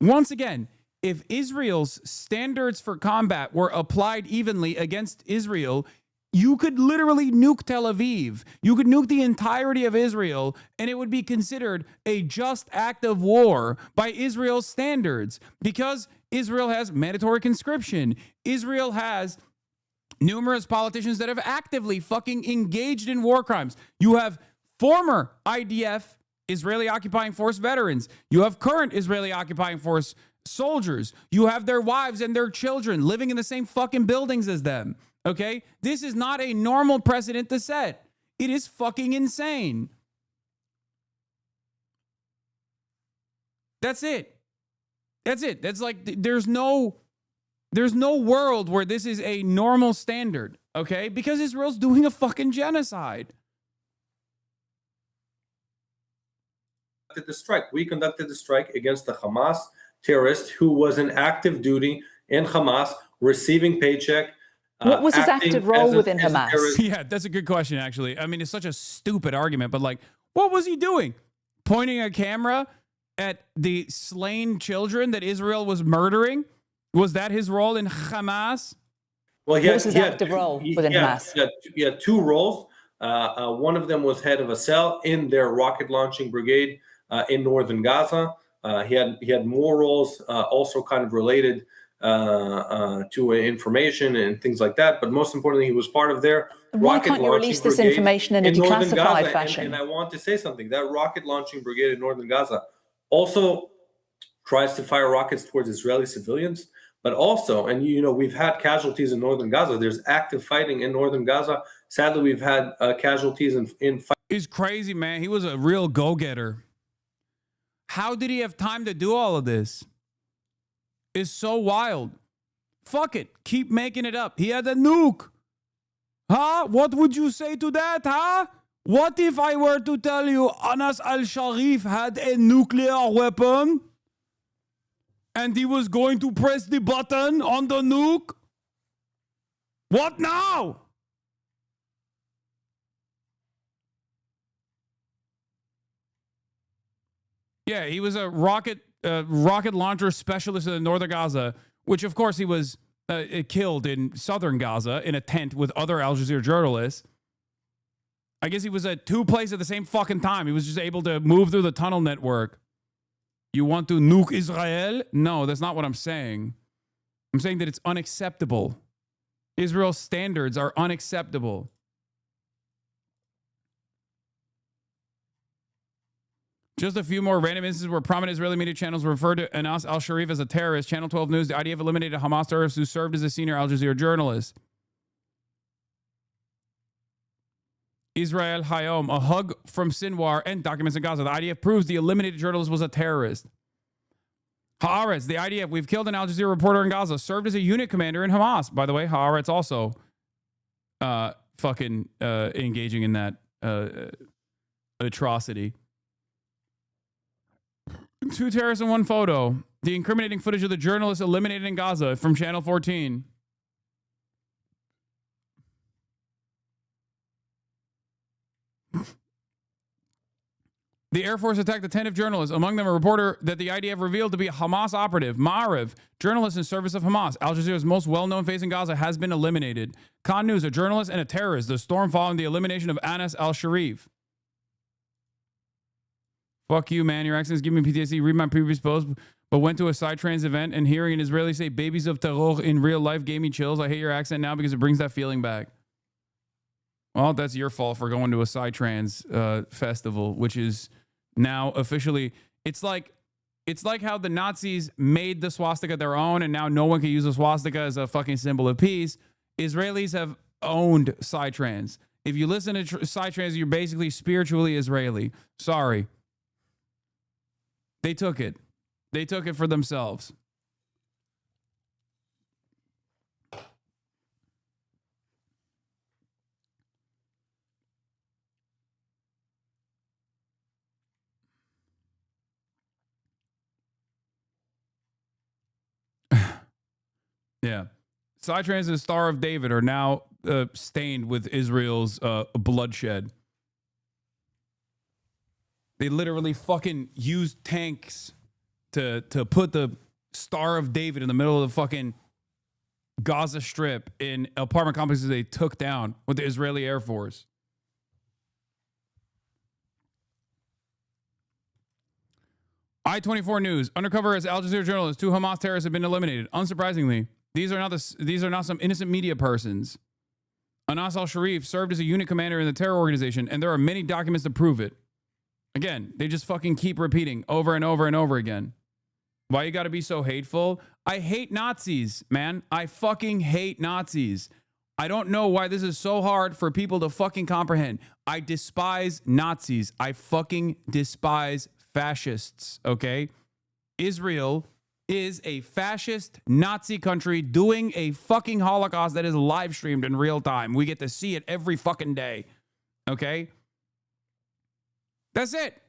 Once again, if Israel's standards for combat were applied evenly against Israel, you could literally nuke Tel Aviv. You could nuke the entirety of Israel, and it would be considered a just act of war by Israel's standards, because Israel has mandatory conscription. Israel has numerous politicians that have actively fucking engaged in war crimes. You have former IDF, Israeli occupying force veterans. You have current Israeli occupying force soldiers. You have their wives and their children living in the same fucking buildings as them. Okay? This is not a normal precedent to set. It is fucking insane. That's it. That's it. That's like, there's no world where this is a normal standard, okay? Because Israel's doing a fucking genocide. The strike. We conducted the strike against the Hamas terrorist who was in active duty in Hamas, receiving paycheck. What was his active role within Hamas? Yeah, that's a good question, actually. I mean, it's such a stupid argument, but like, what was he doing? Pointing a camera at the slain children that Israel was murdering? Was that his role in Hamas? Well, what was his active role within Hamas? He had two roles. One of them was head of a cell in their rocket launching brigade in northern Gaza. He had more roles, also kind of related to information and things like that. But most importantly, he was part of their Why rocket can't you launching release this brigade information in a northern declassified Gaza. fashion? And I want to say something. That rocket launching brigade in northern Gaza also tries to fire rockets towards Israeli civilians. But also, and you know, we've had casualties in northern Gaza. There's active fighting in northern Gaza. Sadly, we've had casualties in fight. He's crazy, man. He was a real go-getter. How did he have time to do all of this? It's so wild. Fuck it. Keep making it up. He had a nuke. Huh? What would you say to that, huh? What if I were to tell you Anas al-Sharif had a nuclear weapon and he was going to press the button on the nuke? What now? Yeah, he was a rocket launcher specialist in northern Gaza, which of course he was killed in southern Gaza in a tent with other Al Jazeera journalists. I guess he was at two places at the same fucking time. He was just able to move through the tunnel network. You want to nuke Israel? No, that's not what I'm saying. I'm saying that it's unacceptable. Israel's standards are unacceptable. Just a few more random instances where prominent Israeli media channels referred to Anas al-Sharif as a terrorist. Channel 12 News, the IDF eliminated Hamas terrorists who served as a senior Al Jazeera journalist. Israel Hayom, a hug from Sinwar and documents in Gaza. The IDF proves the eliminated journalist was a terrorist. Haaretz, the IDF, we've killed an Al Jazeera reporter in Gaza, served as a unit commander in Hamas. By the way, Haaretz also engaging in that atrocity. 2 terrorists in 1 photo. The incriminating footage of the journalist eliminated in Gaza from Channel 14. The Air Force attacked attentive journalists, among them a reporter that the IDF revealed to be a Hamas operative. Ma'ariv, journalist in service of Hamas. Al Jazeera's most well-known face in Gaza has been eliminated. Khan News, a journalist and a terrorist. The storm following the elimination of Anas al-Sharif. Fuck you, man. Your accents give me PTSD. Read my previous post, but went to a Psytrance event and hearing an Israeli say babies of terror in real life gave me chills. I hate your accent now because it brings that feeling back. Well, that's your fault for going to a Psytrance festival, which is now officially, it's like how the Nazis made the swastika their own and now no one can use the swastika as a fucking symbol of peace. Israelis have owned Psytrance. If you listen to Psytrance, you're basically spiritually Israeli. Sorry. They took it. They took it for themselves. Yeah. Psytrance and Star of David are now stained with Israel's bloodshed. They literally fucking used tanks to put the Star of David in the middle of the fucking Gaza Strip in apartment complexes they took down with the Israeli Air Force. I-24 News. Undercover as Al Jazeera journalists, 2 Hamas terrorists have been eliminated. Unsurprisingly, these are not some innocent media persons. Anas al-Sharif served as a unit commander in the terror organization, and there are many documents to prove it. Again, they just fucking keep repeating over and over and over again. Why you gotta be so hateful? I hate Nazis, man. I fucking hate Nazis. I don't know why this is so hard for people to fucking comprehend. I despise Nazis. I fucking despise fascists, okay? Israel is a fascist Nazi country doing a fucking Holocaust that is live streamed in real time. We get to see it every fucking day, okay? That's it.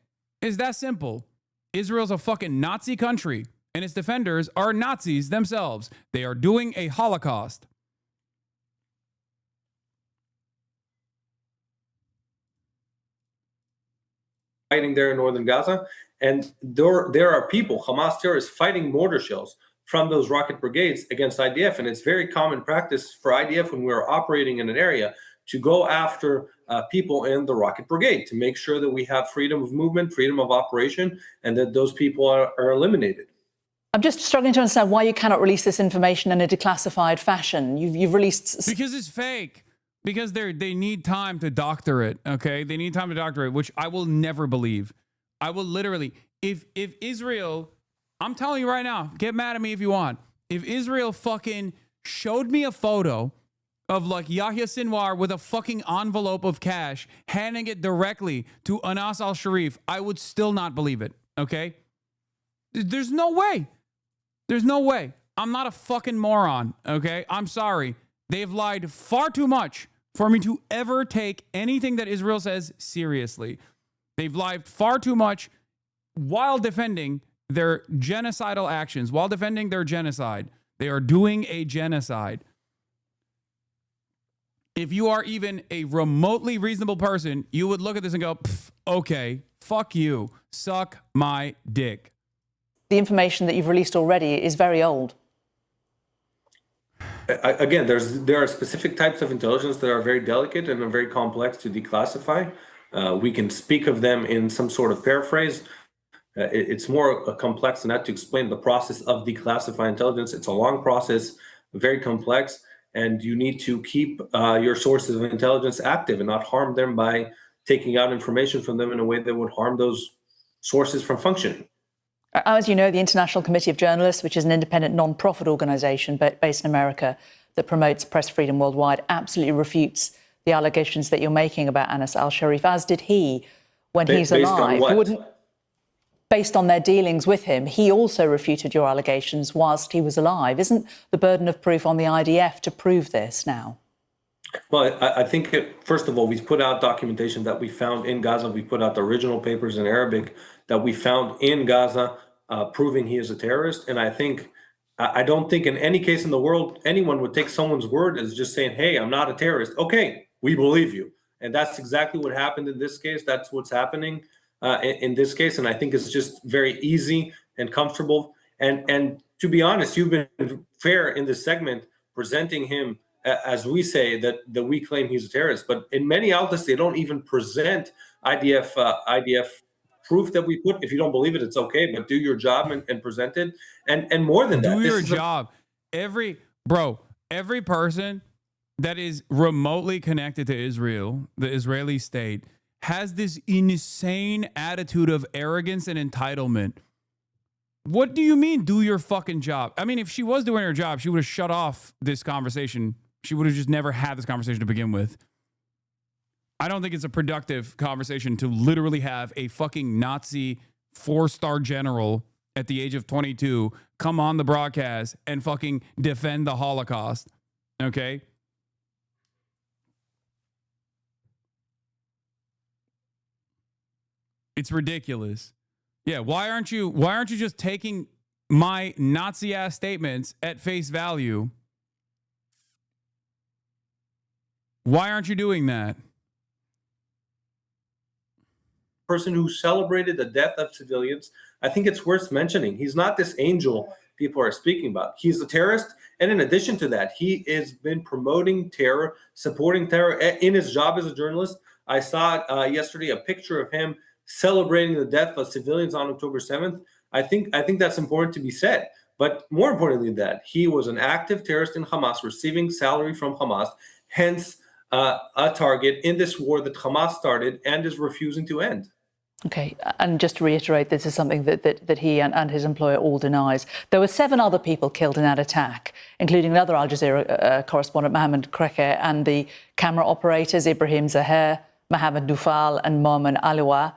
It's that simple. Israel's a fucking Nazi country, and its defenders are Nazis themselves. They are doing a Holocaust. Fighting there in northern Gaza, and there are people, Hamas terrorists, fighting mortar shells from those rocket brigades against IDF, and it's very common practice for IDF when we're operating in an area to go after people in the rocket brigade to make sure that we have freedom of movement, freedom of operation, and that those people are eliminated. I'm just struggling to understand why you cannot release this information in a declassified fashion. You've released... Because it's fake. Because they need time to doctor it, okay? They need time to doctor it, which I will never believe. I will literally... If Israel... I'm telling you right now, get mad at me if you want. If Israel fucking showed me a photo of like Yahya Sinwar with a fucking envelope of cash, handing it directly to Anas al-Sharif, I would still not believe it, okay? There's no way. There's no way. I'm not a fucking moron, okay? I'm sorry. They've lied far too much for me to ever take anything that Israel says seriously. They've lied far too much while defending their genocidal actions, while defending their genocide. They are doing a genocide. If you are even a remotely reasonable person, you would look at this and go, okay, fuck you, suck my dick. The information that you've released already is very old. Again, there are specific types of intelligence that are very delicate and are very complex to declassify. We can speak of them in some sort of paraphrase. It's more complex than that to explain the process of declassifying intelligence. It's a long process, very complex, and you need to keep your sources of intelligence active and not harm them by taking out information from them in a way that would harm those sources from functioning. As you know, the International Committee of Journalists, which is an independent non-profit organisation based in America that promotes press freedom worldwide, absolutely refutes the allegations that you're making about Anas al-Sharif, as did he when he's alive. Based on their dealings with him, he also refuted your allegations whilst he was alive. Isn't the burden of proof on the IDF to prove this now? Well, I think, first of all, we've put out documentation that we found in Gaza. We put out the original papers in Arabic that we found in Gaza proving he is a terrorist. And I don't think in any case in the world, anyone would take someone's word as just saying, hey, I'm not a terrorist. Okay, we believe you. And that's exactly what happened in this case. That's what's happening. in this case, and I think it's just very easy and comfortable. And to be honest, you've been fair in this segment, presenting him as we say that we claim he's a terrorist. But in many outlets, they don't even present IDF proof that we put. If you don't believe it, it's okay, but do your job and present it. And more than that, do your job. Every person that is remotely connected to Israel, the Israeli state, has this insane attitude of arrogance and entitlement. What do you mean, do your fucking job? I mean, if she was doing her job, she would have shut off this conversation. She would have just never had this conversation to begin with. I don't think it's a productive conversation to literally have a fucking Nazi 4-star general at the age of 22 come on the broadcast and fucking defend the Holocaust. Okay? It's ridiculous. Yeah, why aren't you just taking my Nazi ass statements at face value? Why aren't you doing that? Person who celebrated the death of civilians, I think it's worth mentioning. He's not this angel people are speaking about. He's a terrorist. And in addition to that, he has been promoting terror, supporting terror in his job as a journalist. I saw yesterday a picture of him celebrating the death of civilians on October 7th. I think that's important to be said. But more importantly than that, he was an active terrorist in Hamas, receiving salary from Hamas, hence a target in this war that Hamas started and is refusing to end. Okay, and just to reiterate, this is something that he and his employer all denies. There were 7 other people killed in that attack, including another Al Jazeera correspondent, Mohammed Kreke, and the camera operators, Ibrahim Zaher, Mohammed Dufal, and Momen Aliwa.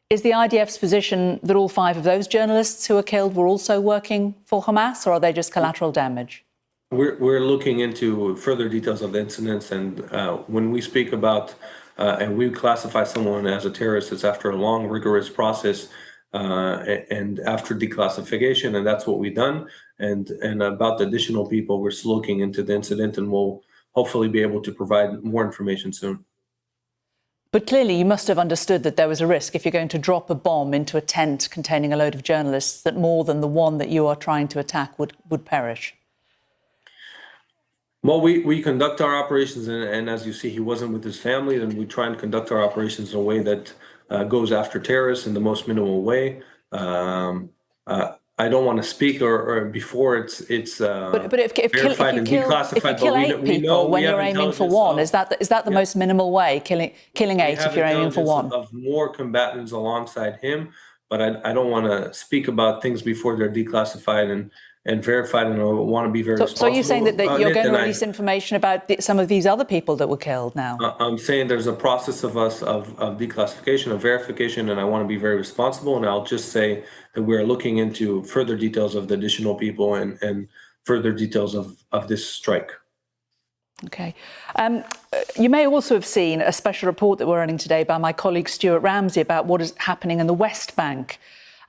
Is the IDF's position that all 5 of those journalists who were killed were also working for Hamas, or are they just collateral damage? We're looking into further details of the incidents, and when we speak about and we classify someone as a terrorist, it's after a long, rigorous process and after declassification, and that's what we've done. And about the additional people, we're still looking into the incident, and we'll hopefully be able to provide more information soon. But clearly you must have understood that there was a risk if you're going to drop a bomb into a tent containing a load of journalists, that more than the one that you are trying to attack would perish. Well, we conduct our operations, and as you see, he wasn't with his family, and we try and conduct our operations in a way that goes after terrorists in the most minimal way. I don't want to speak or before it's but if verified and declassified. If you kill 8 people when you're aiming for one, is that the most minimal way? Killing 8 if you're aiming for one. Of more combatants alongside him, but I don't want to speak about things before they're declassified and verified, and I want to be very responsible. So you're saying that you're going to release information about some of these other people that were killed now? I'm saying there's a process of declassification, of verification, and I want to be very responsible. And I'll just say that we're looking into further details of the additional people and further details of this strike. Okay. You may also have seen a special report that we're running today by my colleague Stuart Ramsey about what is happening in the West Bank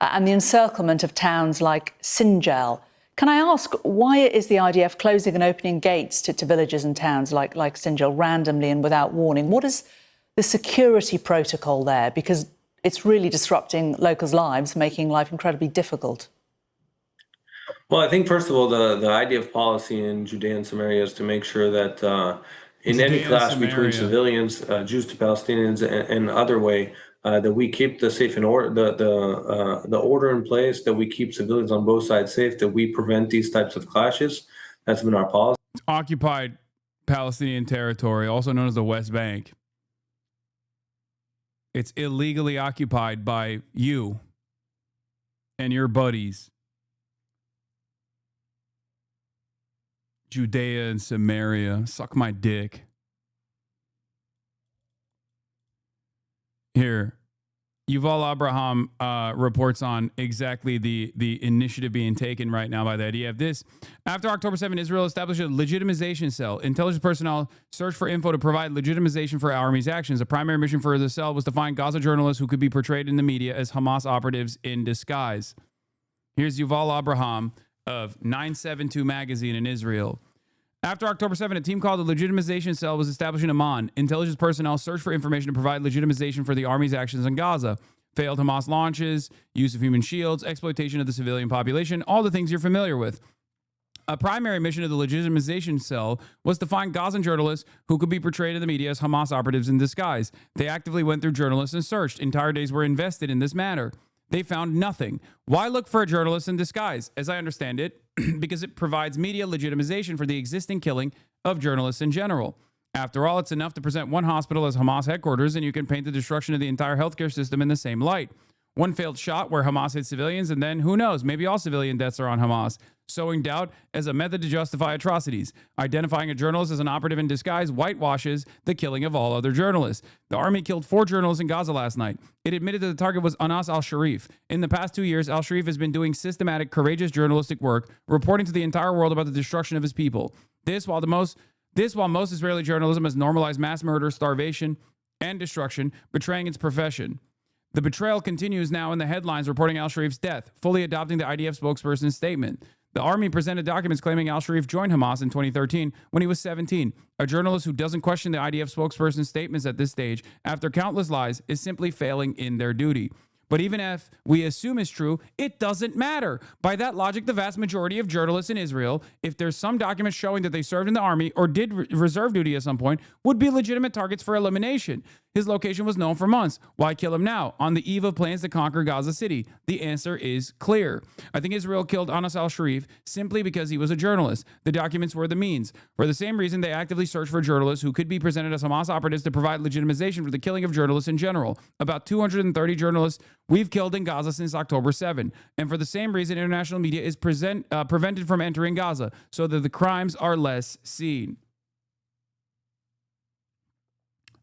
and the encirclement of towns like Sinjar. Can I ask, why is the IDF closing and opening gates to villages and towns like Sinjar randomly and without warning? What is the security protocol there? Because it's really disrupting locals' lives, making life incredibly difficult. Well, I think, first of all, the IDF policy in Judea and Samaria is to make sure that in any clash between civilians, Jews to Palestinians, and other way, that we keep the safe and order, the order in place, that we keep civilians on both sides safe, that we prevent these types of clashes. That's been our policy. Occupied Palestinian territory, also known as the West Bank. It's illegally occupied by you and your buddies. Judea and Samaria. Suck my dick. Here, Yuval Abraham reports on exactly the initiative being taken right now by the IDF. This, after October 7, Israel established a legitimization cell. Intelligence personnel searched for info to provide legitimization for Army's actions. The primary mission for the cell was to find Gaza journalists who could be portrayed in the media as Hamas operatives in disguise. Here's Yuval Abraham of 972 magazine in Israel. After October 7, a team called the Legitimization Cell was established in Amman. Intelligence personnel searched for information to provide legitimization for the Army's actions in Gaza. failed Hamas launches, use of human shields, exploitation of the civilian population, all the things you're familiar with. A primary mission of the legitimization cell was to find Gazan journalists who could be portrayed in the media as Hamas operatives in disguise. They actively went through journalists and searched. Entire days were invested in this matter. They found nothing. Why look for a journalist in disguise? As I understand it, because it provides media legitimization for the existing killing of journalists in general. After all, it's enough to present one hospital as Hamas headquarters, and you can paint the destruction of the entire healthcare system in the same light. One failed shot where Hamas hit civilians, and then who knows, maybe all civilian deaths are on Hamas. Sowing doubt as a method to justify atrocities. Identifying a journalist as an operative in disguise whitewashes the killing of all other journalists. The army killed 4 journalists in Gaza last night. It admitted that the target was Anas al-Sharif. In the past 2 years, al-Sharif has been doing systematic, courageous journalistic work, reporting to the entire world about the destruction of his people. This while most Israeli journalism has normalized mass murder, starvation, and destruction, betraying its profession. The betrayal continues now in the headlines reporting al-Sharif's death, fully adopting the IDF spokesperson's statement. The army presented documents claiming al-Sharif joined Hamas in 2013 when he was 17. A journalist who doesn't question the IDF spokesperson's statements at this stage, after countless lies, is simply failing in their duty. But even if we assume it's true, it doesn't matter. By that logic, the vast majority of journalists in Israel, if there's some documents showing that they served in the army or did reserve duty at some point, would be legitimate targets for elimination. His location was known for months. Why kill him now, on the eve of plans to conquer Gaza City? The answer is clear. I think Israel killed Anas al-Sharif simply because he was a journalist. The documents were the means. For the same reason, they actively searched for journalists who could be presented as Hamas operatives to provide legitimization for the killing of journalists in general. About 230 journalists we've killed in Gaza since October 7. And for the same reason, international media is prevented from entering Gaza, so that the crimes are less seen.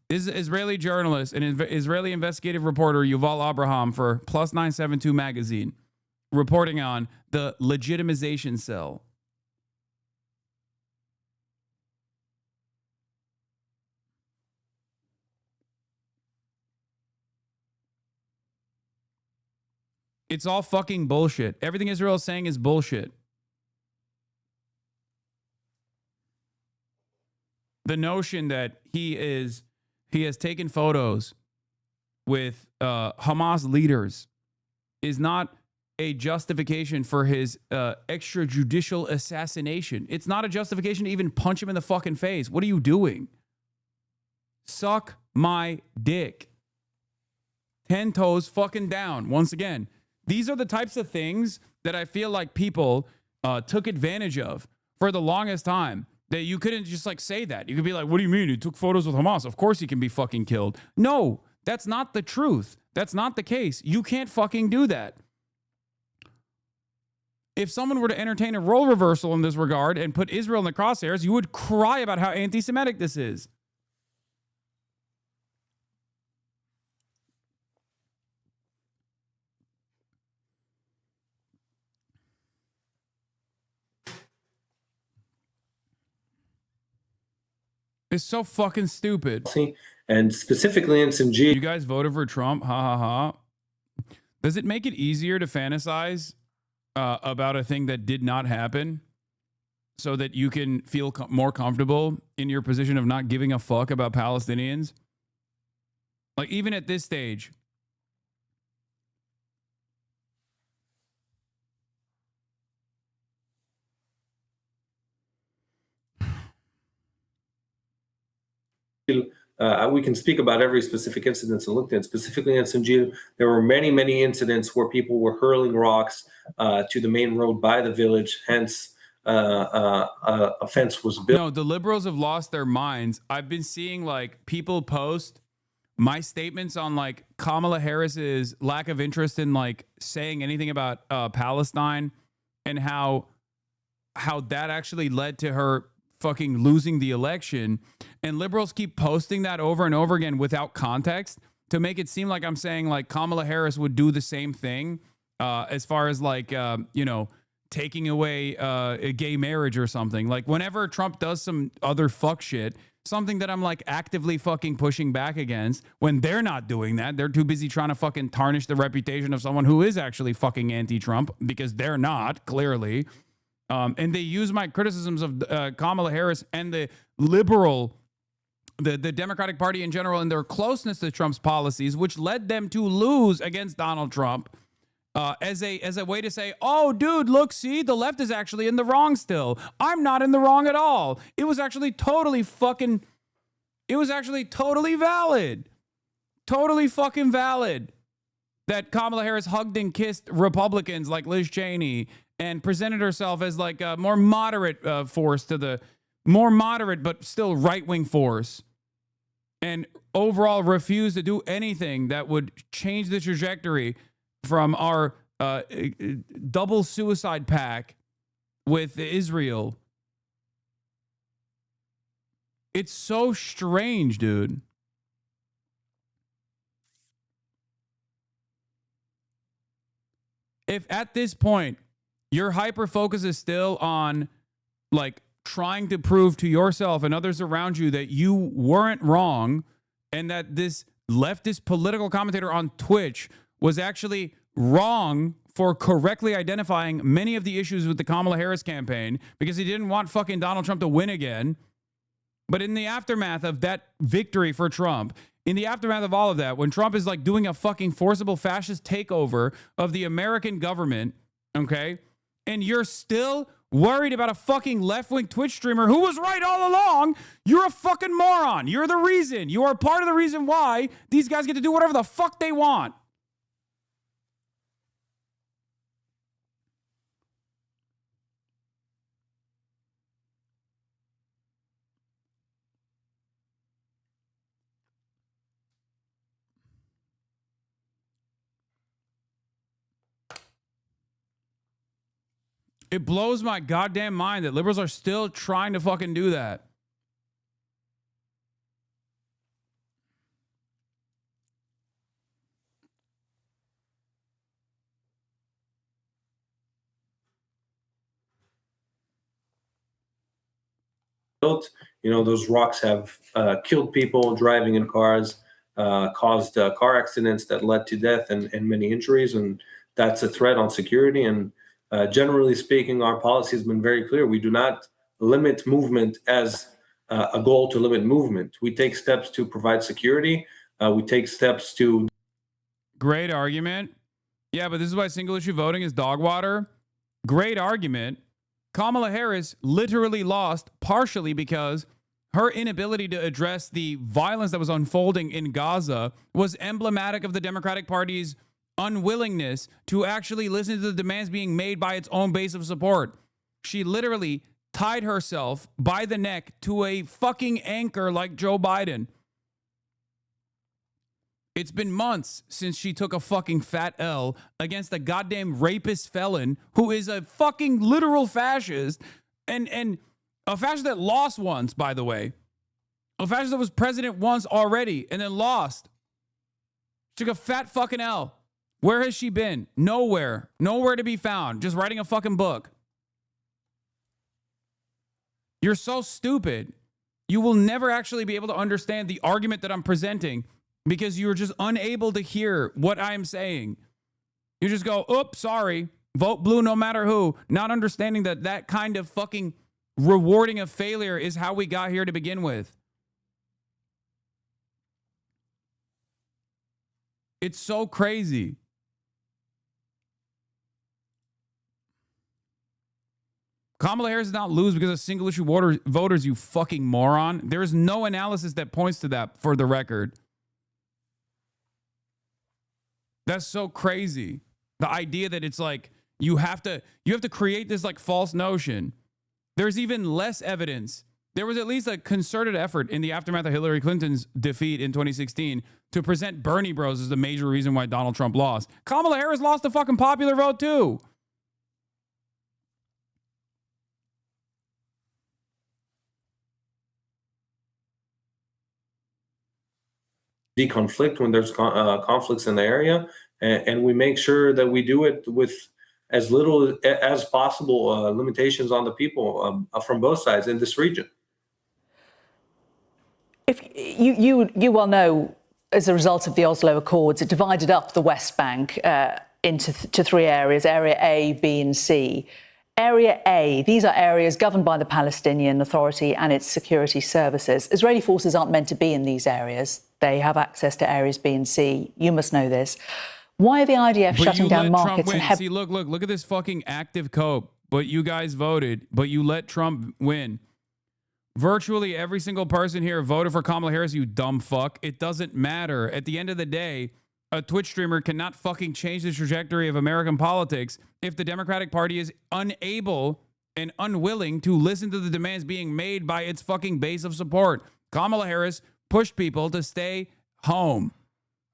This is Israeli journalist and Israeli investigative reporter Yuval Abraham for Plus 972 magazine, reporting on the legitimization cell. It's all fucking bullshit. Everything Israel is saying is bullshit. The notion that he has taken photos with Hamas leaders is not a justification for his extrajudicial assassination. It's not a justification to even punch him in the fucking face. What are you doing? Suck my dick. 10 toes fucking down. Once again, these are the types of things that I feel like people took advantage of for the longest time. That you couldn't just like say that. You could be like, what do you mean? He took photos with Hamas. Of course he can be fucking killed. No, that's not the truth. That's not the case. You can't fucking do that. If someone were to entertain a role reversal in this regard and put Israel in the crosshairs, you would cry about how anti-Semitic this is. It's so fucking stupid. And specifically in some You guys voted for Trump? Ha ha ha. Does it make it easier to fantasize about a thing that did not happen so that you can feel more comfortable in your position of not giving a fuck about Palestinians? Like, even at this stage, we can speak about every specific incident and looked at. Specifically in Sanjil, there were many, many incidents where people were hurling rocks to the main road by the village. Hence, a fence was built. No, the liberals have lost their minds. I've been seeing like people post my statements on like Kamala Harris's lack of interest in like saying anything about Palestine and how that actually led to her fucking losing the election. And liberals keep posting that over and over again without context to make it seem like I'm saying like Kamala Harris would do the same thing as far as like, taking away a gay marriage or something. Like whenever Trump does some other fuck shit, something that I'm like actively fucking pushing back against, when they're not doing that, they're too busy trying to fucking tarnish the reputation of someone who is actually fucking anti-Trump because they're not, clearly. And they use my criticisms of Kamala Harris and the liberal the Democratic Party in general and their closeness to Trump's policies, which led them to lose against Donald Trump, as a way to say, oh, dude, look, see, the left is actually in the wrong still. I'm not in the wrong at all. It was actually totally valid. Totally fucking valid that Kamala Harris hugged and kissed Republicans like Liz Cheney and presented herself as like a more moderate force to the more moderate but still right-wing force, and overall refused to do anything that would change the trajectory from our double suicide pact with Israel. It's so strange, dude. If at this point your hyper focus is still on like trying to prove to yourself and others around you that you weren't wrong and that this leftist political commentator on Twitch was actually wrong for correctly identifying many of the issues with the Kamala Harris campaign because he didn't want fucking Donald Trump to win again. But in the aftermath of that victory for Trump, in the aftermath of all of that, when Trump is like doing a fucking forcible fascist takeover of the American government, okay, and you're still worried about a fucking left-wing Twitch streamer who was right all along, you're a fucking moron. You're the reason. You are part of the reason why these guys get to do whatever the fuck they want. It blows my goddamn mind that liberals are still trying to fucking do that. You know, those rocks have killed people driving in cars, caused car accidents that led to death and many injuries, and that's a threat on security. And generally speaking, our policy has been very clear. We do not limit movement as a goal to limit movement. We take steps to provide security. We take steps to... Great argument. Yeah, but this is why single issue voting is dog water. Great argument. Kamala Harris literally lost partially because her inability to address the violence that was unfolding in Gaza was emblematic of the Democratic Party's unwillingness to actually listen to the demands being made by its own base of support. She literally tied herself by the neck to a fucking anchor like Joe Biden. It's been months since she took a fucking fat L against a goddamn rapist felon who is a fucking literal fascist, and a fascist that lost once, by the way. A fascist that was president once already and then lost. Took a fat fucking L. Where has she been? Nowhere. Nowhere to be found. Just writing a fucking book. You're so stupid. You will never actually be able to understand the argument that I'm presenting because you're just unable to hear what I'm saying. You just go, oops, sorry. Vote blue no matter who. Not understanding that that kind of fucking rewarding of failure is how we got here to begin with. It's so crazy. Kamala Harris did not lose because of single issue voters, you fucking moron. There is no analysis that points to that, for the record. That's so crazy. The idea that it's like you have to create this like false notion. There's even less evidence. There was at least a concerted effort in the aftermath of Hillary Clinton's defeat in 2016 to present Bernie Bros as the major reason why Donald Trump lost. Kamala Harris lost the fucking popular vote too. deconflict when there's conflicts in the area, and we make sure that we do it with as little as possible limitations on the people from both sides in this region. If you well know, as a result of the Oslo Accords, it divided up the West Bank into three areas, Area A, B and C. Area A, these are areas governed by the Palestinian Authority and its security services. Israeli forces aren't meant to be in these areas. They have access to areas B and C. You must know this. Why are the IDF shutting down markets and See, look at this fucking active cope. But you guys voted, but you let Trump win. Virtually every single person here voted for Kamala Harris, you dumb fuck. It doesn't matter. At the end of the day, a Twitch streamer cannot fucking change the trajectory of American politics if the Democratic Party is unable and unwilling to listen to the demands being made by its fucking base of support. Kamala Harris pushed people to stay home.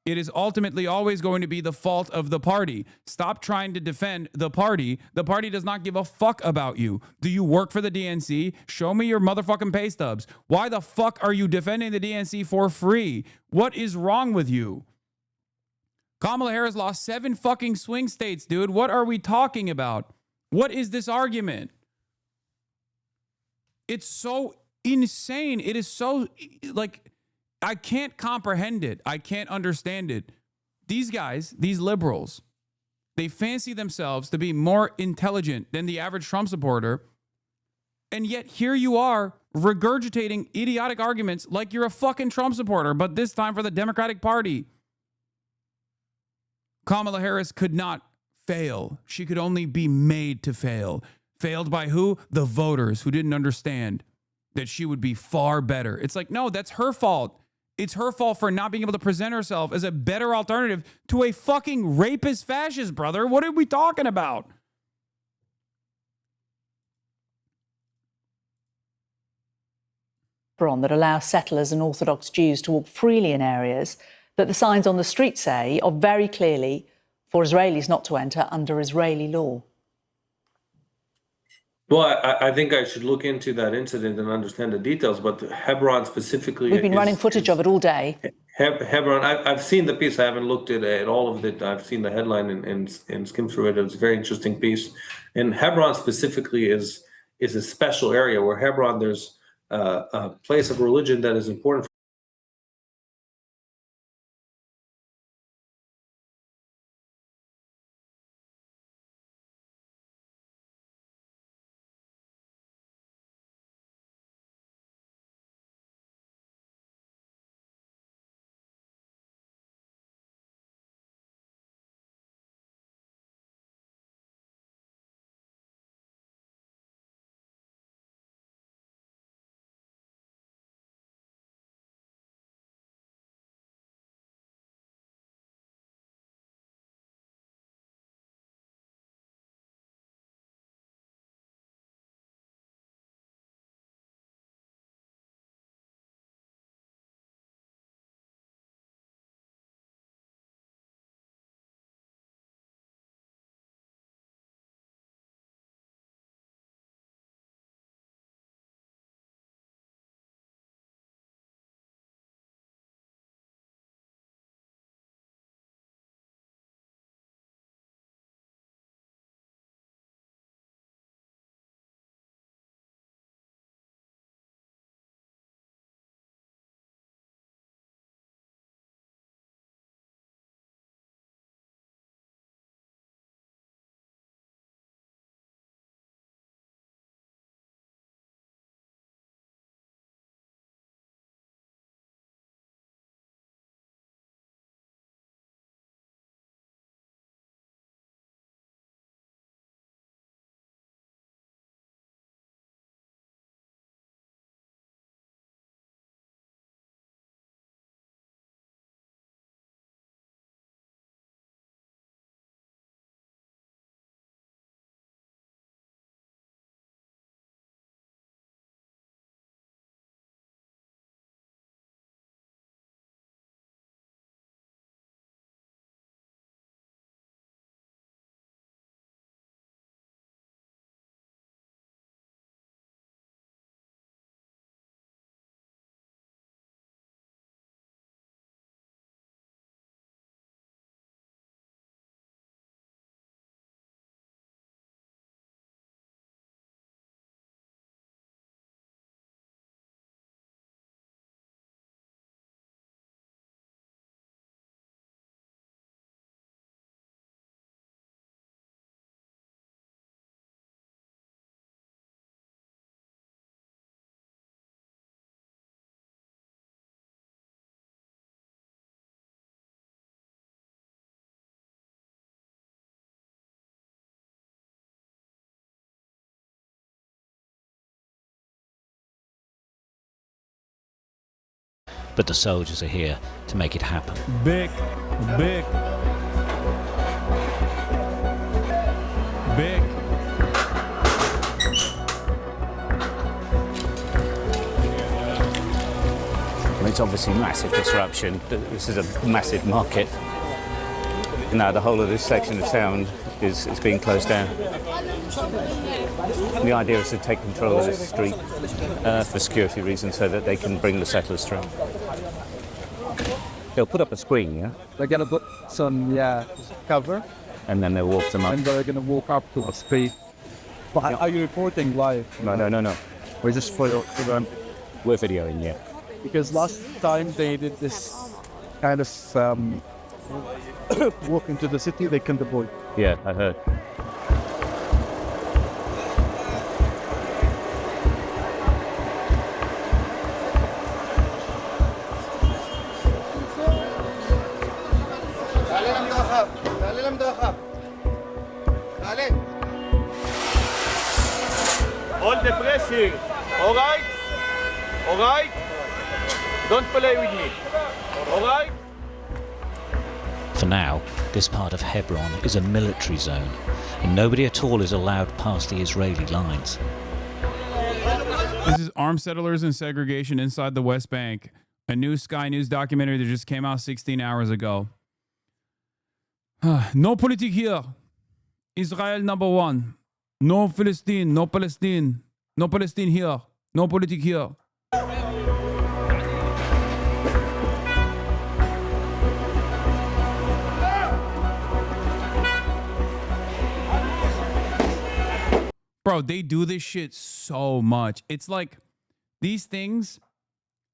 It is ultimately always going to be the fault of the party. Stop trying to defend the party. The party does not give a fuck about you. Do you work for the DNC? Show me your motherfucking pay stubs. Why the fuck are you defending the DNC for free? What is wrong with you? Kamala Harris lost 7 fucking swing states, dude. What are we talking about? What is this argument? It's so insane. It is so, like, I can't comprehend it. I can't understand it. These guys, these liberals, they fancy themselves to be more intelligent than the average Trump supporter. And yet here you are regurgitating idiotic arguments like you're a fucking Trump supporter, but this time for the Democratic Party. Kamala Harris could not fail. She could only be made to fail. Failed by who? The voters who didn't understand that she would be far better. It's like, no, that's her fault. It's her fault for not being able to present herself as a better alternative to a fucking rapist fascist, brother. What are we talking about? That allow settlers and Orthodox Jews to walk freely in areas that the signs on the street say are very clearly for Israelis not to enter under Israeli law. Well, I think I should look into that incident and understand the details, but Hebron specifically... We've been running footage of it all day. Hebron, I've seen the piece. I haven't looked at all of it. I've seen the headline and skimmed through it. It's a very interesting piece. And Hebron specifically is a special area where Hebron, there's a place of religion that is important but the soldiers are here to make it happen. Big. It's obviously massive disruption. This is a massive market. Now the whole of this section of town is being closed down. The idea is to take control of this street for security reasons so that they can bring the settlers through. They'll put up a screen, yeah? They're going to put some, cover. And then they'll walk them up. And they're going to walk up to the street. But are you reporting live? No. We're just for them. We're videoing, yeah. Because last time they did this kind of walk into the city, they can deploy. Yeah, I heard. Hold the pressure. All right. Don't play with me. All right? For now, this part of Hebron is a military zone, and nobody at all is allowed past the Israeli lines. This is armed settlers and segregation inside the West Bank. A new Sky News documentary that just came out 16 hours ago. No politics here. Israel number one. No Palestine, no Palestine. No Palestine here. No politics here. Bro, they do this shit so much. It's like these things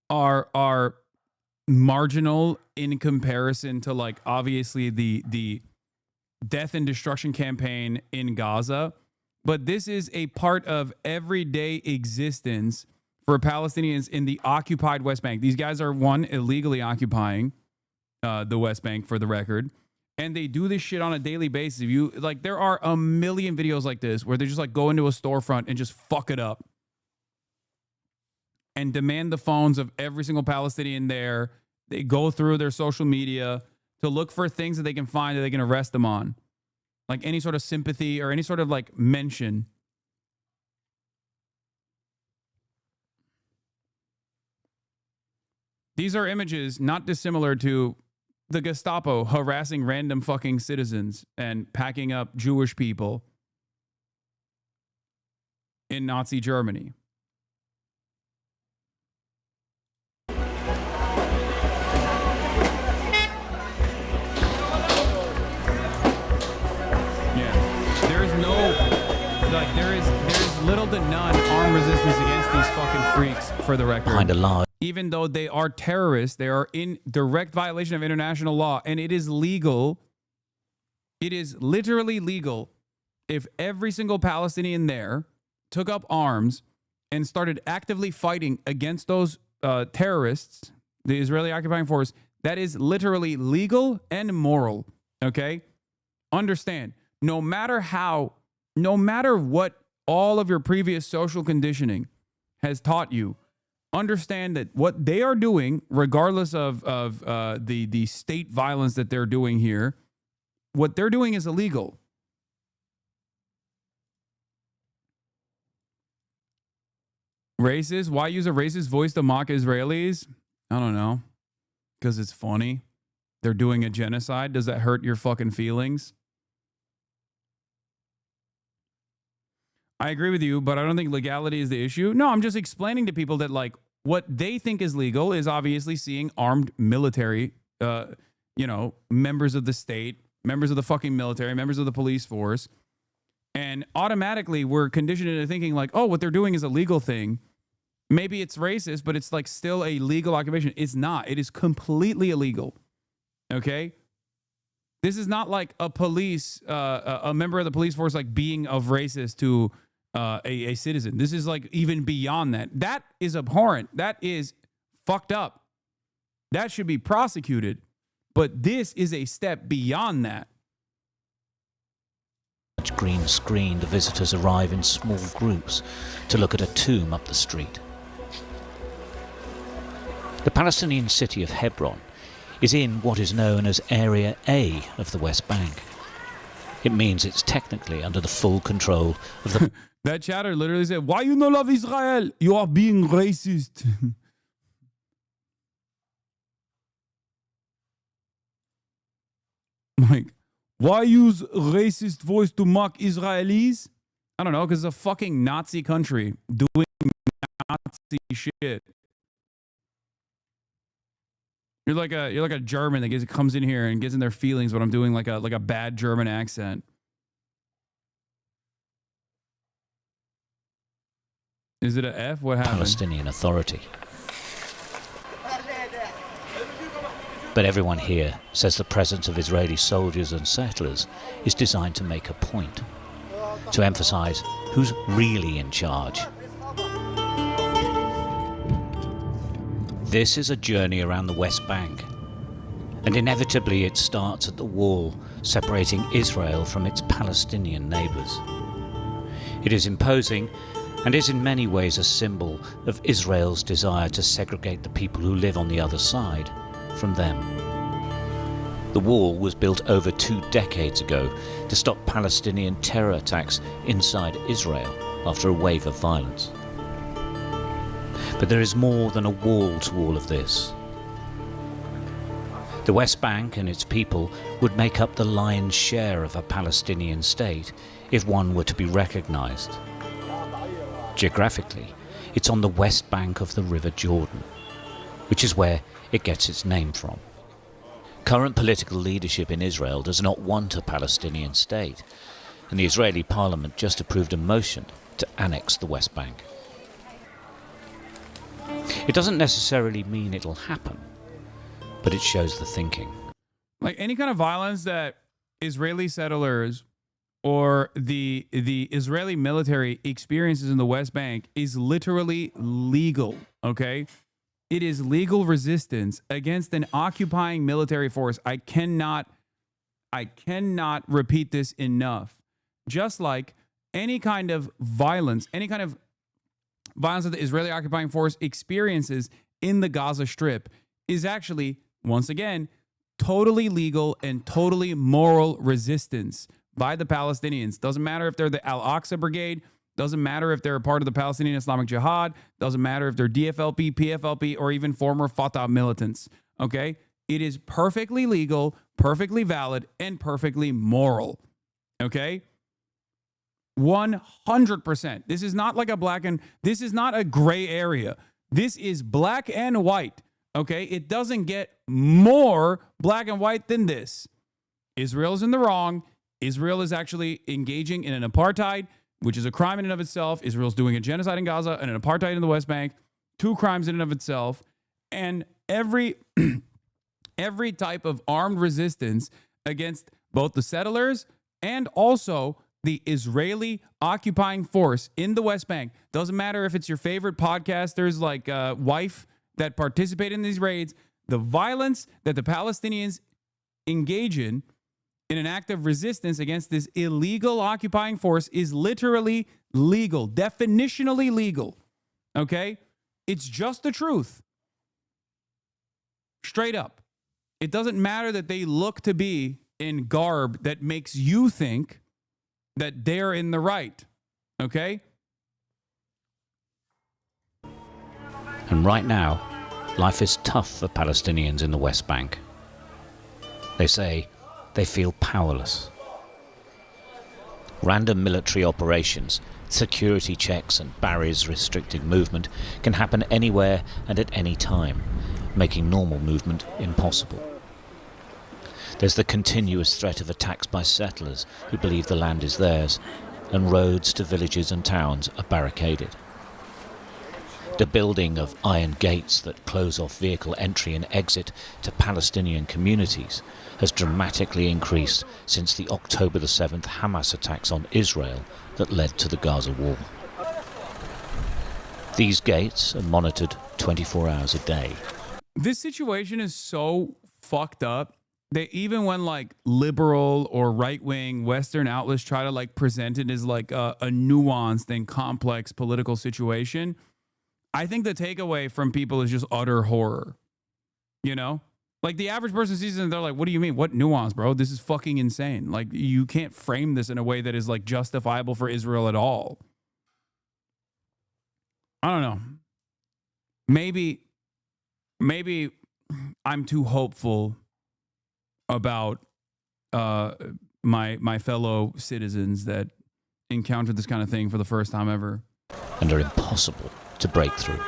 are marginal in comparison to, like, obviously the death and destruction campaign in Gaza. But this is a part of everyday existence for Palestinians in the occupied West Bank. These guys are, one, illegally occupying the West Bank, for the record. And they do this shit on a daily basis. If you like, there are a million videos like this where they just like go into a storefront and just fuck it up and demand the phones of every single Palestinian there. They go through their social media to look for things that they can find that they can arrest them on, like any sort of sympathy or any sort of like mention. These are images not dissimilar to the Gestapo harassing random fucking citizens and packing up Jewish people in Nazi Germany. Yeah. There's no, like, there's little to none armed resistance against these fucking freaks, for the record. Behind a large. Even though they are terrorists, they are in direct violation of international law, and it is legal. It is literally legal if every single Palestinian there took up arms and started actively fighting against those terrorists, the Israeli occupying force. That is literally legal and moral. Okay? Understand, no matter what all of your previous social conditioning has taught you, understand that what they are doing, regardless of the state violence that they're doing here, what they're doing is illegal. Racist? Why use a racist voice to mock Israelis? I don't know. Because it's funny. They're doing a genocide. Does that hurt your fucking feelings? I agree with you, but I don't think legality is the issue. No, I'm just explaining to people that, like, what they think is legal is obviously seeing armed military, members of the state, members of the fucking military, members of the police force. And automatically we're conditioned into thinking like, oh, what they're doing is a legal thing. Maybe it's racist, but it's like still a legal occupation. It's not. It is completely illegal. Okay? This is not like a member of the police force like being of racist to a citizen. This is like even beyond that. That is abhorrent. That is fucked up. That should be prosecuted. But this is a step beyond that. Green screen, the visitors arrive in small groups to look at a tomb up the street. The Palestinian city of Hebron is in what is known as Area A of the West Bank. It means it's technically under the full control of the... That chatter literally said, "Why you no love Israel? You are being racist." Like, why use racist voice to mock Israelis? I don't know, because it's a fucking Nazi country doing Nazi shit. You're like a German that comes in here and gets in their feelings when I'm doing like a bad German accent. Is it an F? What happened? Palestinian Authority. But everyone here says the presence of Israeli soldiers and settlers is designed to make a point, to emphasize who's really in charge. This is a journey around the West Bank, and inevitably it starts at the wall separating Israel from its Palestinian neighbors. It is imposing and is in many ways a symbol of Israel's desire to segregate the people who live on the other side from them. The wall was built over 2 decades ago to stop Palestinian terror attacks inside Israel after a wave of violence. But there is more than a wall to all of this. The West Bank and its people would make up the lion's share of a Palestinian state if one were to be recognized. Geographically, it's on the west bank of the River Jordan, which is where it gets its name from. Current political leadership in Israel does not want a Palestinian state, and the Israeli parliament just approved a motion to annex the West Bank. It doesn't necessarily mean it'll happen, but it shows the thinking. Like any kind of violence that Israeli settlers or the Israeli military experiences in the West Bank is literally legal, okay? It is legal resistance against an occupying military force. I cannot repeat this enough. Just like any kind of violence that the Israeli occupying force experiences in the Gaza Strip is actually, once again, totally legal and totally moral resistance by the Palestinians. Doesn't matter if they're the Al-Aqsa Brigade. Doesn't matter if they're a part of the Palestinian Islamic Jihad. Doesn't matter if they're DFLP, PFLP, or even former Fatah militants. Okay? It is perfectly legal, perfectly valid, and perfectly moral. Okay? 100%. This is not like this is not a gray area. This is black and white. Okay? It doesn't get more black and white than this. Israel is in the wrong. Israel is actually engaging in an apartheid, which is a crime in and of itself. Israel's doing a genocide in Gaza and an apartheid in the West Bank. 2 crimes in and of itself. And every type of armed resistance against both the settlers and also the Israeli occupying force in the West Bank. Doesn't matter if it's your favorite podcasters like Wife that participate in these raids. The violence that the Palestinians engage in an act of resistance against this illegal occupying force is literally legal, definitionally legal. Okay? It's just the truth. Straight up. It doesn't matter that they look to be in garb that makes you think that they're in the right. Okay? And right now, life is tough for Palestinians in the West Bank. They say they feel powerless. Random military operations, security checks and barriers restricting movement can happen anywhere and at any time, making normal movement impossible. There's the continuous threat of attacks by settlers who believe the land is theirs, and roads to villages and towns are barricaded. The building of iron gates that close off vehicle entry and exit to Palestinian communities has dramatically increased since the October the 7th Hamas attacks on Israel that led to the Gaza Wall. These gates are monitored 24 hours a day. This situation is so fucked up that even when like liberal or right-wing Western outlets try to like present it as like a nuanced and complex political situation, I think the takeaway from people is just utter horror. You know? Like the average person sees it and they're like, what do you mean? What nuance, bro? This is fucking insane. Like you can't frame this in a way that is like justifiable for Israel at all. I don't know. Maybe I'm too hopeful about my fellow citizens that encountered this kind of thing for the first time ever. And are impossible to break through.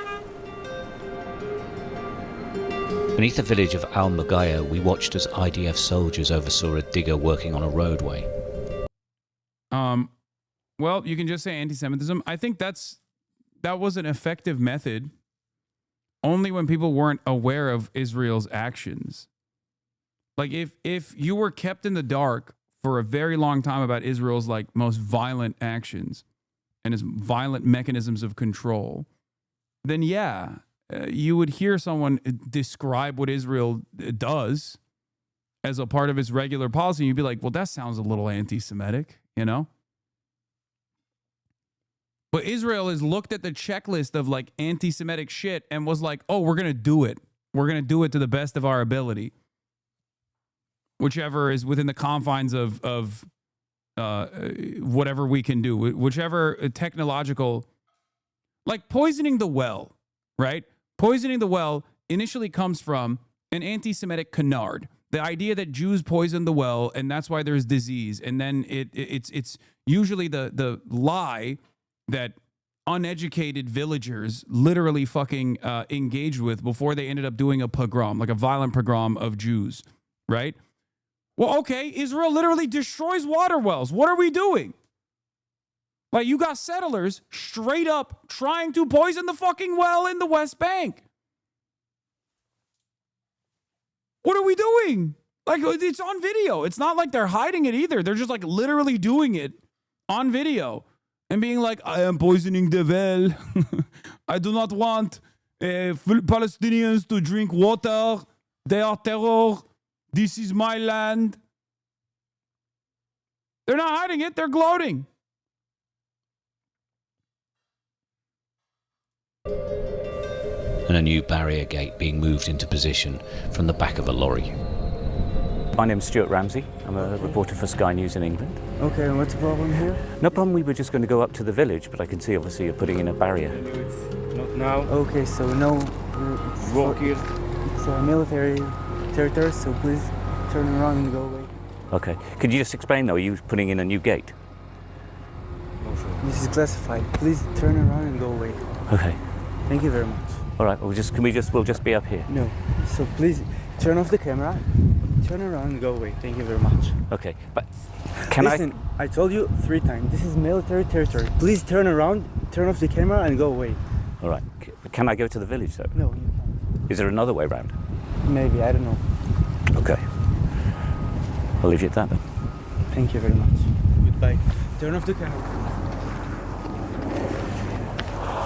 Beneath the village of Al-Mughaya, we watched as IDF soldiers oversaw a digger working on a roadway. Well, you can just say anti-Semitism. I think that was an effective method only when people weren't aware of Israel's actions. Like if you were kept in the dark for a very long time about Israel's like most violent actions and its violent mechanisms of control, then yeah, you would hear someone describe what Israel does as a part of its regular policy. And you'd be like, well, that sounds a little anti-Semitic, you know? But Israel has looked at the checklist of like anti-Semitic shit and was like, oh, we're going to do it. We're going to do it to the best of our ability. Whichever is within the confines of whatever we can do, whichever technological, like poisoning the well, right? Poisoning the well initially comes from an anti-Semitic canard. The idea that Jews poison the well and that's why there's disease. And then it's usually the lie that uneducated villagers literally fucking engaged with before they ended up doing a pogrom, like a violent pogrom of Jews, right? Well, okay, Israel literally destroys water wells. What are we doing? Like, you got settlers straight up trying to poison the fucking well in the West Bank. What are we doing? Like, it's on video. It's not like they're hiding it either. They're just like literally doing it on video and being like, I am poisoning the well. I do not want Palestinians to drink water. They are terror. This is my land. They're not hiding it. They're gloating. And a new barrier gate being moved into position from the back of a lorry. My name's Stuart Ramsey. I'm a reporter for Sky News in England. Okay, and what's the problem here? No problem, we were just going to go up to the village, but I can see obviously you're putting in a barrier. Not now. Okay, so no, it's a military territory, so please turn around and go away. Okay, could you just explain though, are you putting in a new gate? This is classified. Please turn around and go away. Okay. Thank you very much. All right, we'll just be up here. No, so please turn off the camera, turn around and go away. Thank you very much. Okay, but Listen, I told you 3 times, this is military territory. Please turn around, turn off the camera and go away. All right, can I go to the village though? No, you can't. Is there another way round? Maybe, I don't know. Okay. I'll leave you at that then. Thank you very much. Goodbye. Turn off the camera.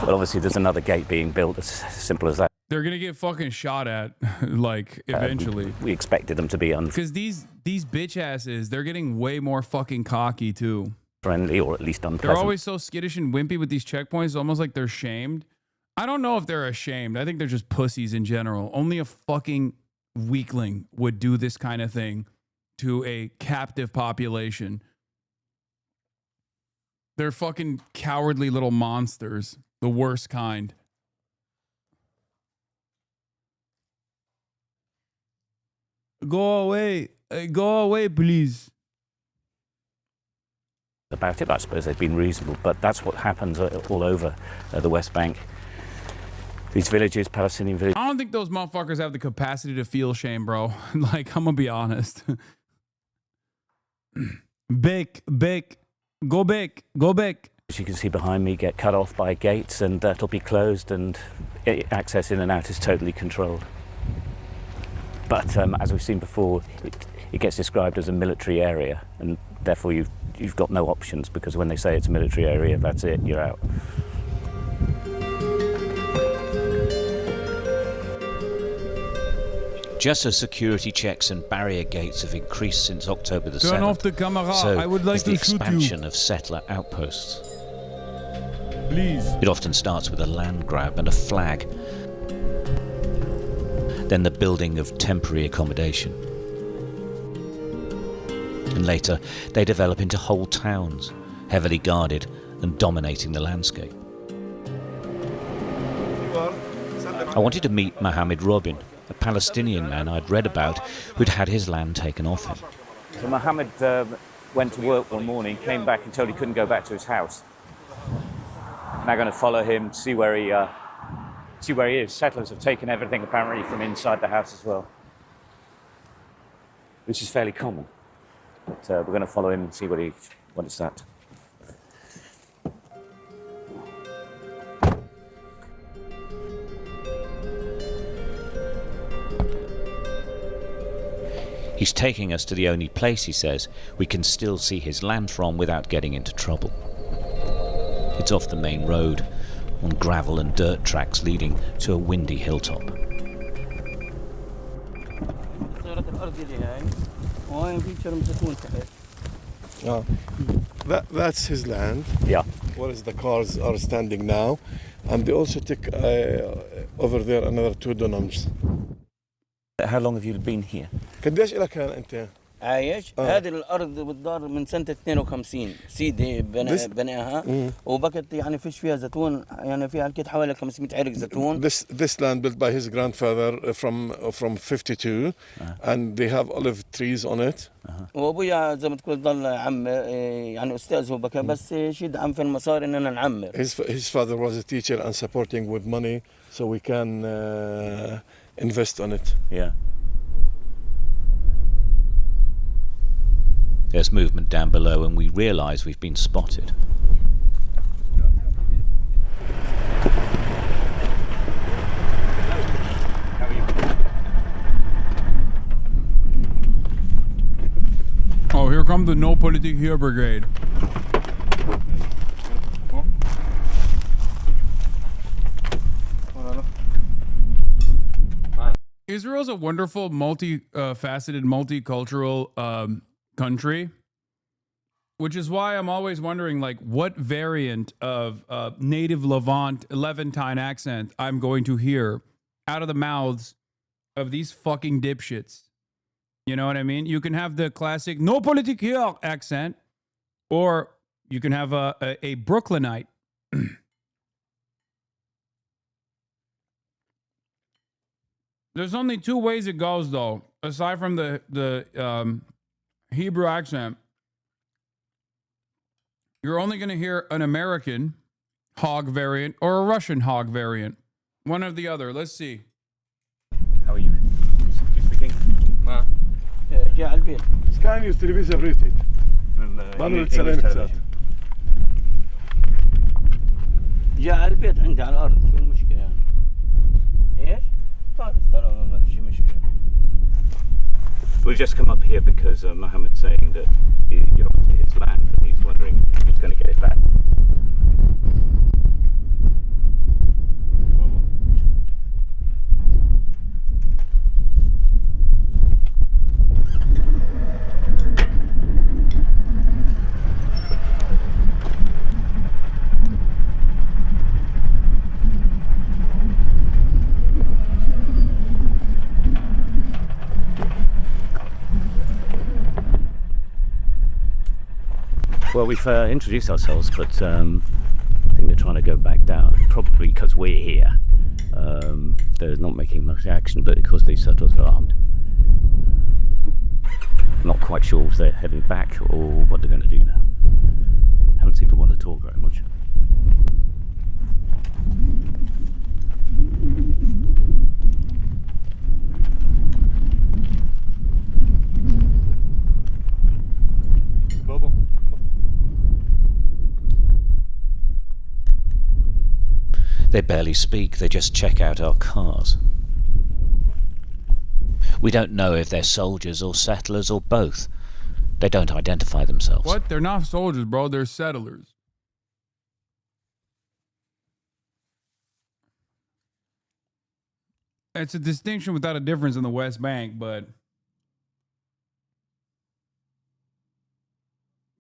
But obviously there's another gate being built, as simple as that. They're going to get fucking shot at, like, eventually. We expected them to be Because these bitch asses, they're getting way more fucking cocky, too. Unfriendly, or at least unpleasant. They're always so skittish and wimpy with these checkpoints, almost like they're shamed. I don't know if they're ashamed. I think they're just pussies in general. Only a fucking weakling would do this kind of thing to a captive population. They're fucking cowardly little monsters. The worst kind. Go away. Go away, please. About it, I suppose they've been reasonable, but that's what happens all over the West Bank. These villages, Palestinian villages. I don't think those motherfuckers have the capacity to feel shame, bro. Like, I'm gonna be honest. Go back. As you can see behind me, get cut off by gates, and that'll be closed, and access in and out is totally controlled. But as we've seen before, it gets described as a military area, and therefore you've got no options, because when they say it's a military area, that's it, you're out. Just as security checks and barrier gates have increased since October the 7th, Turn off the camera. so I would like has the to shoot you. expansion of settler outposts. Please. It often starts with a land grab and a flag, then the building of temporary accommodation. And later, they develop into whole towns, heavily guarded and dominating the landscape. I wanted to meet Mohammed Robin, a Palestinian man I'd read about who'd had his land taken off him. So Mohammed went to work one morning, came back and told he couldn't go back to his house. Now going to follow him, see where he is. Settlers have taken everything apparently from inside the house as well, which is fairly common. But we're going to follow him and see what it's at. He's taking us to the only place, he says, we can still see his land from without getting into trouble. It's off the main road, on gravel and dirt tracks leading to a windy hilltop. That's his land. Yeah. Where the cars are standing now. And they also took over there another 2 dunams. How long have you been here? قديش لك أنت؟ عايش هذه الارض بالدار من سنه 52 سيدي بناها وبكت يعني فيش فيها زيتون يعني فيها كده حوالي 500 عرق زيتون. This land built by his grandfather from 52 and they have olive trees on it. وابويا زي ما تقول ضل عم يعني استاذ هو بكى بس شيء دعم في المصاري اننا نعمر. His father was a teacher and supporting with money so we can invest on it. Yeah. There's movement down below and we realise we've been spotted. Oh, here come the No Politik Here Brigade. Israel's a wonderful, multi-faceted, multicultural country, which is why I'm always wondering, like, what variant of native Levantine accent I'm going to hear out of the mouths of these fucking dipshits. You know what I mean? You can have the classic No Politik Here accent, or you can have a Brooklynite. There's only 2 ways it goes, though, aside from the Hebrew accent. You're only going to hear an American hog variant or a Russian hog variant. One or the other. Let's see. How are you? You speaking? ما جاء على البيت. Sky News television rated. جاء على البيت عندي على الأرض شو المشكلة يعني؟ إيش؟ ترى ما في مشكلة. We've just come up here because Mohammed's saying that you're onto his land and he's wondering if he's going to get it back. Well, we've introduced ourselves, but I think they're trying to go back down, probably because we're here. They're not making much action, but because these settlers are armed. Not quite sure if they're heading back or what they're going to do now. Haven't seemed to want to talk very much. They barely speak, they just check out our cars. We don't know if they're soldiers or settlers or both. They don't identify themselves. What? They're not soldiers, bro. They're settlers. It's a distinction without a difference in the West Bank, but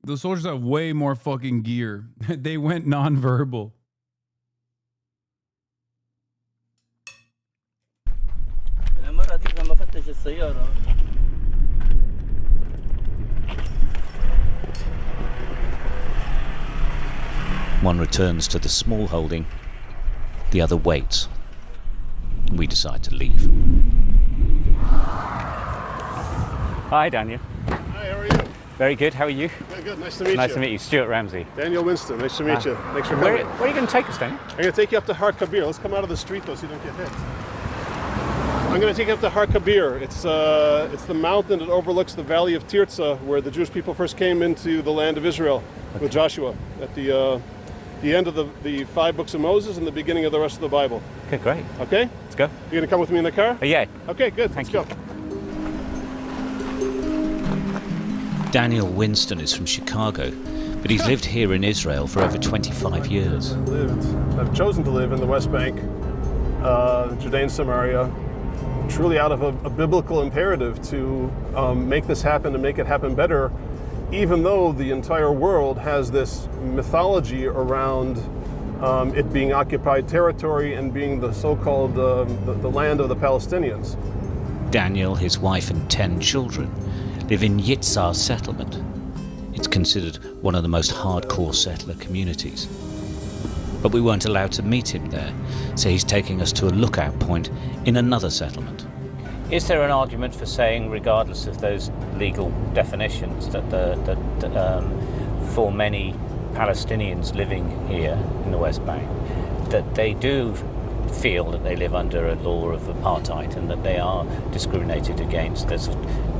the soldiers have way more fucking gear. They went non-verbal. One returns to the small holding, the other waits. We decide to leave. Hi, Daniel. Hi, how are you? Very good. How are you? Good, good. Nice to meet you. Nice to meet you. Stuart Ramsey. Daniel Winston. Nice to meet you. Thanks for coming. Where are you going to take us, Daniel? I'm going to take you up to Har Kabir. Let's come out of the street, though, so you don't get hit. I'm going to take you up to Har Kabir. It's the mountain that overlooks the valley of Tirzah, where the Jewish people first came into the land of Israel with Joshua at the end of the 5 books of Moses and the beginning of the rest of the Bible. Okay, great. Okay? Let's go. You going to come with me in the car? Yeah. Okay, good. Let's go. Daniel Winston is from Chicago, but he's lived here in Israel for over 25 years. I've chosen to live in the West Bank, Judean Samaria, truly out of a biblical imperative to make this happen and make it happen better, even though the entire world has this mythology around it being occupied territory and being the so-called the land of the Palestinians. Daniel, his wife and 10 children live in Yitzhar settlement. It's considered one of the most hardcore settler communities. But we weren't allowed to meet him there, so he's taking us to a lookout point in another settlement. Is there an argument for saying, regardless of those legal definitions, that for many Palestinians living here in the West Bank, that they do feel that they live under a law of apartheid and that they are discriminated against? There's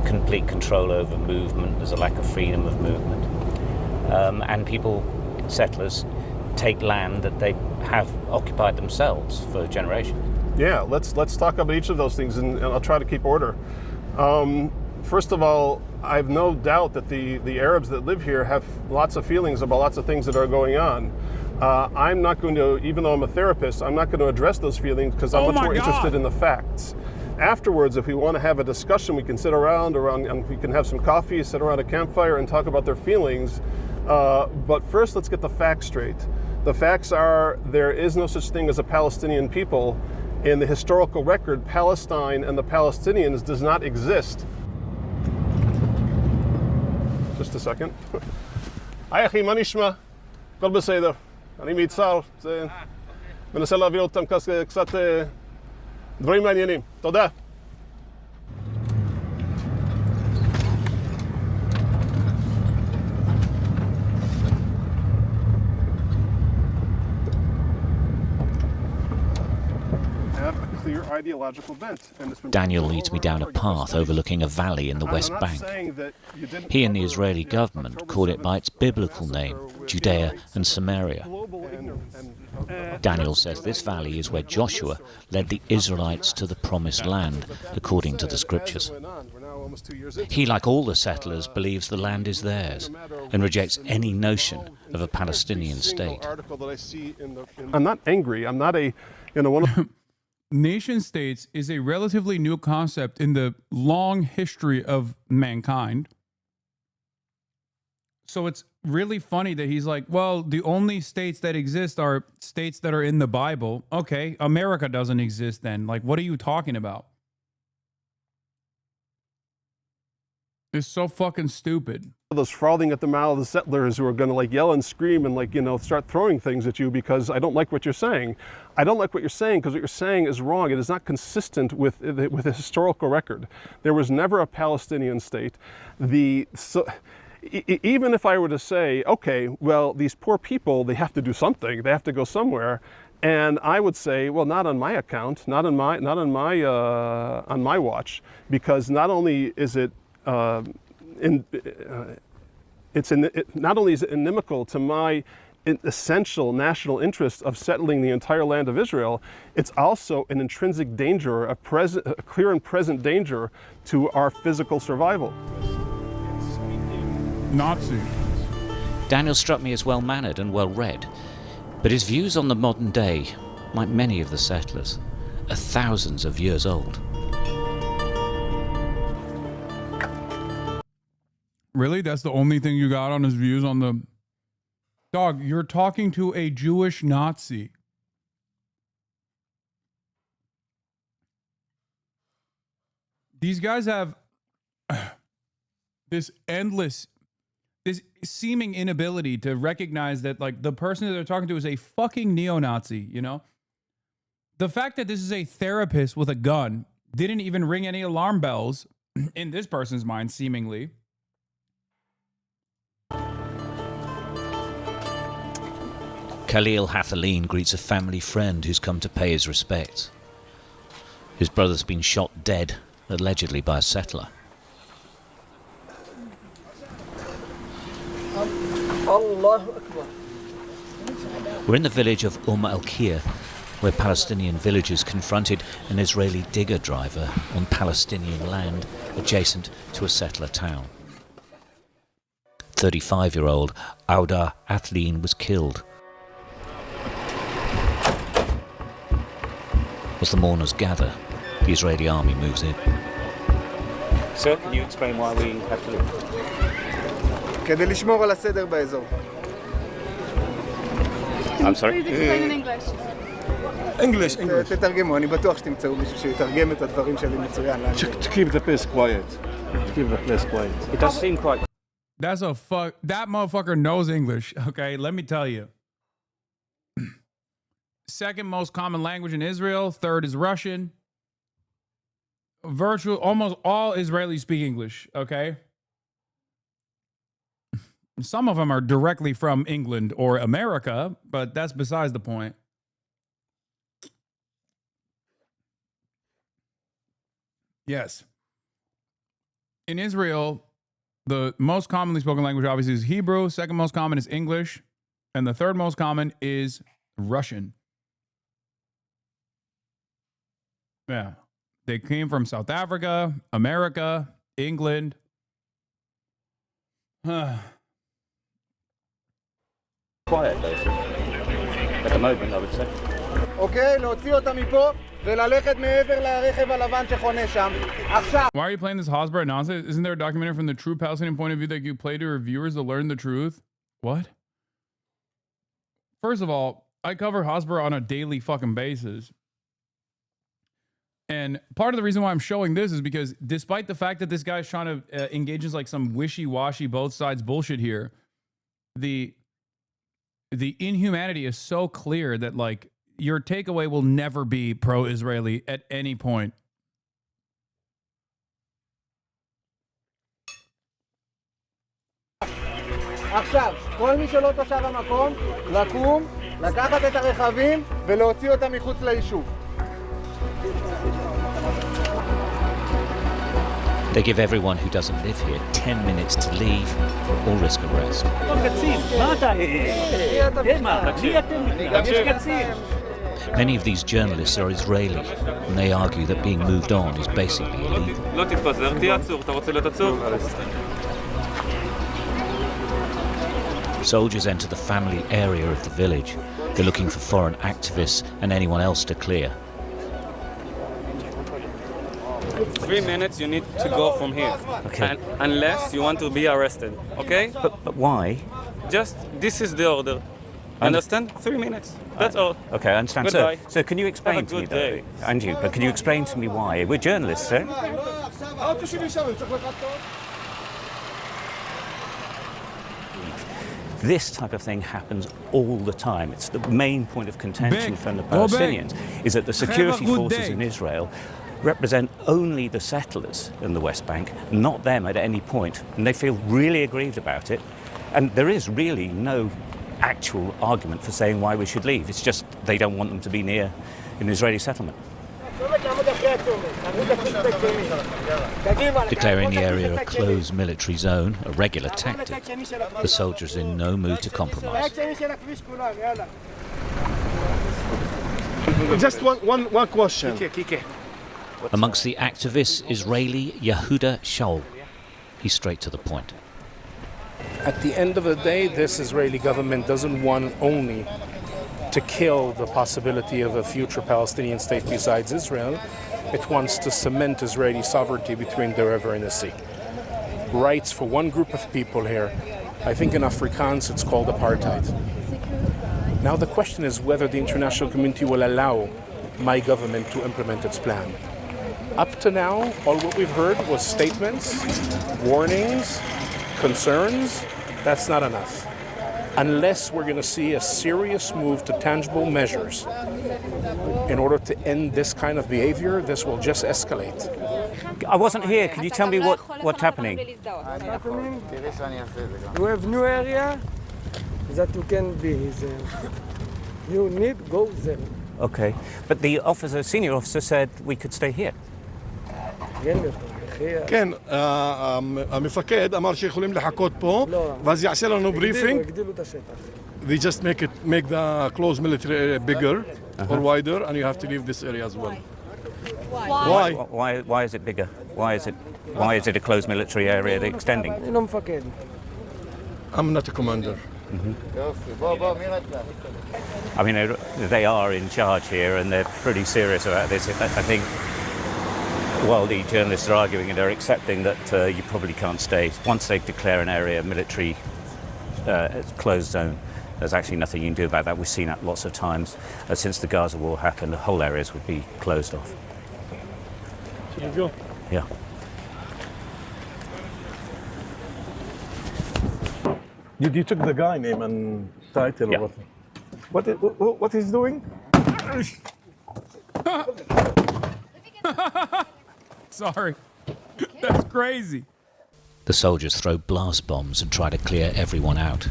complete control over movement, there's a lack of freedom of movement, and people, settlers, take land that they have occupied themselves for generations. Yeah, let's talk about each of those things, and I'll try to keep order. First of all, I have no doubt that the Arabs that live here have lots of feelings about lots of things that are going on. I'm not going to, even though I'm a therapist, I'm not going to address those feelings because I'm much more interested in the facts. Afterwards, if we want to have a discussion, we can sit around and we can have some coffee, sit around a campfire and talk about their feelings. But first, let's get the facts straight. The facts are there is no such thing as a Palestinian people. In the historical record, Palestine and the Palestinians does not exist. Just a second. היי אחי, מה נשמע? הכל בסדר. אני מיצהר, מנסה להעביר אותם קצת דברים מעניינים. תודה. Daniel leads me down a path overlooking a valley in the West Bank. He and the Israeli government called it by its biblical name, Judea and Samaria. Daniel says this valley is where Joshua led the Israelites to the Promised Land, according to the scriptures. He, like all the settlers, believes the land is theirs and rejects any notion of a Palestinian state. I'm not angry. I'm not a, one of... Nation states is a relatively new concept in the long history of mankind. So it's really funny that he's like, well, the only states that exist are states that are in the Bible. Okay, America doesn't exist then. Like, what are you talking about? It's so fucking stupid. Those frothing at the mouth of the settlers who are going to like yell and scream and like, start throwing things at you because I don't like what you're saying. I don't like what you're saying because what you're saying is wrong. It is not consistent with the historical record. There was never a Palestinian state. Even if I were to say, okay, well, these poor people, they have to do something. They have to go somewhere. And I would say, well, not on my account, not on my watch, because not only is it not only is it inimical to my essential national interest of settling the entire land of Israel, it's also an intrinsic danger, a clear and present danger to our physical survival. Nazi. Daniel struck me as well-mannered and well-read, but his views on the modern day, like many of the settlers, are thousands of years old. Really? That's the only thing you got on his views on the... Dog, you're talking to a Jewish Nazi. These guys have this seeming inability to recognize that, like, the person that they're talking to is a fucking neo-Nazi, you know? The fact that this is a therapist with a gun didn't even ring any alarm bells in this person's mind, seemingly. Khalil Hathaleen greets a family friend who's come to pay his respects. His brother's been shot dead, allegedly by a settler. We're in the village of al-Kir, where Palestinian villagers confronted an Israeli digger driver on Palestinian land adjacent to a settler town. 35-year-old Auda Athleen was killed. As the mourners gather, the Israeli army moves in. Sir, can you explain why we have to leave? כדי לשמור על הסדר באזור. I'm sorry? English. תתרגמו, אני בטוח שתמצאו מישהו שיתרגם את הדברים שלי מצוין. To keep the place quiet. To keep the place quiet. It does seem quite... That motherfucker knows English, okay? Let me tell you. Second most common language in Israel. Third is Russian. Almost all Israelis speak English, okay? Some of them are directly from England or America, but that's besides the point. Yes. In Israel, the most commonly spoken language obviously is Hebrew. Second most common is English. And the third most common is Russian. Yeah. They came from South Africa, America, England. Quiet, though, at the moment, I would say. אוקיי, להוציא אותה מפה וללכת מעבר לרכב הלבן שחונה שם. עכשיו. Why are you playing this Hasbro nonsense? Isn't there a documentary from the true Palestinian point of view that you play to your viewers to learn the truth? What? First of all, I cover Hasbro on a daily fucking basis. And part of the reason why I'm showing this is because despite the fact that this guy's trying to engage in like some wishy-washy both sides bullshit here, the inhumanity is so clear that like your takeaway will never be pro-Israeli at any point. עכשיו, כל מי שלא תושב המקום, לקום, לקחת את הרכבים ולהוציא אותם מחוץ ליישוב. They give everyone who doesn't live here 10 minutes to leave or risk arrest. Many of these journalists are Israeli, and they argue that being moved on is basically illegal. Soldiers enter the family area of the village. They're looking for foreign activists and anyone else to clear. 3 minutes, you need to go from here. Okay. Unless you want to be arrested, okay? But why? Just, this is the order. Understand? 3 minutes. That's all. Okay, I understand. Goodbye. So can you explain to me, though, and you, but can you explain to me why? We're journalists, sir. This type of thing happens all the time. It's the main point of contention from the Palestinians, is that the security forces in Israel represent only the settlers in the West Bank, not them at any point. And they feel really aggrieved about it. And there is really no actual argument for saying why we should leave. It's just they don't want them to be near an Israeli settlement. Declaring the area a closed military zone, a regular tactic, the soldiers in no mood to compromise. Just one question. Amongst the activists, Israeli Yehuda Shaul. He's straight to the point. At the end of the day, this Israeli government doesn't want only to kill the possibility of a future Palestinian state besides Israel. It wants to cement Israeli sovereignty between the river and the sea. Rights for one group of people here. I think in Afrikaans it's called apartheid. Now the question is whether the international community will allow my government to implement its plan. Up to now, all what we've heard was statements, warnings, concerns. That's not enough. Unless we're going to see a serious move to tangible measures in order to end this kind of behavior, this will just escalate. I wasn't here. Can you tell me what's happening? You have new area that you can be there. You need go there. Okay, but the senior officer said we could stay here. כן, המפקד אמר שיכולים לחכות פה, ואז יעשה לנו בריפינג. They just make the closed military area bigger or wider, and you have to leave this area as well. Why is it bigger? Why is it a closed military area extending? I'm not a commander. I mean, they are in charge here, and they're pretty serious about this. I think while the journalists are arguing and they're accepting that you probably can't stay, once they declare an area military closed zone, there's actually nothing you can do about that. We've seen that lots of times. Since the Gaza war happened, the whole areas would be closed off. Should we go? Yeah. You took the guy name and title or what? What he's doing? Sorry. That's crazy. The soldiers throw blast bombs and try to clear everyone out.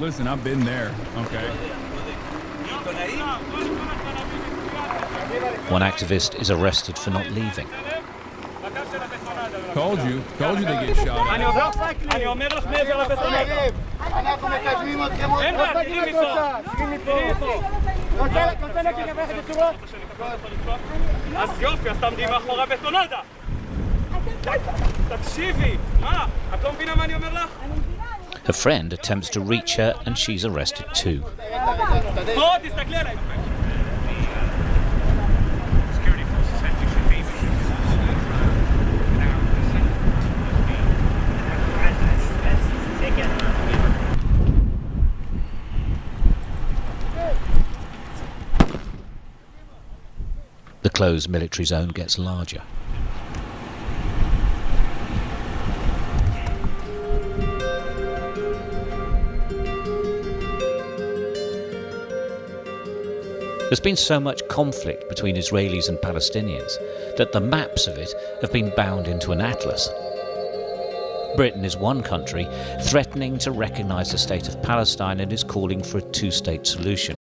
Listen, I've been there, okay? One activist is arrested for not leaving. Told you they get shot at. אז יופי, אז תעמדי מאחורי הבטונדה. תקשיבי, מה? את לא מבינה מה אני אומר לך? Her friend attempts to reach her and she's arrested too. בוא, תסתכלי עליי. The closed military zone gets larger. There's been so much conflict between Israelis and Palestinians that the maps of it have been bound into an atlas. Britain is one country threatening to recognise the state of Palestine and is calling for a two-state solution.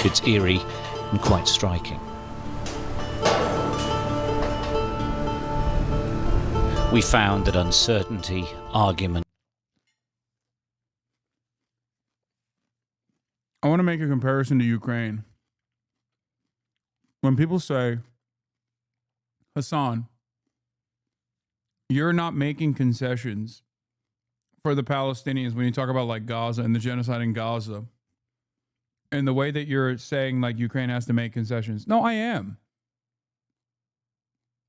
It's eerie and quite striking. We found that uncertainty, argument. I want to make a comparison to Ukraine. When people say, Hasan, you're not making concessions for the Palestinians when you talk about like Gaza and the genocide in Gaza, and the way that you're saying like Ukraine has to make concessions. No, I am.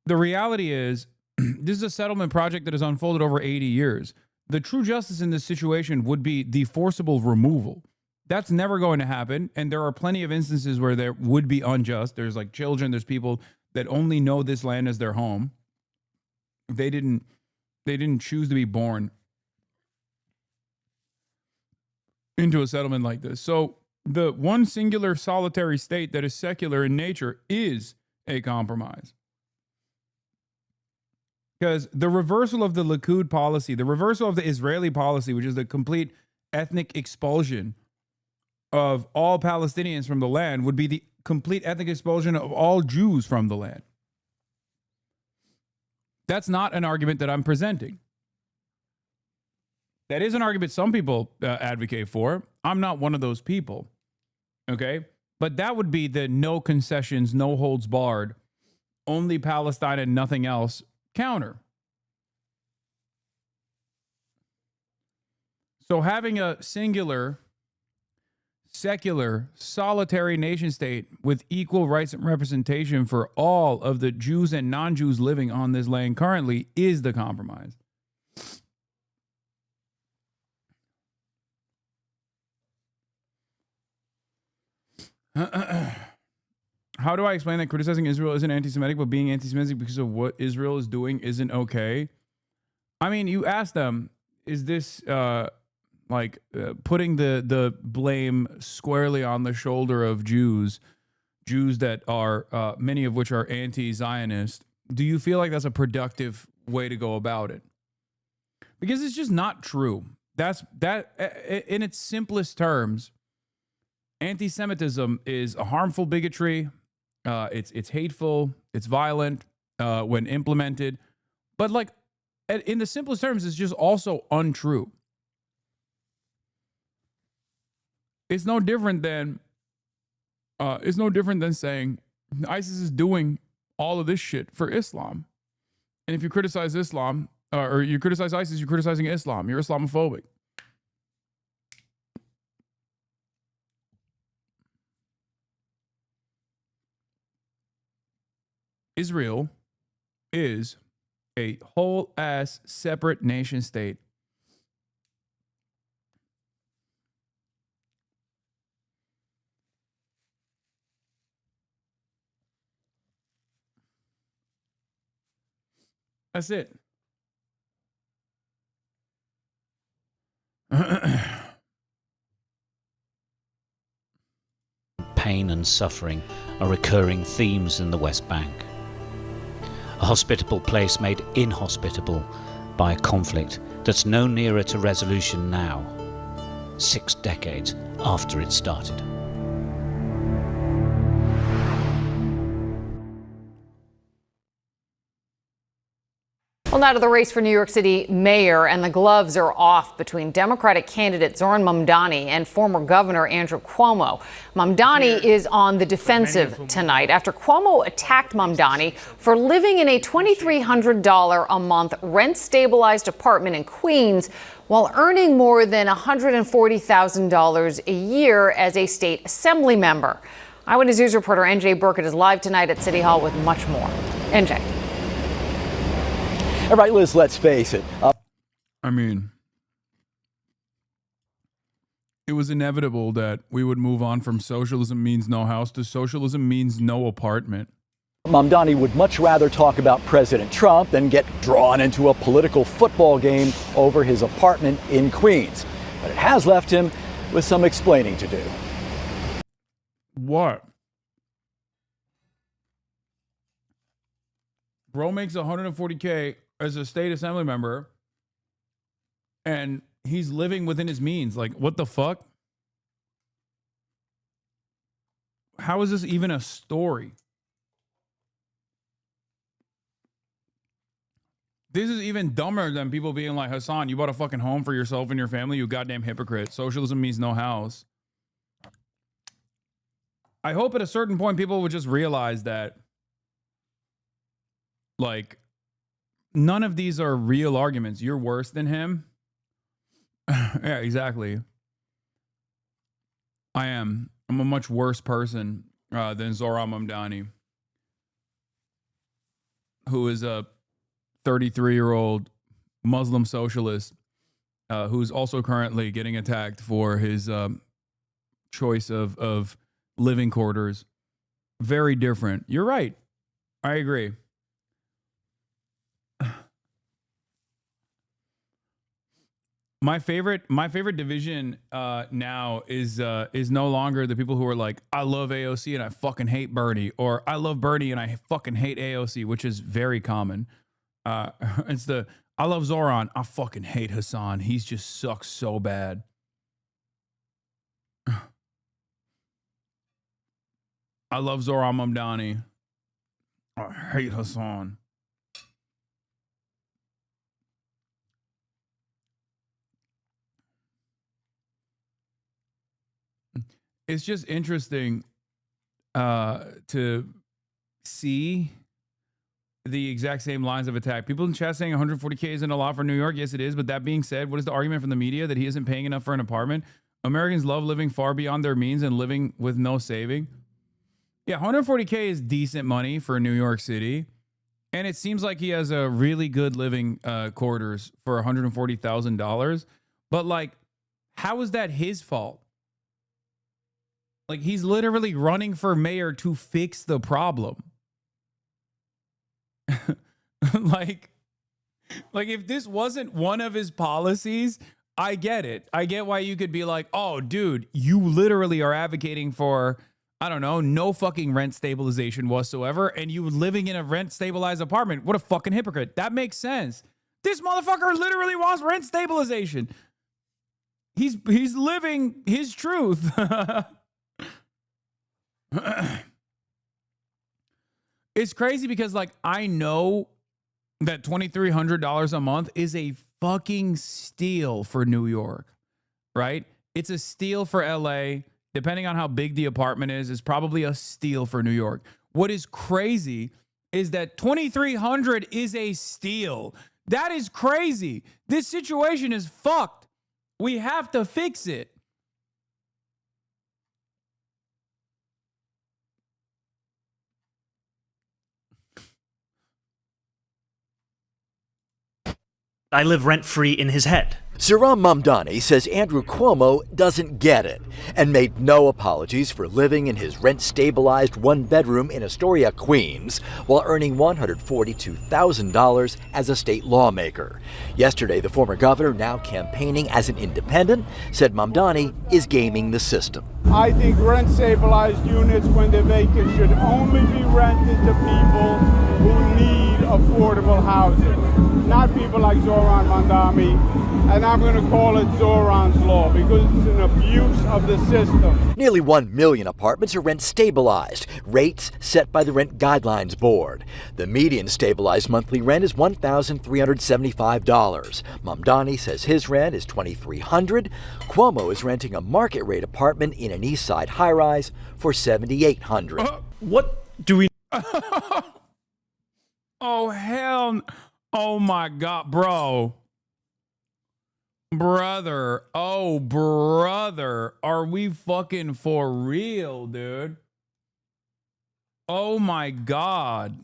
The reality is, this is a settlement project that has unfolded over 80 years. The true justice in this situation would be the forcible removal. That's never going to happen. And there are plenty of instances where there would be unjust. There's like children, there's people that only know this land as their home. They didn't choose to be born into a settlement like this. So the one singular solitary state that is secular in nature is a compromise. Because the reversal of the Likud policy, the reversal of the Israeli policy, which is the complete ethnic expulsion of all Palestinians from the land, would be the complete ethnic expulsion of all Jews from the land. That's not an argument that I'm presenting. That is an argument some people advocate for. I'm not one of those people. Okay? But that would be the no concessions, no holds barred, only Palestine and nothing else counter. So having a singular, secular, solitary nation state with equal rights and representation for all of the Jews and non-Jews living on this land currently is the compromise. How do I explain that criticizing Israel isn't anti-Semitic, but being anti-Semitic because of what Israel is doing isn't okay? I mean, you ask them, is this putting the blame squarely on the shoulder of Jews that are, many of which are anti-Zionist? Do you feel like that's a productive way to go about it? Because it's just not true. That in its simplest terms, anti-Semitism is a harmful bigotry. It's hateful. It's violent when implemented. But like in the simplest terms, it's just also untrue. It's no different than saying ISIS is doing all of this shit for Islam. And if you criticize Islam or you criticize ISIS, you're criticizing Islam. You're Islamophobic. Israel is a whole ass separate nation state. That's it. Pain and suffering are recurring themes in the West Bank. A hospitable place made inhospitable by a conflict that's no nearer to resolution now, 6 decades after it started. Well, now to the race for New York City mayor, and the gloves are off between Democratic candidate Zoran Mamdani and former Governor Andrew Cuomo. Mamdani is on the defensive tonight after Cuomo attacked Mamdani for living in a $2,300 a month rent-stabilized apartment in Queens while earning more than $140,000 a year as a state assembly member. Eyewitness News reporter NJ Burkett is live tonight at City Hall with much more. NJ. All right, Liz, let's face it. I mean, it was inevitable that we would move on from socialism means no house to socialism means no apartment. Mamdani would much rather talk about President Trump than get drawn into a political football game over his apartment in Queens. But it has left him with some explaining to do. What? Bro makes $140K as a state assembly member, and he's living within his means. Like, what the fuck? How is this even a story? This is even dumber than people being like, Hasan, you bought a fucking home for yourself and your family, you goddamn hypocrite. Socialism means no house. I hope at a certain point people would just realize that, like, none of these are real arguments. You're worse than him. Yeah, exactly. I am. I'm a much worse person than Zoran Mamdani, who is a 33-year-old Muslim socialist who's also currently getting attacked for his choice of living quarters. Very different. You're right. I agree. My favorite division now is no longer the people who are like, I love AOC and I fucking hate Bernie, or I love Bernie and I fucking hate AOC, which is very common. It's the, I love Zoran, I fucking hate Hasan. He's just sucks so bad. I love Zoran Mamdani. I hate Hasan. It's just interesting to see the exact same lines of attack. People in chat saying 140K isn't a lot for New York. Yes, it is. But that being said, what is the argument from the media that he isn't paying enough for an apartment? Americans love living far beyond their means and living with no saving. Yeah, 140K is decent money for New York City. And it seems like he has a really good living quarters for $140,000. But like, how is that his fault? Like, he's literally running for mayor to fix the problem. like if this wasn't one of his policies, I get it. I get why you could be like, oh, dude, you literally are advocating for, I don't know, no fucking rent stabilization whatsoever, and you living in a rent stabilized apartment. What a fucking hypocrite. That makes sense. This motherfucker literally wants rent stabilization. He's living his truth. It's crazy because, like, I know that $2,300 a month is a fucking steal for New York, right? It's a steal for LA. Depending on how big the apartment is, it's probably a steal for New York. What is crazy is that $2,300 is a steal. That is crazy. This situation is fucked. We have to fix it. I live rent-free in his head. Zoran Mamdani says Andrew Cuomo doesn't get it and made no apologies for living in his rent-stabilized one-bedroom in Astoria, Queens, while earning $142,000 as a state lawmaker. Yesterday, the former governor, now campaigning as an independent, said Mamdani is gaming the system. I think rent-stabilized units, when they're vacant, should only be rented to people who need affordable housing, not people like Zoran Mamdani. And I'm going to call it Zoran's Law because it's an abuse of the system. Nearly 1 million apartments are rent stabilized, rates set by the Rent Guidelines Board. The median stabilized monthly rent is $1,375. Mamdani says his rent is $2,300. Cuomo is renting a market rate apartment in an East Side high-rise for $7,800. What do we... Oh, hell... Oh, my God, bro. Brother, oh, brother, are we fucking for real, dude? Oh, my God.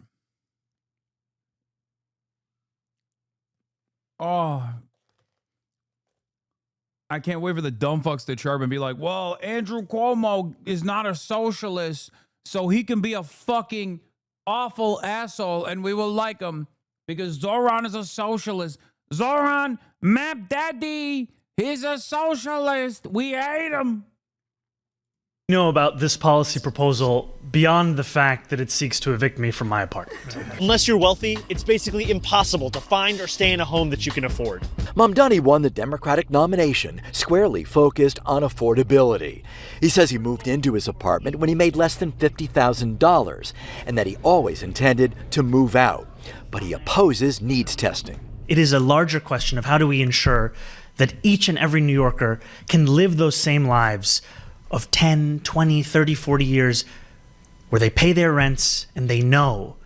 Oh. I can't wait for the dumb fucks to chirp and be like, well, Andrew Cuomo is not a socialist, so he can be a fucking awful asshole and we will like him because Zoran is a socialist. Zoran, Map Daddy, he's a socialist. We hate him. Know about this policy proposal beyond the fact that it seeks to evict me from my apartment. Unless you're wealthy, it's basically impossible to find or stay in a home that you can afford. Mamdani won the Democratic nomination, squarely focused on affordability. He says he moved into his apartment when he made less than $50,000 and that he always intended to move out. But he opposes needs testing. It is a larger question of how do we ensure that each and every New Yorker can live those same lives of 10, 20, 30, 40 years where they pay their rents and they know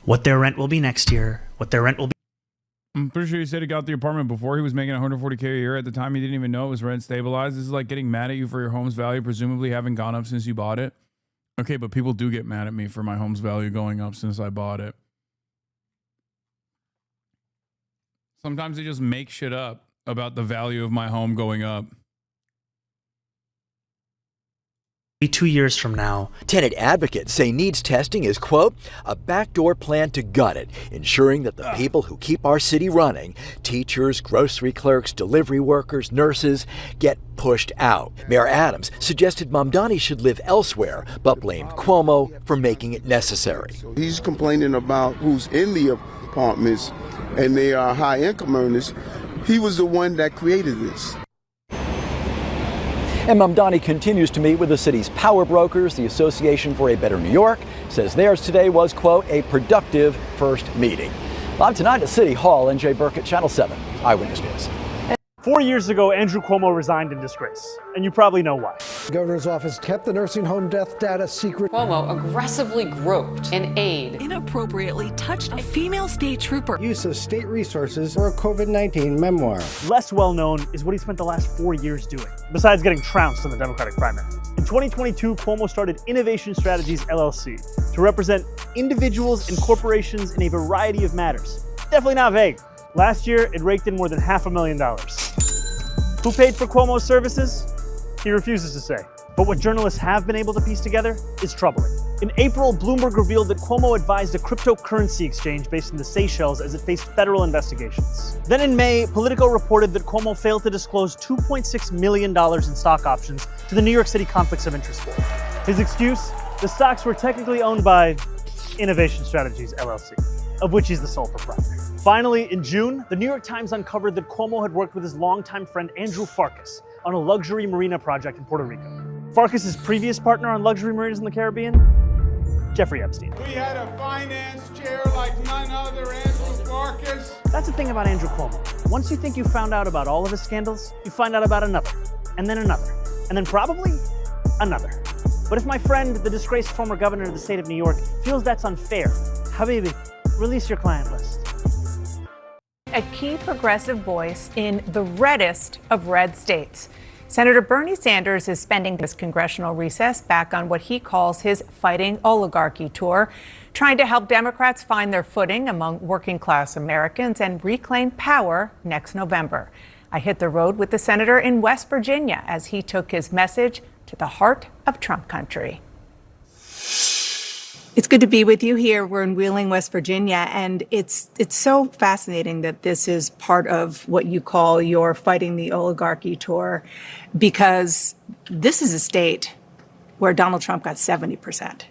what their rent will be next year, what their rent will be. I'm pretty sure he said he got the apartment before he was making $140K a year. At the time, he didn't even know it was rent stabilized. This is like getting mad at you for your home's value, presumably having gone up since you bought it. Okay, but people do get mad at me for my home's value going up since I bought it. Sometimes they just make shit up about the value of my home going up. 2 years from now. Tenant advocates say needs testing is, quote, a backdoor plan to gut it, ensuring that the people who keep our city running, teachers, grocery clerks, delivery workers, nurses, get pushed out. Mayor Adams suggested Mamdani should live elsewhere, but blamed Cuomo for making it necessary. He's complaining about who's in the apartments, and they are high income earners. He was the one that created this. And Mamdani continues to meet with the city's power brokers. The Association for a Better New York says theirs today was, quote, a productive first meeting. Live tonight at City Hall, NJ Burkett, Channel 7 Eyewitness News. 4 years ago, Andrew Cuomo resigned in disgrace, and you probably know why. The governor's office kept the nursing home death data secret. Cuomo aggressively groped an aide. Inappropriately touched a female state trooper. Use of state resources for a COVID-19 memoir. Less well known is what he spent the last 4 years doing, besides getting trounced in the Democratic primary. In 2022, Cuomo started Innovation Strategies LLC to represent individuals and corporations in a variety of matters. Definitely not vague. Last year, it raked in more than $500,000. Who paid for Cuomo's services? He refuses to say. But what journalists have been able to piece together is troubling. In April, Bloomberg revealed that Cuomo advised a cryptocurrency exchange based in the Seychelles as it faced federal investigations. Then in May, Politico reported that Cuomo failed to disclose $2.6 million in stock options to the New York City Conflicts of Interest Board. His excuse? The stocks were technically owned by Innovation Strategies LLC, of which he's the sole proprietor. Finally, in June, the New York Times uncovered that Cuomo had worked with his longtime friend Andrew Farkas on a luxury marina project in Puerto Rico. Farkas' previous partner on luxury marinas in the Caribbean, Jeffrey Epstein. We had a finance chair like none other, Andrew Farkas. That's the thing about Andrew Cuomo. Once you think you found out about all of his scandals, you find out about another, and then probably another. But if my friend, the disgraced former governor of the state of New York, feels that's unfair, Habibi, release your client list. A key progressive voice in the reddest of red states. Senator Bernie Sanders is spending this congressional recess back on what he calls his Fighting Oligarchy tour, trying to help Democrats find their footing among working class Americans and reclaim power next November. I hit the road with the senator in West Virginia as he took his message to the heart of Trump country. It's good to be with you here. We're in Wheeling, West Virginia, and it's so fascinating that this is part of what you call your Fighting the Oligarchy tour, because this is a state where Donald Trump got 70%.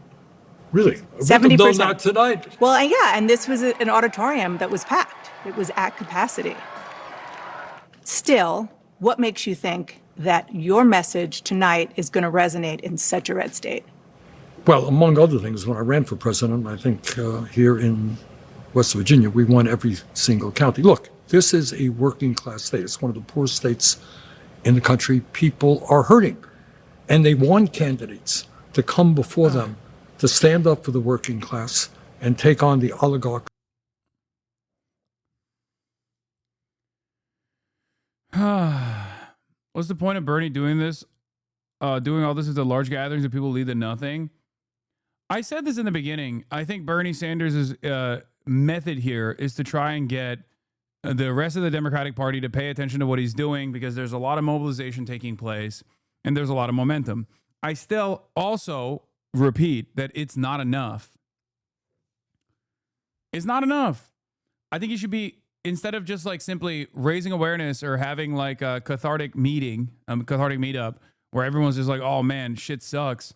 Really? 70%. Not tonight. Well, yeah, and this was an auditorium that was packed. It was at capacity. Still, what makes you think that your message tonight is going to resonate in such a red state? Well, among other things, when I ran for president, I think here in West Virginia, we won every single county. Look, this is a working class state. It's one of the poorest states in the country. People are hurting, and they want candidates to come before them to stand up for the working class and take on the oligarchs. What's the point of Bernie doing this? Doing all this at the large gatherings of people lead to nothing? I said this in the beginning. I think Bernie Sanders' method here is to try and get the rest of the Democratic Party to pay attention to what he's doing, because there's a lot of mobilization taking place and there's a lot of momentum. I still also repeat that it's not enough. It's not enough. I think you should be, instead of just like simply raising awareness or having like a cathartic meeting, cathartic meetup where everyone's just like, oh man, shit sucks.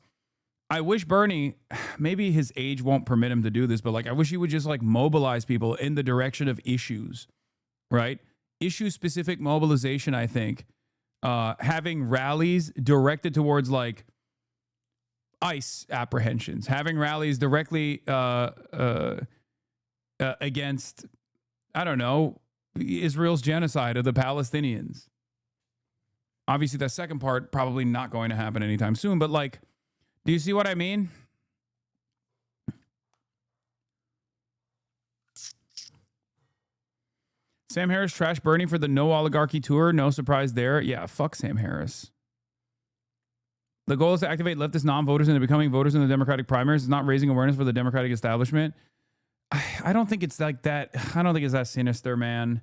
I wish Bernie, maybe his age won't permit him to do this, but like I wish he would just like mobilize people in the direction of issues, right? Issue specific mobilization, I think. Having rallies directed towards like ICE apprehensions, having rallies directly against, I don't know, Israel's genocide of the Palestinians. Obviously, that second part probably not going to happen anytime soon, but like, do you see what I mean? Sam Harris trashed Bernie for the no oligarchy tour. No surprise there. Yeah, fuck Sam Harris. The goal is to activate leftist non-voters into becoming voters in the Democratic primaries. It's not raising awareness for the Democratic establishment. I don't think it's like that. I don't think it's that sinister, man.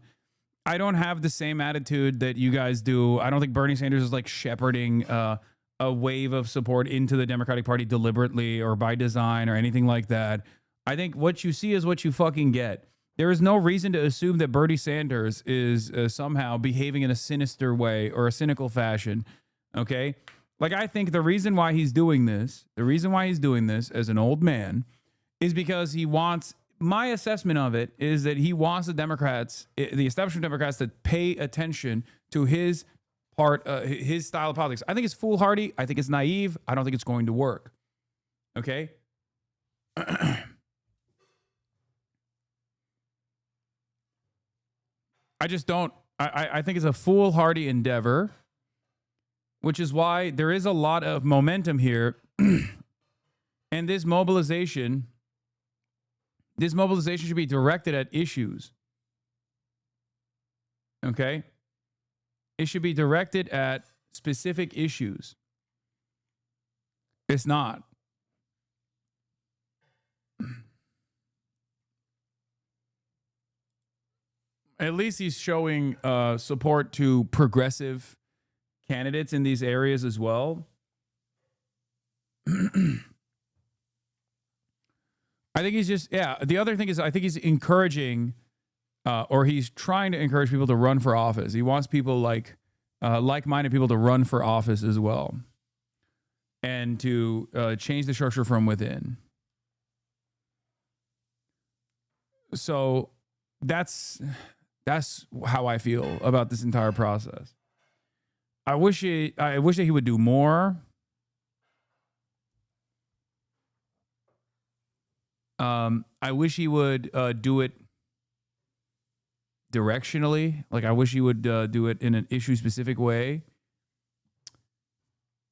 I don't have the same attitude that you guys do. I don't think Bernie Sanders is like shepherding a wave of support into the Democratic Party deliberately or by design or anything like that. I think what you see is what you fucking get. There is no reason to assume that Bernie Sanders is somehow behaving in a sinister way or a cynical fashion. Okay? Like, I think the reason why he's doing this, as an old man, is because he wants, my assessment of it is that he wants the Democrats, the establishment Democrats, to pay attention to his part, his style of politics. I think it's foolhardy. I think it's naive. I don't think it's going to work. Okay? I just don't. I think it's a foolhardy endeavor, which is why there is a lot of momentum here. And this mobilization should be directed at issues. Okay? It should be directed at specific issues. It's not. At least he's showing support to progressive candidates in these areas as well. I think he's just, the other thing is I think he's encouraging or he's trying to encourage people to run for office. He wants people like-minded people to run for office as well and to change the structure from within. So that's how I feel about this entire process. I wish that he would do more. I wish he would do it directionally. Like, I wish he would do it in an issue-specific way.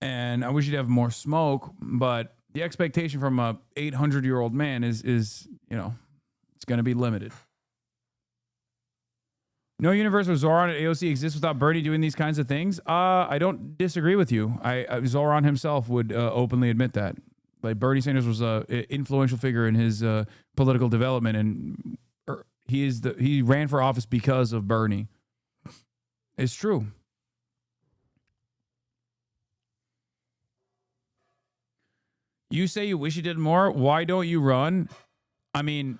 And I wish he'd have more smoke. But the expectation from a 800-year-old man is it's going to be limited. No universe where Zoran and AOC exists without Bernie doing these kinds of things. I don't disagree with you. Zoran himself would openly admit that. Like, Bernie Sanders was an influential figure in his political development, and he ran for office because of Bernie. It's true. You say you wish you did more. Why don't you run? I mean,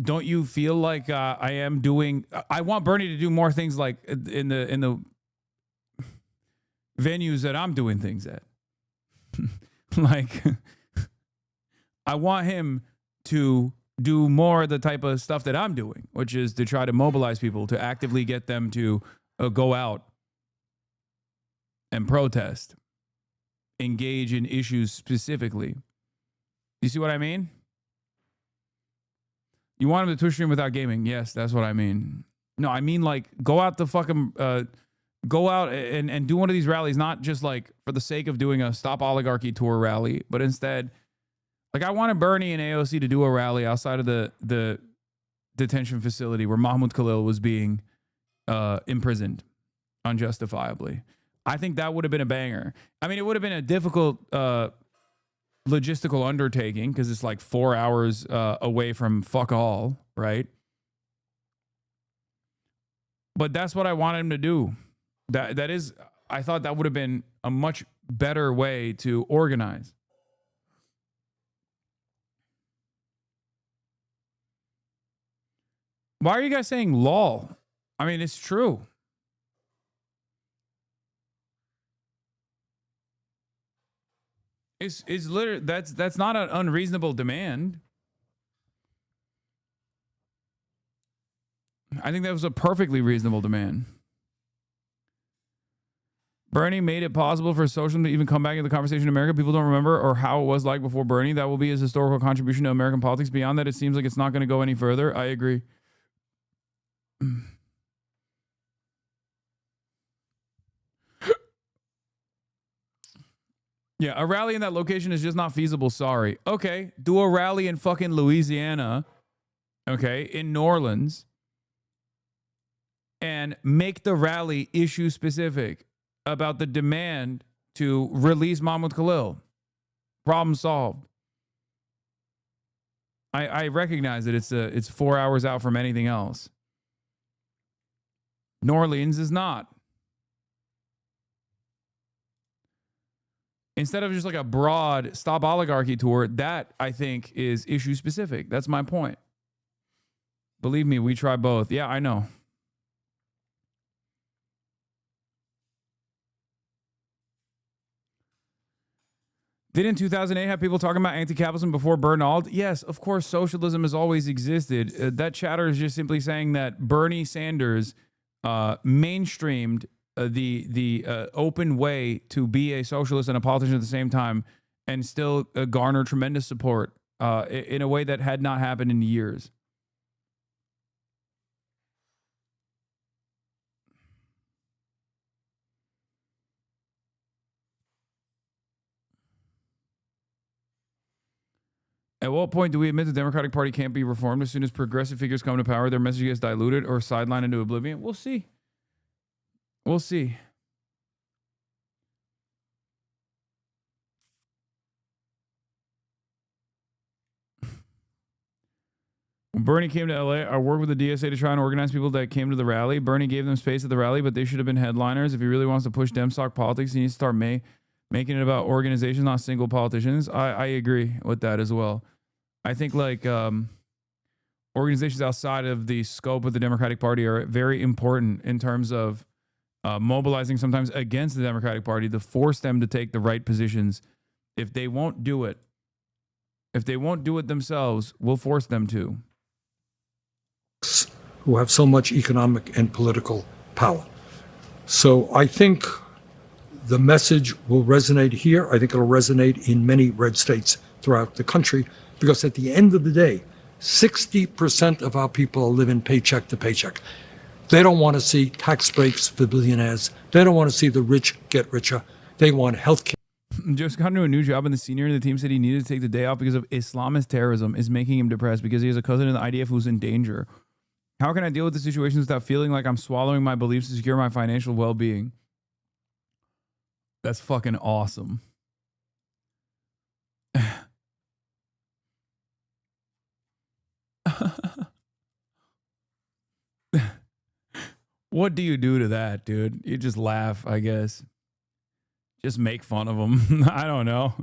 don't you feel like I am doing? I want Bernie to do more things like in the venues that I'm doing things at. Like, I want him to do more of the type of stuff that I'm doing, which is to try to mobilize people, to actively get them to go out and protest, engage in issues specifically. You see what I mean? You want him to Twitch stream without gaming? Yes, that's what I mean. No, I mean, like, go out the fucking... go out and do one of these rallies, not just like for the sake of doing a Stop Oligarchy tour rally, but instead, like, I wanted Bernie and AOC to do a rally outside of the detention facility where Mahmoud Khalil was being imprisoned unjustifiably. I think that would have been a banger. I mean, it would have been a difficult logistical undertaking because it's like 4 hours away from fuck all, right? But that's what I wanted him to do. That is, I thought that would have been a much better way to organize. Why are you guys saying lol? I mean, it's true. It's literally that's not an unreasonable demand. I think that was a perfectly reasonable demand. Bernie made it possible for socialism to even come back into the conversation in America. People don't remember or how it was like before Bernie. That will be his historical contribution to American politics. Beyond that, it seems like it's not going to go any further. I agree. Yeah, a rally in that location is just not feasible. Sorry. Okay, do a rally in fucking Louisiana, okay, in New Orleans, and make the rally issue specific about the demand to release Mahmoud Khalil. Problem solved. I recognize that it's 4 hours out from anything else. New Orleans is not. Instead of just like a broad stop oligarchy tour, that I think is issue specific. That's my point. Believe me, we try both. Yeah, I know. Didn't 2008 have people talking about anti-capitalism before Bernald? Yes, of course, socialism has always existed. That chatter is just simply saying that Bernie Sanders mainstreamed the open way to be a socialist and a politician at the same time and still garner tremendous support in a way that had not happened in years. At what point do we admit the Democratic Party can't be reformed? As soon as progressive figures come to power, their message gets diluted or sidelined into oblivion? We'll see. We'll see. When Bernie came to LA, I worked with the DSA to try and organize people that came to the rally. Bernie gave them space at the rally, but they should have been headliners. If he really wants to push Demstock politics, he needs to start making it about organizations, not single politicians. I agree with that as well. I think like organizations outside of the scope of the Democratic Party are very important in terms of mobilizing sometimes against the Democratic Party to force them to take the right positions. If they won't do it, themselves, we'll force them to. Who have so much economic and political power. So I think the message will resonate here. I think it'll resonate in many red states throughout the country, because at the end of the day, 60% of our people are living paycheck to paycheck. They don't want to see tax breaks for billionaires. They don't want to see the rich get richer. They want health care. Just got into a new job, and the senior in the team said he needed to take the day off because of Islamist terrorism is making him depressed because he has a cousin in the IDF who's in danger. How can I deal with the situation without feeling like I'm swallowing my beliefs to secure my financial well-being? That's fucking awesome. What do you do to that, dude? You just laugh, I guess. Just make fun of him. I don't know.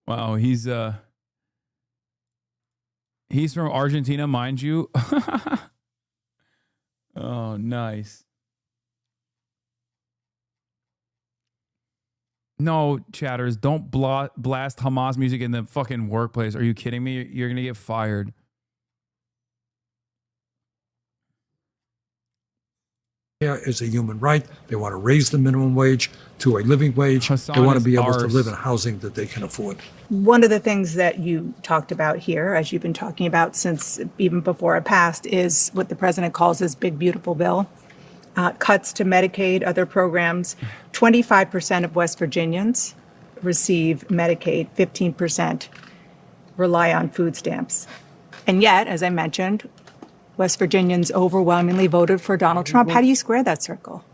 Wow, he's from Argentina, mind you. Oh, nice. No, chatters, don't blast Hamas music in the fucking workplace. Are you kidding me? You're going to get fired. Is a human right. They want to raise the minimum wage to a living wage. Hasan they want to be able ours. to live in housing that they can afford. One of the things that you talked about here, as you've been talking about since even before it passed, is what the president calls his big, beautiful bill. Cuts to Medicaid, other programs. 25% of West Virginians receive Medicaid, 15% rely on food stamps. And yet, as I mentioned, West Virginians overwhelmingly voted for Donald Trump. How do you square that circle?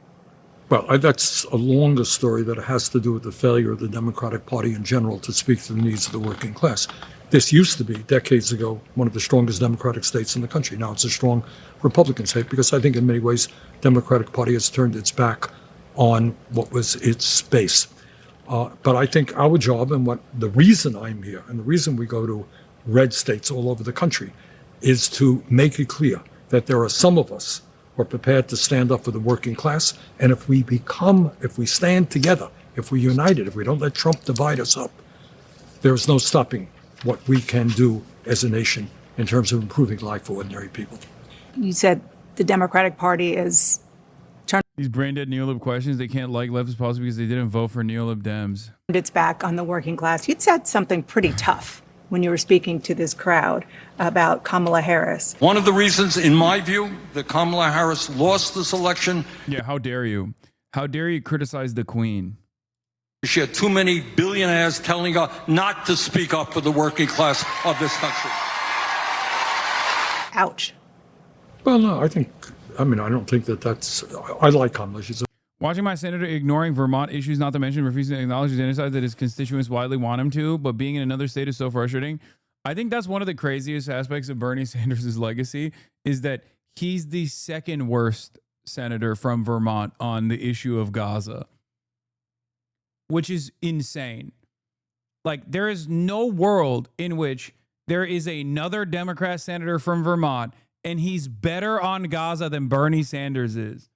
Well, that's a longer story that has to do with the failure of the Democratic Party in general to speak to the needs of the working class. This used to be, decades ago, one of the strongest Democratic states in the country. Now it's a strong Republican state because I think in many ways Democratic Party has turned its back on what was its base. But I think our job and the reason I'm here and the reason we go to red states all over the country is to make it clear that there are some of us are prepared to stand up for the working class. And if we stand together, if we're united, if we don't let Trump divide us up, there's no stopping what we can do as a nation in terms of improving life for ordinary people. You said the Democratic Party is These brain dead neolib questions, they can't like leftist policy because they didn't vote for neolib Dems. its back on the working class. You'd said something pretty tough when you were speaking to this crowd about Kamala Harris. One of the reasons, in my view, that Kamala Harris lost this election. Yeah, how dare you? How dare you criticize the Queen? She had too many billionaires telling her not to speak up for the working class of this country. Ouch. Well, no, I don't think that's, I like Kamala. She's a Watching my senator ignoring Vermont issues, not to mention refusing to acknowledge the genocide that his constituents widely want him to, but being in another state is so frustrating. I think that's one of the craziest aspects of Bernie Sanders' legacy is that he's the second worst senator from Vermont on the issue of Gaza, which is insane. Like, there is no world in which there is another Democrat senator from Vermont and he's better on Gaza than Bernie Sanders is.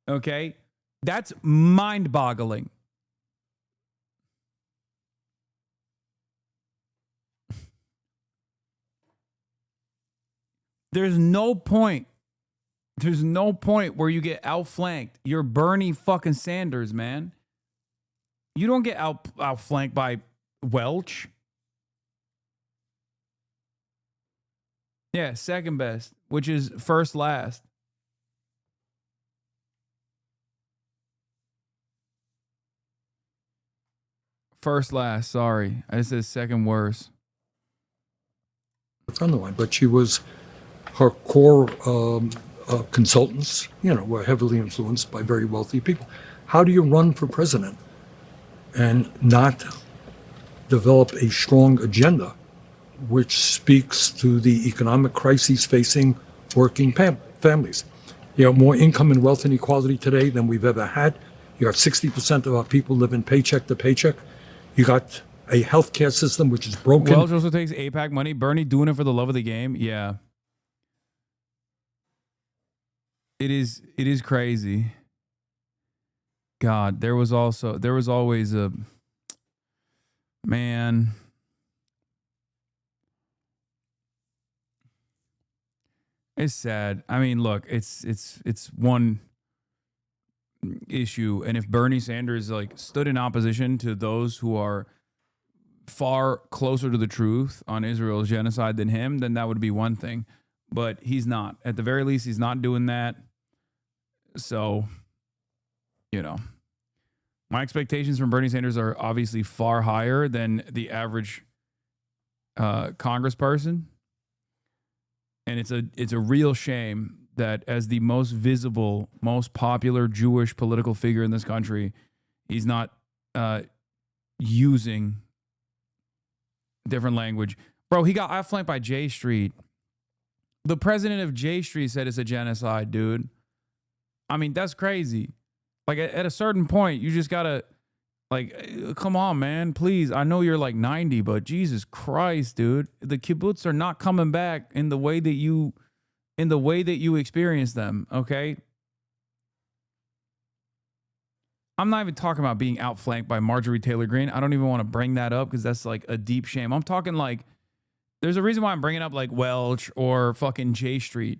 Okay? That's mind-boggling. There's no point where you get outflanked. You're Bernie fucking Sanders, man. You don't get outflanked by Welch. Yeah, second best, which is first last. First last, sorry. I said second worst. friend of mine, but she was, her core consultants, were heavily influenced by very wealthy people. How do you run for president and not develop a strong agenda which speaks to the economic crises facing working families? You have more income and wealth inequality today than we've ever had. You have 60% of our people living paycheck to paycheck. You got a healthcare system which is broken. Welch also takes AIPAC money. Bernie doing it for the love of the game. Yeah. It is crazy. God, there was always a man. It's sad. I mean, look, it's one issue, and if Bernie Sanders stood in opposition to those who are far closer to the truth on Israel's genocide than him, then that would be one thing. But he's not. At the very least, he's not doing that. So, my expectations from Bernie Sanders are obviously far higher than the average congressperson. And it's a real shame that as the most visible, most popular Jewish political figure in this country, he's not using different language. Bro, he got outflanked by J Street. The president of J Street said it's a genocide, dude. I mean, that's crazy. At a certain point, you just gotta, come on, man, please. I know you're 90, but Jesus Christ, dude. The kibbutz are not coming back in the way that you experience them, okay? I'm not even talking about being outflanked by Marjorie Taylor Greene. I don't even want to bring that up because that's a deep shame. I'm talking there's a reason why I'm bringing up Welch or fucking J Street,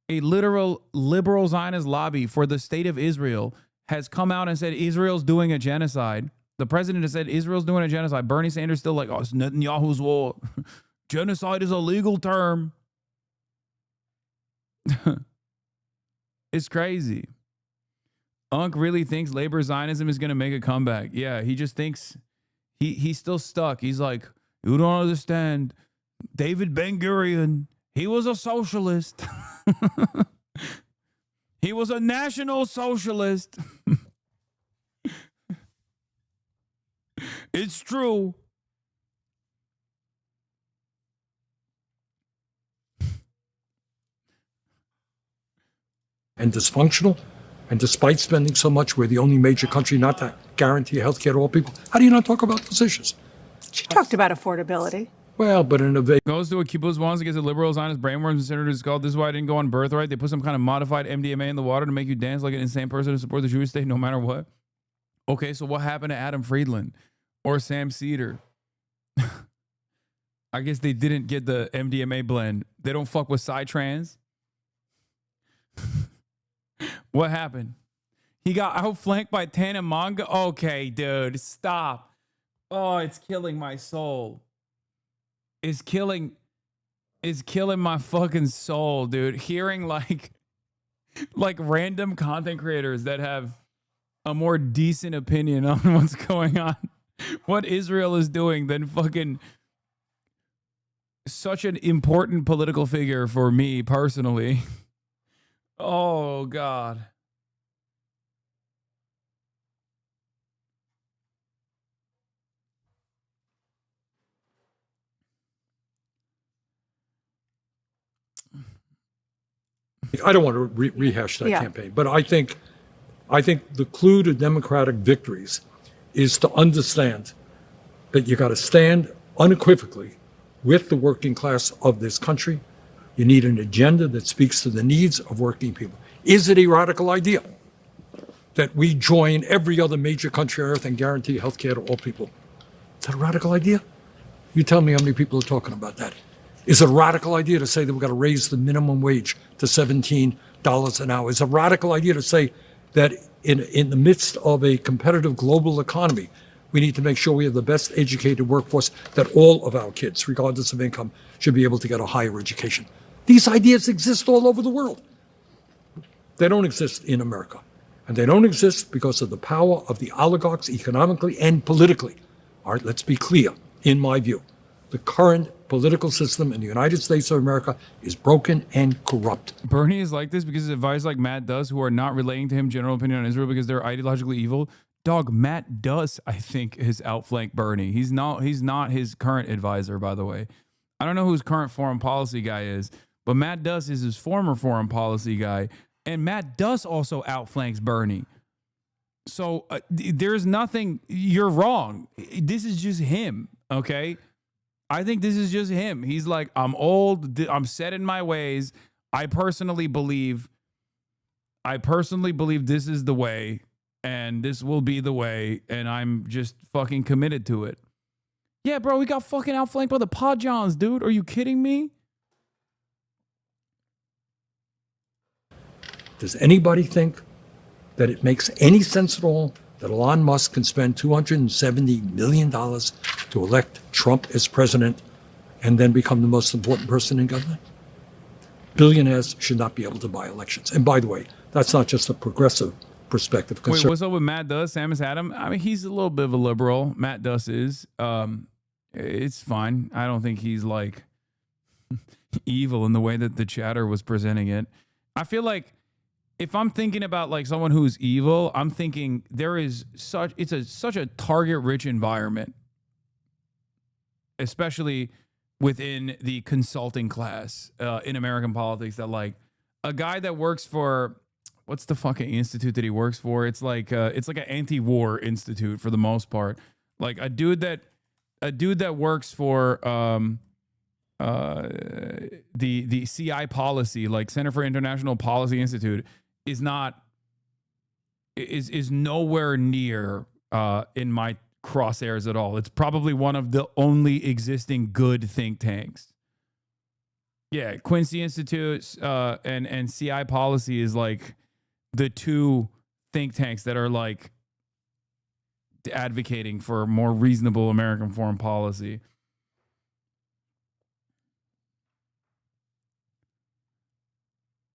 A literal liberal Zionist lobby for the state of Israel has come out and said Israel's doing a genocide. The president has said Israel's doing a genocide. Bernie Sanders still it's Netanyahu's war. Genocide is a legal term. It's crazy. Unc really thinks labor Zionism is going to make a comeback. Yeah, he just thinks he's still stuck. He's like, you don't understand. David Ben-Gurion, he was a socialist. He was a national socialist. It's true. And dysfunctional, and despite spending so much, we're the only major country not to guarantee health care to all people. How do you not talk about those issues? She talked about affordability. Well, but in a goes to a kibbutz once, gets a liberal Zionist brainworms and senators called. This is why I didn't go on birthright. They put some kind of modified MDMA in the water to make you dance like an insane person to support the Jewish state no matter what. Okay, so what happened to Adam Friedland or Sam Cedar? I guess they didn't get the MDMA blend. They don't fuck with Psytrance. What happened? He got outflanked by Tana Manga. Okay, dude, stop. Oh, it's killing my soul. It's killing my fucking soul, dude. Hearing like random content creators that have a more decent opinion on what's going on, what Israel is doing, than fucking such an important political figure for me personally. Oh, God. I don't want to rehash that campaign, but I think the clue to democratic victories is to understand that you got to stand unequivocally with the working class of this country. You need an agenda that speaks to the needs of working people. Is it a radical idea that we join every other major country on earth and guarantee health care to all people? Is that a radical idea? You tell me how many people are talking about that. Is it a radical idea to say that we've got to raise the minimum wage to $17 an hour? Is it a radical idea to say that in the midst of a competitive global economy, we need to make sure we have the best educated workforce, that all of our kids, regardless of income, should be able to get a higher education? These ideas exist all over the world. They don't exist in America. And they don't exist because of the power of the oligarchs economically and politically. All right, let's be clear, in my view. The current political system in the United States of America is broken and corrupt. Bernie is like this because his advisors like Matt does, who are not relaying to him general opinion on Israel because they're ideologically evil. Dog, Matt Duss, I think, has outflanked Bernie. He's not his current advisor, by the way. I don't know who his current foreign policy guy is, but Matt Duss is his former foreign policy guy. And Matt Duss also outflanks Bernie. So there's nothing, you're wrong. This is just him, okay? I think this is just him. He's like, I'm old, I'm set in my ways. I personally believe this is the way, and this will be the way, and I'm just fucking committed to it. Yeah, bro, we got fucking outflanked by the Podjons, dude. Are you kidding me? Does anybody think that it makes any sense at all that Elon Musk can spend $270 million to elect Trump as president and then become the most important person in government? Billionaires should not be able to buy elections. And by the way, that's not just a progressive perspective. Wait, what's up with Matt Duss, Samus Adam? I mean, he's a little bit of a liberal. Matt Duss is. It's fine. I don't think he's like evil in the way that the chatter was presenting it. I feel like if I'm thinking about like someone who's evil, I'm thinking there is such a target-rich environment, especially within the consulting class in American politics. That like a guy that works for, what's the fucking institute that he works for? It's like an anti-war institute for the most part. Like a dude that works for the CI policy, like Center for International Policy Institute, is nowhere near in my crosshairs at all. It's probably one of the only existing good think tanks. Yeah, Quincy Institute and CI policy is like the two think tanks that are like advocating for more reasonable American foreign policy.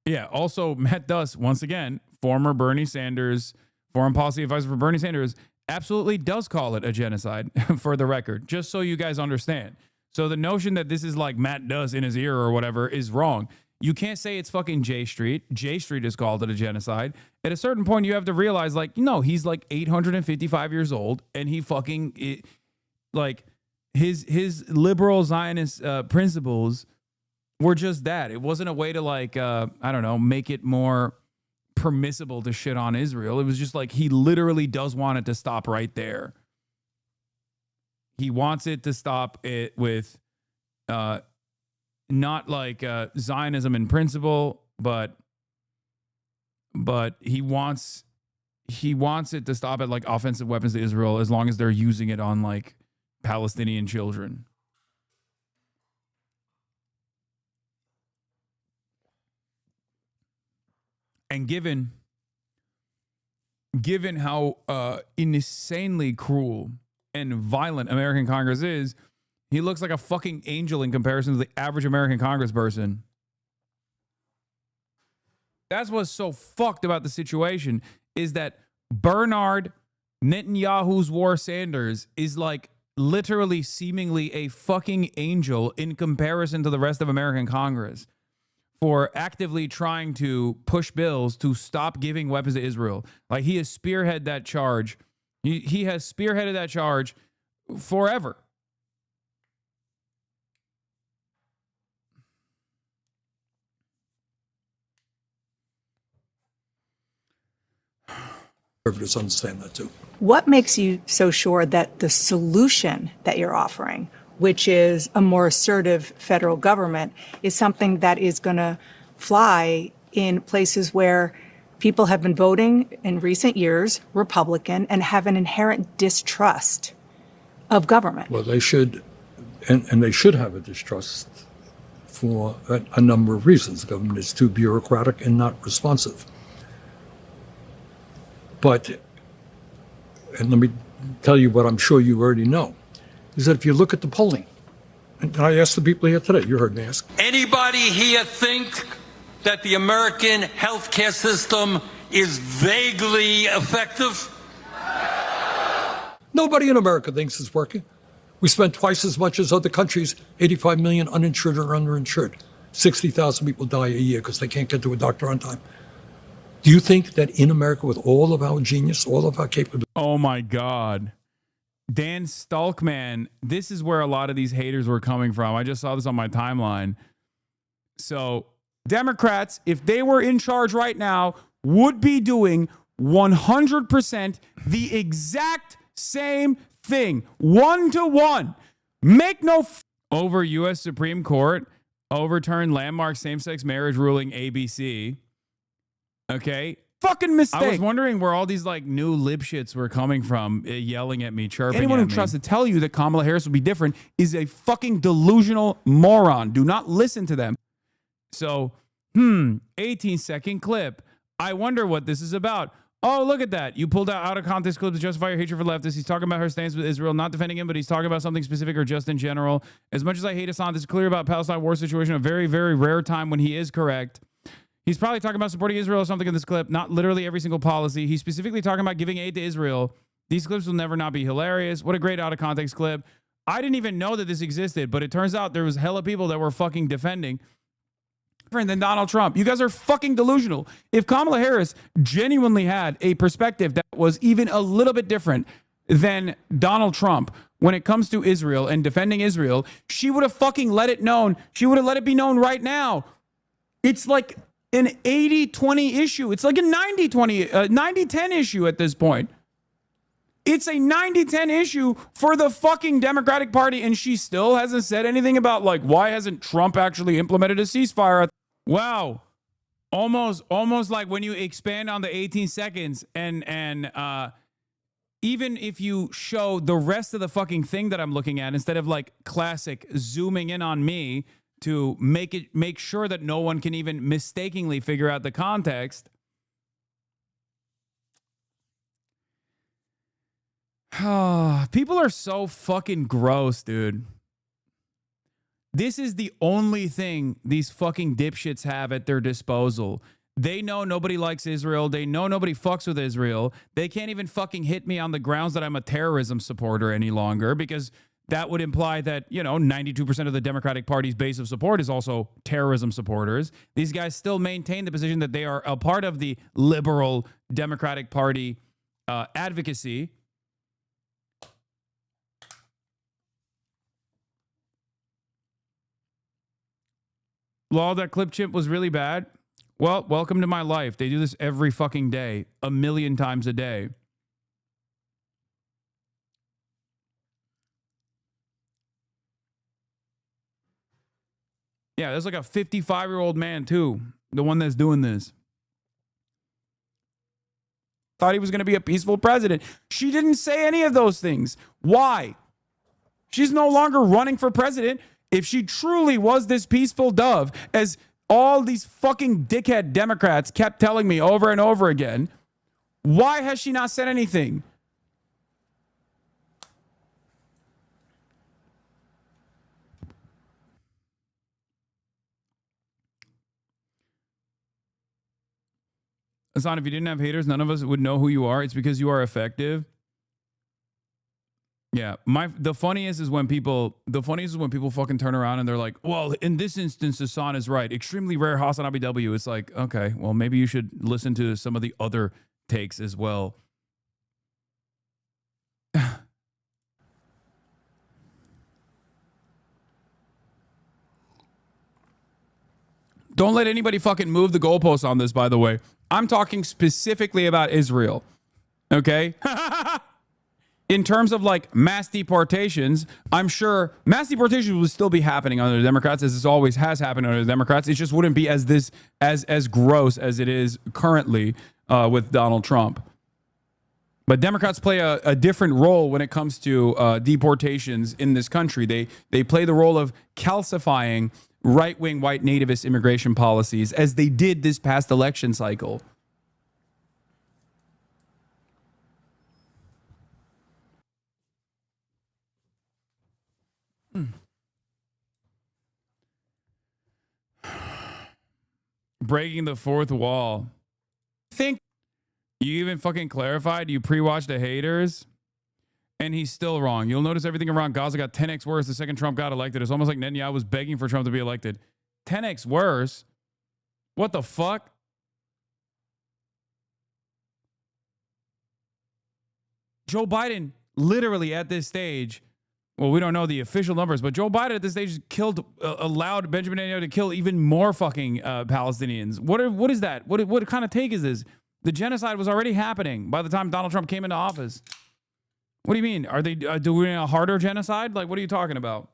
Yeah, also Matt Duss, once again, former Bernie Sanders, foreign policy advisor for Bernie Sanders, absolutely does call it a genocide, for the record, just so you guys understand. So the notion that this is like Matt Duss in his ear or whatever is wrong. You can't say it's fucking J Street. J Street has called it a genocide. At a certain point, you have to realize, like, no, he's like 855 years old, and he fucking, like, his liberal Zionist principles were just that. It wasn't a way to like, I don't know, make it more permissible to shit on Israel. It was just like, he literally does want it to stop right there. He wants it to stop it with not like Zionism in principle, but he wants it to stop at like offensive weapons to Israel as long as they're using it on like Palestinian children. And given how insanely cruel and violent American Congress is, he looks like a fucking angel in comparison to the average American congressperson. That's what's so fucked about the situation, is that Bernard Netanyahu's War Sanders is like literally seemingly a fucking angel in comparison to the rest of American Congress for actively trying to push bills to stop giving weapons to Israel. Like, he has spearheaded that charge. He has spearheaded that charge forever. Conservatives understand that too. What makes you so sure that the solution that you're offering, which is a more assertive federal government, is something that is going to fly in places where people have been voting in recent years Republican and have an inherent distrust of government? Well, they should, and they should have a distrust for a number of reasons. The government is too bureaucratic and not responsive. But, and let me tell you what I'm sure you already know, is that if you look at the polling, and I asked the people here today, you heard me ask. Anybody here think that the American healthcare system is vaguely effective? Nobody in America thinks it's working. We spend twice as much as other countries, 85 million uninsured or underinsured. 60,000 people die a year because they can't get to a doctor on time. Do you think that in America, with all of our genius, all of our capability? Oh my God. Dan Stalkman, this is where a lot of these haters were coming from. I just saw this on my timeline. So Democrats, if they were in charge right now, would be doing 100% the exact same thing. 1-to-1. Make no over U.S. Supreme Court overturned landmark same-sex marriage ruling ABC. Okay. Fucking mistake. I was wondering where all these like new lib shits were coming from, yelling at me, chirping Anyone at who me. tries to tell you that Kamala Harris will be different is a fucking delusional moron. Do not listen to them. So, 18-second clip. I wonder what this is about. Oh, look at that. You pulled out of context clip to justify your hatred for leftists. He's talking about her stance with Israel, not defending him, but he's talking about something specific or just in general. As much as I hate Hasan, this is clear about Palestine war situation, a very, very rare time when he is correct. He's probably talking about supporting Israel or something in this clip, not literally every single policy. He's specifically talking about giving aid to Israel. These clips will never not be hilarious. What a great out of context clip. I didn't even know that this existed, but it turns out there was hella people that were fucking defending different than Donald Trump. You guys are fucking delusional. If Kamala Harris genuinely had a perspective that was even a little bit different than Donald Trump when it comes to Israel and defending Israel, she would have fucking let it known. She would have let it be known right now. It's like an 80-20 issue. It's like a 90-20, 90-10 issue at this point. It's a 90-10 issue for the fucking Democratic Party, and she still hasn't said anything about, like, why hasn't Trump actually implemented a ceasefire? Wow. Almost like when you expand on the 18 seconds and even if you show the rest of the fucking thing that I'm looking at, instead of like classic zooming in on me to make sure that no one can even mistakenly figure out the context. People are so fucking gross, dude. This is the only thing these fucking dipshits have at their disposal. They know nobody likes Israel. They know nobody fucks with Israel. They can't even fucking hit me on the grounds that I'm a terrorism supporter any longer, because that would imply that, 92% of the Democratic Party's base of support is also terrorism supporters. These guys still maintain the position that they are a part of the liberal Democratic Party advocacy. Law, that clip chimp was really bad. Well, welcome to my life. They do this every fucking day, 1,000,000 times a day. Yeah, there's like a 55-year-old man too, the one that's doing this. Thought he was going to be a peaceful president. She didn't say any of those things. Why? She's no longer running for president. If she truly was this peaceful dove, as all these fucking dickhead Democrats kept telling me over and over again, why has she not said anything? Hasan, if you didn't have haters, none of us would know who you are. It's because you are effective. Yeah, the funniest is when people fucking turn around and they're like, well, in this instance, Hasan is right. Extremely rare Hasanabi W. It's like, okay, well, maybe you should listen to some of the other takes as well. Don't let anybody fucking move the goalposts on this, by the way. I'm talking specifically about Israel. Okay? In terms of like mass deportations, I'm sure mass deportations will still be happening under the Democrats, as this always has happened under the Democrats. It just wouldn't be as gross as it is currently with Donald Trump. But Democrats play a different role when it comes to deportations in this country. They play the role of calcifying right-wing white nativist immigration policies, as they did this past election cycle. Breaking the fourth wall. Think you even fucking clarified? You pre-watched the haters? And he's still wrong. You'll notice everything around Gaza got 10x worse the second Trump got elected. It's almost like Netanyahu was begging for Trump to be elected. 10x worse? What the fuck? Joe Biden literally at this stage, well, we don't know the official numbers, but Joe Biden at this stage allowed Benjamin Netanyahu to kill even more fucking Palestinians. What is that? What kind of take is this? The genocide was already happening by the time Donald Trump came into office. What do you mean? Are they doing a harder genocide? Like, what are you talking about?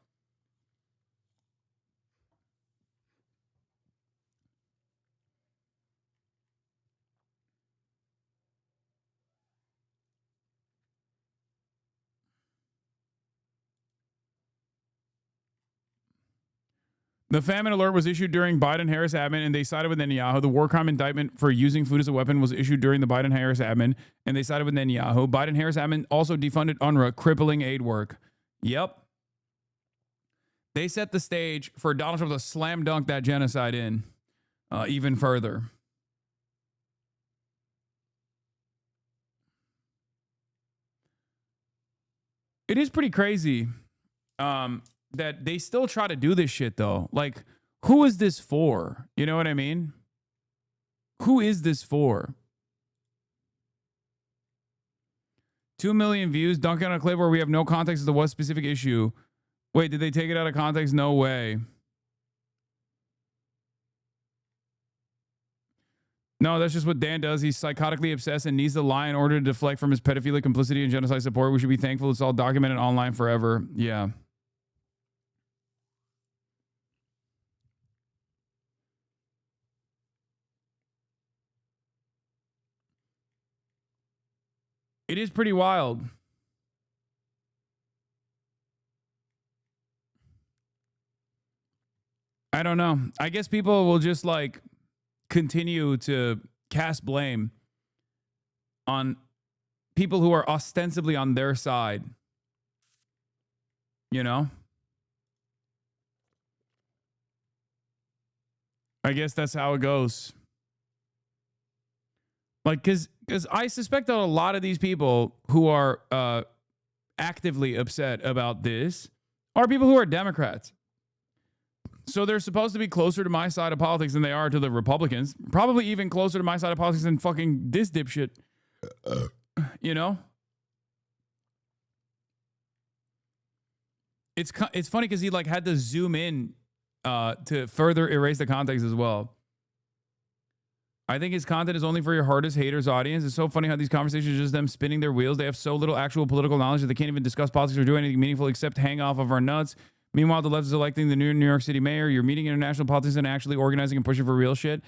The famine alert was issued during Biden-Harris admin, and they sided with Netanyahu. The war crime indictment for using food as a weapon was issued during the Biden-Harris admin, and they sided with Netanyahu. Biden-Harris admin also defunded UNRWA, crippling aid work. Yep. They set the stage for Donald Trump to slam dunk that genocide in even further. It is pretty crazy that they still try to do this shit, though. Like, who is this for? You know what I mean? Who is this for? 2 million views, dunking on a clip where we have no context as to what specific issue. Wait, did they take it out of context? No way. No, that's just what Dan does. He's psychotically obsessed and needs to lie in order to deflect from his pedophilic complicity and genocide support. We should be thankful it's all documented online forever. Yeah. It is pretty wild. I don't know. I guess people will just like continue to cast blame on people who are ostensibly on their side. You know? I guess that's how it goes. Like, because I suspect that a lot of these people who are actively upset about this are people who are Democrats. So they're supposed to be closer to my side of politics than they are to the Republicans. Probably even closer to my side of politics than fucking this dipshit. You know? It's funny because he like had to zoom in to further erase the context as well. I think his content is only for your hardest haters audience. It's so funny how these conversations are just them spinning their wheels. They have so little actual political knowledge that they can't even discuss politics or do anything meaningful except hang off of our nuts. Meanwhile, the left is electing the new New York City mayor. You're meeting international politics and actually organizing and pushing for real shit.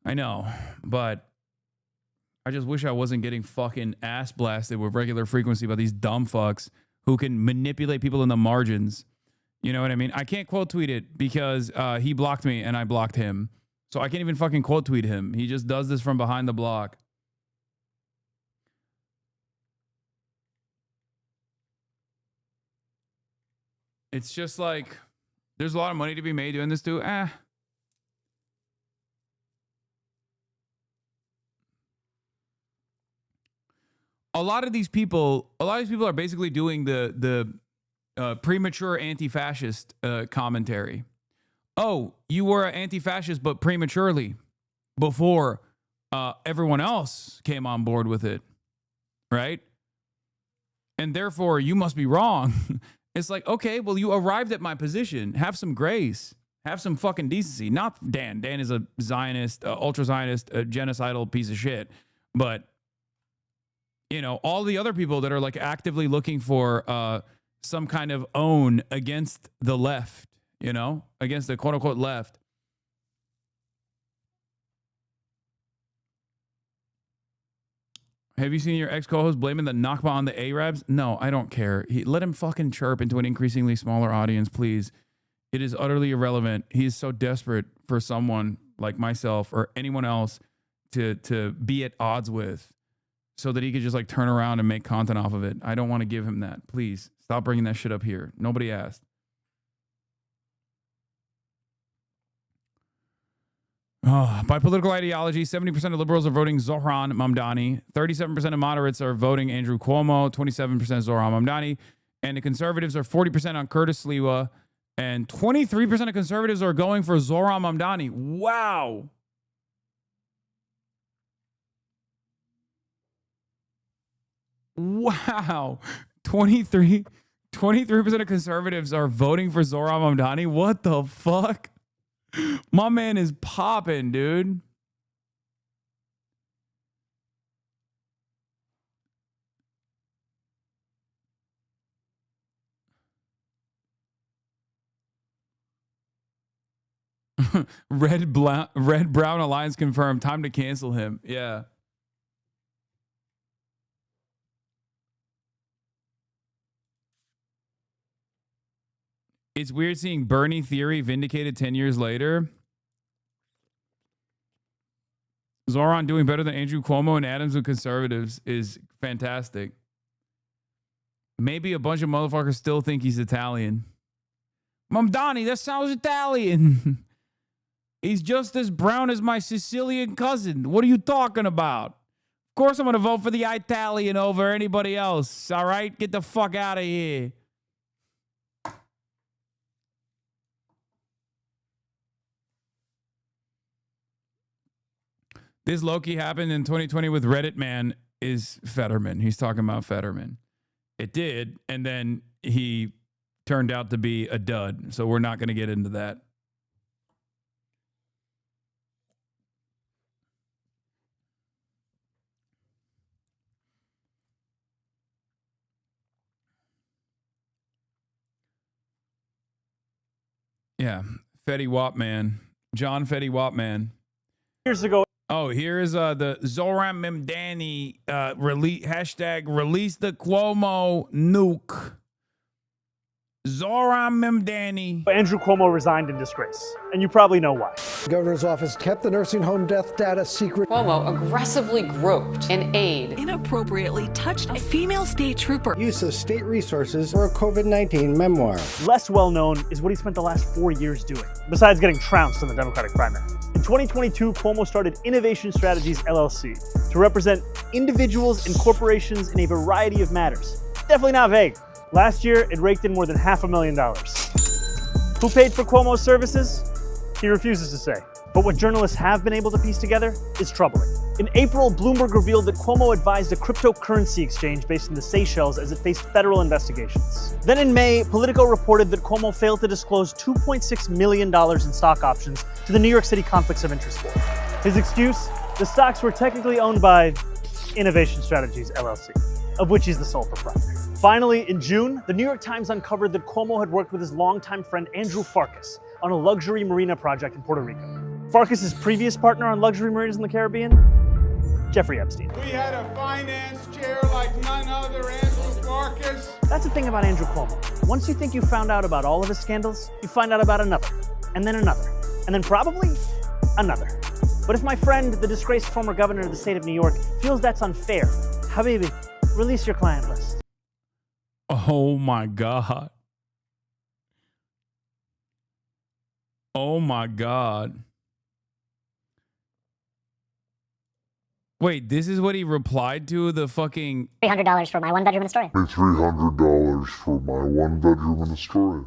I know, but I just wish I wasn't getting fucking ass blasted with regular frequency by these dumb fucks who can manipulate people in the margins. You know what I mean? I can't quote tweet it because he blocked me and I blocked him. So I can't even fucking quote tweet him. He just does this from behind the block. It's just like, there's a lot of money to be made doing this too. A lot of these people are basically doing the premature anti-fascist commentary. Oh, you were an anti-fascist, but prematurely before everyone else came on board with it, right? And therefore, you must be wrong. It's like, okay, well, you arrived at my position. Have some grace. Have some fucking decency. Not Dan. Dan is a Zionist, ultra-Zionist, a genocidal piece of shit. But, you know, all the other people that are like actively looking for some kind of own against the left, you know, against the quote-unquote left. Have you seen your ex-co-host blaming the Nakba on the Arabs? No, I don't care. Let him fucking chirp into an increasingly smaller audience, please. It is utterly irrelevant. He is so desperate for someone like myself or anyone else to be at odds with so that he could just like turn around and make content off of it. I don't want to give him that. Please stop bringing that shit up here. Nobody asked. Oh, by political ideology, 70% of liberals are voting Zohran Mamdani. 37% of moderates are voting Andrew Cuomo. 27% Zohran Mamdani. And the conservatives are 40% on Curtis Sliwa. And 23% of conservatives are going for Zohran Mamdani. Wow. Wow. 23% of conservatives are voting for Zohran Mamdani. What the fuck? My man is popping, dude. Red Brown Alliance confirmed. Time to cancel him. Yeah. It's weird seeing Bernie theory vindicated 10 years later. Zoran doing better than Andrew Cuomo and Adams with conservatives is fantastic. Maybe a bunch of motherfuckers still think he's Italian. Mamdani, that sounds Italian. He's just as brown as my Sicilian cousin. What are you talking about? Of course I'm going to vote for the Italian over anybody else. All right? Get the fuck out of here. This low-key happened in 2020 with Reddit man is Fetterman. He's talking about Fetterman. It did, and then he turned out to be a dud. So we're not going to get into that. Yeah, Fetty Wap man. John Fetty Wap man. Years ago. Oh, here's the Zohran Mamdani release the Cuomo nuke. Zohran Mamdani. Andrew Cuomo resigned in disgrace, and you probably know why. The governor's office kept the nursing home death data secret. Cuomo aggressively groped an aide. Inappropriately touched a female state trooper. Use of state resources for a COVID-19 memoir. Less well known is what he spent the last 4 years doing, besides getting trounced in the Democratic primary. In 2022, Cuomo started Innovation Strategies LLC to represent individuals and corporations in a variety of matters. Definitely not vague. Last year, it raked in more than $500,000. Who paid for Cuomo's services? He refuses to say. But what journalists have been able to piece together is troubling. In April, Bloomberg revealed that Cuomo advised a cryptocurrency exchange based in the Seychelles as it faced federal investigations. Then in May, Politico reported that Cuomo failed to disclose $2.6 million in stock options to the New York City Conflicts of Interest Board. His excuse? The stocks were technically owned by Innovation Strategies LLC, of which he's the sole proprietor. Finally, in June, the New York Times uncovered that Cuomo had worked with his longtime friend Andrew Farkas on a luxury marina project in Puerto Rico. Farkas' previous partner on luxury marinas in the Caribbean, Jeffrey Epstein. We had a finance chair like none other, Andrew Farkas. That's the thing about Andrew Cuomo. Once you think you found out about all of his scandals, you find out about another, and then probably another. But if my friend, the disgraced former governor of the state of New York, feels that's unfair, Habibi, release your client list. Oh my God. Oh my God. Wait, this is what he replied to the fucking $300 for my one bedroom in Astoria. $300 for my one bedroom in Astoria.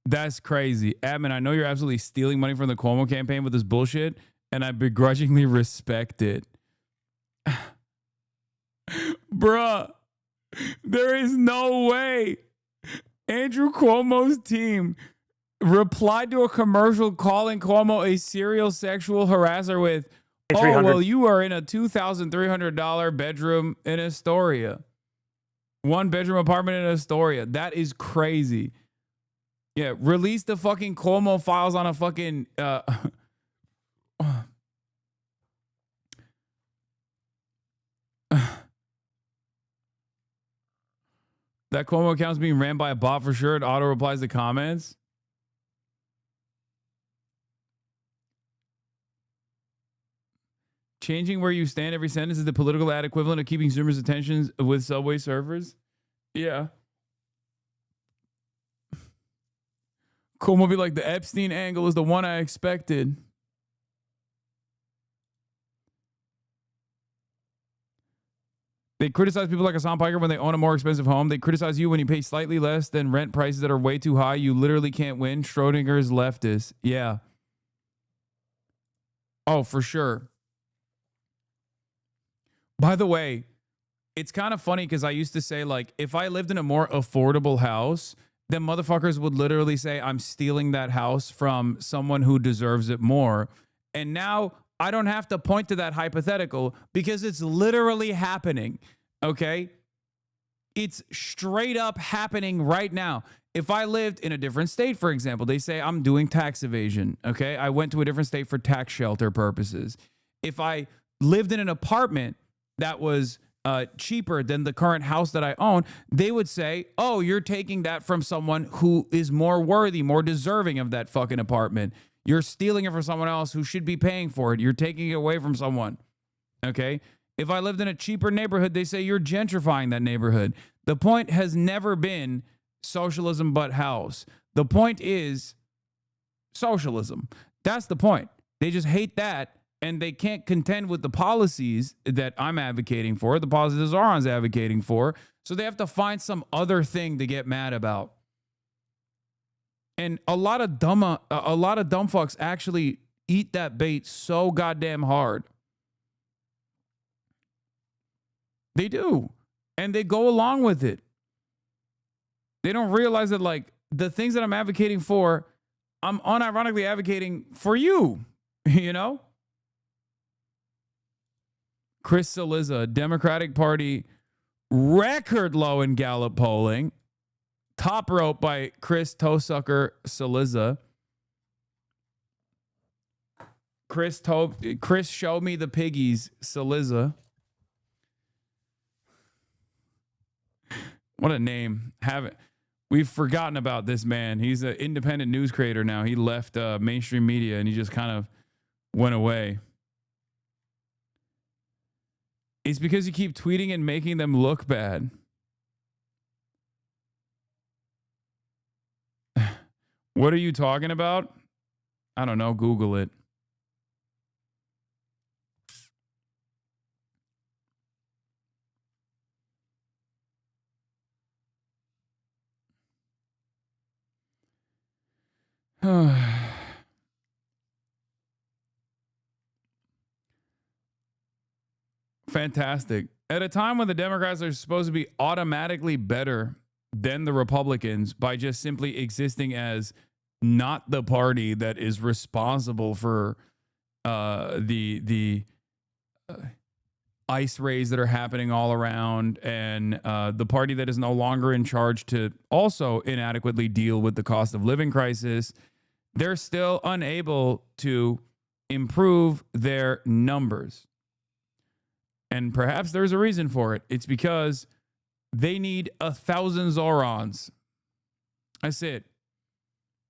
That's crazy. Admin, I know you're absolutely stealing money from the Cuomo campaign with this bullshit, and I begrudgingly respect it. Bruh, there is no way Andrew Cuomo's team replied to a commercial calling Cuomo a serial sexual harasser with, oh, well, you are in a $2,300 bedroom in Astoria. One bedroom apartment in Astoria. That is crazy. Yeah, release the fucking Cuomo files on a fucking... That Cuomo account's being ran by a bot for sure. It auto replies to comments. Changing where you stand every sentence is the political ad equivalent of keeping consumers' attention with Subway surfers. Yeah. Cuomo be like, the Epstein angle is the one I expected. They criticize people like Hasan Piker when they own a more expensive home. They criticize you when you pay slightly less than rent prices that are way too high. You literally can't win. Schrodinger's leftist. Yeah. Oh, for sure. By the way, it's kind of funny because I used to say, like, if I lived in a more affordable house, then motherfuckers would literally say I'm stealing that house from someone who deserves it more. And now I don't have to point to that hypothetical because it's literally happening, okay? It's straight up happening right now. If I lived in a different state, for example, they say I'm doing tax evasion, okay? I went to a different state for tax shelter purposes. If I lived in an apartment that was cheaper than the current house that I own, they would say, oh, you're taking that from someone who is more worthy, more deserving of that fucking apartment. You're stealing it from someone else who should be paying for it. You're taking it away from someone. Okay? If I lived in a cheaper neighborhood, they say you're gentrifying that neighborhood. The point has never been socialism but house. The point is socialism. That's the point. They just hate that, and they can't contend with the policies that I'm advocating for, the policies that Zoran's advocating for, so they have to find some other thing to get mad about. And a lot of dumb fucks actually eat that bait so goddamn hard. They do. And they go along with it. They don't realize that, like, the things that I'm advocating for, I'm unironically advocating for you, you know? Chris Cillizza, Democratic Party record low in Gallup polling. Top rope by Chris Toesucker Cillizza. Chris show me the piggies Cillizza. What a name. We've forgotten about this man. He's an independent news creator now. He left mainstream media and he just kind of went away. It's because you keep tweeting and making them look bad. What are you talking about? I don't know. Google it. Fantastic. At a time when the Democrats are supposed to be automatically better than the Republicans by just simply existing as not the party that is responsible for ICE raids that are happening all around, and the party that is no longer in charge to also inadequately deal with the cost of living crisis, they're still unable to improve their numbers. And perhaps there's a reason for it. It's because they need 1,000 Zorons. That's it.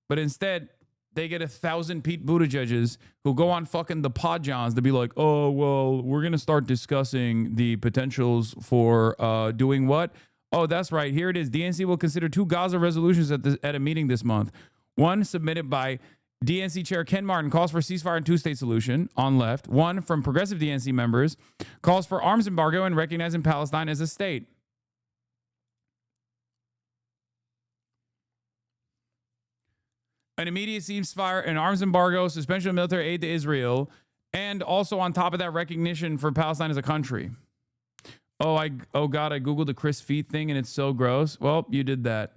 But instead, they get 1,000 Pete Buttigieg's who go on fucking the Podjons to be like, oh, well, we're going to start discussing the potentials for doing what? Oh, that's right. Here it is. DNC will consider 2 Gaza resolutions at a meeting this month. One submitted by DNC Chair Ken Martin calls for ceasefire and 2-state solution on left. One from progressive DNC members calls for arms embargo and recognizing Palestine as a state. An immediate ceasefire, an arms embargo, suspension of military aid to Israel, and also on top of that, recognition for Palestine as a country. Oh God, I Googled the Chris Feet thing and it's so gross. Well, you did that.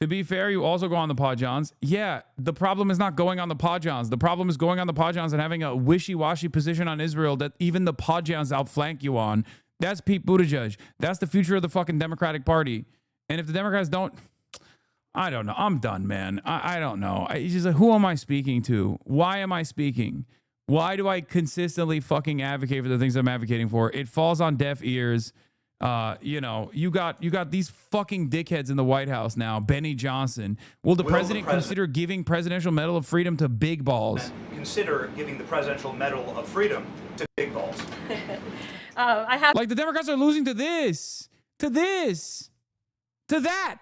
To be fair, you also go on the Podjons. Yeah, the problem is not going on the Podjons. The problem is going on the Podjons and having a wishy-washy position on Israel that even the Podjons outflank you on. That's Pete Buttigieg. That's the future of the fucking Democratic Party. And if the Democrats don't, I don't know. I'm done, man. I don't know. It's just like, who am I speaking to? Why am I speaking? Why do I consistently fucking advocate for the things I'm advocating for? It falls on deaf ears. You know, you got these fucking dickheads in the White House now. Benny Johnson. Will the president consider giving Presidential Medal of Freedom to big balls? Consider giving the Presidential Medal of Freedom to big balls. Like the Democrats are losing to this, to that.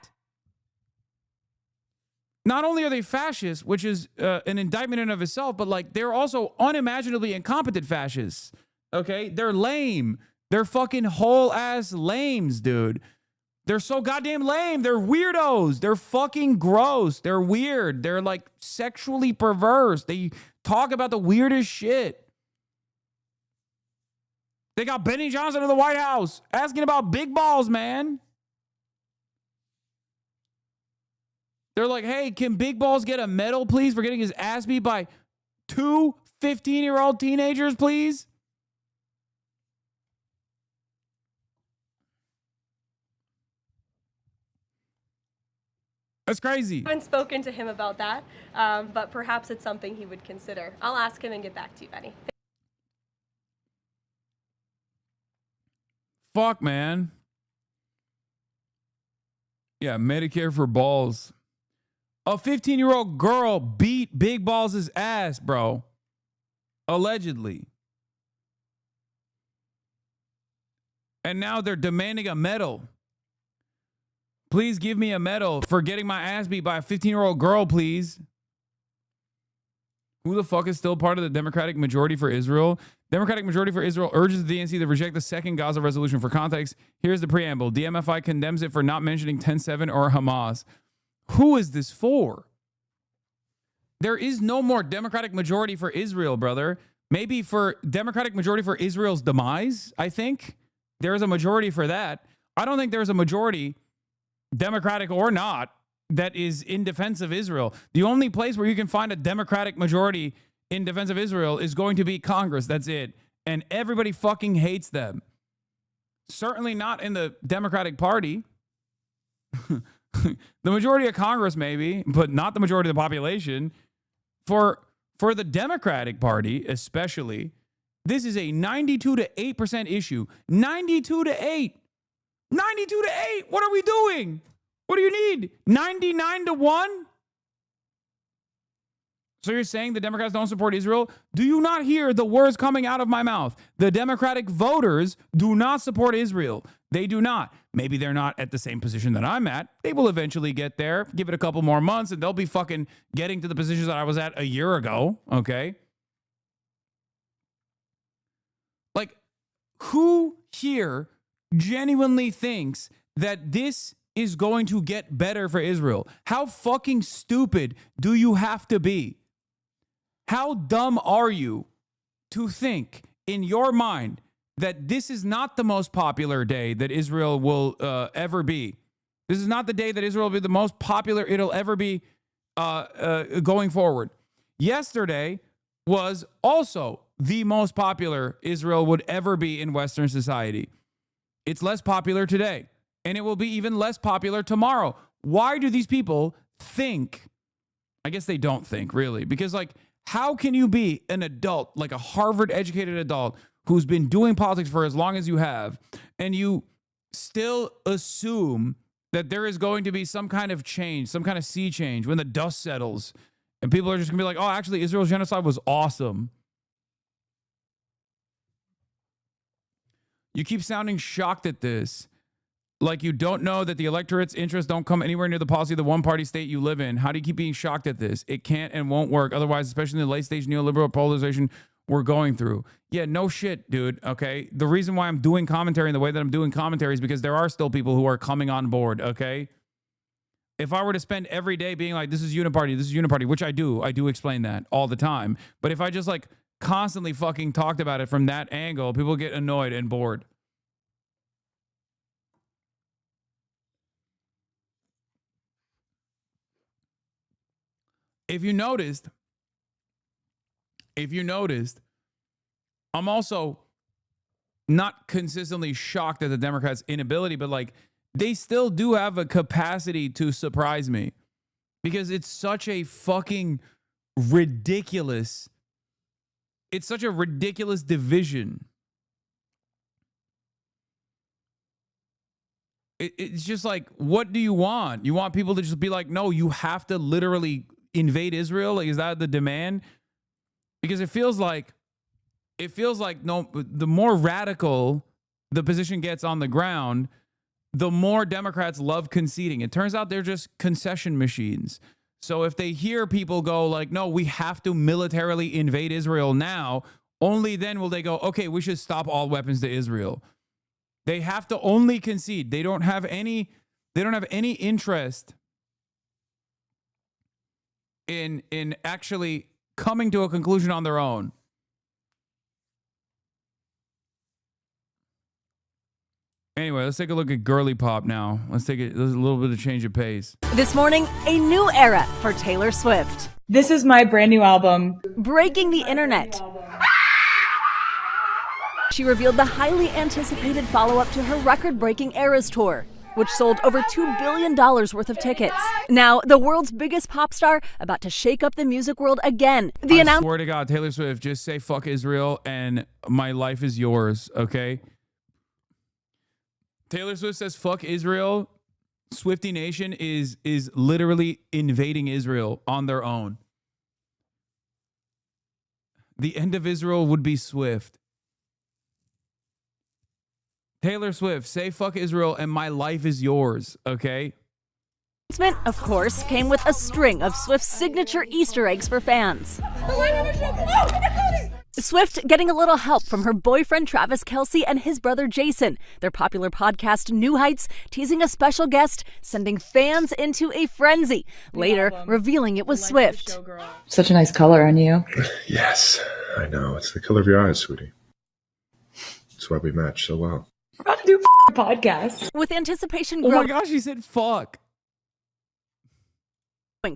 Not only are they fascists, which is an indictment in and of itself, but like they're also unimaginably incompetent fascists. Okay, they're lame. They're fucking whole ass lames, dude. They're so goddamn lame. They're weirdos. They're fucking gross. They're weird. They're like sexually perverse. They talk about the weirdest shit. They got Benny Johnson in the White House asking about big balls, man. They're like, hey, can Big Balls get a medal, please, for getting his ass beat by 2 15-year-old teenagers, please? That's crazy. I haven't spoken to him about that, but perhaps it's something he would consider. I'll ask him and get back to you, Benny. Fuck, man. Yeah, Medicare for balls. A 15-year-old girl beat Big Balls' ass, bro. Allegedly. And now they're demanding a medal. Please give me a medal for getting my ass beat by a 15-year-old girl, please. Who the fuck is still part of the Democratic Majority for Israel? Democratic Majority for Israel urges the DNC to reject the second Gaza resolution. For context, here's the preamble. DMFI condemns it for not mentioning 10-7 or Hamas. Who is this for? There is no more Democratic Majority for Israel, brother. Maybe for Democratic Majority for Israel's demise, I think. There is a majority for that. I don't think there's a majority, Democratic or not, that is in defense of Israel. The only place where you can find a Democratic majority in defense of Israel is going to be Congress. That's it. And everybody fucking hates them. Certainly not in the Democratic Party. The majority of Congress, maybe, but not the majority of the population. For the Democratic Party, especially, this is a 92 to 8% issue. 92 to 8. 92 to 8. What are we doing? What do you need? 99 to 1? So you're saying the Democrats don't support Israel? Do you not hear the words coming out of my mouth? The Democratic voters do not support Israel. They do not. Maybe they're not at the same position that I'm at. They will eventually get there. Give it a couple more months and they'll be fucking getting to the positions that I was at a year ago. Okay? Like, who here genuinely thinks that this is going to get better for Israel? How fucking stupid do you have to be? How dumb are you to think in your mind that this is not the most popular day that Israel will ever be? This is not the day that Israel will be the most popular it'll ever be going forward. Yesterday, was also the most popular Israel would ever be in Western society. It's less popular today, and it will be even less popular tomorrow. Why do these people think? I guess they don't think, really, because, like, how can you be an adult, like a Harvard-educated adult who's been doing politics for as long as you have, and you still assume that there is going to be some kind of change, some kind of sea change when the dust settles, and people are just going to be like, oh, actually, Israel's genocide was awesome. You keep sounding shocked at this, like you don't know that the electorate's interests don't come anywhere near the policy of the one-party state you live in. How do you keep being shocked at this? It can't and won't work. Otherwise, especially in the late-stage neoliberal polarization we're going through. Yeah, no shit, dude, okay? The reason why I'm doing commentary in the way that I'm doing commentary is because there are still people who are coming on board, okay? If I were to spend every day being like, this is uniparty, which I do explain that all the time. But if I just, like, constantly fucking talked about it from that angle, people get annoyed and bored. If you noticed, I'm also not consistently shocked at the Democrats' inability, but, like, they still do have a capacity to surprise me because it's such a fucking ridiculous, it's such a ridiculous division. It's just like, what do you want? You want people to just be like, no, you have to literally invade Israel? Like, is that the demand? Because it feels like no, the more radical the position gets on the ground, the more Democrats love conceding. It turns out they're just concession machines. So if they hear people go like, no, we have to militarily invade Israel now, only then will they go, okay, we should stop all weapons to Israel. They have to only concede. They don't have any interest in actually coming to a conclusion on their own. Anyway, let's take a look at Girly Pop now. There's a little bit of change of pace. This morning, a new era for Taylor Swift. This is my brand new album. Breaking the internet. She revealed the highly anticipated follow-up to her record-breaking Eras tour, which sold over $2 billion worth of tickets. Now, the world's biggest pop star about to shake up the music world again. I swear to God, Taylor Swift, just say fuck Israel and my life is yours, okay? Taylor Swift says fuck Israel. Swiftie Nation is literally invading Israel on their own. The end of Israel would be swift. Taylor Swift, say fuck Israel and my life is yours, okay? Of course, came with a string of Swift's signature Easter eggs for fans. Swift getting a little help from her boyfriend Travis Kelce and his brother Jason. Their popular podcast New Heights teasing a special guest, sending fans into a frenzy. Later, revealing it was Swift. Such a nice color on you. Yes, I know. It's the color of your eyes, sweetie. That's why we match so well. We're about to do a podcast. With anticipation growing. Oh growing. my gosh, she said fuck.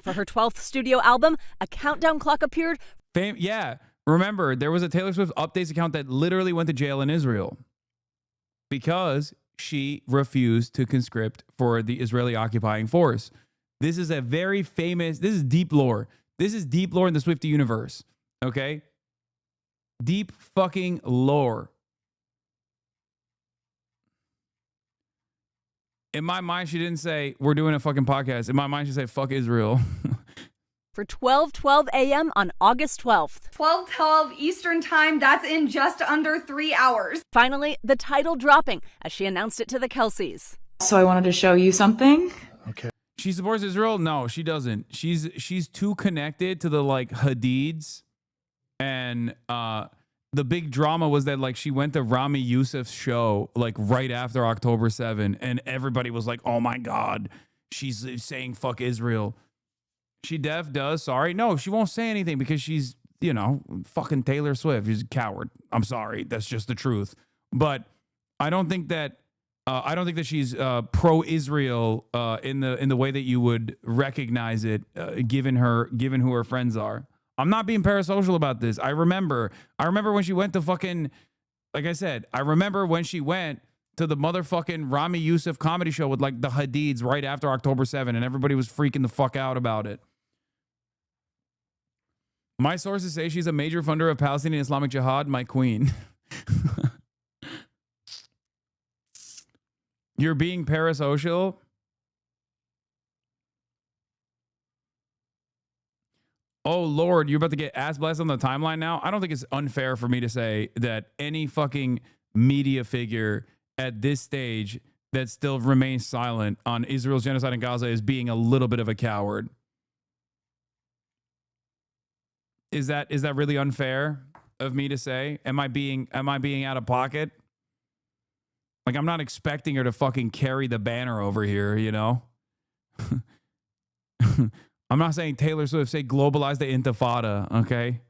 For her 12th studio album, a countdown clock appeared. Yeah. Remember, there was a Taylor Swift updates account that literally went to jail in Israel because she refused to conscript for the Israeli occupying force. This is a very famous, this is deep lore. This is deep lore in the Swiftie universe, okay? Deep fucking lore. In my mind, she didn't say, we're doing a fucking podcast. In my mind, she said, fuck Israel. For 12:12 a.m. on August 12th. 12:12 Eastern Time, that's in just under 3 hours. Finally, the title dropping as she announced it to the Kelces. So I wanted to show you something. Okay. She supports Israel? No, she doesn't. She's too connected to the like Hadids, and the big drama was that like she went to Rami Youssef's show like right after October 7, and everybody was like, "Oh my God, she's saying fuck Israel." She does. Sorry, no, she won't say anything because she's fucking Taylor Swift. She's a coward. I'm sorry, that's just the truth. But I don't think that she's pro-Israel in the way that you would recognize it, given who her friends are. I'm not being parasocial about this. I remember when she went to fucking, like I said, I remember when she went to the motherfucking Rami Youssef comedy show with like the Hadids right after October 7, and everybody was freaking the fuck out about it. My sources say she's a major funder of Palestinian Islamic Jihad, my queen. You're being parasocial? Oh, Lord, you're about to get ass blessed on the timeline now? I don't think it's unfair for me to say that any fucking media figure at this stage that still remains silent on Israel's genocide in Gaza is being a little bit of a coward. Is that really unfair of me to say? Am I being out of pocket? Like, I'm not expecting her to fucking carry the banner over here, you know? I'm not saying Taylor Swift say globalize the intifada, okay?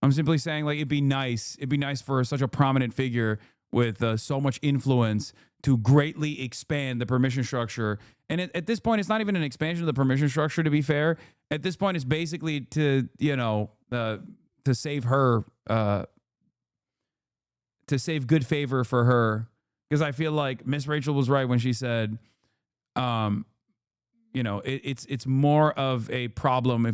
I'm simply saying, like, it'd be nice for such a prominent figure with so much influence to greatly expand the permission structure. And at this point, it's not even an expansion of the permission structure, to be fair. At this point, it's basically to, you know, to save her, to save good favor for her. Because I feel like Miss Rachel was right when she said, you know, it's more of a problem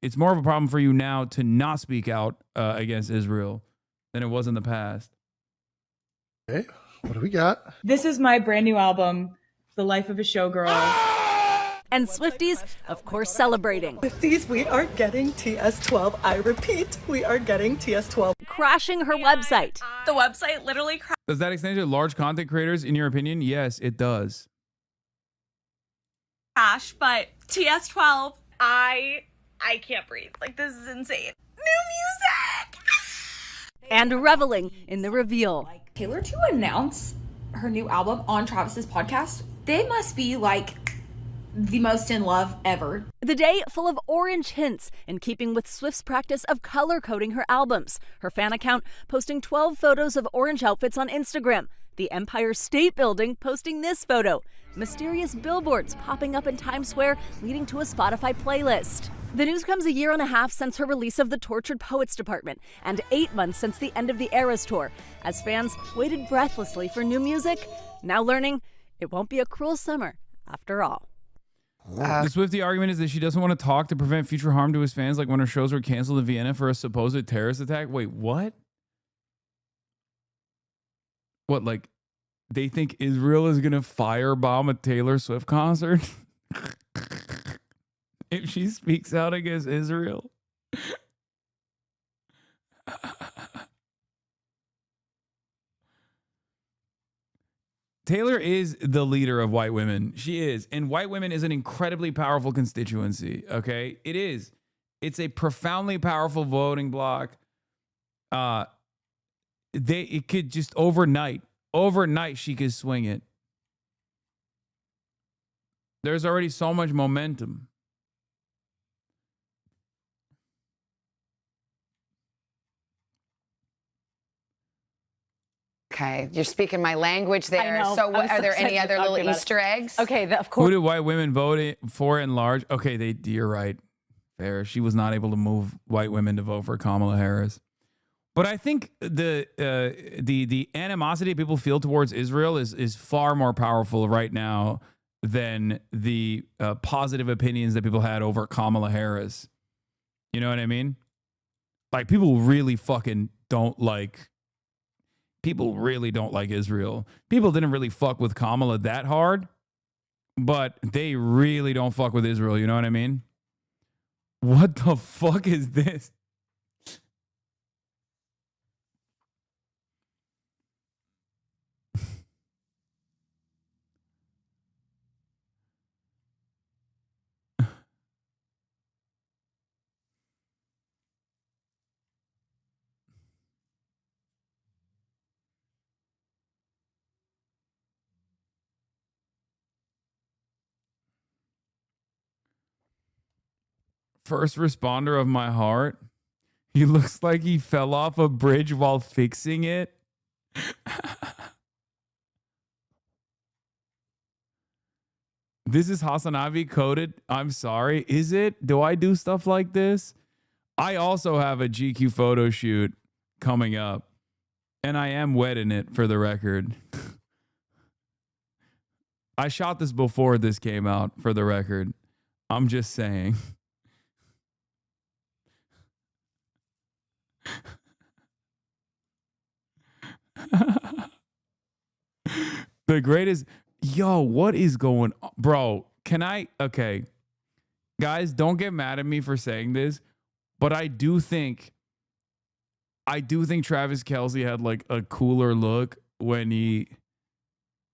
it's more of a problem for you now to not speak out against Israel than it was in the past. Okay, what do we got? This is my brand new album, The Life of a Showgirl. And Swifties, of course, celebrating. Swifties, we are getting TS12. I repeat, we are getting TS12. Crashing her website. The website literally crashed. Does that extend to large content creators, in your opinion? Yes, it does. But TS12, I can't breathe. Like, this is insane. New music! And reveling in the reveal. Taylor to announce her new album on Travis's podcast, they must be like the most in love ever. The day full of orange hints, in keeping with Swift's practice of color coding her albums. Her fan account posting 12 photos of orange outfits on Instagram. The Empire State Building posting this photo. Mysterious billboards popping up in Times Square, leading to a Spotify playlist. The news comes a year and a half since her release of the Tortured Poets Department, and 8 months since the end of the Eras Tour, as fans waited breathlessly for new music, now learning it won't be a cruel summer after all. The Swiftie argument is that she doesn't want to talk to prevent future harm to his fans, like when her shows were canceled in Vienna for a supposed terrorist attack. Wait, what? What, like, they think Israel is going to firebomb a Taylor Swift concert? If she speaks out against Israel? Taylor is the leader of white women. She is. And white women is an incredibly powerful constituency, okay? It is. It's a profoundly powerful voting bloc. It could just overnight she could swing it. There's already so much momentum. Okay, you're speaking my language there. I know. So, are there any excited other to talk little about Easter eggs? Okay, of course. Who did white women vote for in large? Okay, you're right. Fair. She was not able to move white women to vote for Kamala Harris. But I think the animosity people feel towards Israel is far more powerful right now than the positive opinions that people had over Kamala Harris. You know what I mean? Like, people really don't like Israel. People didn't really fuck with Kamala that hard, but they really don't fuck with Israel. You know what I mean? What the fuck is this? First responder of my heart. He looks like he fell off a bridge while fixing it. This is Hasanabi coded. I'm sorry. Is it? Do I do stuff like this? I also have a GQ photo shoot coming up, and I am wet in it, for the record. I shot this before this came out, for the record. I'm just saying. The greatest. Yo, what is going on? Bro, can I? Okay. Guys, don't get mad at me for saying this, but I do think Travis Kelce had like a cooler look when he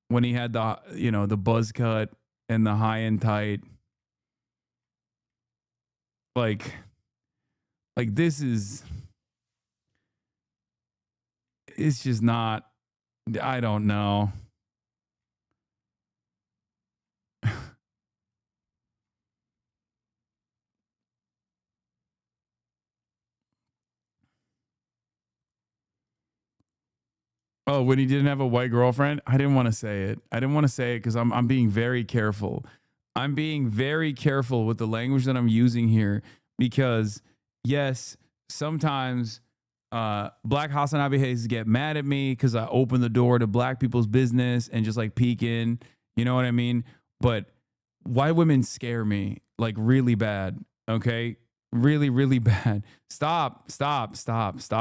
had the, you know, the buzz cut and the high and tight. Like this is, it's just not, I don't know. Oh, when he didn't have a white girlfriend? I didn't want to say it. I didn't want to say it because I'm being very careful. I'm being very careful with the language that I'm using here because, yes, sometimes black Hasanabi hazes get mad at me because I open the door to black people's business and just like peek in. You know what I mean? But white women scare me like really bad. Okay? Really, really bad. Stop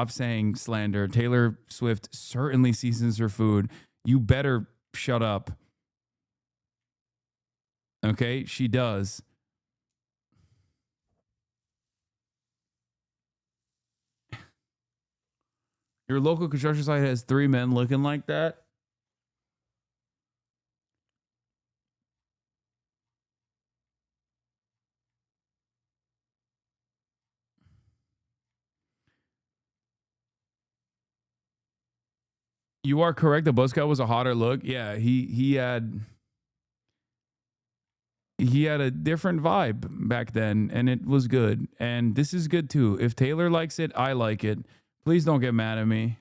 saying slander. Taylor Swift certainly seasons her food. You better shut up. Okay? She does. Your local construction site has 3 men looking like that? You are correct. The buzz cut was a hotter look. Yeah, he had a different vibe back then, and it was good. And this is good too. If Taylor likes it, I like it. Please don't get mad at me.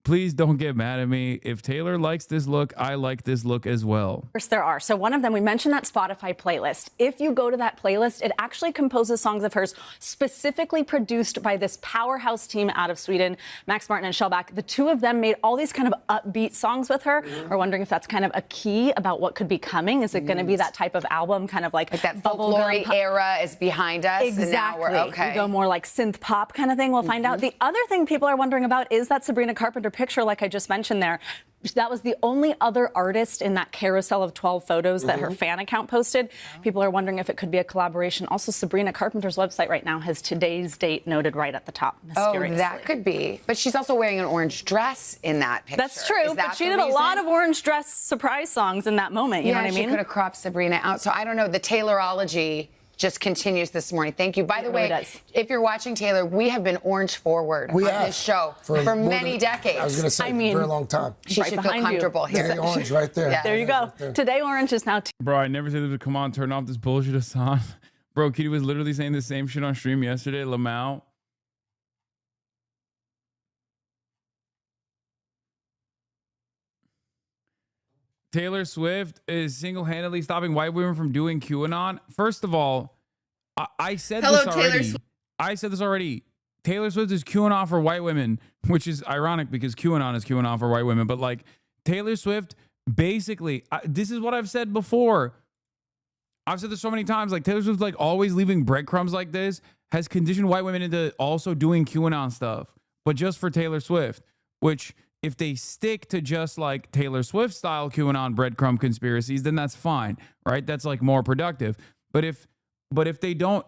Please don't get mad at me. If Taylor likes this look, I like this look as well. Of course there are. So one of them, we mentioned that Spotify playlist. If you go to that playlist, it actually composes songs of hers specifically produced by this powerhouse team out of Sweden, Max Martin and Shellback. The two of them made all these kind of upbeat songs with her. We're wondering if that's kind of a key about what could be coming. Is it going to be that type of album, kind of like that folklore era is behind us? Exactly. And now we're, okay. We go more like synth pop kind of thing. We'll find out. The other thing people are wondering about is that Sabrina Carpenter picture, like I just mentioned there. That was the only other artist in that carousel of 12 photos that her fan account posted. People are wondering if it could be a collaboration. Also, Sabrina Carpenter's website right now has today's date noted right at the top. Oh, that could be. But she's also wearing an orange dress in that picture. That's true, but she did a lot of orange dress surprise songs in that moment. You know what I mean? She could have cropped Sabrina out. So I don't know. The Taylorology just continues this morning. Thank you. By the way, if you're watching Taylor, we have been orange forward on this show for many decades. I was going to say, for a long time. She should feel comfortable here. Today orange right there. Yeah. There you go. Right. Today orange is now. Bro, I never said this, but come on, turn off this bullshit, Hasan. Bro, Kitty was literally saying the same shit on stream yesterday. Lamau. Taylor Swift is single-handedly stopping white women from doing QAnon. First of all, I said this already. I said this already. Taylor Swift is QAnon for white women, which is ironic because QAnon is QAnon for white women. But like Taylor Swift, basically, this is what I've said before. I've said this so many times. Like Taylor Swift, like always leaving breadcrumbs like this, has conditioned white women into also doing QAnon stuff, but just for Taylor Swift, which, if they stick to just like Taylor Swift style QAnon breadcrumb conspiracies, then that's fine, right? That's like more productive. But if they don't,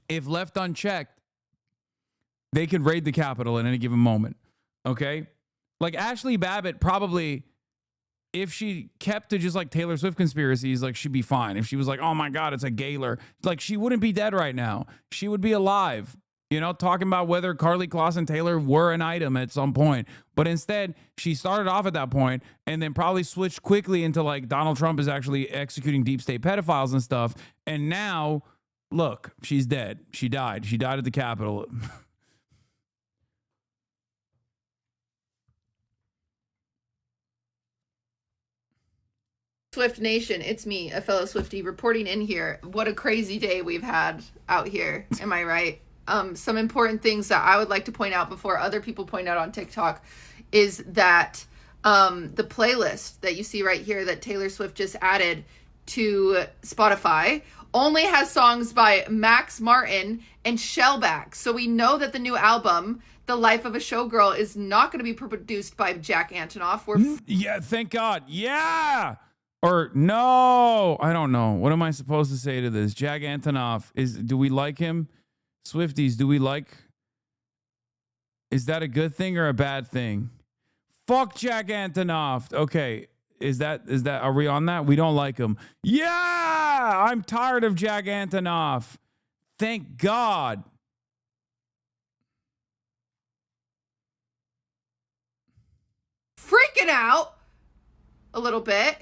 if left unchecked, they could raid the Capitol at any given moment. Okay? Like Ashley Babbitt probably, if she kept to just like Taylor Swift conspiracies, like she'd be fine. If she was like, oh my God, it's a Gaylor, like she wouldn't be dead right now. She would be alive. You know, talking about whether Carly Kloss and Taylor were an item at some point. But instead, she started off at that point and then probably switched quickly into like Donald Trump is actually executing deep state pedophiles and stuff. And now, look, she's dead. She died. She died at the Capitol. Swift Nation, it's me, a fellow Swiftie, reporting in here. What a crazy day we've had out here. Am I right? Some important things that I would like to point out before other people point out on TikTok is that the playlist that you see right here that Taylor Swift just added to Spotify only has songs by Max Martin and Shellback. So we know that the new album, The Life of a Showgirl, is not going to be produced by Jack Antonoff. Yeah, thank God. Yeah. Or no, I don't know. What am I supposed to say to this? Jack Antonoff, do we like him? Swifties, do we like? Is that a good thing or a bad thing? Fuck Jack Antonoff. Okay, is that are we on that? We don't like him. Yeah, I'm tired of Jack Antonoff. Thank God. Freaking out a little bit.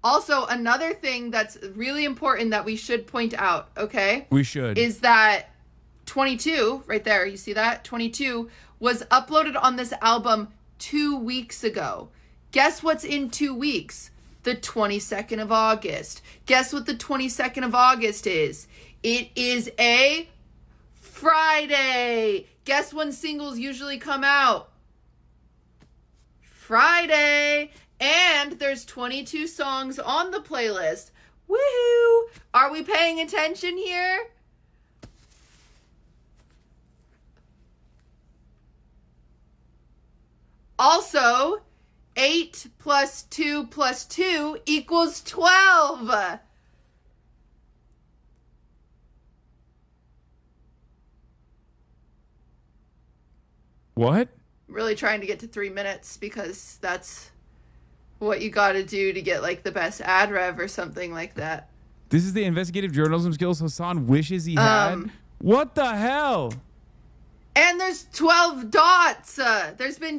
Also, another thing that's really important that we should point out, okay? We should. Is that 22, right there, you see that? 22 was uploaded on this album 2 weeks ago. Guess what's in 2 weeks? The 22nd of August. Guess what the 22nd of August is? It is a Friday. Guess when singles usually come out? Friday. And there's 22 songs on the playlist. Woohoo! Are we paying attention here? Also, 8 plus 2 plus 2 equals 12. What? I'm really trying to get to 3 minutes because that's what you got to do to get like the best ad rev or something like that. This is the investigative journalism skills Hasan wishes he had. What the hell? And there's 12 dots.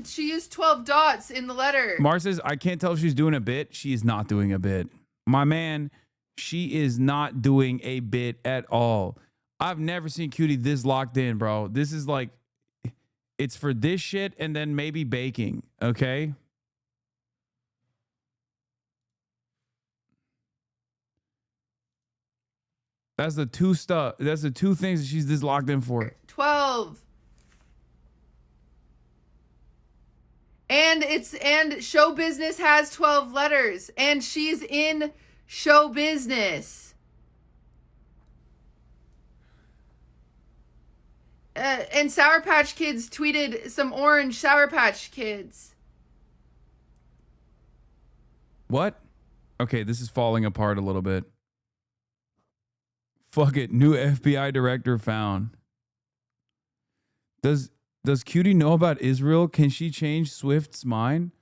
She used 12 dots in the letter. Mar says, I can't tell if she's doing a bit. She is not doing a bit. My man, she is not doing a bit at all. I've never seen Cutie this locked in, bro. This is like, it's for this shit and then maybe baking, okay? That's the two stuff. That's the two things that she's this locked in for. 12. And show business has 12 letters. And she's in show business. And Sour Patch Kids tweeted some orange Sour Patch Kids. What? Okay, this is falling apart a little bit. Fuck it. New FBI director found. Does Cutie know about Israel? Can she change Swift's mind?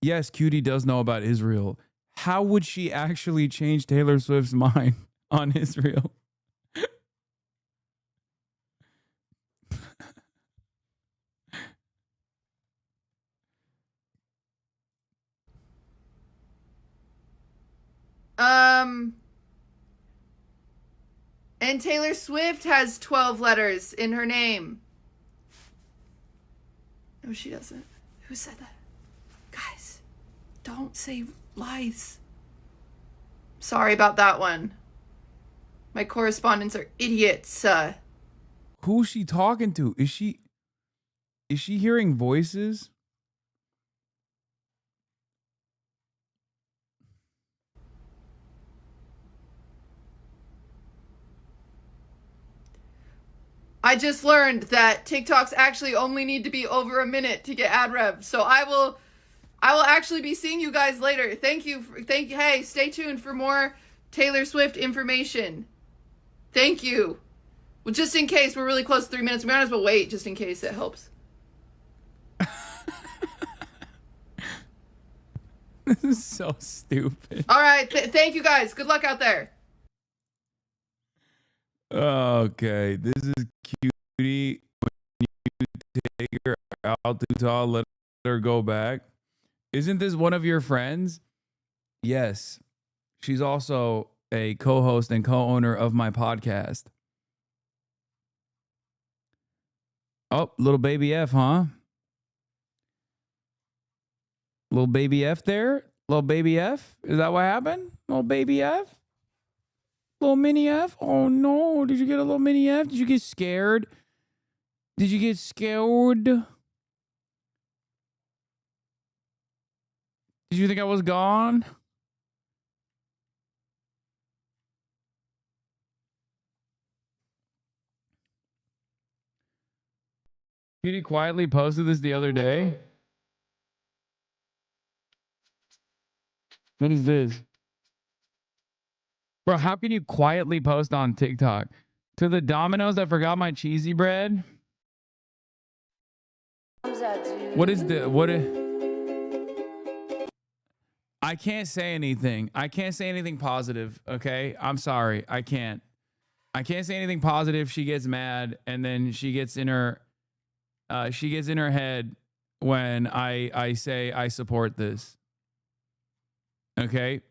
Yes, Cutie does know about Israel. How would she actually change Taylor Swift's mind on Israel? And Taylor Swift has 12 letters in her name. No, she doesn't. Who said that? Guys, don't say lies. Sorry about that one. My correspondents are idiots. Who's she talking to? Is she hearing voices? I just learned that TikToks actually only need to be over a minute to get ad rev. So I will actually be seeing you guys later. Thank you. Hey, stay tuned for more Taylor Swift information. Thank you. Well, just in case we're really close to 3 minutes, we might as well wait just in case it helps. This is so stupid. All right. Thank you guys. Good luck out there. Okay, this is Cutie. When you take her out to Utah, let her go back. Isn't this one of your friends? Yes. She's also a co-host and co-owner of my podcast. Oh, little baby F, huh? Little baby F there? Little baby F? Is that what happened? Little baby F? Little mini F? Oh no, did you get a little mini F? Did you get scared? Did you get scared? Did you think I was gone? Cutie quietly posted this the other day. What is this? Bro, how can you quietly post on TikTok? To the Domino's that forgot my cheesy bread? What is the... I can't say anything. I can't say anything positive, okay? I'm sorry. I can't say anything positive. She gets mad, and then she gets in her head when I say I support this. Okay?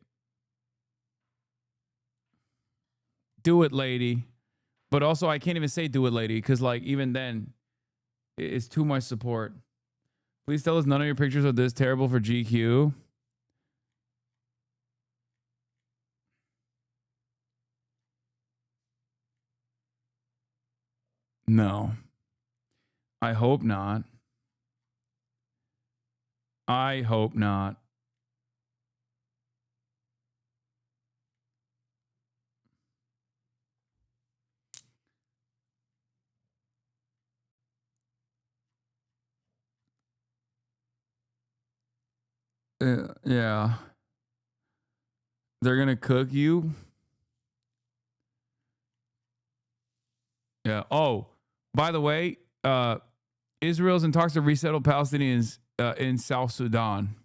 Do it, lady. But also, I can't even say do it, lady, because, like, even then, it's too much support. Please tell us none of your pictures are this terrible for GQ. No. I hope not. I hope not. Yeah. They're gonna cook you. Yeah. Oh, by the way, Israel's in talks to resettle Palestinians in South Sudan.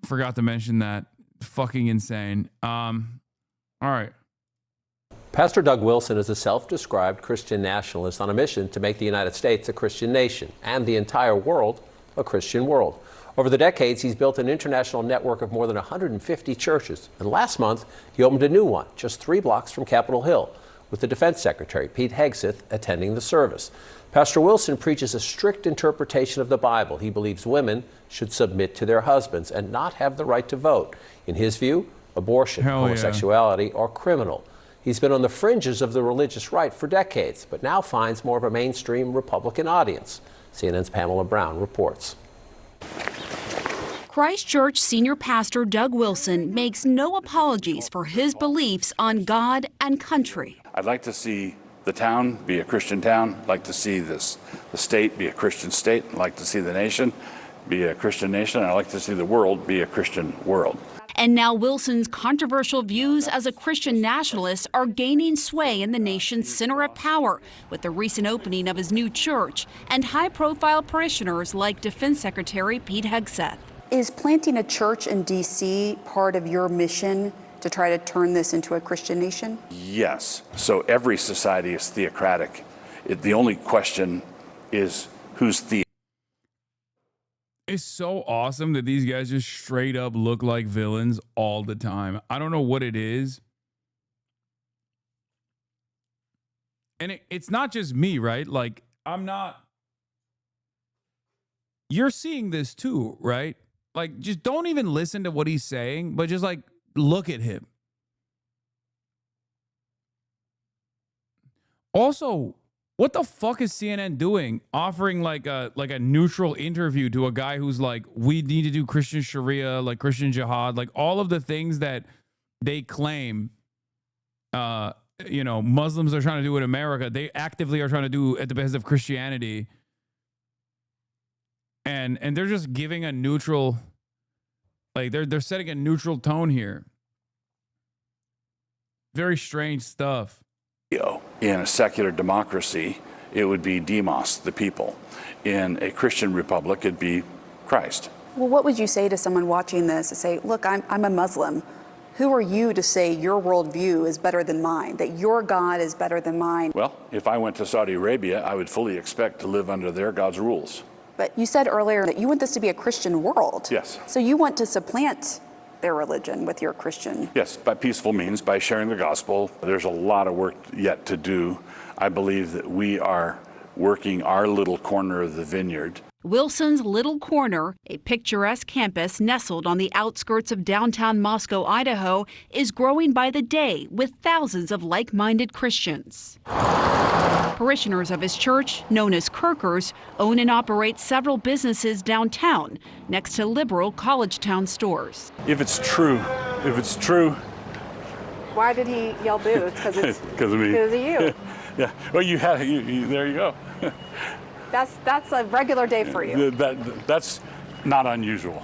Forgot to mention that. Fucking insane. All right. Pastor Doug Wilson is a self-described Christian nationalist on a mission to make the United States a Christian nation and the entire world a Christian world. Over the decades, he's built an international network of more than 150 churches. And last month, he opened a new one just 3 blocks from Capitol Hill, with the Defense Secretary, Pete Hegseth, attending the service. Pastor Wilson preaches a strict interpretation of the Bible. He believes women should submit to their husbands and not have the right to vote. In his view, abortion, homosexuality are criminal. He's been on the fringes of the religious right for decades, but now finds more of a mainstream Republican audience. CNN's Pamela Brown reports. Christchurch senior pastor Doug Wilson makes no apologies for his beliefs on God and country. I'd like to see the town be a Christian town. I'd like to see the state be a Christian state. I'd like to see the nation be a Christian nation. I'd like to see the world be a Christian world. And now Wilson's controversial views as a Christian nationalist are gaining sway in the nation's center of power with the recent opening of his new church and high-profile parishioners like Defense Secretary Pete Hegseth. Is planting a church in D.C. part of your mission to try to turn this into a Christian nation? Yes. So every society is theocratic. The only question is who's the. It's so awesome that these guys just straight up look like villains all the time. I don't know what it is. And it's not just me, right? Like, I'm not. You're seeing this too, right? Like, just don't even listen to what he's saying, but just, like, look at him. Also, what the fuck is CNN doing? Offering, like a neutral interview to a guy who's like, we need to do Christian Sharia, like Christian jihad, like all of the things that they claim, Muslims are trying to do in America. They actively are trying to do at the behest of Christianity. And they're just giving a neutral, like they're setting a neutral tone here. Very strange stuff. In a secular democracy, it would be demos, the people. In a Christian republic, it'd be Christ. Well, what would you say to someone watching this to say, look, I'm a Muslim. Who are you to say your worldview is better than mine, that your God is better than mine? Well, if I went to Saudi Arabia, I would fully expect to live under their God's rules. But you said earlier that you want this to be a Christian world. Yes. So you want to supplant their religion with your Christian. Yes, by peaceful means, by sharing the gospel. There's a lot of work yet to do. I believe that we are working our little corner of the vineyard. Wilson's Little Corner, a picturesque campus nestled on the outskirts of downtown Moscow, Idaho, is growing by the day with thousands of like-minded Christians. Parishioners of his church, known as Kirkers, own and operate several businesses downtown, next to liberal college town stores. If it's true, Why did he yell boo? It's because it's because of me. because of you. Yeah. Well, there you go. That's a regular day for you. That's not unusual.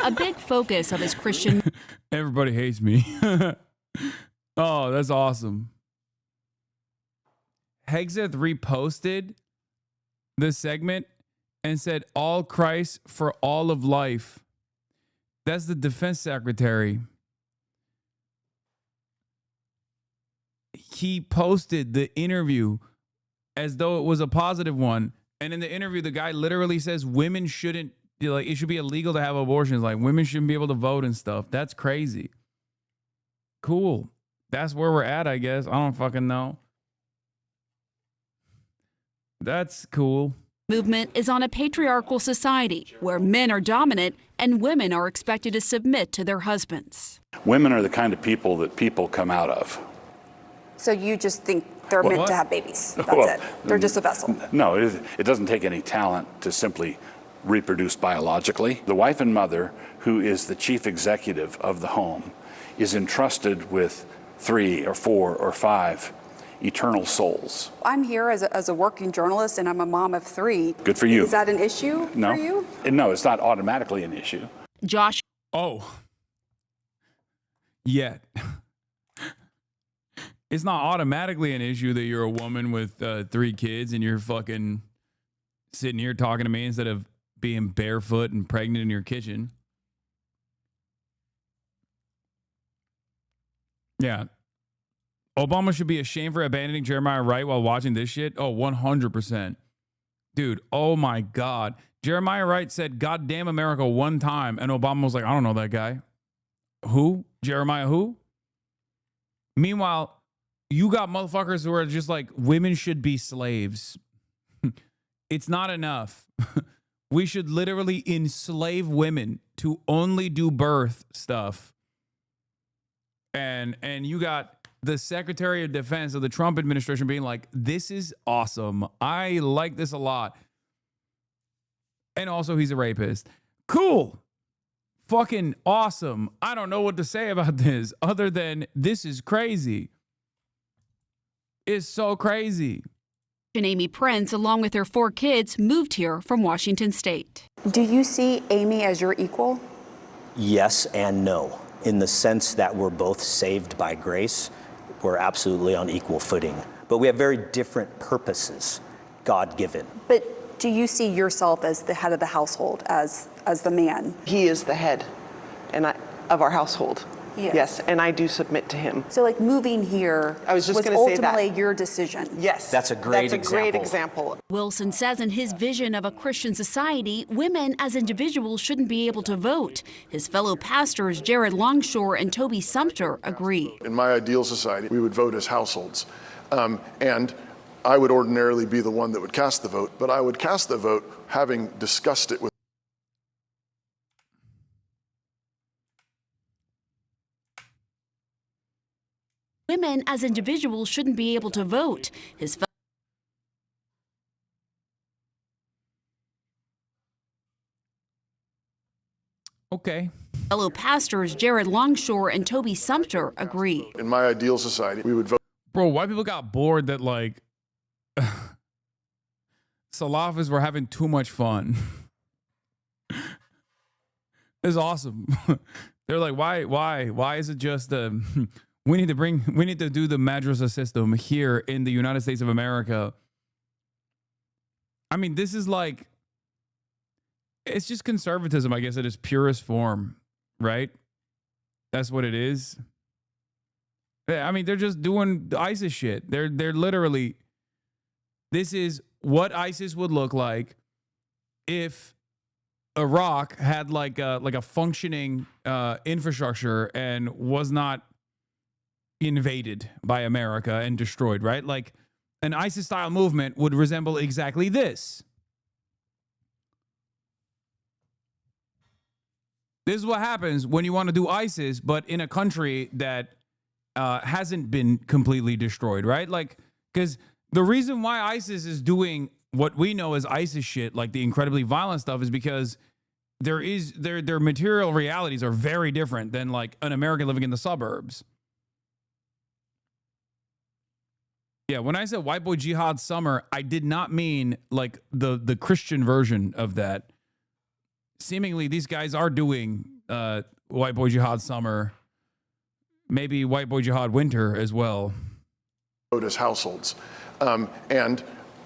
A big focus of his Christian. Everybody hates me. Oh, that's awesome. Hegseth reposted this segment and said, "All Christ for all of life." That's the defense secretary. He posted the interview as though it was a positive one. And in the interview, the guy literally says women shouldn't, like, it should be illegal to have abortions. Like, women shouldn't be able to vote and stuff. That's crazy. Cool. That's where we're at, I guess. I don't fucking know. That's cool. Movement is on a patriarchal society where men are dominant and women are expected to submit to their husbands. Women are the kind of people that people come out of. So you just think they're meant to have babies. That's it. They're just a vessel. No, it doesn't take any talent to simply reproduce biologically. The wife and mother, who is the chief executive of the home, is entrusted with 3 or 4 or 5 eternal souls. I'm here as a working journalist, and I'm a mom of 3. Good for you. Is that an issue No. for you? No, it's not automatically an issue. Josh. Oh. Yet. It's not automatically an issue that you're a woman with 3 kids and you're fucking sitting here talking to me instead of being barefoot and pregnant in your kitchen. Yeah. Obama should be ashamed for abandoning Jeremiah Wright while watching this shit. Oh, 100%. Dude, oh my God. Jeremiah Wright said, "God damn America" one time. And Obama was like, "I don't know that guy." Who? Jeremiah who? Meanwhile, you got motherfuckers who are just like, women should be slaves. It's not enough. We should literally enslave women to only do birth stuff. And you got the Secretary of Defense of the Trump administration being like, "This is awesome. I like this a lot." And also he's a rapist. Cool. Fucking awesome. I don't know what to say about this other than this is crazy. It's so crazy. And Amy Prince, along with her 4 kids, moved here from Washington State. Do you see Amy as your equal? Yes and no, in the sense that we're both saved by grace. We're absolutely on equal footing, but we have very different purposes, God-given. But do you see yourself as the head of the household, as the man? He is the head of our household. Yes, and I do submit to him. So, like, moving here was ultimately your decision. Yes. That's a great example. Wilson says in his vision of a Christian society, women as individuals shouldn't be able to vote. His fellow pastors, Jared Longshore and Toby Sumter, agree. In my ideal society, we would vote as households. And I would ordinarily be the one that would cast the vote, but I would cast the vote having discussed it with Women as individuals shouldn't be able to vote. His fellow pastors, Jared Longshore and Toby Sumter, agree. In my ideal society, we would vote. Bro, white people got bored that, like, Salafists were having too much fun. It's awesome. They're like, why is it just we need to do the madrasa system here in the United States of America. I mean, this is like, it's just conservatism, I guess, at its purest form, right? That's what it is. I mean, they're just doing ISIS shit. They're literally, this is what ISIS would look like if Iraq had like a functioning infrastructure and was not invaded by America and destroyed, right? Like an ISIS style movement would resemble exactly this. This is what happens when you want to do ISIS, but in a country that hasn't been completely destroyed, right? Like, because the reason why ISIS is doing what we know as ISIS shit, like the incredibly violent stuff, is because their material realities are very different than like an American living in the suburbs. Yeah, when I said white boy jihad summer, I did not mean like the Christian version of that. Seemingly, these guys are doing white boy jihad summer, maybe white boy jihad winter as well. Vote as households, and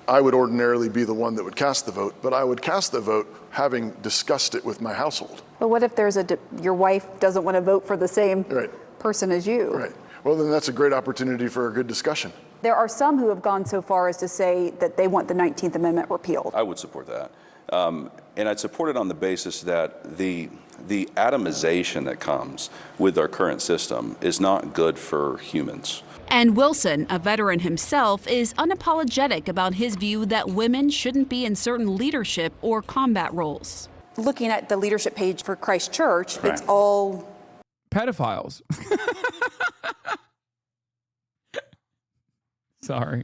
I would ordinarily be the one that would cast the vote, but I would cast the vote having discussed it with my household. But what if there's your wife doesn't want to vote for the same person as you? Right. Well, then that's a great opportunity for a good discussion. There are some who have gone so far as to say that they want the 19th Amendment repealed. I would support that. And I'd support it on the basis that the atomization that comes with our current system is not good for humans. And Wilson, a veteran himself, is unapologetic about his view that women shouldn't be in certain leadership or combat roles. Looking at the leadership page for Christ Church, it's all pedophiles. Sorry.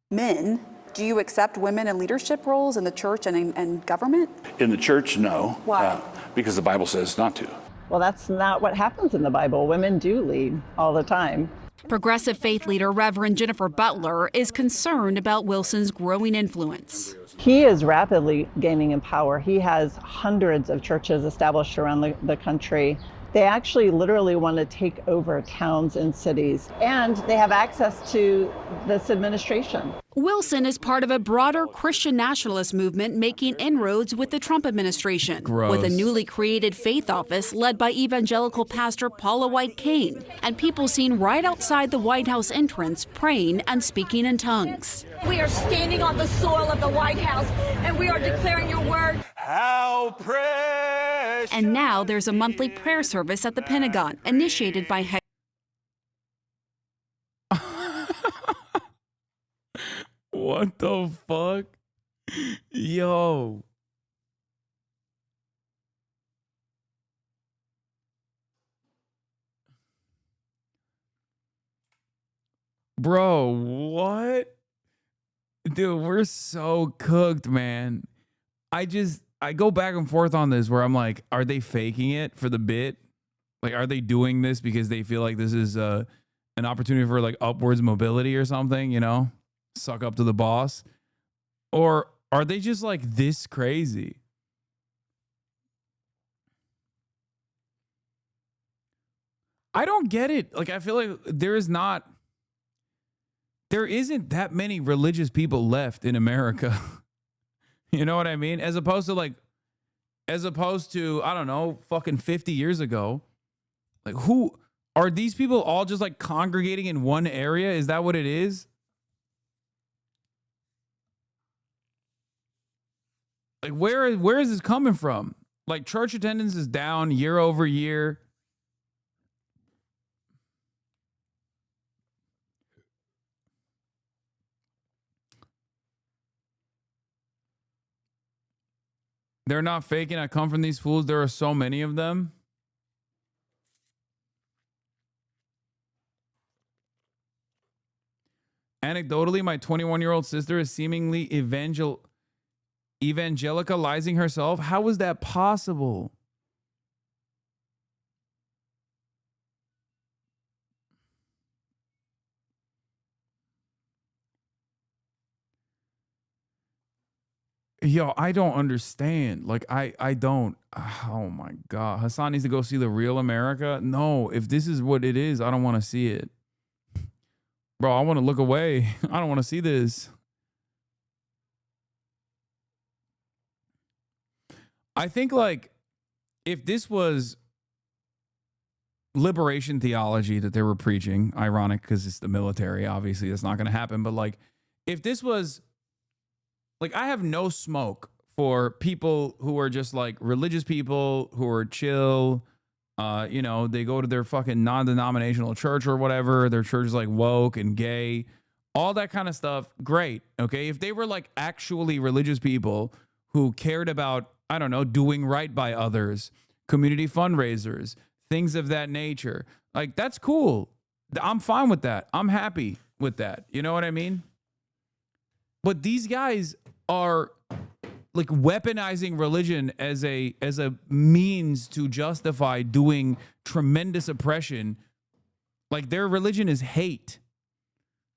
Men. Do you accept women in leadership roles in the church and government? In the church, no. Why? Because the Bible says not to. Well, that's not what happens in the Bible. Women do lead all the time. Progressive faith leader Reverend Jennifer Butler is concerned about Wilson's growing influence. He is rapidly gaining in power. He has hundreds of churches established around the country. They actually literally want to take over towns and cities, and they have access to this administration. Wilson is part of a broader Christian nationalist movement making inroads with the Trump administration. Gross. With a newly created faith office led by evangelical pastor Paula White Cain, and people seen right outside the White House entrance praying and speaking in tongues. We are standing on the soil of the White House, and we are declaring your word. How precious. And now there's a monthly prayer service at the Pentagon, initiated by What the fuck? Yo. Bro, what? Dude, we're so cooked, man. I go back and forth on this where I'm like, are they faking it for the bit? Like, are they doing this because they feel like this is an opportunity for like upwards mobility or something, you know? Suck up to the boss? Or are they just like this crazy? I don't get it. Like, I feel like there isn't that many religious people left in America. You know what I mean? As opposed to, I don't know, fucking 50 years ago. Like, who are these people all just like congregating in one area? Is that what it is? Like, where is this coming from? Like, church attendance is down year over year. They're not faking. I come from these fools. There are so many of them. Anecdotally, my 21-year-old sister is seemingly evangelicalizing herself. How is that possible? Yo, I don't understand. Like, I don't. Oh my God. Hasan needs to go see The Real America. No, if this is what it is, I don't want to see it. Bro, I want to look away. I don't want to see this. I think, like, if this was liberation theology that they were preaching, ironic because it's the military, obviously that's not going to happen. But, like, if this was, like, I have no smoke for people who are just, like, religious people who are chill. You know, they go to their fucking non-denominational church or whatever. Their church is, like, woke and gay. All that kind of stuff, great, okay? If they were, like, actually religious people who cared about I don't know, doing right by others, community fundraisers, things of that nature. Like, that's cool. I'm fine with that. I'm happy with that. You know what I mean? But these guys are like weaponizing religion as a means to justify doing tremendous oppression. Like, their religion is hate.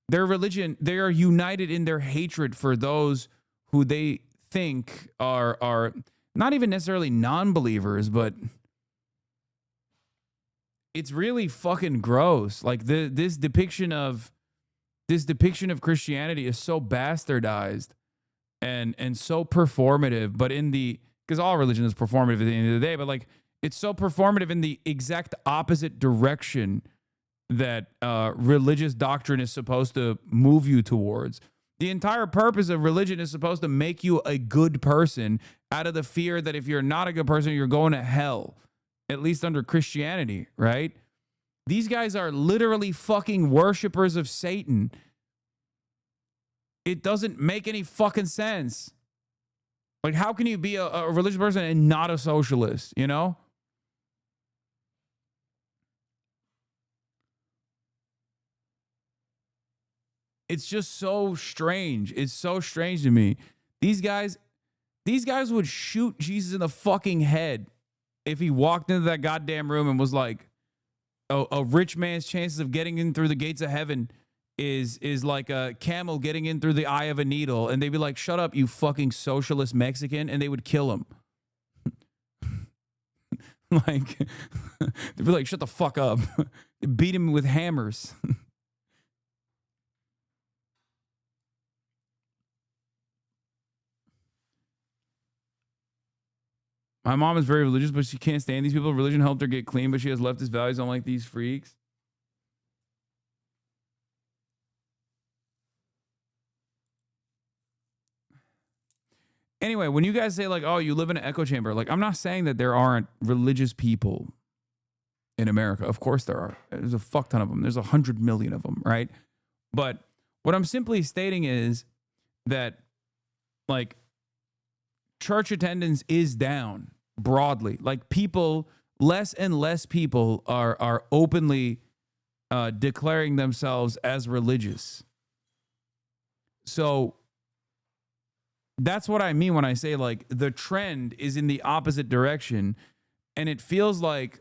Their religion, they are united in their hatred for those who they think are not even necessarily non-believers, but it's really fucking gross. Like, this depiction of Christianity is so bastardized and so performative, but because all religion is performative at the end of the day, but like, it's so performative in the exact opposite direction that religious doctrine is supposed to move you towards. The entire purpose of religion is supposed to make you a good person out of the fear that if you're not a good person, you're going to hell, at least under Christianity, right? These guys are literally fucking worshipers of Satan. It doesn't make any fucking sense. Like, how can you be a religious person and not a socialist, you know? It's just so strange. It's so strange to me. These guys would shoot Jesus in the fucking head if he walked into that goddamn room and was like, a rich man's chances of getting in through the gates of heaven is like a camel getting in through the eye of a needle. And they'd be like, shut up, you fucking socialist Mexican. And they would kill him. Like, they'd be like, shut the fuck up. Beat him with hammers. My mom is very religious, but she can't stand these people. Religion helped her get clean, but she has leftist values unlike these freaks. Anyway, when you guys say, like, oh, you live in an echo chamber, like, I'm not saying that there aren't religious people in America. Of course there are. There's a fuck ton of them. There's 100 million of them, right? But what I'm simply stating is that, like, church attendance is down broadly. Like, people, less and less people are openly declaring themselves as religious. So that's what I mean when I say, like, the trend is in the opposite direction, and it feels like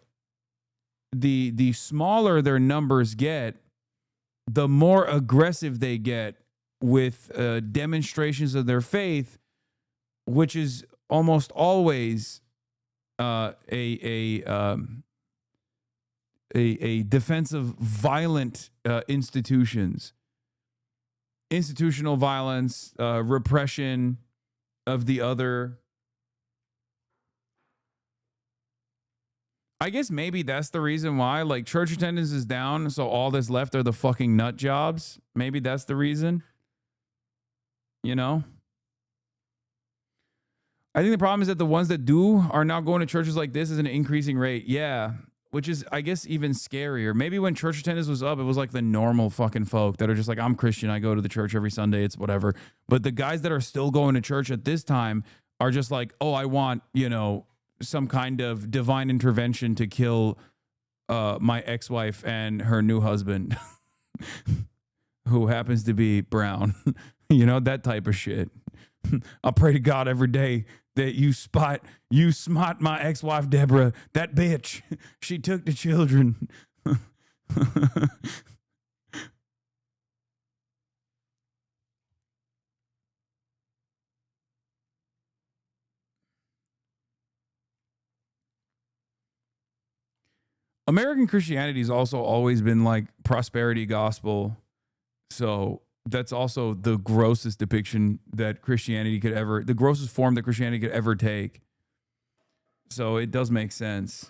the smaller their numbers get, the more aggressive they get with demonstrations of their faith, which is almost always a defense of violent institutions, institutional violence, repression of the other. I guess maybe that's the reason why, like, church attendance is down, so all that's left are the fucking nut jobs. Maybe that's the reason, you know? I think the problem is that the ones that do are now going to churches like this at an increasing rate. Yeah, which is, I guess, even scarier. Maybe when church attendance was up, it was like the normal fucking folk that are just like, I'm Christian, I go to the church every Sunday, it's whatever. But the guys that are still going to church at this time are just like, oh, I want, you know, some kind of divine intervention to kill my ex-wife and her new husband, who happens to be brown. You know, that type of shit. I pray to God every day that you smart my ex-wife Deborah, that bitch. She took the children. American Christianity has also always been like prosperity gospel. So that's also the grossest depiction that Christianity could ever, the grossest form that Christianity could ever take. So it does make sense.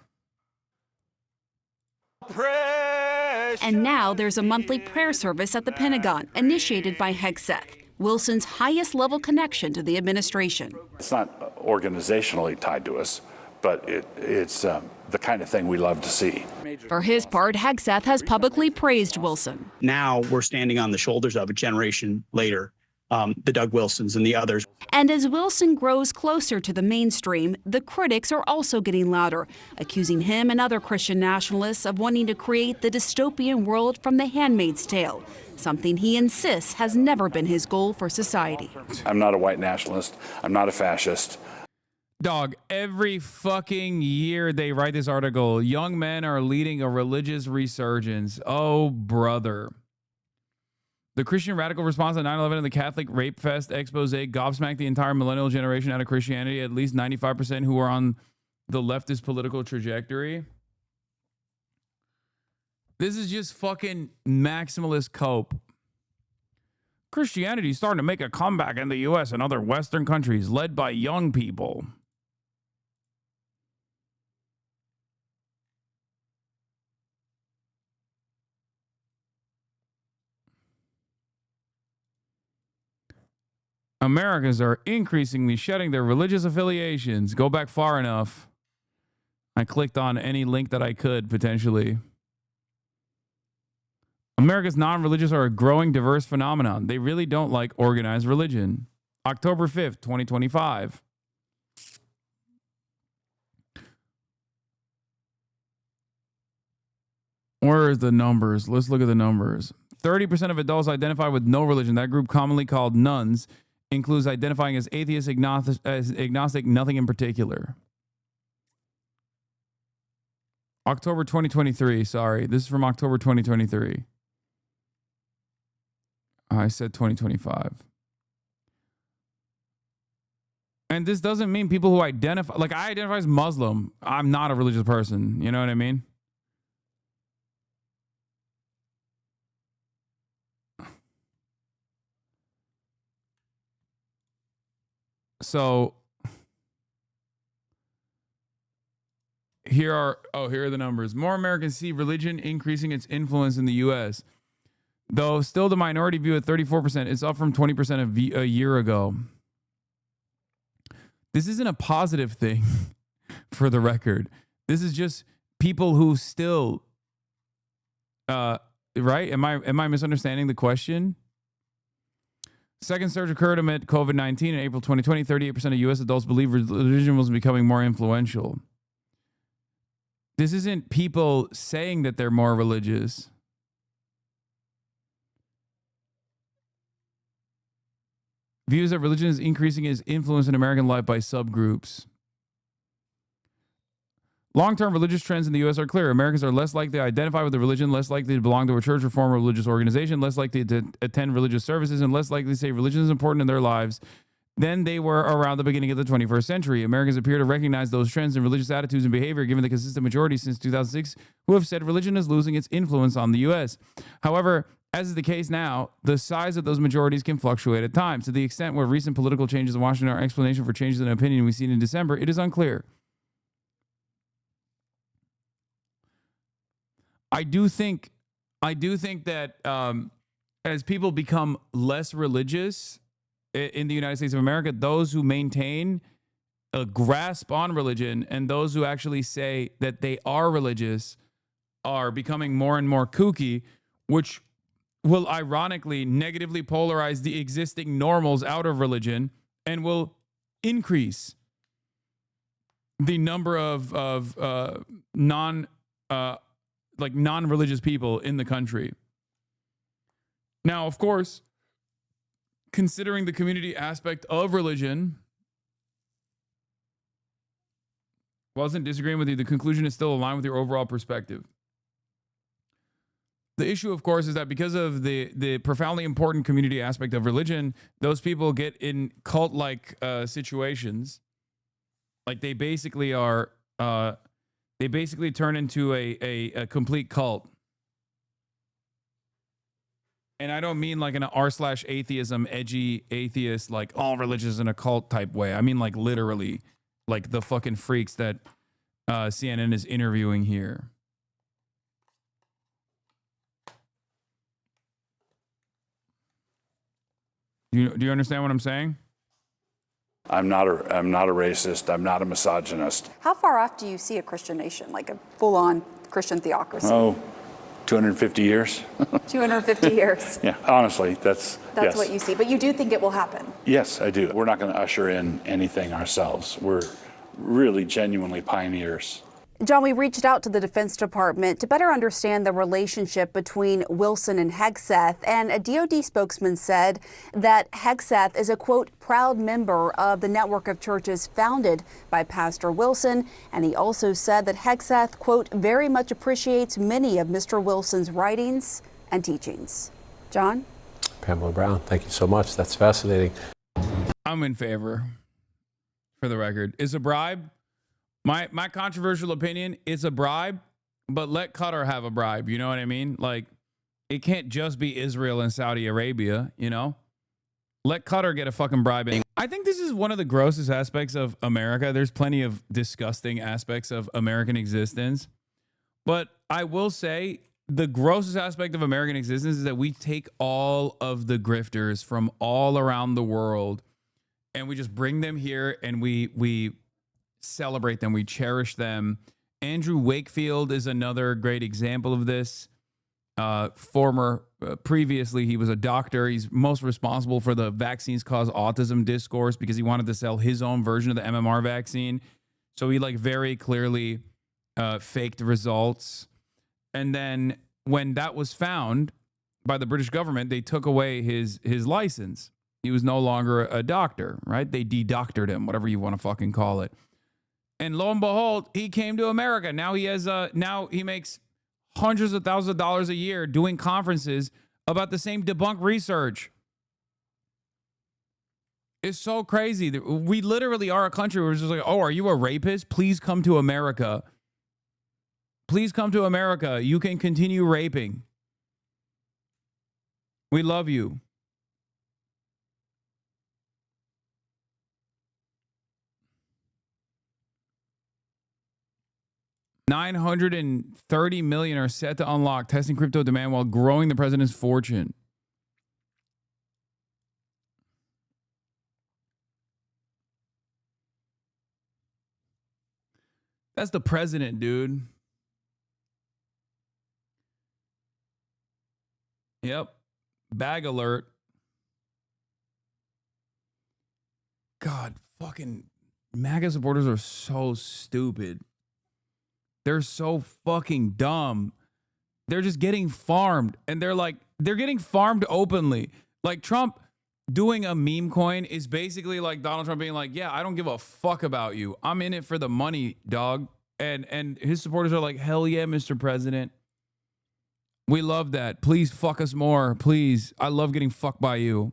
And now there's a monthly prayer service at the Pentagon, initiated by Hegseth, Wilson's highest level connection to the administration. It's not organizationally tied to us, but it's the kind of thing we love to see. For his part, Hegseth has publicly praised Wilson. Now we're standing on the shoulders of a generation later the Doug Wilsons and the others. And as Wilson grows closer to the mainstream, the critics are also getting louder, accusing him and other Christian nationalists of wanting to create the dystopian world from The Handmaid's Tale, something he insists has never been his goal for society. I'm not a white nationalist. I'm not a fascist. Dog, every fucking year they write this article. Young men are leading a religious resurgence. Oh, brother. The Christian radical response to 9/11 and the Catholic Rape Fest expose gobsmacked the entire millennial generation out of Christianity, at least 95% who are on the leftist political trajectory. This is just fucking maximalist cope. Christianity is starting to make a comeback in the U.S. and other Western countries, led by young people. Americans are increasingly shedding their religious affiliations. Go back far enough. I clicked on any link that I could, potentially. America's non-religious are a growing diverse phenomenon. They really don't like organized religion. October 5th, 2025. Where is the numbers? Let's look at the numbers. 30% of adults identify with no religion. That group, commonly called nuns, includes identifying as atheist, agnostic, nothing in particular. October 2023, sorry. This is from October 2023. I said 2025. And this doesn't mean people who identify, like I identify as Muslim. I'm not a religious person. You know what I mean? So here are the numbers. More Americans see religion increasing its influence in the U.S. Though still the minority view at 34%, it's up from 20% a year ago. This isn't a positive thing, for the record. This is just people who still, right? Am I misunderstanding the question? Second surge occurred amid COVID-19 in April 2020. 38% of U.S. adults believe religion was becoming more influential. This isn't people saying that they're more religious. Views that religion is increasing its influence in American life by subgroups. Long-term religious trends in the U.S. are clear. Americans are less likely to identify with the religion, less likely to belong to a church, reform, or religious organization, less likely to attend religious services, and less likely to say religion is important in their lives than they were around the beginning of the 21st century. Americans appear to recognize those trends in religious attitudes and behavior, given the consistent majority since 2006 who have said religion is losing its influence on the U.S. However, as is the case now, the size of those majorities can fluctuate at times. To the extent where recent political changes in Washington are explanation for changes in opinion we've seen in December, it is unclear. I do think that as people become less religious in the United States of America, those who maintain a grasp on religion and those who actually say that they are religious are becoming more and more kooky, which will ironically negatively polarize the existing normals out of religion and will increase the number of non-religious people in the country. Now, of course, considering the community aspect of religion, wasn't disagreeing with you, the conclusion is still aligned with your overall perspective. The issue, of course, is that because of the profoundly important community aspect of religion, those people get in cult-like situations. Like they basically are, they basically turn into a complete cult. And I don't mean like in an r/atheism, edgy atheist, like all religions in a cult type way. I mean like literally, like the fucking freaks that CNN is interviewing here. Do you understand what I'm saying? I'm not a racist. I'm not a misogynist. How far off do you see a Christian nation, like a full-on Christian theocracy? Oh, 250 years. 250 years. Yeah, honestly, that's yes. What you see. But you do think it will happen? Yes, I do. We're not going to usher in anything ourselves. We're really genuinely pioneers. John, we reached out to the Defense Department to better understand the relationship between Wilson and Hegseth, and a DoD spokesman said that Hegseth is a, quote, proud member of the network of churches founded by Pastor Wilson, and he also said that Hegseth, quote, very much appreciates many of Mr. Wilson's writings and teachings. John? Pamela Brown, thank you so much. That's fascinating. I'm in favor, for the record. Is a bribe? My controversial opinion, it's a bribe, but let Qatar have a bribe. You know what I mean? Like, it can't just be Israel and Saudi Arabia, you know? Let Qatar get a fucking bribe in. I think this is one of the grossest aspects of America. There's plenty of disgusting aspects of American existence. But I will say the grossest aspect of American existence is that we take all of the grifters from all around the world and we just bring them here and we celebrate them. We cherish them. Andrew Wakefield is another great example of this. Previously, he was a doctor. He's most responsible for the vaccines cause autism discourse because he wanted to sell his own version of the MMR vaccine. So he like very clearly faked results. And then when that was found by the British government, they took away his license. He was no longer a doctor, right? They de-doctored him, whatever you want to fucking call it. And lo and behold, he came to America. Now he has now he makes hundreds of thousands of dollars a year doing conferences about the same debunked research. It's so crazy. We literally are a country where it's just like, oh, are you a rapist? Please come to America. Please come to America. You can continue raping. We love you. $930 million are set to unlock, testing crypto demand while growing the president's fortune. That's the president, dude. Yep. Bag alert. God, fucking MAGA supporters are so stupid. They're so fucking dumb. They're just getting farmed. And they're getting farmed openly. Like Trump doing a meme coin is basically like Donald Trump being like, yeah, I don't give a fuck about you. I'm in it for the money, dog. And his supporters are like, hell yeah, Mr. President. We love that. Please fuck us more. Please. I love getting fucked by you.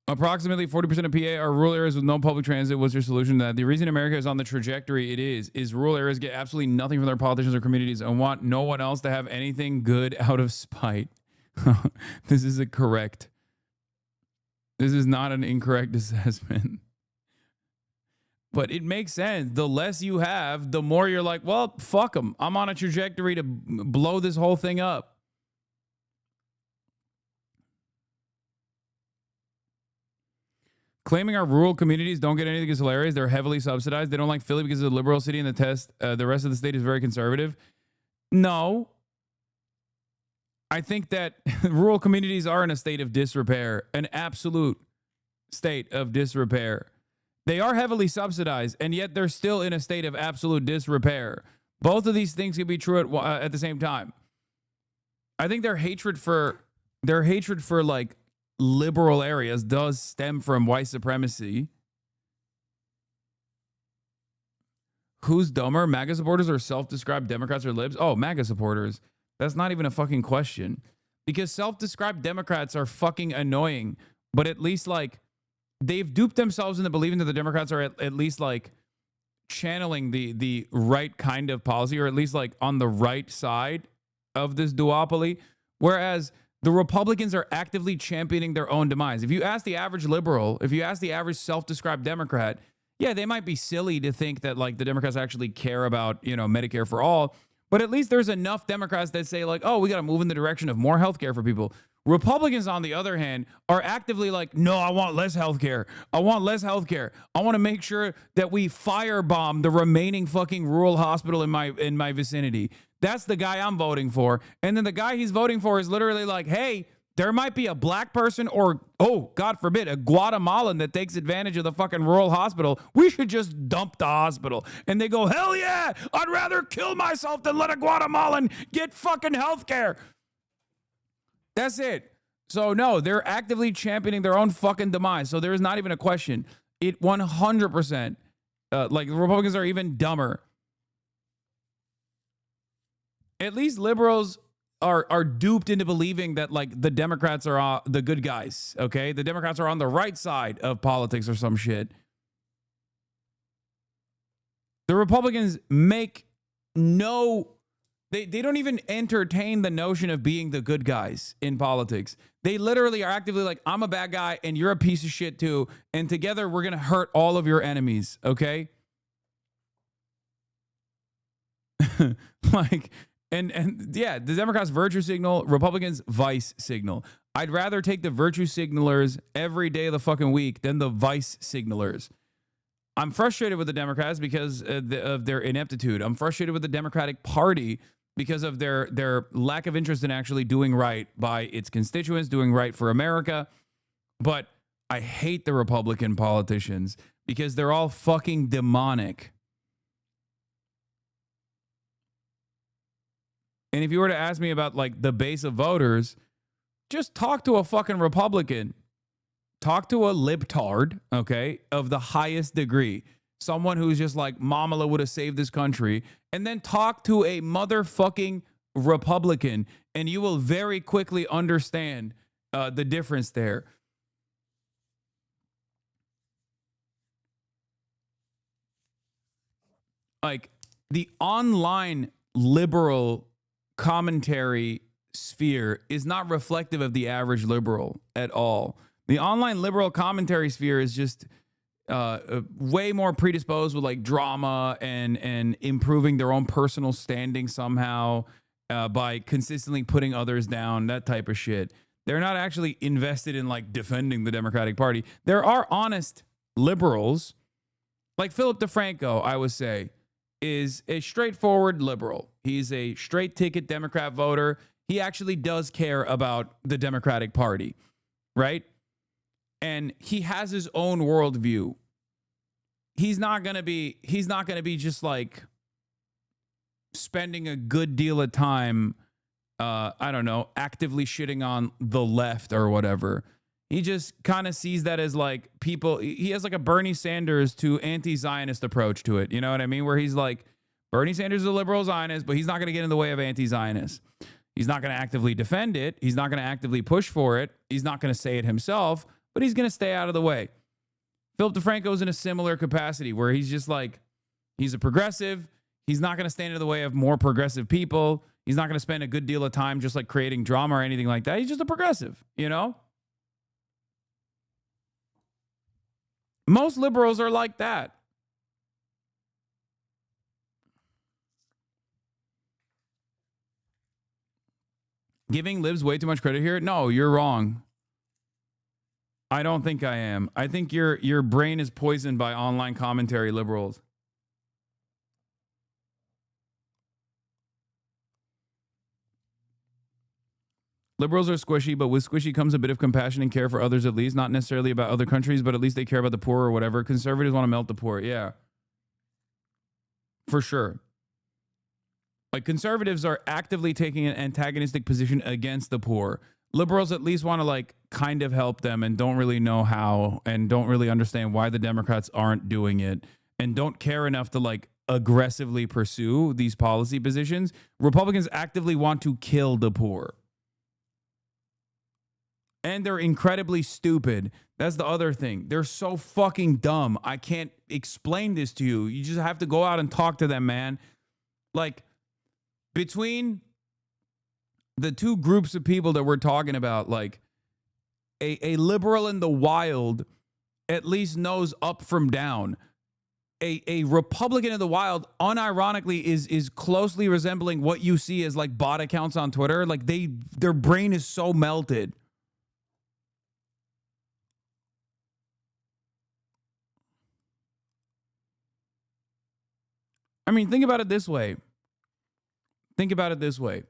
Approximately 40% of PA are rural areas with no public transit. What's your solution to that? The reason America is on the trajectory it is rural areas get absolutely nothing from their politicians or communities and want no one else to have anything good out of spite. This is correct. This is not an incorrect assessment. But it makes sense. The less you have, the more you're like, well, fuck them. I'm on a trajectory to blow this whole thing up. Claiming our rural communities don't get anything is hilarious. They're heavily subsidized. They don't like Philly because it's a liberal city and the rest of the state is very conservative. No. I think that rural communities are in a state of disrepair, an absolute state of disrepair. They are heavily subsidized, and yet they're still in a state of absolute disrepair. Both of these things can be true at the same time. I think their hatred for like liberal areas does stem from white supremacy. Who's dumber, MAGA supporters or self-described Democrats or libs? Oh, MAGA supporters. That's not even a fucking question. Because self-described Democrats are fucking annoying, but at least like they've duped themselves into believing that the Democrats are at least like channeling the right kind of policy, or at least like on the right side of this duopoly. Whereas the Republicans are actively championing their own demise. If you ask the average liberal, if you ask the average self-described Democrat, yeah, they might be silly to think that like the Democrats actually care about, you know, Medicare for all. But at least there's enough Democrats that say like, oh, we got to move in the direction of more healthcare for people. Republicans, on the other hand, are actively like, no, I want less healthcare. I want less healthcare. I want to make sure that we firebomb the remaining fucking rural hospital in my vicinity. That's the guy I'm voting for. And then the guy he's voting for is literally like, hey, there might be a black person or, oh, God forbid, a Guatemalan that takes advantage of the fucking rural hospital. We should just dump the hospital. And they go, hell yeah, I'd rather kill myself than let a Guatemalan get fucking healthcare. That's it. So no, they're actively championing their own fucking demise. So there is not even a question. It 100%, like the Republicans are even dumber. At least liberals are duped into believing that like the Democrats are the good guys. Okay. The Democrats are on the right side of politics or some shit. The Republicans make They don't even entertain the notion of being the good guys in politics. They literally are actively like, I'm a bad guy and you're a piece of shit too. And together we're going to hurt all of your enemies. Okay. Like, and yeah, the Democrats virtue signal, Republicans vice signal. I'd rather take the virtue signalers every day of the fucking week than the vice signalers. I'm frustrated with the Democrats because of their ineptitude. I'm frustrated with the Democratic Party because of their lack of interest in actually doing right by its constituents, doing right for America. But I hate the Republican politicians because they're all fucking demonic. And if you were to ask me about like the base of voters, just talk to a fucking Republican. Talk to a libtard, okay, of the highest degree. Someone who's just like, Mamala would have saved this country. And then talk to a motherfucking Republican, and you will very quickly understand the difference there. Like, the online liberal commentary sphere is not reflective of the average liberal at all. The online liberal commentary sphere is just way more predisposed with like drama and improving their own personal standing somehow by consistently putting others down, that type of shit. They're not actually invested in like defending the Democratic Party. There are honest liberals, like Philip DeFranco, I would say, is a straightforward liberal. He's a straight ticket Democrat voter. He actually does care about the Democratic Party, right? And he has his own worldview. He's not gonna be just like spending a good deal of time, I don't know, actively shitting on the left or whatever. He just kind of sees that as like people. He has like a Bernie Sanders to anti-Zionist approach to it. You know what I mean? Where he's like, Bernie Sanders is a liberal Zionist, but he's not going to get in the way of anti-Zionists. He's not going to actively defend it. He's not going to actively push for it. He's not going to say it himself, but he's going to stay out of the way. Philip DeFranco's in a similar capacity where he's just like, he's a progressive. He's not going to stand in the way of more progressive people. He's not going to spend a good deal of time just like creating drama or anything like that. He's just a progressive, you know? Most liberals are like that. Giving libs way too much credit here? No, you're wrong. I don't think I am. I think your brain is poisoned by online commentary liberals. Liberals are squishy, but with squishy comes a bit of compassion and care for others at least. Not necessarily about other countries, but at least they care about the poor or whatever. Conservatives want to melt the poor. Yeah. For sure. Like, conservatives are actively taking an antagonistic position against the poor. Liberals at least want to, like, kind of help them and don't really know how and don't really understand why the Democrats aren't doing it and don't care enough to, like, aggressively pursue these policy positions. Republicans actively want to kill the poor. And they're incredibly stupid. That's the other thing. They're so fucking dumb. I can't explain this to you. You just have to go out and talk to them, man. Like, between the two groups of people that we're talking about, like, a liberal in the wild at least knows up from down. a Republican in the wild, unironically, is closely resembling what you see as like bot accounts on Twitter. Like their brain is so melted. I mean, think about it this way. Think about it this way.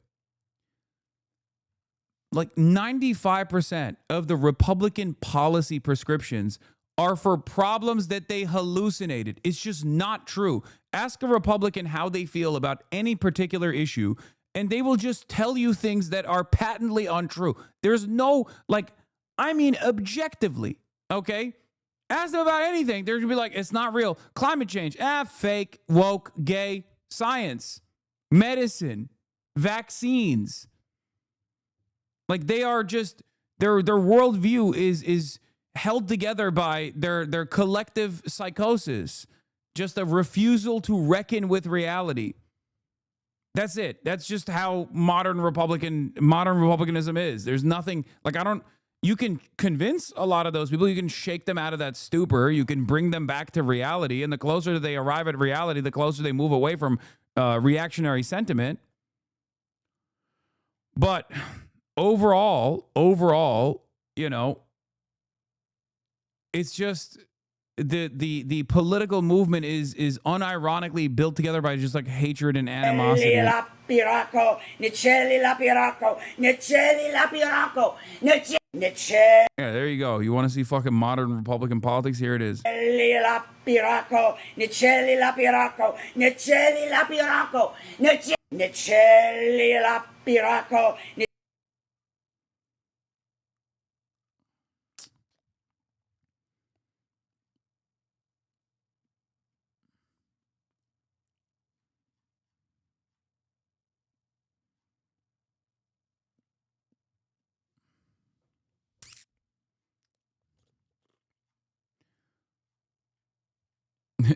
Like 95% of the Republican policy prescriptions are for problems that they hallucinated. It's just not true. Ask a Republican how they feel about any particular issue, and they will just tell you things that are patently untrue. There's no, like, I mean, objectively, okay? Ask them about anything. They're going to be like, it's not real. Climate change, fake, woke, gay, science, medicine, vaccines. Like, they are just, their worldview is held together by their collective psychosis, just a refusal to reckon with reality. That's it. That's just how modern republicanism is. There's nothing, like, you can convince a lot of those people, you can shake them out of that stupor, you can bring them back to reality, and the closer they arrive at reality, the closer they move away from reactionary sentiment. But overall, you know, it's just the political movement is unironically built together by just like hatred and animosity. Yeah, there you go. You want to see fucking modern Republican politics? Here it is.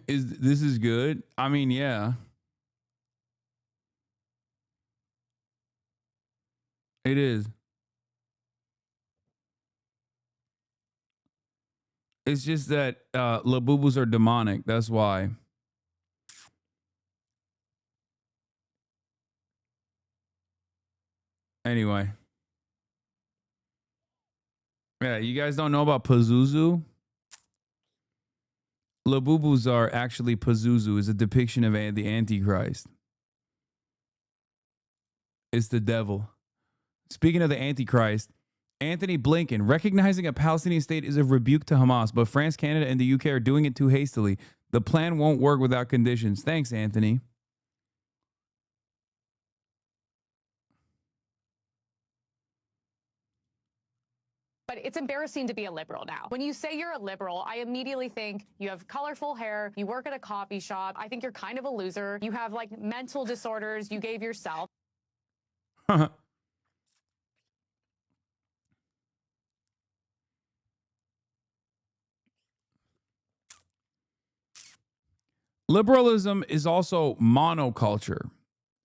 This is good? I mean, yeah. It is. It's just that Labubus are demonic. That's why. Anyway. Yeah, you guys don't know about Pazuzu? Labubus are actually Pazuzu is a depiction of the Antichrist. It's the devil. Speaking of the Antichrist, Anthony Blinken, recognizing a Palestinian state is a rebuke to Hamas, but France, Canada, and the UK are doing it too hastily. The plan won't work without conditions. Thanks, Anthony. But it's embarrassing to be a liberal now. When you say you're a liberal, I immediately think you have colorful hair, you work at a coffee shop. I think you're kind of a loser. You have like mental disorders you gave yourself. Liberalism is also monoculture.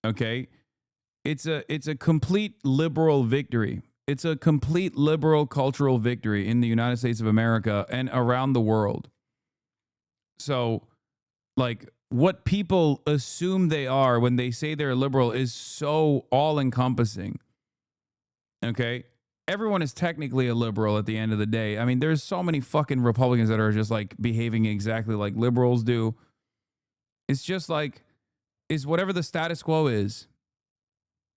Okay? It's a complete liberal victory. It's a complete liberal cultural victory in the United States of America and around the world. So, like, what people assume they are when they say they're liberal is so all-encompassing. Okay? Everyone is technically a liberal at the end of the day. I mean, there's so many fucking Republicans that are just, like, behaving exactly like liberals do. It's just like, it's whatever the status quo is.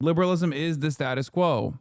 Liberalism is the status quo.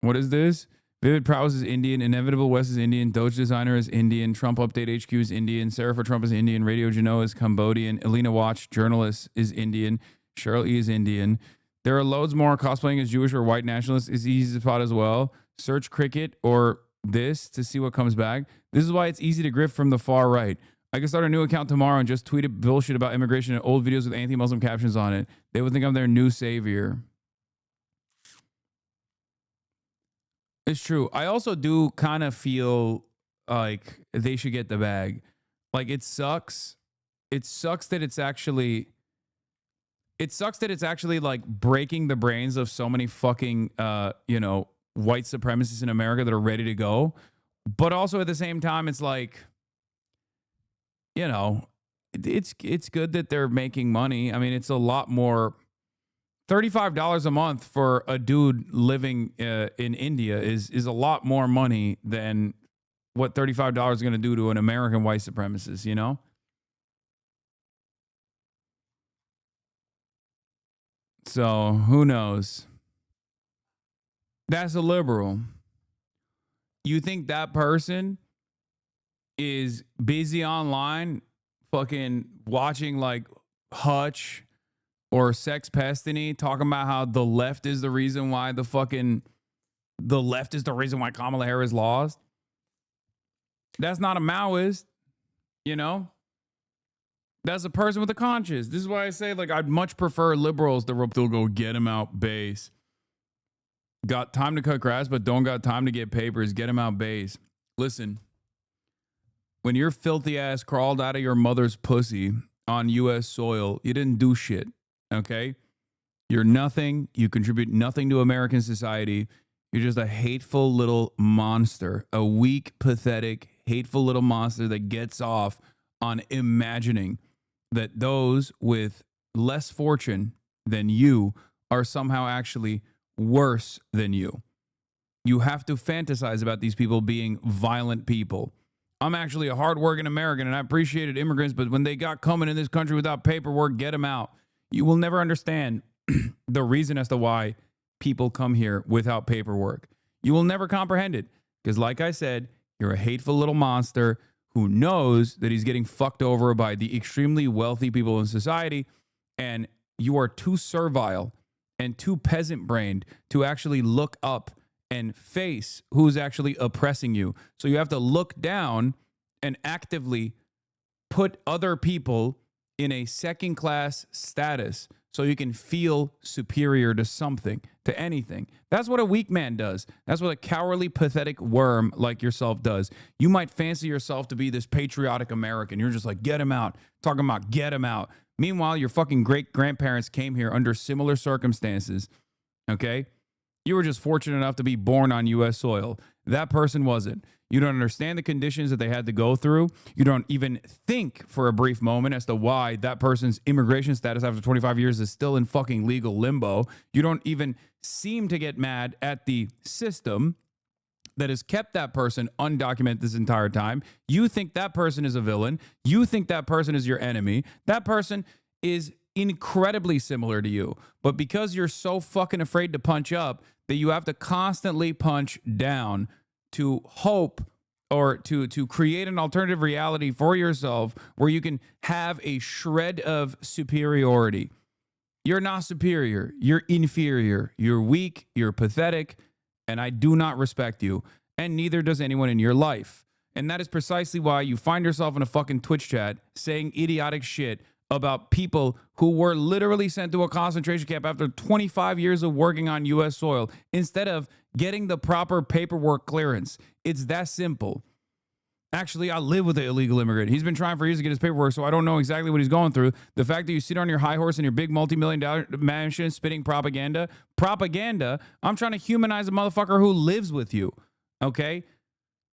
What is this? Vivid Prowess is Indian. Inevitable West is Indian. Doge Designer is Indian. Trump Update HQ is Indian. Sarah for Trump is Indian. Radio Genoa is Cambodian. Elena Watch, journalist, is Indian. Cheryl E is Indian. There are loads more cosplaying as Jewish or white nationalists is easy to spot as well. Search cricket or this to see what comes back. This is why it's easy to grift from the far right. I can start a new account tomorrow and just tweet bullshit about immigration and old videos with anti-Muslim captions on it. They would think I'm their new savior. It's true. I also do kind of feel like they should get the bag. Like, it sucks. It sucks that it's actually like breaking the brains of so many fucking, you know, white supremacists in America that are ready to go. But also at the same time, it's like, you know, it's good that they're making money. I mean, it's a lot more. $35 a month for a dude living in India is a lot more money than what $35 is going to do to an American white supremacist, you know? So who knows? That's a liberal. You think that person is busy online fucking watching like Hutch or Sex Pestiny talking about how the left is the reason why Kamala Harris lost? That's not a Maoist, you know? That's a person with a conscience. This is why I say, like, I'd much prefer liberals to they'll go get him out base. Got time to cut grass, but don't got time to get papers. Get him out base. Listen, when your filthy ass crawled out of your mother's pussy on U.S. soil, you didn't do shit, okay? You're nothing. You contribute nothing to American society. You're just a hateful little monster, a weak, pathetic, hateful little monster that gets off on imagining that those with less fortune than you are somehow actually worse than you. You have to fantasize about these people being violent people. I'm actually a hardworking American and I appreciated immigrants, but when they got coming in this country without paperwork, get them out. You will never understand the reason as to why people come here without paperwork. You will never comprehend it because, like I said, you're a hateful little monster who knows that he's getting fucked over by the extremely wealthy people in society, and you are too servile and too peasant-brained to actually look up and face who's actually oppressing you. So you have to look down and actively put other people in a second-class status so you can feel superior to something, to anything. That's what a weak man does. That's what a cowardly, pathetic worm like yourself does. You might fancy yourself to be this patriotic American. You're just like, get him out. Talking about get him out. Meanwhile, your fucking great-grandparents came here under similar circumstances, okay? You were just fortunate enough to be born on U.S. soil. That person wasn't. You don't understand the conditions that they had to go through. You don't even think for a brief moment as to why that person's immigration status after 25 years is still in fucking legal limbo. You don't even seem to get mad at the system that has kept that person undocumented this entire time. You think that person is a villain. You think that person is your enemy. That person is incredibly similar to you. But because you're so fucking afraid to punch up that you have to constantly punch down to hope or to create an alternative reality for yourself where you can have a shred of superiority. You're not superior. You're inferior. You're weak. You're pathetic. And I do not respect you. And neither does anyone in your life. And that is precisely why you find yourself in a fucking Twitch chat saying idiotic shit about people who were literally sent to a concentration camp after 25 years of working on U.S. soil instead of getting the proper paperwork clearance. It's that simple. Actually, I live with an illegal immigrant. He's been trying for years to get his paperwork, so I don't know exactly what he's going through. The fact that you sit on your high horse in your big multi-million-dollar mansion spitting propaganda, I'm trying to humanize a motherfucker who lives with you, okay?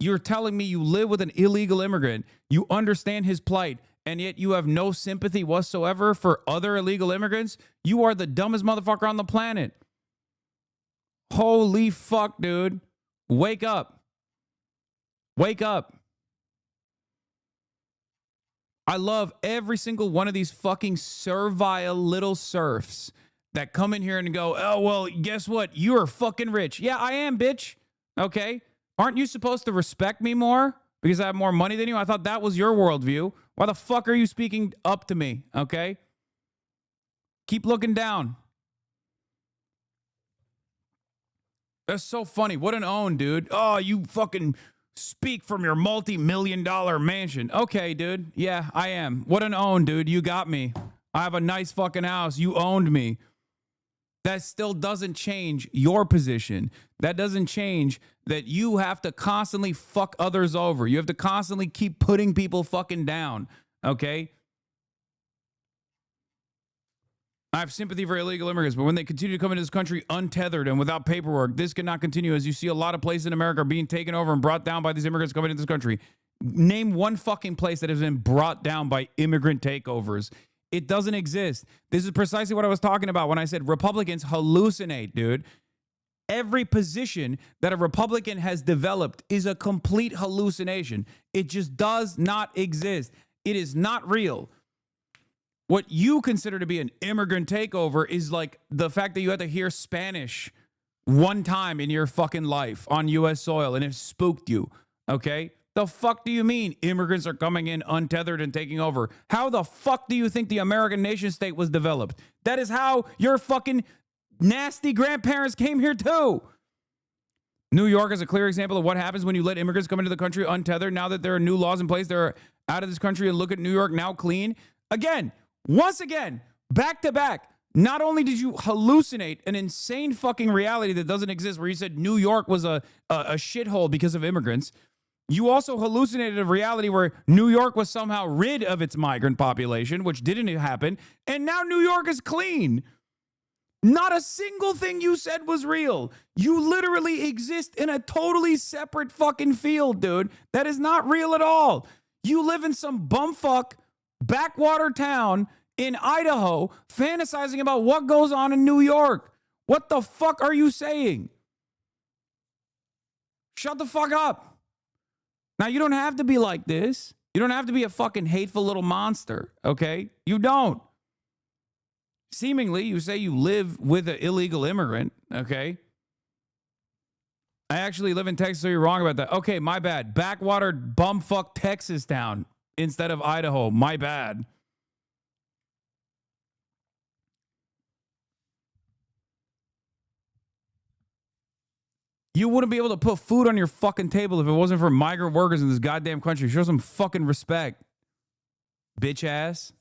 You're telling me you live with an illegal immigrant, you understand his plight, and yet you have no sympathy whatsoever for other illegal immigrants? You are the dumbest motherfucker on the planet. Holy fuck, dude. Wake up. Wake up. I love every single one of these fucking servile little serfs that come in here and go, oh, well, guess what? You are fucking rich. Yeah, I am, bitch. Okay. Aren't you supposed to respect me more because I have more money than you? I thought that was your worldview. Why the fuck are you speaking up to me? Okay. Keep looking down. That's so funny. What an own, dude. Oh, you fucking speak from your multi-million-dollar mansion. Okay, dude. Yeah, I am. What an own, dude. You got me. I have a nice fucking house. You owned me. That still doesn't change your position. That doesn't change that you have to constantly fuck others over. You have to constantly keep putting people fucking down. Okay? I have sympathy for illegal immigrants, but when they continue to come into this country untethered and without paperwork, this cannot continue as you see a lot of places in America are being taken over and brought down by these immigrants coming into this country. Name one fucking place that has been brought down by immigrant takeovers. It doesn't exist. This is precisely what I was talking about when I said Republicans hallucinate, dude. Every position that a Republican has developed is a complete hallucination. It just does not exist. It is not real. What you consider to be an immigrant takeover is like the fact that you had to hear Spanish one time in your fucking life on U.S. soil and it spooked you, okay? The fuck do you mean immigrants are coming in untethered and taking over? How the fuck do you think the American nation state was developed? That is how your fucking nasty grandparents came here too. New York is a clear example of what happens when you let immigrants come into the country untethered. Now that there are new laws in place, they're out of this country, and look at New York now clean. Again, once again, back to back. Not only did you hallucinate an insane fucking reality that doesn't exist where you said New York was a shithole because of immigrants, you also hallucinated a reality where New York was somehow rid of its migrant population, which didn't happen, and now New York is clean. Not a single thing you said was real. You literally exist in a totally separate fucking field, dude. That is not real at all. You live in some bumfuck backwater town in Idaho fantasizing about what goes on in New York. What the fuck are you saying? Shut the fuck up. Now, you don't have to be like this. You don't have to be a fucking hateful little monster, okay? You don't. Seemingly, you say you live with an illegal immigrant, okay? I actually live in Texas, so you're wrong about that. Okay, my bad. Backwater bumfuck Texas town instead of Idaho. My bad. You wouldn't be able to put food on your fucking table if it wasn't for migrant workers in this goddamn country. Show some fucking respect, bitch ass.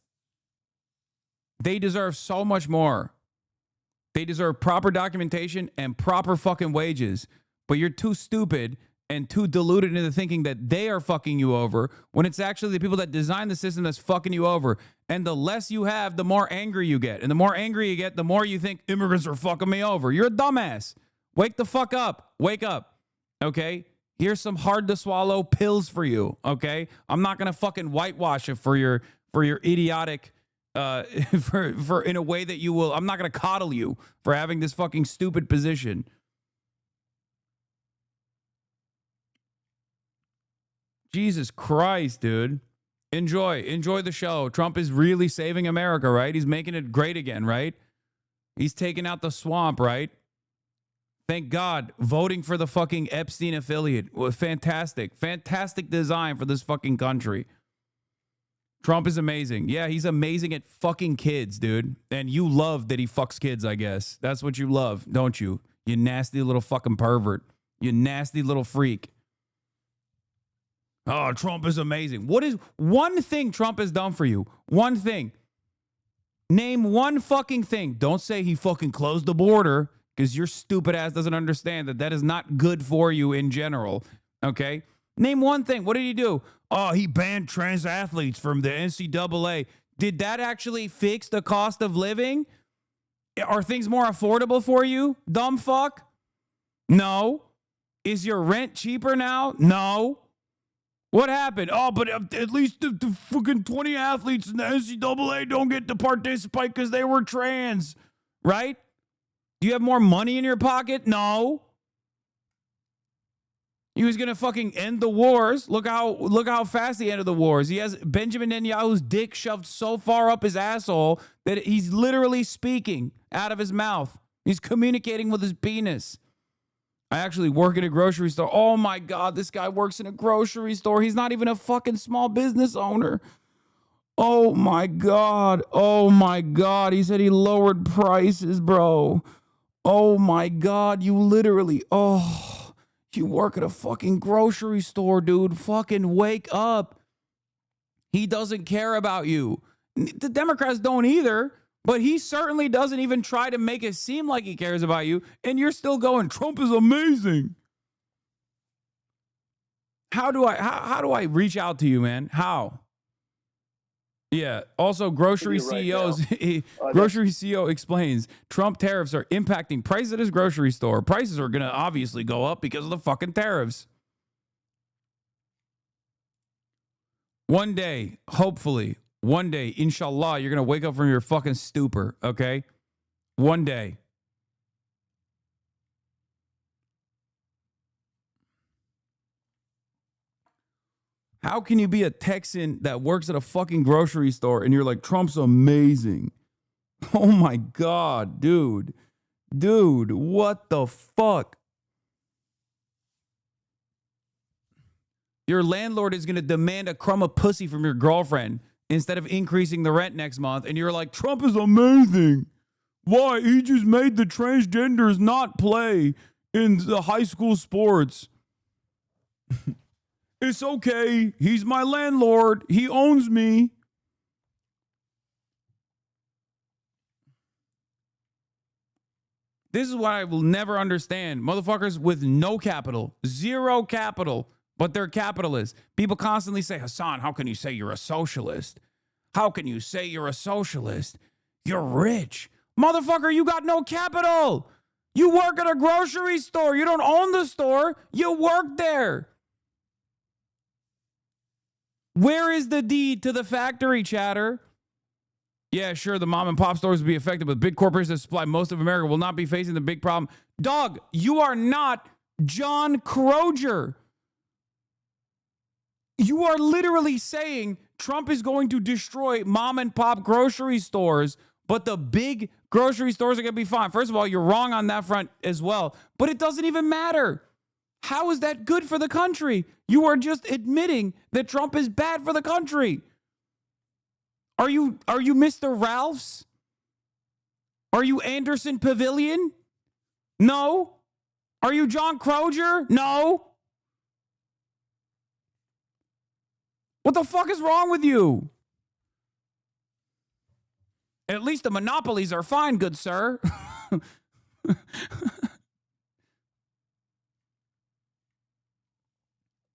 They deserve so much more. They deserve proper documentation and proper fucking wages. But you're too stupid and too deluded into thinking that they are fucking you over when it's actually the people that design the system that's fucking you over. And the less you have, the more angry you get. And the more angry you get, the more you think immigrants are fucking me over. You're a dumbass. Wake the fuck up. Wake up. Okay? Here's some hard to swallow pills for you. Okay? I'm not going to fucking whitewash it for your idiotic for in a way that you will. I'm not going to coddle you for having this fucking stupid position. Jesus Christ, dude. Enjoy the show. Trump is really saving America, right? He's making it great again, right? He's taking out the swamp, right? Thank God. Voting for the fucking Epstein affiliate was fantastic. Fantastic design for this fucking country. Trump is amazing. Yeah, he's amazing at fucking kids, dude. And you love that he fucks kids, I guess. That's what you love, don't you? You nasty little fucking pervert. You nasty little freak. Oh, Trump is amazing. What is one thing Trump has done for you? One thing. Name one fucking thing. Don't say he fucking closed the border, because your stupid ass doesn't understand that is not good for you in general, okay? Name one thing. What did he do? Oh, he banned trans athletes from the NCAA. Did that actually fix the cost of living? Are things more affordable for you, dumb fuck? No. Is your rent cheaper now? No. What happened? Oh, but at least the fucking 20 athletes in the NCAA don't get to participate because they were trans, right? Do you have more money in your pocket? No. He was gonna fucking end the wars. Look how fast he ended the wars. He has Benjamin Netanyahu's dick shoved so far up his asshole that he's literally speaking out of his mouth. He's communicating with his penis. I actually work in a grocery store. Oh my God, this guy works in a grocery store. He's not even a fucking small business owner. Oh my God. Oh my God. He said he lowered prices, bro. Oh my God, you literally, you work at a fucking grocery store, dude. Fucking wake up. He doesn't care about you. The Democrats don't either, but he certainly doesn't even try to make it seem like he cares about you, and you're still going, Trump is amazing. How do I reach out to you, man? How? Yeah. Also, grocery CEOs, grocery CEO explains Trump tariffs are impacting prices at his grocery store. Prices are going to obviously go up because of the fucking tariffs. One day, hopefully, one day, inshallah, you're going to wake up from your fucking stupor, okay? One day. How can you be a Texan that works at a fucking grocery store and you're like, Trump's amazing? Oh my God, dude. Dude, what the fuck? Your landlord is going to demand a crumb of pussy from your girlfriend instead of increasing the rent next month. And you're like, Trump is amazing. Why? He just made the transgenders not play in the high school sports. It's okay. He's my landlord. He owns me. This is what I will never understand. Motherfuckers with no capital, zero capital, but they're capitalists. People constantly say, Hasan, how can you say you're a socialist? How can you say you're a socialist? You're rich. Motherfucker, you got no capital. You work at a grocery store. You don't own the store. You work there. Where is the deed to the factory, chatter? Yeah, sure, the mom and pop stores will be affected, but big corporations that supply most of America will not be facing the big problem. Dog, you are not John Croger. You are literally saying Trump is going to destroy mom and pop grocery stores, but the big grocery stores are going to be fine. First of all, you're wrong on that front as well, but it doesn't even matter. How is that good for the country? You are just admitting that Trump is bad for the country. Are you Mr. Ralph's? Are you Anderson Pavilion? No. Are you John Croger? No. What the fuck is wrong with you? At least the monopolies are fine, good sir.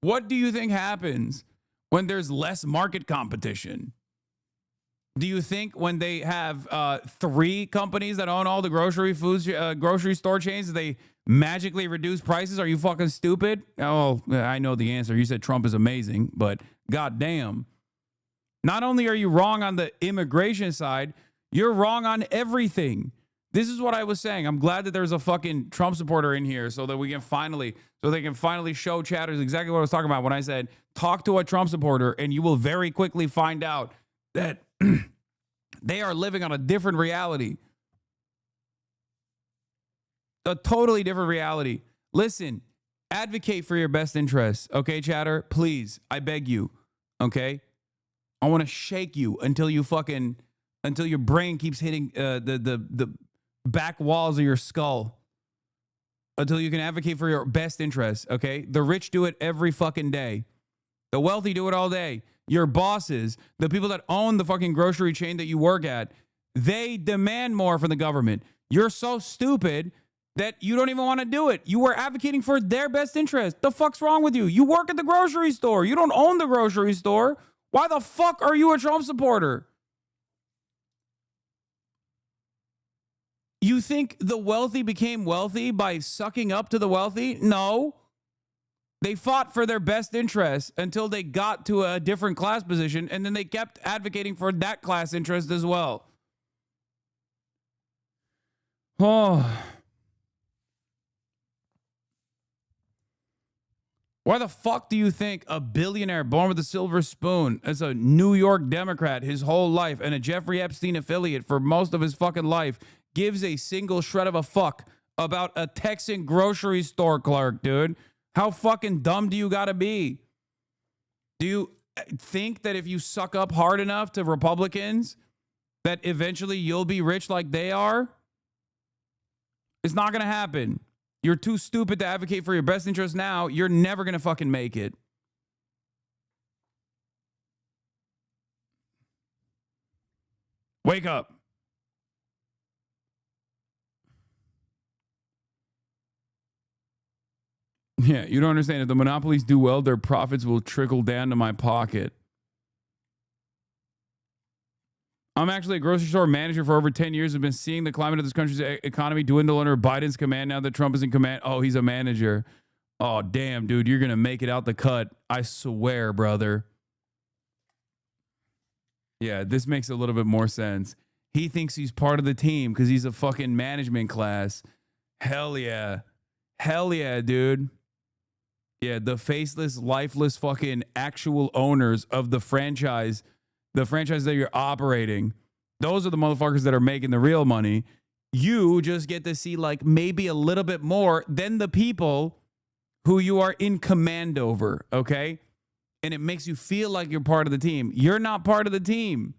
What do you think happens when there's less market competition? Do you think when they have 3 companies that own all the grocery store chains, they magically reduce prices? Are you fucking stupid? Oh, I know the answer. You said Trump is amazing, but goddamn. Not only are you wrong on the immigration side, you're wrong on everything. This is what I was saying. I'm glad that there's a fucking Trump supporter in here so that they can finally show chatters exactly what I was talking about when I said, talk to a Trump supporter and you will very quickly find out that they are living on a different reality. A totally different reality. Listen, advocate for your best interests. Okay, chatter? Please, I beg you. Okay? I want to shake you until your brain keeps hitting the back walls of your skull. Until you can advocate for your best interests. Okay? The rich do it every fucking day. The wealthy do it all day. Your bosses, the people that own the fucking grocery chain that you work at, they demand more from the government. You're so stupid that you don't even want to do it. You are advocating for their best interest. The fuck's wrong with you? You work at the grocery store. You don't own the grocery store. Why the fuck are you a Trump supporter? You think the wealthy became wealthy by sucking up to the wealthy? No. They fought for their best interests until they got to a different class position, and then they kept advocating for that class interest as well. Oh. Why the fuck do you think a billionaire born with a silver spoon as a New York Democrat his whole life and a Jeffrey Epstein affiliate for most of his fucking life gives a single shred of a fuck about a Texan grocery store clerk, dude? How fucking dumb do you gotta be? Do you think that if you suck up hard enough to Republicans, that eventually you'll be rich like they are? It's not gonna happen. You're too stupid to advocate for your best interest now. You're never gonna fucking make it. Wake up. Yeah, you don't understand. If the monopolies do well, their profits will trickle down to my pocket. I'm actually a grocery store manager for over 10 years. I've been seeing the climate of this country's economy dwindle under Biden's command now that Trump is in command. Oh, he's a manager. Oh, damn, dude. You're going to make it out the cut. I swear, brother. Yeah, this makes a little bit more sense. He thinks he's part of the team because he's a fucking management class. Hell yeah. Hell yeah, dude. Yeah, the faceless, lifeless fucking actual owners of the franchise that you're operating. Those are the motherfuckers that are making the real money. You just get to see like maybe a little bit more than the people who you are in command over, okay? And it makes you feel like you're part of the team. You're not part of the team.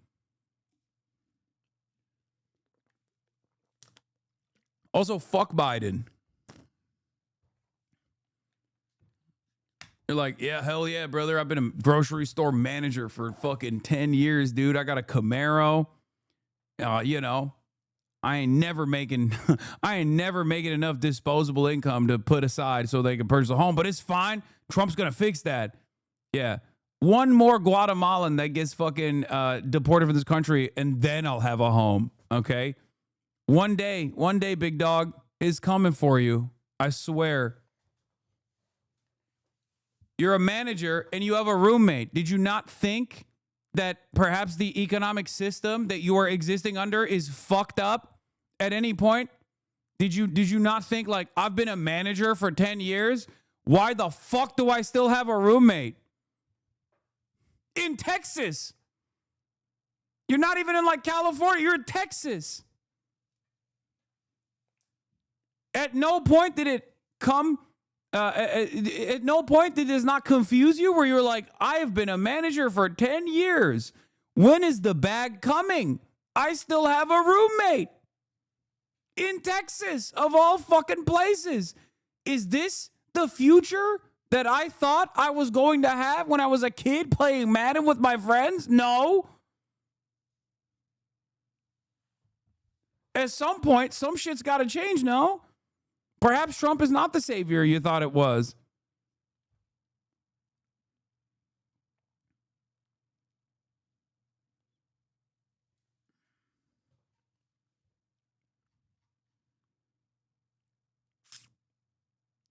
Also, fuck Biden. You're like, yeah, hell yeah, brother. I've been a grocery store manager for fucking 10 years, dude. I got a Camaro. You know, I ain't never making enough disposable income to put aside so they can purchase a home, but it's fine. Trump's going to fix that. Yeah. One more Guatemalan that gets fucking deported from this country, and then I'll have a home. Okay. One day, big dog, is coming for you. I swear. You're a manager and you have a roommate. Did you not think that perhaps the economic system that you are existing under is fucked up at any point? Did you not think like, I've been a manager for 10 years? Why the fuck do I still have a roommate? In Texas. You're not even in like California. You're in Texas. At no point did it come... at no point did this not confuse you where you're like, I have been a manager for 10 years. When is the bag coming? I still have a roommate in Texas, of all fucking places. Is this the future that I thought I was going to have when I was a kid playing Madden with my friends? No. At some point, some shit's got to change, no? Perhaps Trump is not the savior you thought it was.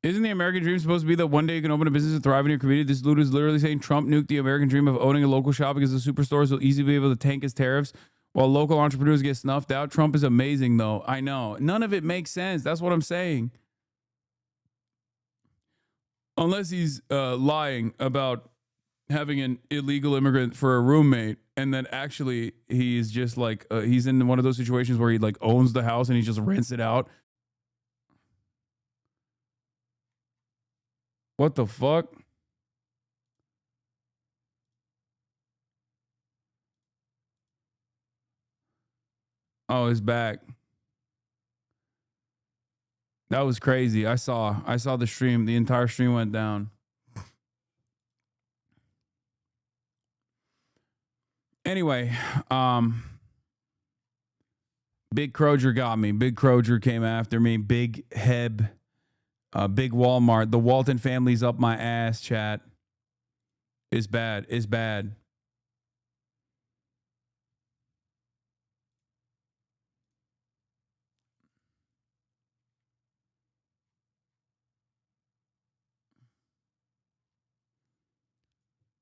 Isn't the American dream supposed to be that one day you can open a business and thrive in your community? This dude is literally saying Trump nuked the American dream of owning a local shop because the superstores will easily be able to tank his tariffs while local entrepreneurs get snuffed out. Trump is amazing, though. I know. None of it makes sense. That's what I'm saying. Unless he's lying about having an illegal immigrant for a roommate, and then actually he's just like, he's in one of those situations where he like owns the house and he just rents it out. What the fuck? Oh, it's back. That was crazy. I saw the stream. The entire stream went down. Anyway, Big Kroger got me. Big Kroger came after me. Big Heb, Big Walmart. The Walton family's up my ass, chat. It's bad. It's bad.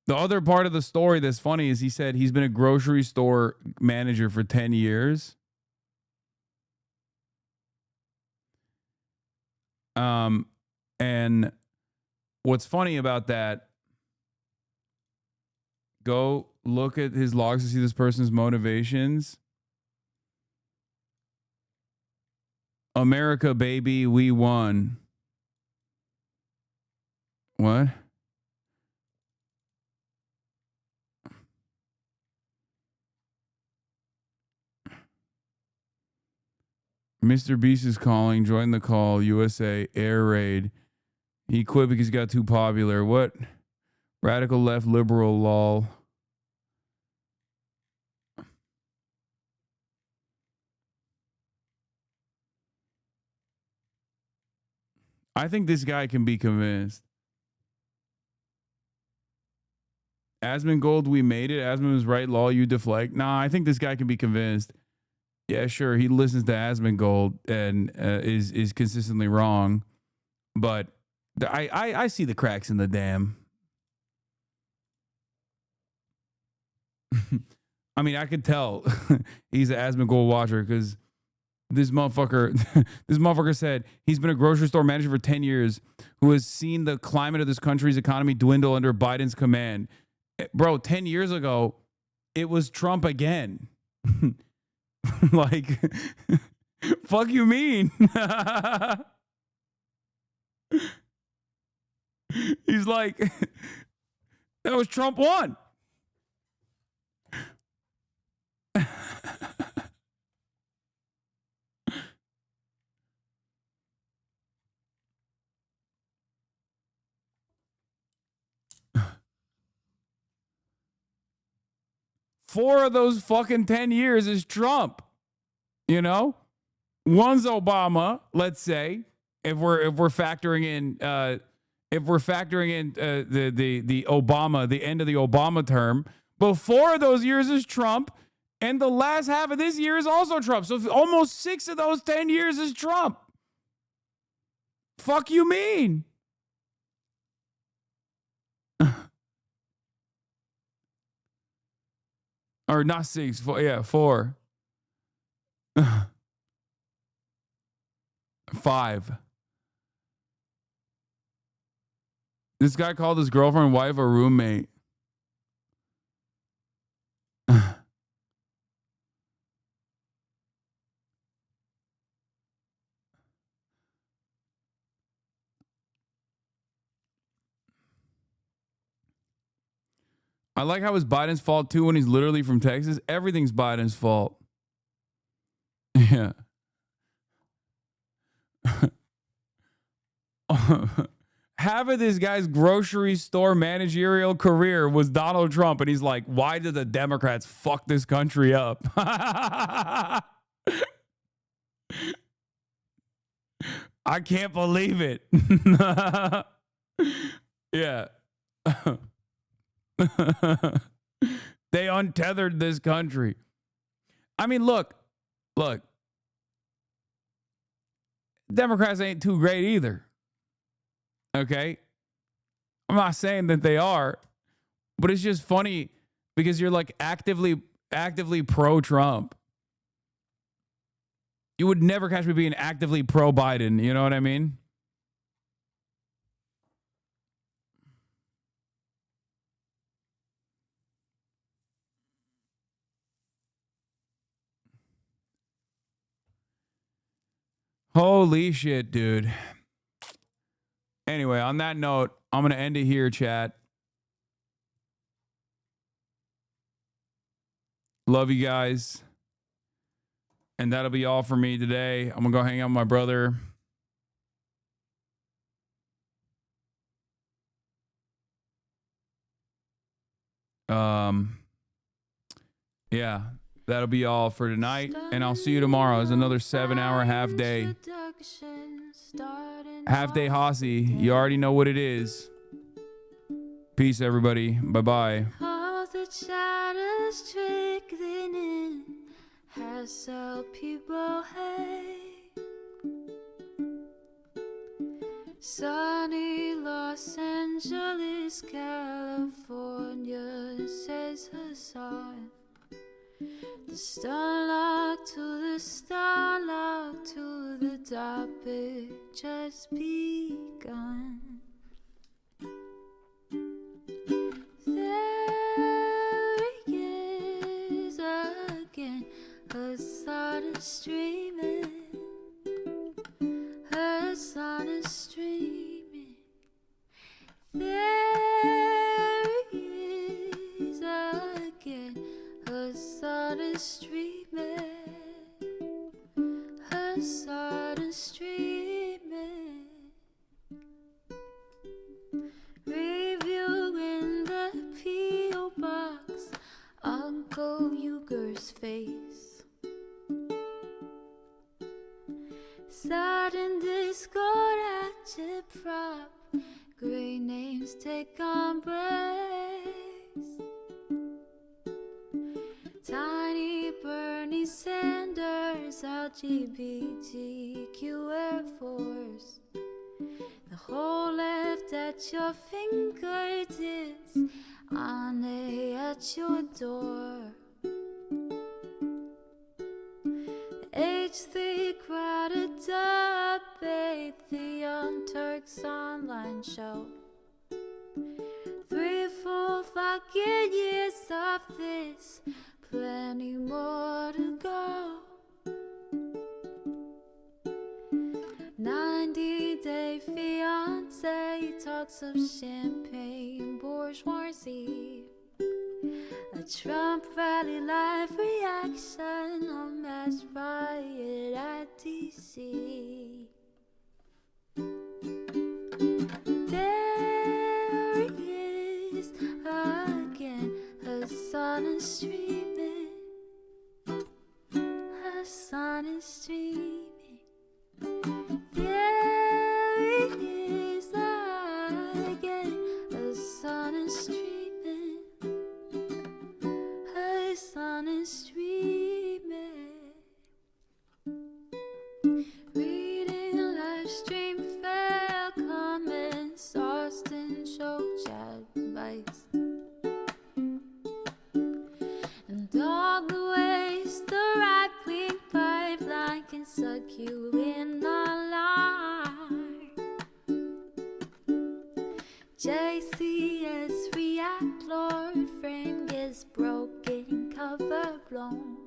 The other part of the story that's funny is he said he's been a grocery store manager for 10 years. And what's funny about that, go look at his logs to see this person's motivations. America, baby, we won. What? Mr. Beast is calling. Join the call. USA air raid. He quit because he got too popular. What? Radical left liberal lol. I think this guy can be convinced. Asmongold, we made it. Asmon was right. Lol, you deflect. Nah, I think this guy can be convinced. Yeah, sure. He listens to Asmongold and is consistently wrong, but I see the cracks in the dam. I mean, I could tell he's an Asmongold watcher because this motherfucker said he's been a grocery store manager for 10 years who has seen the climate of this country's economy dwindle under Biden's command. Bro, 10 years ago, it was Trump again. Like, fuck you mean? He's like, that was Trump 1. Four of those fucking 10 years is Trump. You know? One's Obama, let's say, if we're factoring in the Obama, the end of the Obama term. But 4 of those years is Trump, and the last half of this year is also Trump. So almost 6 of those 10 years is Trump. Fuck you mean? Or not 6, 4, yeah, 4. 5. This guy called his girlfriend, wife, a roommate. I like how it's Biden's fault too when he's literally from Texas. Everything's Biden's fault. Yeah. Half of this guy's grocery store managerial career was Donald Trump, and he's like, why did the Democrats fuck this country up? I can't believe it. Yeah. They untethered this country. I mean, look. Democrats ain't too great either. Okay? I'm not saying that they are, but it's just funny because you're like actively pro-Trump. You would never catch me being actively pro-Biden. You know what I mean? Holy shit, dude. Anyway, on that note, I'm going to end it here, chat. Love you guys. And that'll be all for me today. I'm going to go hang out with my brother. Yeah, that'll be all for tonight. And I'll see you tomorrow. It's another 7-hour half day. Half day Hossie. You already know what it is. Peace, everybody. Bye-bye. All the shadows trickling in has helped people hate. Sunny Los Angeles, California, says Hasan. The starlock to the starlock to the topic just begun. There he is again, Hasan is streaming. Hasan is streaming. There he is again. Hasan is streaming. Hasan is streaming. Reviewing the P.O. box, Uncle Uger's face. Sudden Discord agitprop, great names take embrace. Tiny Bernie Sanders, LGBTQ Air Force. The whole left at your fingertips, Ane at your door. the crowded debate, the Young Turks online show. 3 full fucking years of this, plenty more to go. 90-day fiance talks of champagne bourgeoisie. A Trump rally live reaction, a mass riot at DC. There he is again, Hasan is streaming. Hasan is streaming. There he is again, Hasan is streaming. Hasan is streaming. Reading live stream fair comments, Austin show chat advice, and all the ways the right-wing pipeline can suck you in a lie. JCS react, Lord frame gets broken, cover blown.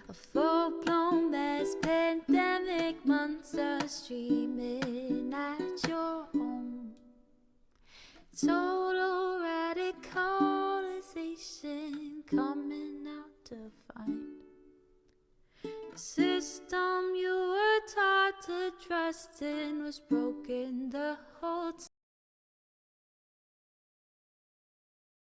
A full-blown mass pandemic, monster streaming at your home. Total radicalization coming out to find. The system you were taught to trust in was broken the whole time.